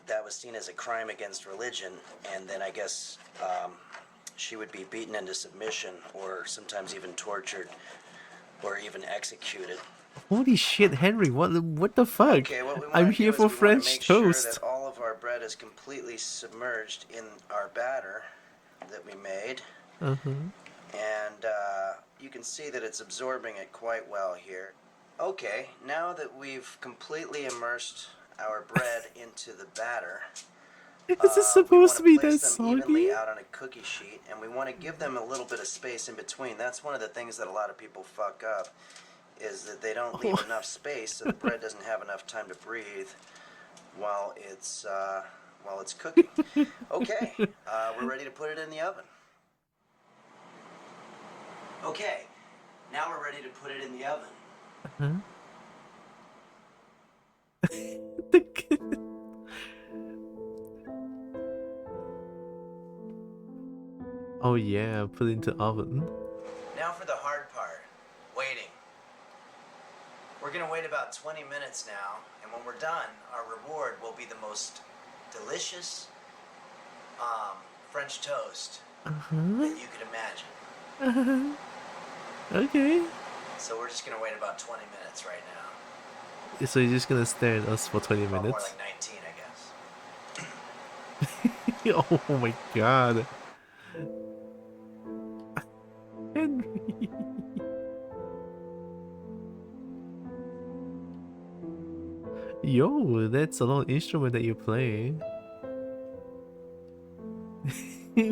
that was seen as a crime against religion, and then I guess she would be beaten into submission, or sometimes even tortured, or even executed. Holy shit, Henry, what the fuck? Okay, what we want I'm to here do for is we French want to make toast. sure that all of our bread is completely submerged in our batter that we made. Uh-huh. And you can see that it's absorbing it quite well here. Okay, now that we've completely immersed our bread into the batter, Is this supposed to be that place them evenly soggy? out on a cookie sheet, and we want to give them a little bit of space in between. That's one of the things that a lot of people fuck up, is that they don't leave enough space, so the bread doesn't have enough time to breathe while it's cooking. Okay, we're ready to put it in the oven. Okay, now we're ready to put it in the oven. Huh? Oh yeah, put it into oven. Now for the hard part, waiting. We're gonna wait about 20 minutes now, and when we're done, our reward will be the most delicious French toast that you could imagine. Okay. So we're just gonna wait about 20 minutes right now. So you're just gonna stare at us for 20 Well, more minutes? like 19, I guess. Oh my god. Henry. Yo, that's a lot of instrument that you play.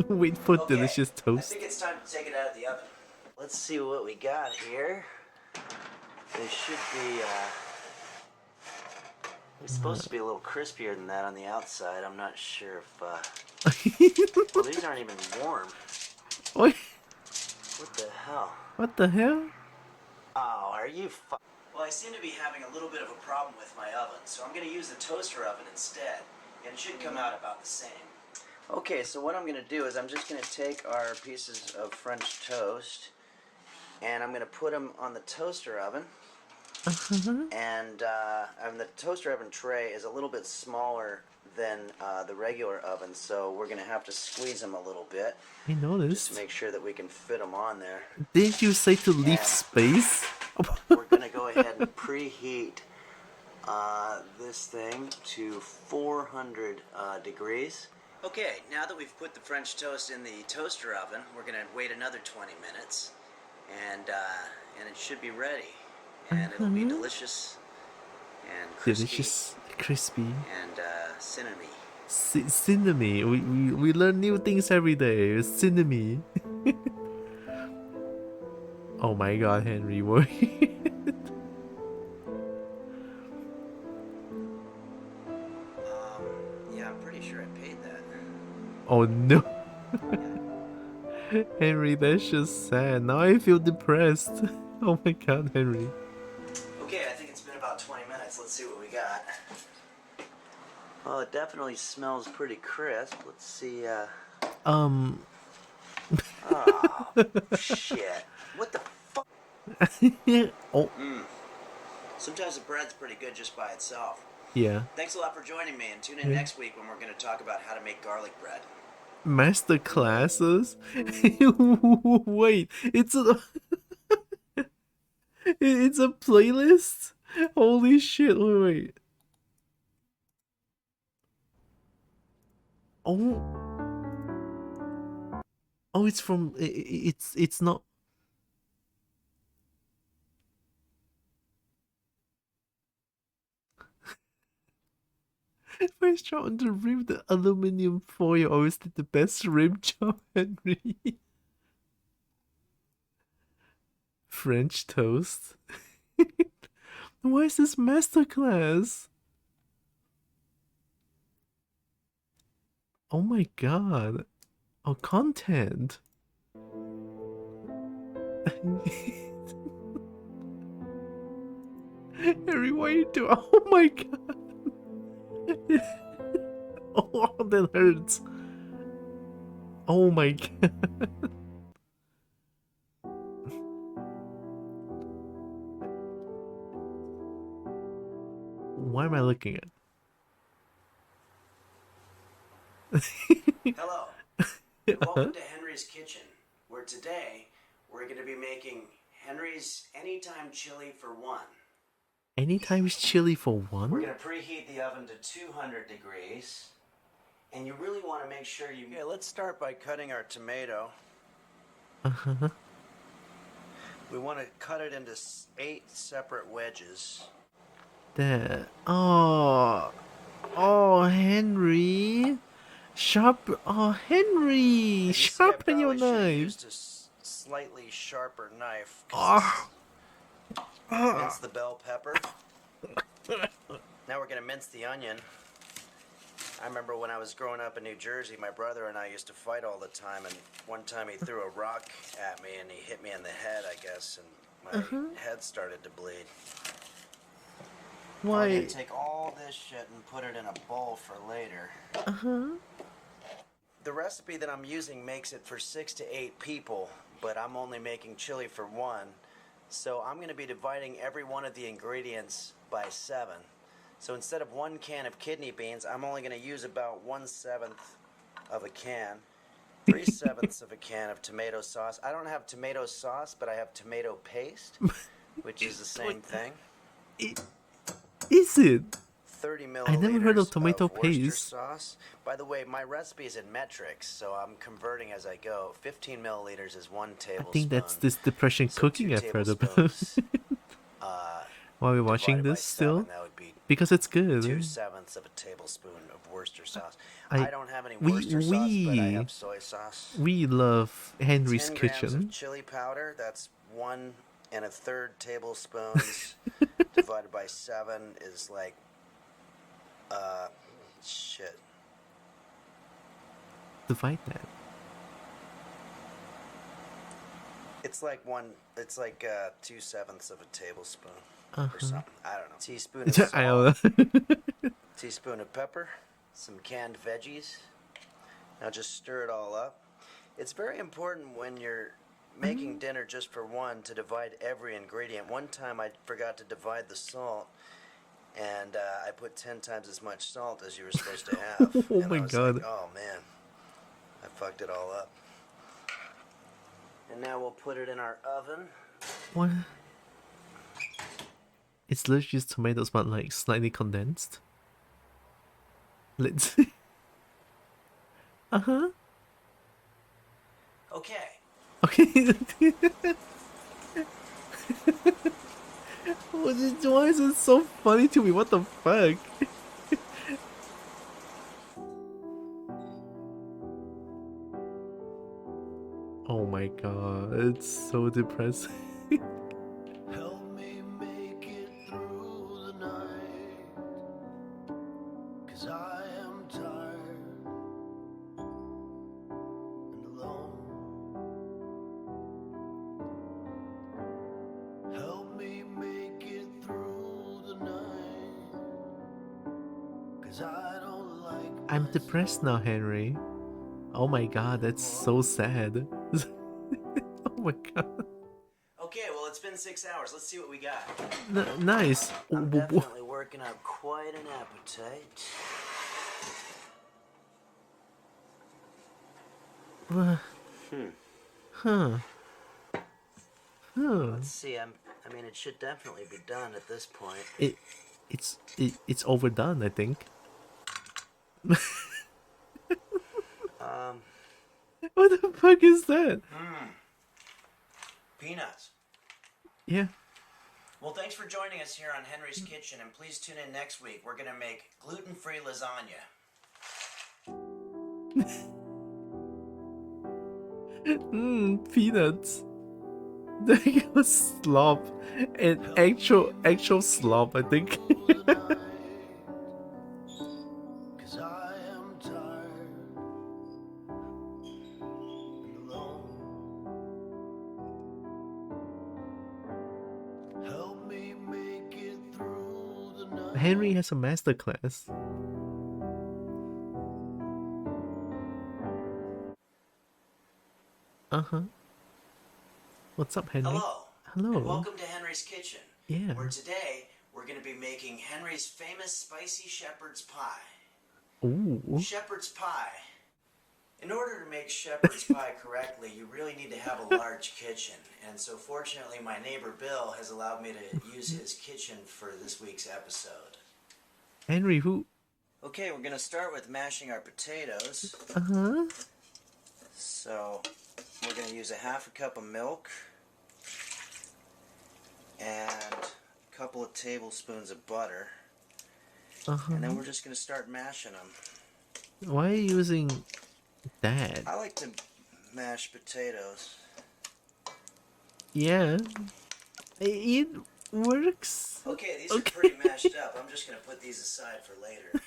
Wait for Okay, delicious I toast. think it's time to take it out of the oven. Let's see what we got here. They should be, it's supposed to be a little crispier than that on the outside. I'm not sure if, well, these aren't even warm. Oi, What the hell? what the hell? Oh, are you Well, I seem to be having a little bit of a problem with my oven, so I'm going to use the toaster oven instead, and it should come out about the same. Okay, so what I'm going to do is I'm just going to take our pieces of French toast, and I'm going to put them on the toaster oven. And the toaster oven tray is a little bit smaller than the regular oven, so we're going to have to squeeze them a little bit. I Just noticed. to make sure that we can fit them on there. Didn't you say to leave And space? we're going to go ahead and preheat this thing to 400 degrees. Okay, now that we've put the French toast in the toaster oven, we're going to wait another 20 minutes, and it should be ready. And it'll be delicious and crispy Delicious, crispy. and cinnamony. Cinnamon. We learn new things every day. Cinnamon. Oh my god, Henry, what? Yeah, I'm pretty sure I paid that. Oh no. Yeah, Henry, that's just sad. Now I feel depressed. Oh my god, Henry. Okay, I think it's been about 20 minutes. Let's see what we got. Well, it definitely smells pretty crisp. Let's see, Oh, shit. What the fuck? Oh, Sometimes the bread's pretty good just by itself. yeah. Thanks a lot for joining me, and tune in next week when we're going to talk about how to make garlic bread. Master classes? Wait, it's a it's a playlist? Holy shit, wait. Oh. Oh, it's from it's not. First trying to remove the aluminum foil always did the best rim job, Henry. French toast. Why is this masterclass? Oh my god. Oh, content. Harry, why are you doing? Oh my god. Oh, that hurts. Oh my god. Why am I looking at? Hello. Welcome to Henry's Kitchen, where today we're going to be making Henry's Anytime Chili for one. Anytime's chili for one? We're going to preheat the oven to 200 degrees. And you really want to make sure you... Okay, let's start by cutting our tomato. Uh-huh. We want to cut it into 8 separate wedges. There. Oh. Oh, Henry. Sharp. Oh, Henry. Sharpen your knife. Used a slightly sharper knife. Oh. Mince the bell pepper. Now we're going to mince the onion. I remember when I was growing up in New Jersey, my brother and I used to fight all the time, and one time he threw a rock at me and he hit me in the head, I guess, and my head started to bleed. Why? I'm gonna take all this shit and put it in a bowl for later. The recipe that I'm using makes it for 6 to 8 people, but I'm only making chili for one. So I'm gonna be dividing every one of the ingredients by 7. So instead of 1 can of kidney beans, I'm only gonna use about 1/7 of a can, 3/7 of a can of tomato sauce. I don't have tomato sauce, but I have tomato paste, which is the same thing. Is it? 30 milliliters I never heard of tomato Worcester paste. sauce. By the way, my recipe is in metrics, so I'm converting as I go. 15 milliliters is 1 tablespoon. I think that's this depression So cooking 2 I've heard about. tablespoons, While we're watching divided by this still? 7, that would be Because it's good. 2/7 of a tablespoon of Worcester sauce. I- I don't have any we- Worcester sauce, but I we- have soy sauce. We love Henry's 10 grams kitchen. of chili powder, that's 1 1/3 tablespoons divided by 7 is like, shit. Divide that. It's like 2/7 of a tablespoon or Uh-huh. something. I don't know. Teaspoon of salt, I don't know. teaspoon of pepper, some canned veggies. Now just stir it all up. It's very important when you're making dinner just for one to divide every ingredient. One time I forgot to divide the salt, and I put 10 times as much salt as you were supposed to have. Oh And my I was God. like, oh man, I fucked it all up. And now we'll put it in our oven. What? It's literally just tomatoes, but like slightly condensed. Let's see. Uh-huh. Okay. Okay. Why is it so funny to me? What the fuck? Oh my god, it's so depressing. Help me make it through the night, 'cause I am tired and alone. I'm depressed now, Henry. Oh my god, that's so sad. Oh my god. Okay, well, it's been 6 hours. Let's see what we got. Nice. I'm definitely working up quite an appetite. Huh. Let's see. I mean, it should definitely be done at this point. It's overdone, I think. What the fuck is that? Peanuts. Yeah. Well, thanks for joining us here on Henry's Kitchen, and please tune in next week. We're gonna make gluten-free lasagna. Peanuts. That was slop. And actual slop, I think. Henry has a masterclass. Uh-huh. What's up, Henry? Hello. Hello. And welcome to Henry's Kitchen. Yeah. Where today we're going to be making Henry's famous spicy shepherd's pie. Ooh. Shepherd's pie. In order to make shepherd's pie correctly, you really need to have a large kitchen. And so fortunately, my neighbor Bill has allowed me to use his kitchen for this week's episode. Henry, who? Okay, we're going to start with mashing our potatoes. Uh-huh. So we're going to use a half a cup of milk and a couple of tablespoons of butter. Uh-huh. And then we're just going to start mashing them. Why are you using that? I like to mash potatoes. Yeah. It works. Okay, these are pretty mashed up. I'm just going to put these aside for later.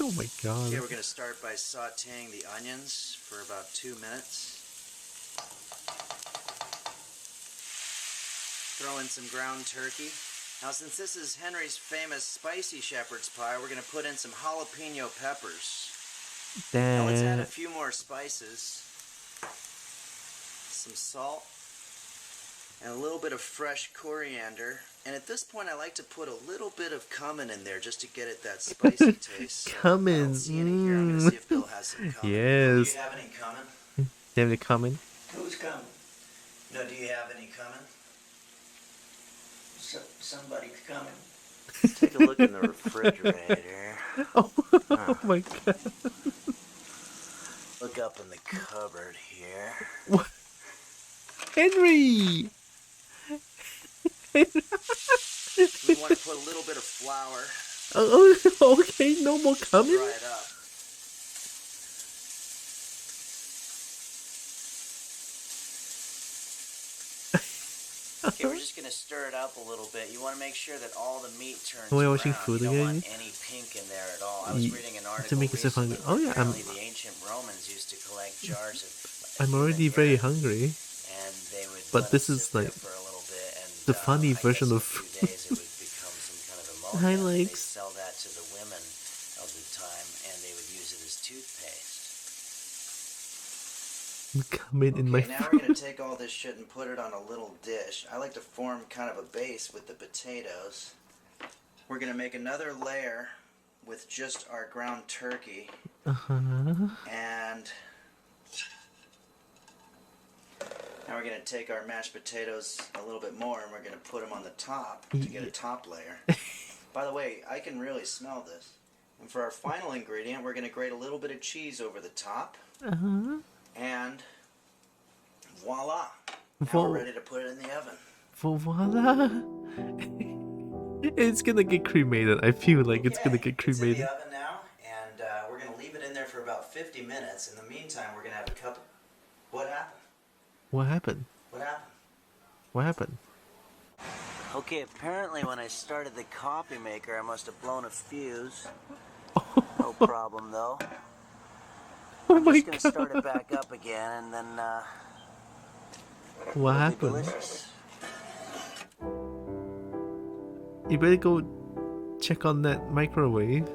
Oh my god. Okay, we're going to start by sauteing the onions for about 2 minutes. Throw in some ground turkey. Now, since this is Henry's famous spicy shepherd's pie, we're going to put in some jalapeno peppers. Now let's add a few more spices. Some salt. And a little bit of fresh coriander. And at this point, I like to put a little bit of cumin in there just to get it that spicy taste. So Cumin. I don't see any here. I'm going to see if Bill has some cumin. Yes. Do you have any cumin? Do you have any cumin? Who's cumin? No, do you have any cumin? Somebody's coming. Take a look in the refrigerator. Oh my god. Look up in the cupboard here. What? Henry! We want to put a little bit of flour. Oh, okay, no more cumin? Dry it up. Okay, we're just gonna stir it up a little bit. You want to make sure that all the meat turns We're brown. watching food you don't again? want any pink in there at all. I was reading an article To make yourself recently hungry. Oh yeah, where apparently the ancient Romans used to collect jars of I'm already human very urine, hungry. and they would But let this it is sit there like for a little bit, and the funny I guess version in of a few days it would become some kind of ammonia. highlights. They sell that to the women of the time, and they would use it as toothpaste. Cumin in my Okay, now we're going to take all this shit and put it on a little dish. I like to form kind of a base with the potatoes. We're going to make another layer with just our ground turkey. Uh-huh. And now we're going to take our mashed potatoes a little bit more and we're going to put them on the top to get a top layer. By the way, I can really smell this. And for our final ingredient, we're going to grate a little bit of cheese over the top. Uh-huh. And voila! Now we're ready to put it in the oven. Voila! It's gonna get cremated. I feel like it's gonna get It's in cremated. the oven now, and we're going to leave it in there for about 50 minutes. In the meantime, we're going to have a cup of... What happened? What happened? What happened? What happened? Okay, apparently when I started the coffee maker, I must have blown a fuse. No problem, though. Oh I'm my just going to god! start it back up again, and then What It'll be happened? delicious. You better go check on that microwave.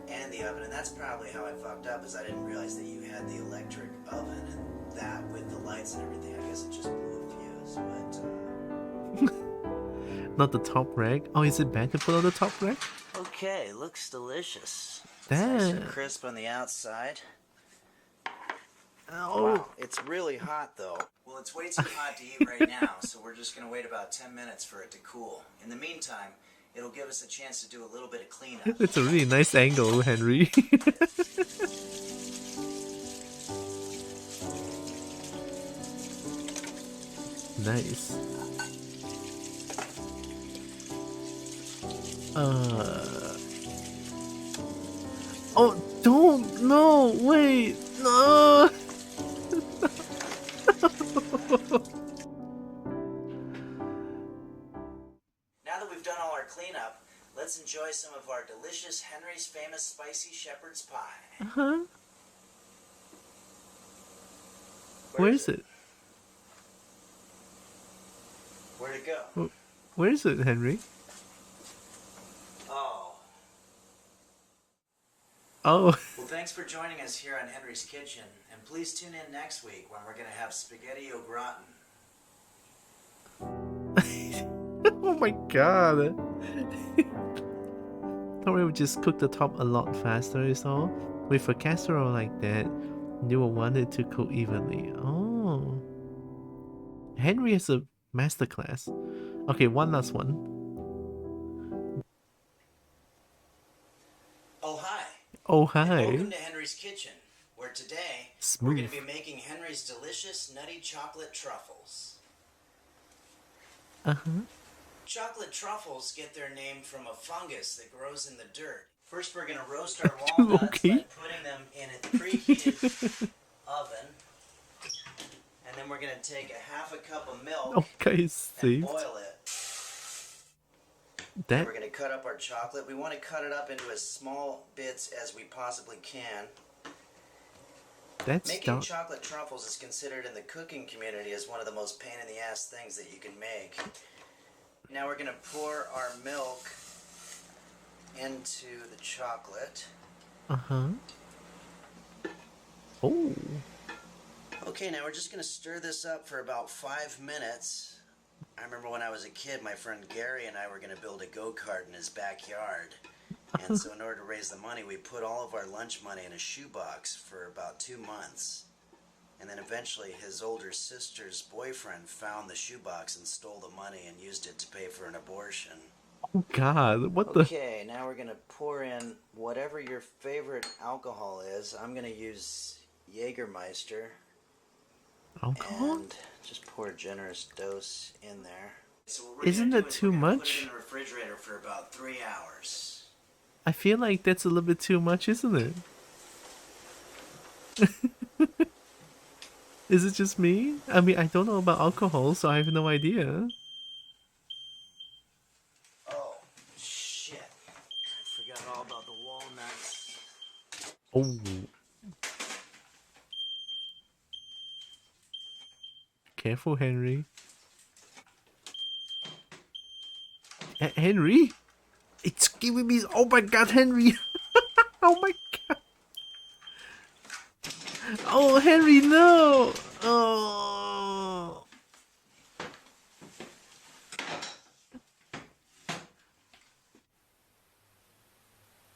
And the oven, and that's probably how I fucked up, is I didn't realize that you had the electric oven, and that with the lights and everything, I guess it just blew a fuse, but Not the top rack. Oh, is it bad to put on the top rack? okay, looks delicious. It's nice and That. crisp on the outside. Oh. Wow, it's really hot though. Well, it's way too hot to eat right now, so we're just gonna wait about 10 minutes for it to cool. In the meantime, it'll give us a chance to do a little bit of cleanup. It's a really nice angle, Henry. Nice. Oh, don't! No! Wait! No! Now that we've done all our cleanup, let's enjoy some of our delicious Henry's famous spicy shepherd's pie. Huh? Where is it? Where'd it go? Where is it, Henry? Oh. Oh. Well, thanks for joining us here on Henry's Kitchen, and please tune in next week when we're going to have spaghetti au gratin. Oh my god. Thought we would just cook the top a lot faster is all. With a casserole like that, you will want it to cook evenly. Oh. Henry has a masterclass. Okay, one last one. Oh, hi. Oh, And hi. welcome to Henry's Kitchen, where today we're going to be making Henry's delicious nutty chocolate truffles. Uh-huh. Chocolate truffles get their name from a fungus that grows in the dirt. First, we're going to roast our walnuts Okay. by putting them in a preheated oven. And then we're going to take a half a cup of milk Okay, and saved. boil it. That We're going to cut up our chocolate. We want to cut it up into as small bits as we possibly can. that's Making dark. chocolate truffles is considered in the cooking community as one of the most pain in the ass things that you can make. Now we're going to pour our milk into the chocolate. Uh-huh. Oh. Okay, now we're just going to stir this up for about 5 minutes. I remember when I was a kid, my friend Gary and I were going to build a go-kart in his backyard. And so in order to raise the money, we put all of our lunch money in a shoebox for about 2 months. And then eventually his older sister's boyfriend found the shoebox and stole the money and used it to pay for an abortion. Oh god, what the? Okay, now we're going to pour in whatever your favorite alcohol is. I'm going to use Jägermeister. Alcohol? And just pour a generous dose in there. So what we're Isn't gonna that do is too we're gonna much? Put it in the refrigerator for about 3 hours. I feel like that's a little bit too much, isn't it? Is it just me? I mean, I don't know about alcohol, so I have no idea. Oh, shit. I forgot all about the walnuts. Oh. Careful, Henry. Henry? It's giving me... Oh my god, Henry! Oh my god! Oh, Henry, no! Oh...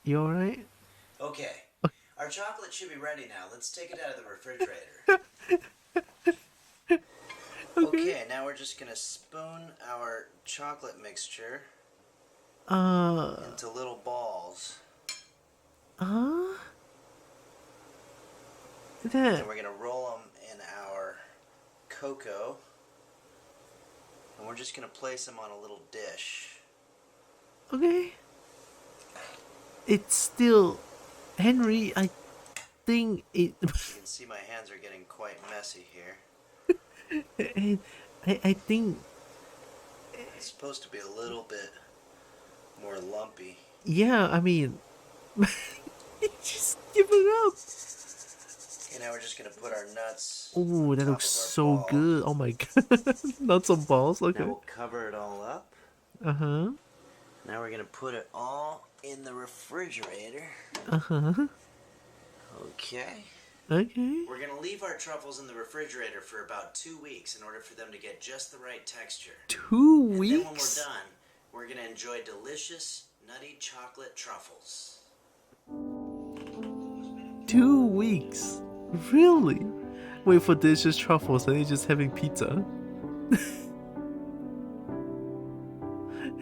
You alright? Okay. Our chocolate should be ready now. Let's take it out of the refrigerator. Okay, now we're just gonna spoon our chocolate mixture into little balls. That... And we're gonna roll them in our cocoa. And we're just gonna place them on a little dish. Okay. It's still... Henry, I think it... You can see my hands are getting quite messy here. I think... It's supposed to be a little bit more lumpy. Yeah, I mean... Just give it up. now we're just gonna put our nuts. Oh, that on top looks of our so ball. good. Oh my god. Nuts and balls, Now okay. we'll cover it all up. Uh-huh. Now we're gonna put it all in the refrigerator. Uh-huh. Okay. Okay. We're gonna leave our truffles in the refrigerator for about 2 weeks in order for them to get just the right texture. 2 And then when we're weeks? done, we're gonna enjoy delicious, nutty chocolate truffles. 2 weeks? Really? Wait for delicious truffles and you're just having pizza.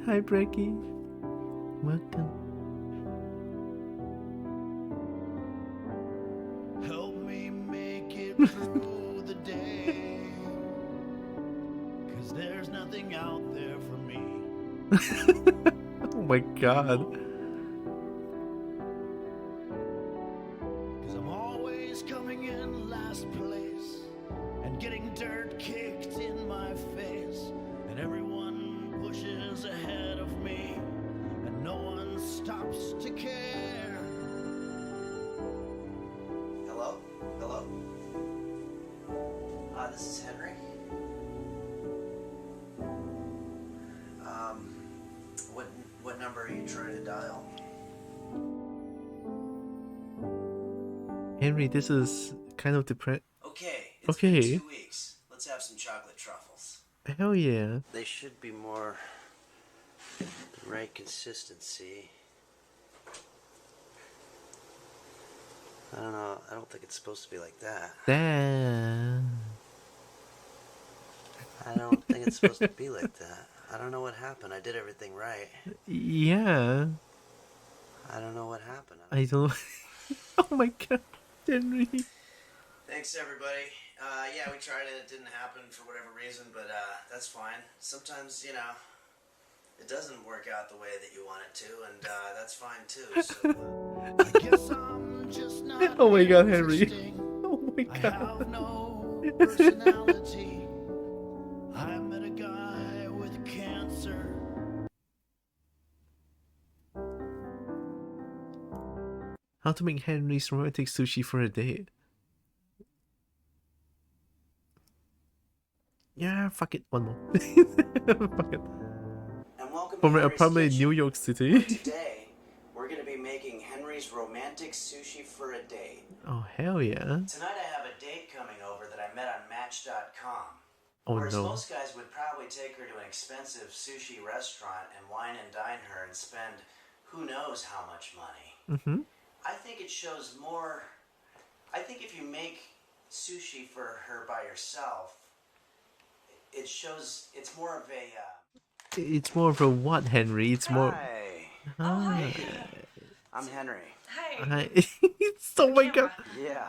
Hi, Brecky. Welcome. Help me make it through the day. 'Cause there's nothing out there for me. Oh my god. 'Cause I'm always coming in last place and getting dirt kicked in my face. And everyone pushes ahead of me and no one stops to care. Hello? Hello? This is Henry. What number are you trying to dial? Henry, this is kind of depressing. Okay, it's been Okay. 2 weeks. Let's have some chocolate truffles. Hell yeah. They should be more the right consistency. I don't know. I don't think it's supposed to be like that. Damn. I don't think it's supposed to be like that. I don't know what happened. I did everything right. Yeah. I don't know what happened. I don't. Oh my god, Henry. Thanks, everybody. Yeah, we tried it. It didn't happen for whatever reason, but that's fine. Sometimes, you know, it doesn't work out the way that you want it to, and that's fine too. So, I guess I'm just not Oh my god, Henry. interesting. Oh my I god. have no personality. I met a guy with cancer. How to make Henry's romantic sushi for a date? Yeah, fuck it. One more. Fuck it. and welcome From to my Henry's apartment in Kitchen. New York City. Today, we're going to be making Henry's romantic sushi for a date. Oh, hell yeah. Tonight I have a date coming over that I met on Match.com. Oh Whereas no. most guys would probably take her to an expensive sushi restaurant and wine and dine her and spend who knows how much money. Mm-hmm. I think it shows more. I think if you make sushi for her by yourself, it shows it's more of a. It's more of a what, Henry? It's more. Hi, Ah. I'm Henry. I... Oh my god. Yeah,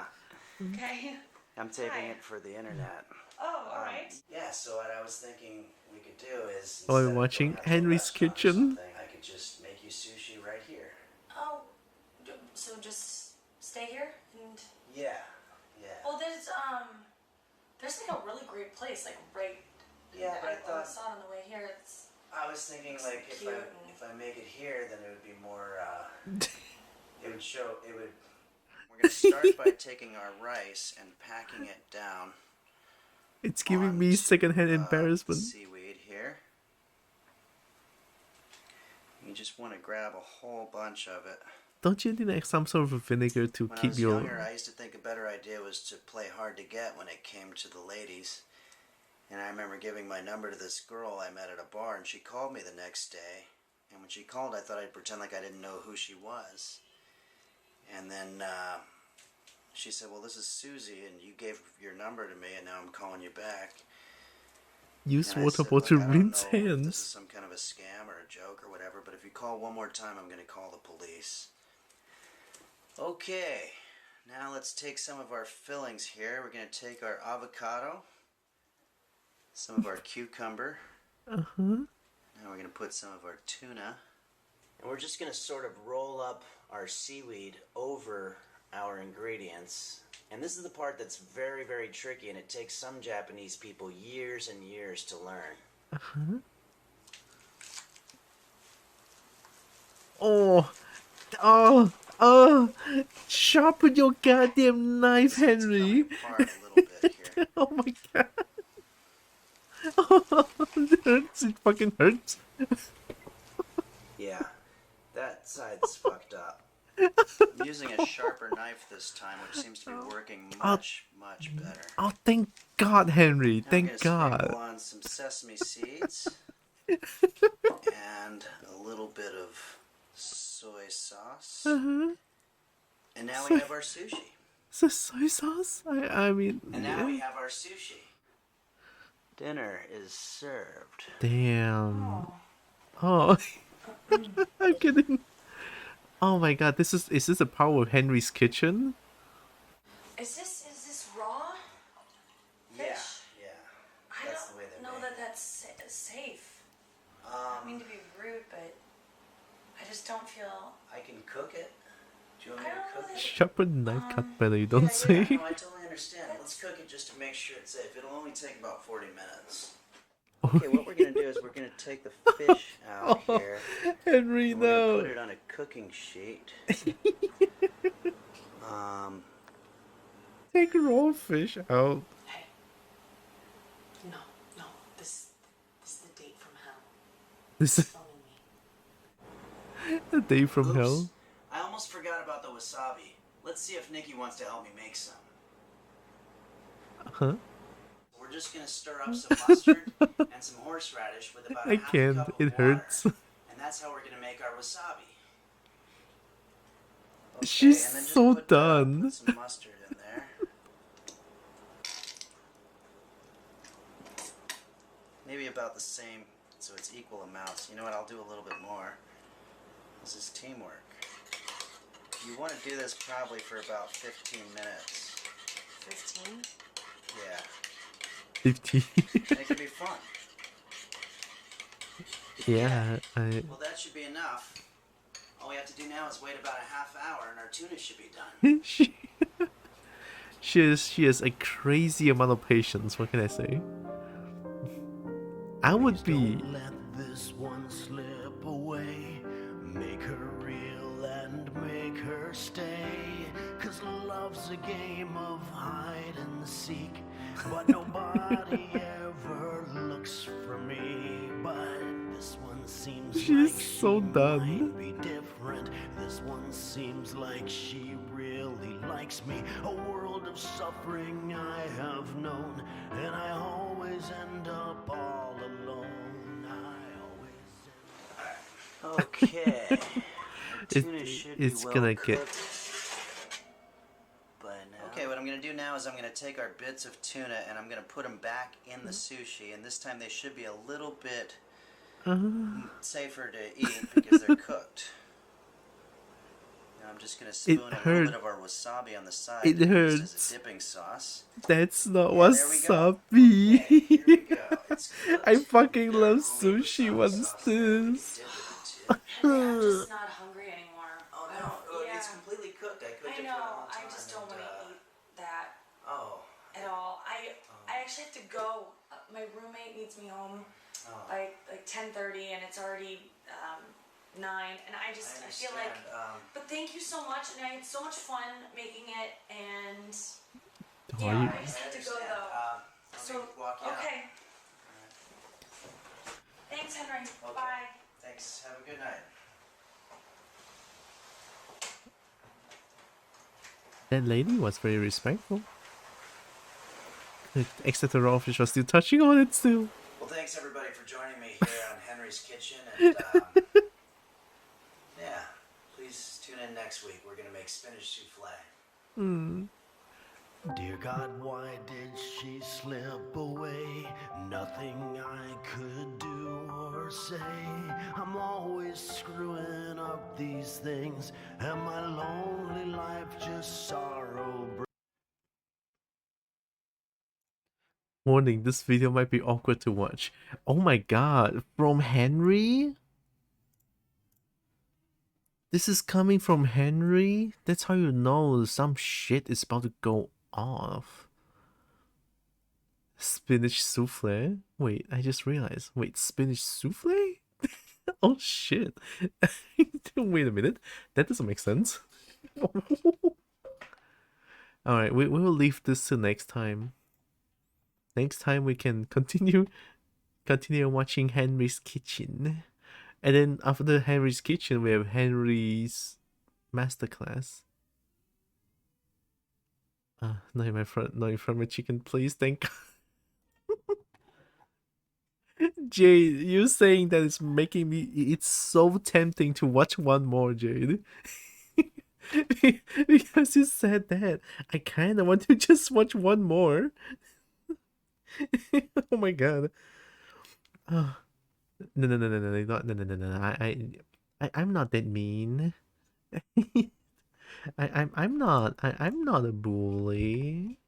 Okay. I'm taping it for the internet. Oh, alright. Yeah, so what I was thinking we could do is. Oh, I'm instead of watching going out to a Henry's restaurant or Kitchen. something, I could just make you sushi right here. Oh, so just stay here and. Yeah, yeah. Oh, there's like a really great place, like right. Yeah, but I I thought. saw it on the way here. It's. I was thinking like if cute I and- if I make it here, then it would be more. It would show. It would. We're gonna start by taking our rice and packing it down. It's giving me secondhand embarrassment. Seaweed here. You just want to grab a whole bunch of it. Don't you need like some sort of a vinegar to When I keep was your... younger, I used to think a better idea was to play hard to get when it came to the ladies. And I remember giving my number to this girl I met at a bar, and she called me the next day. And when she called, I thought I'd pretend like I didn't know who she was. And then she said, well, this is Susie, and you gave your number to me, and now I'm calling you back. Use And I water said, bottle "Look, to I don't rinse know if this is hands. some kind of a scam or a joke or whatever, but if you call one more time, I'm going to call the police. Okay, now let's take some of our fillings here. We're going to take our avocado, some of our cucumber. Uh-huh. Now we're going to put some of our tuna. And we're just going to sort of roll up our seaweed over our ingredients. And this is the part that's very, very tricky, and it takes some Japanese people years and years to learn. Uh-huh. Oh. Oh. Oh, sharpen your goddamn knife, Henry. Apart a little bit here. Oh my god. Oh, it hurts. It fucking hurts. Yeah, that side's fucked up. I'm using a sharper knife this time, which seems to be working much better. Oh, thank God, Henry. Now Thank I'm God. gonna sprinkle on some sesame seeds and a little bit of soy sauce. And now we have our sushi. Is this soy sauce? I mean. And now we have our sushi. Dinner is served. Damn. Oh. I'm kidding. Oh my God, is this the power of Henry's kitchen? Is this raw? Yeah, Fish? yeah. I That's don't the way they're know made. that that's safe. I don't mean to be rude, but I just don't feel. I can cook it. Do you want me I don't to know cook that. it? Sharpen knife cut better, you don't say. No, I totally understand. Let's cook it just to make sure it's safe. It'll only take about 40 minutes. Okay, what we're gonna do is we're gonna take the fish out here. Henry, and we're gonna no. put it on a cooking sheet. Take raw fish out. Hey. No. This is the date from hell. This is the day from Oops. hell. I almost forgot about the wasabi. Let's see if Nikki wants to help me make some. Huh? We're just gonna stir up some mustard and some horseradish with about I half a can't. cup of It water. hurts. And that's how we're gonna make our wasabi. Okay, She's and then just so put done. some mustard in there. Maybe about the same, so it's equal amounts. You know what? I'll do a little bit more. This is teamwork. You want to do this probably for about 15 minutes. 15? Yeah. 50. And it can be fun. Yeah, Well, that should be enough. All we have to do now is wait about a half hour and our tuna should be done. she has a crazy amount of patience. What can I say? I would be. Don't let this one slip away. Make her real and make her stay. 'Cause love's a game of hide and seek. But nobody ever looks for me. But this one seems She's like so she done. might be different. This one seems like she really likes me. A world of suffering I have known. And I always end up all alone. Okay. The tuna should be It's well gonna cooked get. by now. Okay, what I'm going to do now is I'm going to take our bits of tuna and I'm going to put them back in the sushi. And this time they should be a little bit safer to eat because they're cooked. Now I'm just going to spoon a little bit of our wasabi on the side. It to use hurts. as a dipping sauce. That's not Yeah, there we go. wasabi. Okay, here we go. It's cooked. I fucking Our love homemade sushi wasabi once sauce that we can this. dip it into. Henry, I'm just not hungry anymore. Oh I no, don't- it's yeah. completely cooked. I cooked I it for a know. long time. I just don't want to eat that Oh. at all. I actually have to go. My roommate needs me home by like 10:30, and it's already 9. And I feel like. But thank you so much, and I had so much fun making it. And Oh, yeah, you- I just have to go though. So okay. Thanks, Henry. Okay. Bye. Thanks. Have a good night. That lady was very respectful. Except the raw fish was still touching on it still. Well, thanks everybody for joining me here on Henry's Kitchen, and yeah, please tune in next week. We're gonna make spinach souffle. Dear God, why did she slip away? Nothing I could do or say. I'm always screwing up these things, and my lonely life just sorrow brings. Warning, this video might be awkward to watch. Oh my god, from Henry? This is coming from Henry? That's how you know some shit is about to go off. Spinach souffle? Wait, I just realized. Wait, spinach souffle? Oh shit. Wait a minute. That doesn't make sense. Alright, we will leave this to next time. Next time we can continue watching Henry's Kitchen. And then after Henry's Kitchen, we have Henry's Masterclass. Not in front of my chicken, please, thank God. Jade, you saying that is making me... It's so tempting to watch one more, Jade. Because you said that. I kind of want to just watch one more. Oh my god. Oh. No, I'm not that mean. I'm not a bully.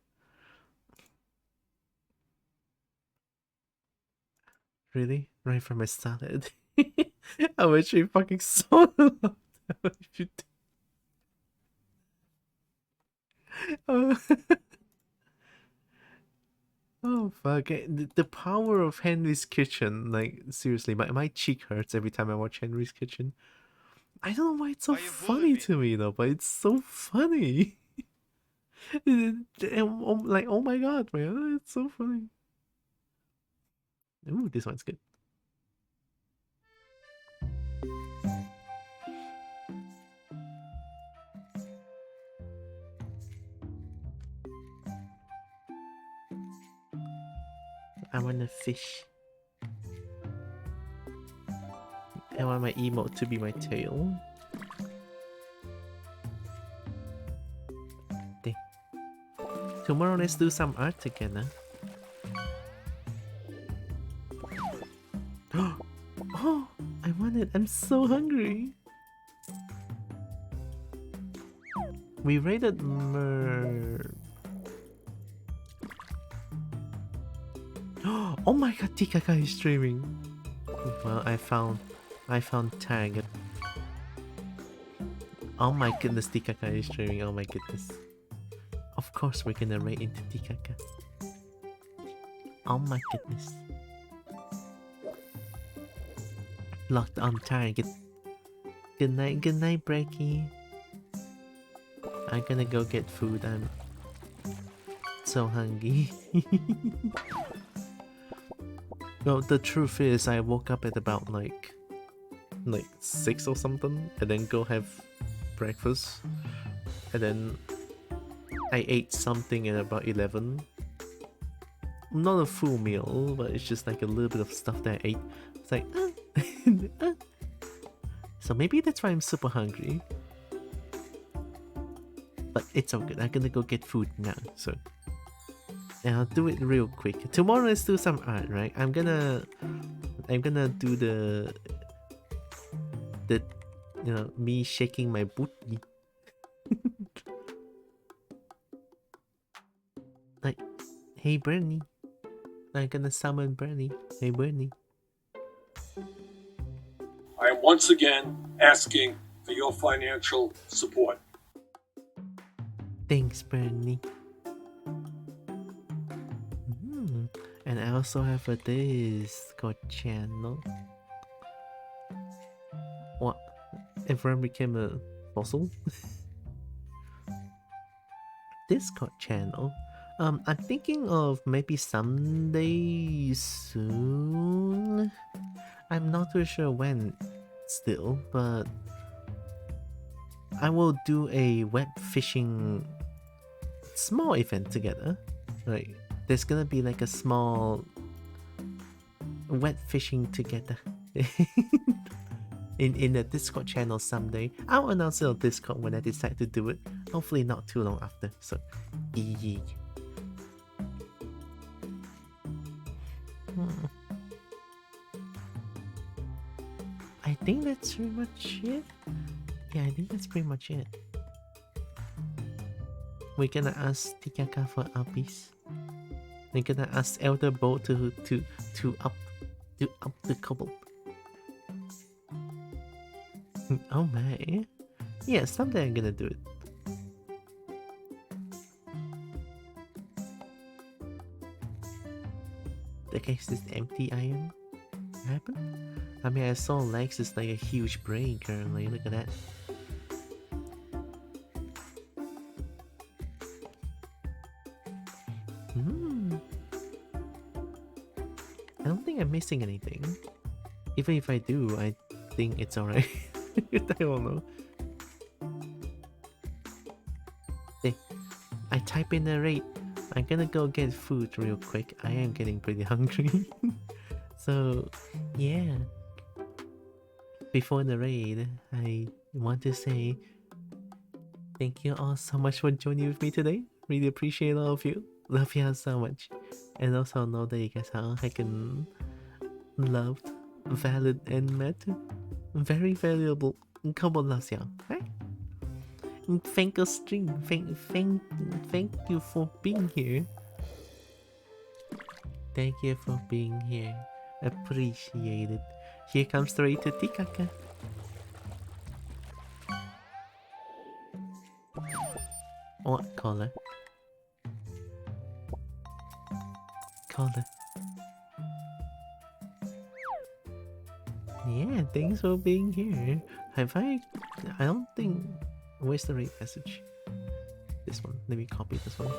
Really? Right from my salad. I wish we fucking saw that. Oh. Oh fuck. The power of Henry's Kitchen, like seriously, my cheek hurts every time I watch Henry's Kitchen. I don't know why it's so funny to me though, but it's so funny. Like, oh my god, man, it's so funny. Ooh, this one's good. I want a fish. I want my emote to be my tail. Dang. Tomorrow let's do some art together. Oh, I want it. I'm so hungry. We raided Oh my god, Tikaka is streaming. Well, I found tag. Oh my goodness, Tikaka is streaming. Oh my goodness. Of course we're gonna raid into Tikaka. Oh my goodness. Locked on target. Good night, Breaky. I'm gonna go get food. I'm so hungry. No, the truth is I woke up at about like 6 or something, and then go have breakfast, and then I ate something at about 11. Not a full meal, but it's just like a little bit of stuff that I ate. It's like, So maybe that's why I'm super hungry. But it's all good. I'm gonna go get food now, so. And I'll do it real quick. Tomorrow let's do some art, right? I'm gonna do the you know, me shaking my booty. Like, hey Bernie. I'm gonna summon Bernie. Hey Bernie. I am once again asking for your financial support. Thanks, Bernie. And I also have a Discord channel. What? Everyone became a fossil? Discord channel? I'm thinking of maybe someday soon. I'm not too sure when still, but I will do a web fishing small event together. Like, there's gonna be like a small wet fishing together in a Discord channel someday. I'll announce it on Discord when I decide to do it. Hopefully not too long after. So, yeah. I think that's pretty much it. Yeah, I think that's pretty much it. We're gonna ask Tikaka for uppies. We're gonna ask Elder Bo to up the kobo. Oh my. Yeah, someday I'm gonna do it. The case is empty, I am. What happened? I mean, I saw Lex is like a huge brain currently. Look at that. I don't think I'm missing anything. Even if I do, I think it's alright. I don't know. Hey, I type in the rate. I'm gonna go get food real quick. I am getting pretty hungry. So, yeah. Before the raid, I want to say thank you all so much for joining with me today. Really appreciate all of you. Love you all so much. And also know that you guys are heckin' loved, valid, and met. Very valuable. Kobo loves y'all, right? Thank you, stream. Thank you for being here. Thank you for being here. Appreciate it. Here comes the raid to Tikaka. What color? Color. Yeah, thanks for being here. Have I don't think... Where's the raid message? This one. Let me copy this one.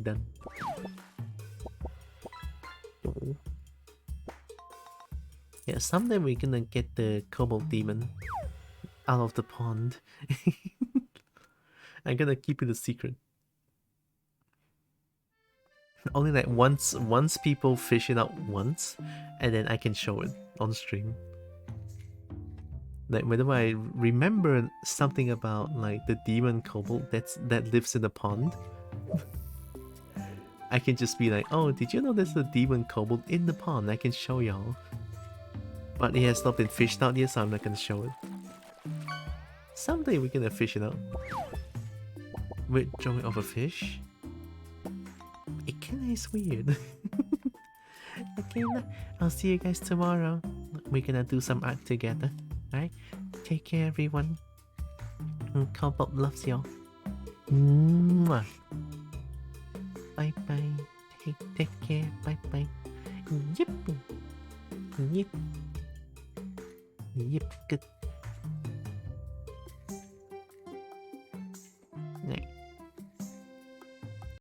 Done. Oh. Yeah, someday we're gonna get the Kobold Demon out of the pond. I'm gonna keep it a secret. Only like once people fish it out once, and then I can show it on stream. Like whenever I remember something about like the demon kobold that lives in the pond, I can just be like, oh, did you know there's a demon kobold in the pond? I can show y'all. But it has not been fished out yet, so I'm not gonna show it. Someday we're gonna fish it out. Withdrawing of a fish? It kinda is weird. Okay, I'll see you guys tomorrow. We're gonna do some art together. Alright? Take care, everyone. Kobold loves y'all. Mwah. Bye bye. Take care. Bye bye. Yip. Yip. Yip. Good.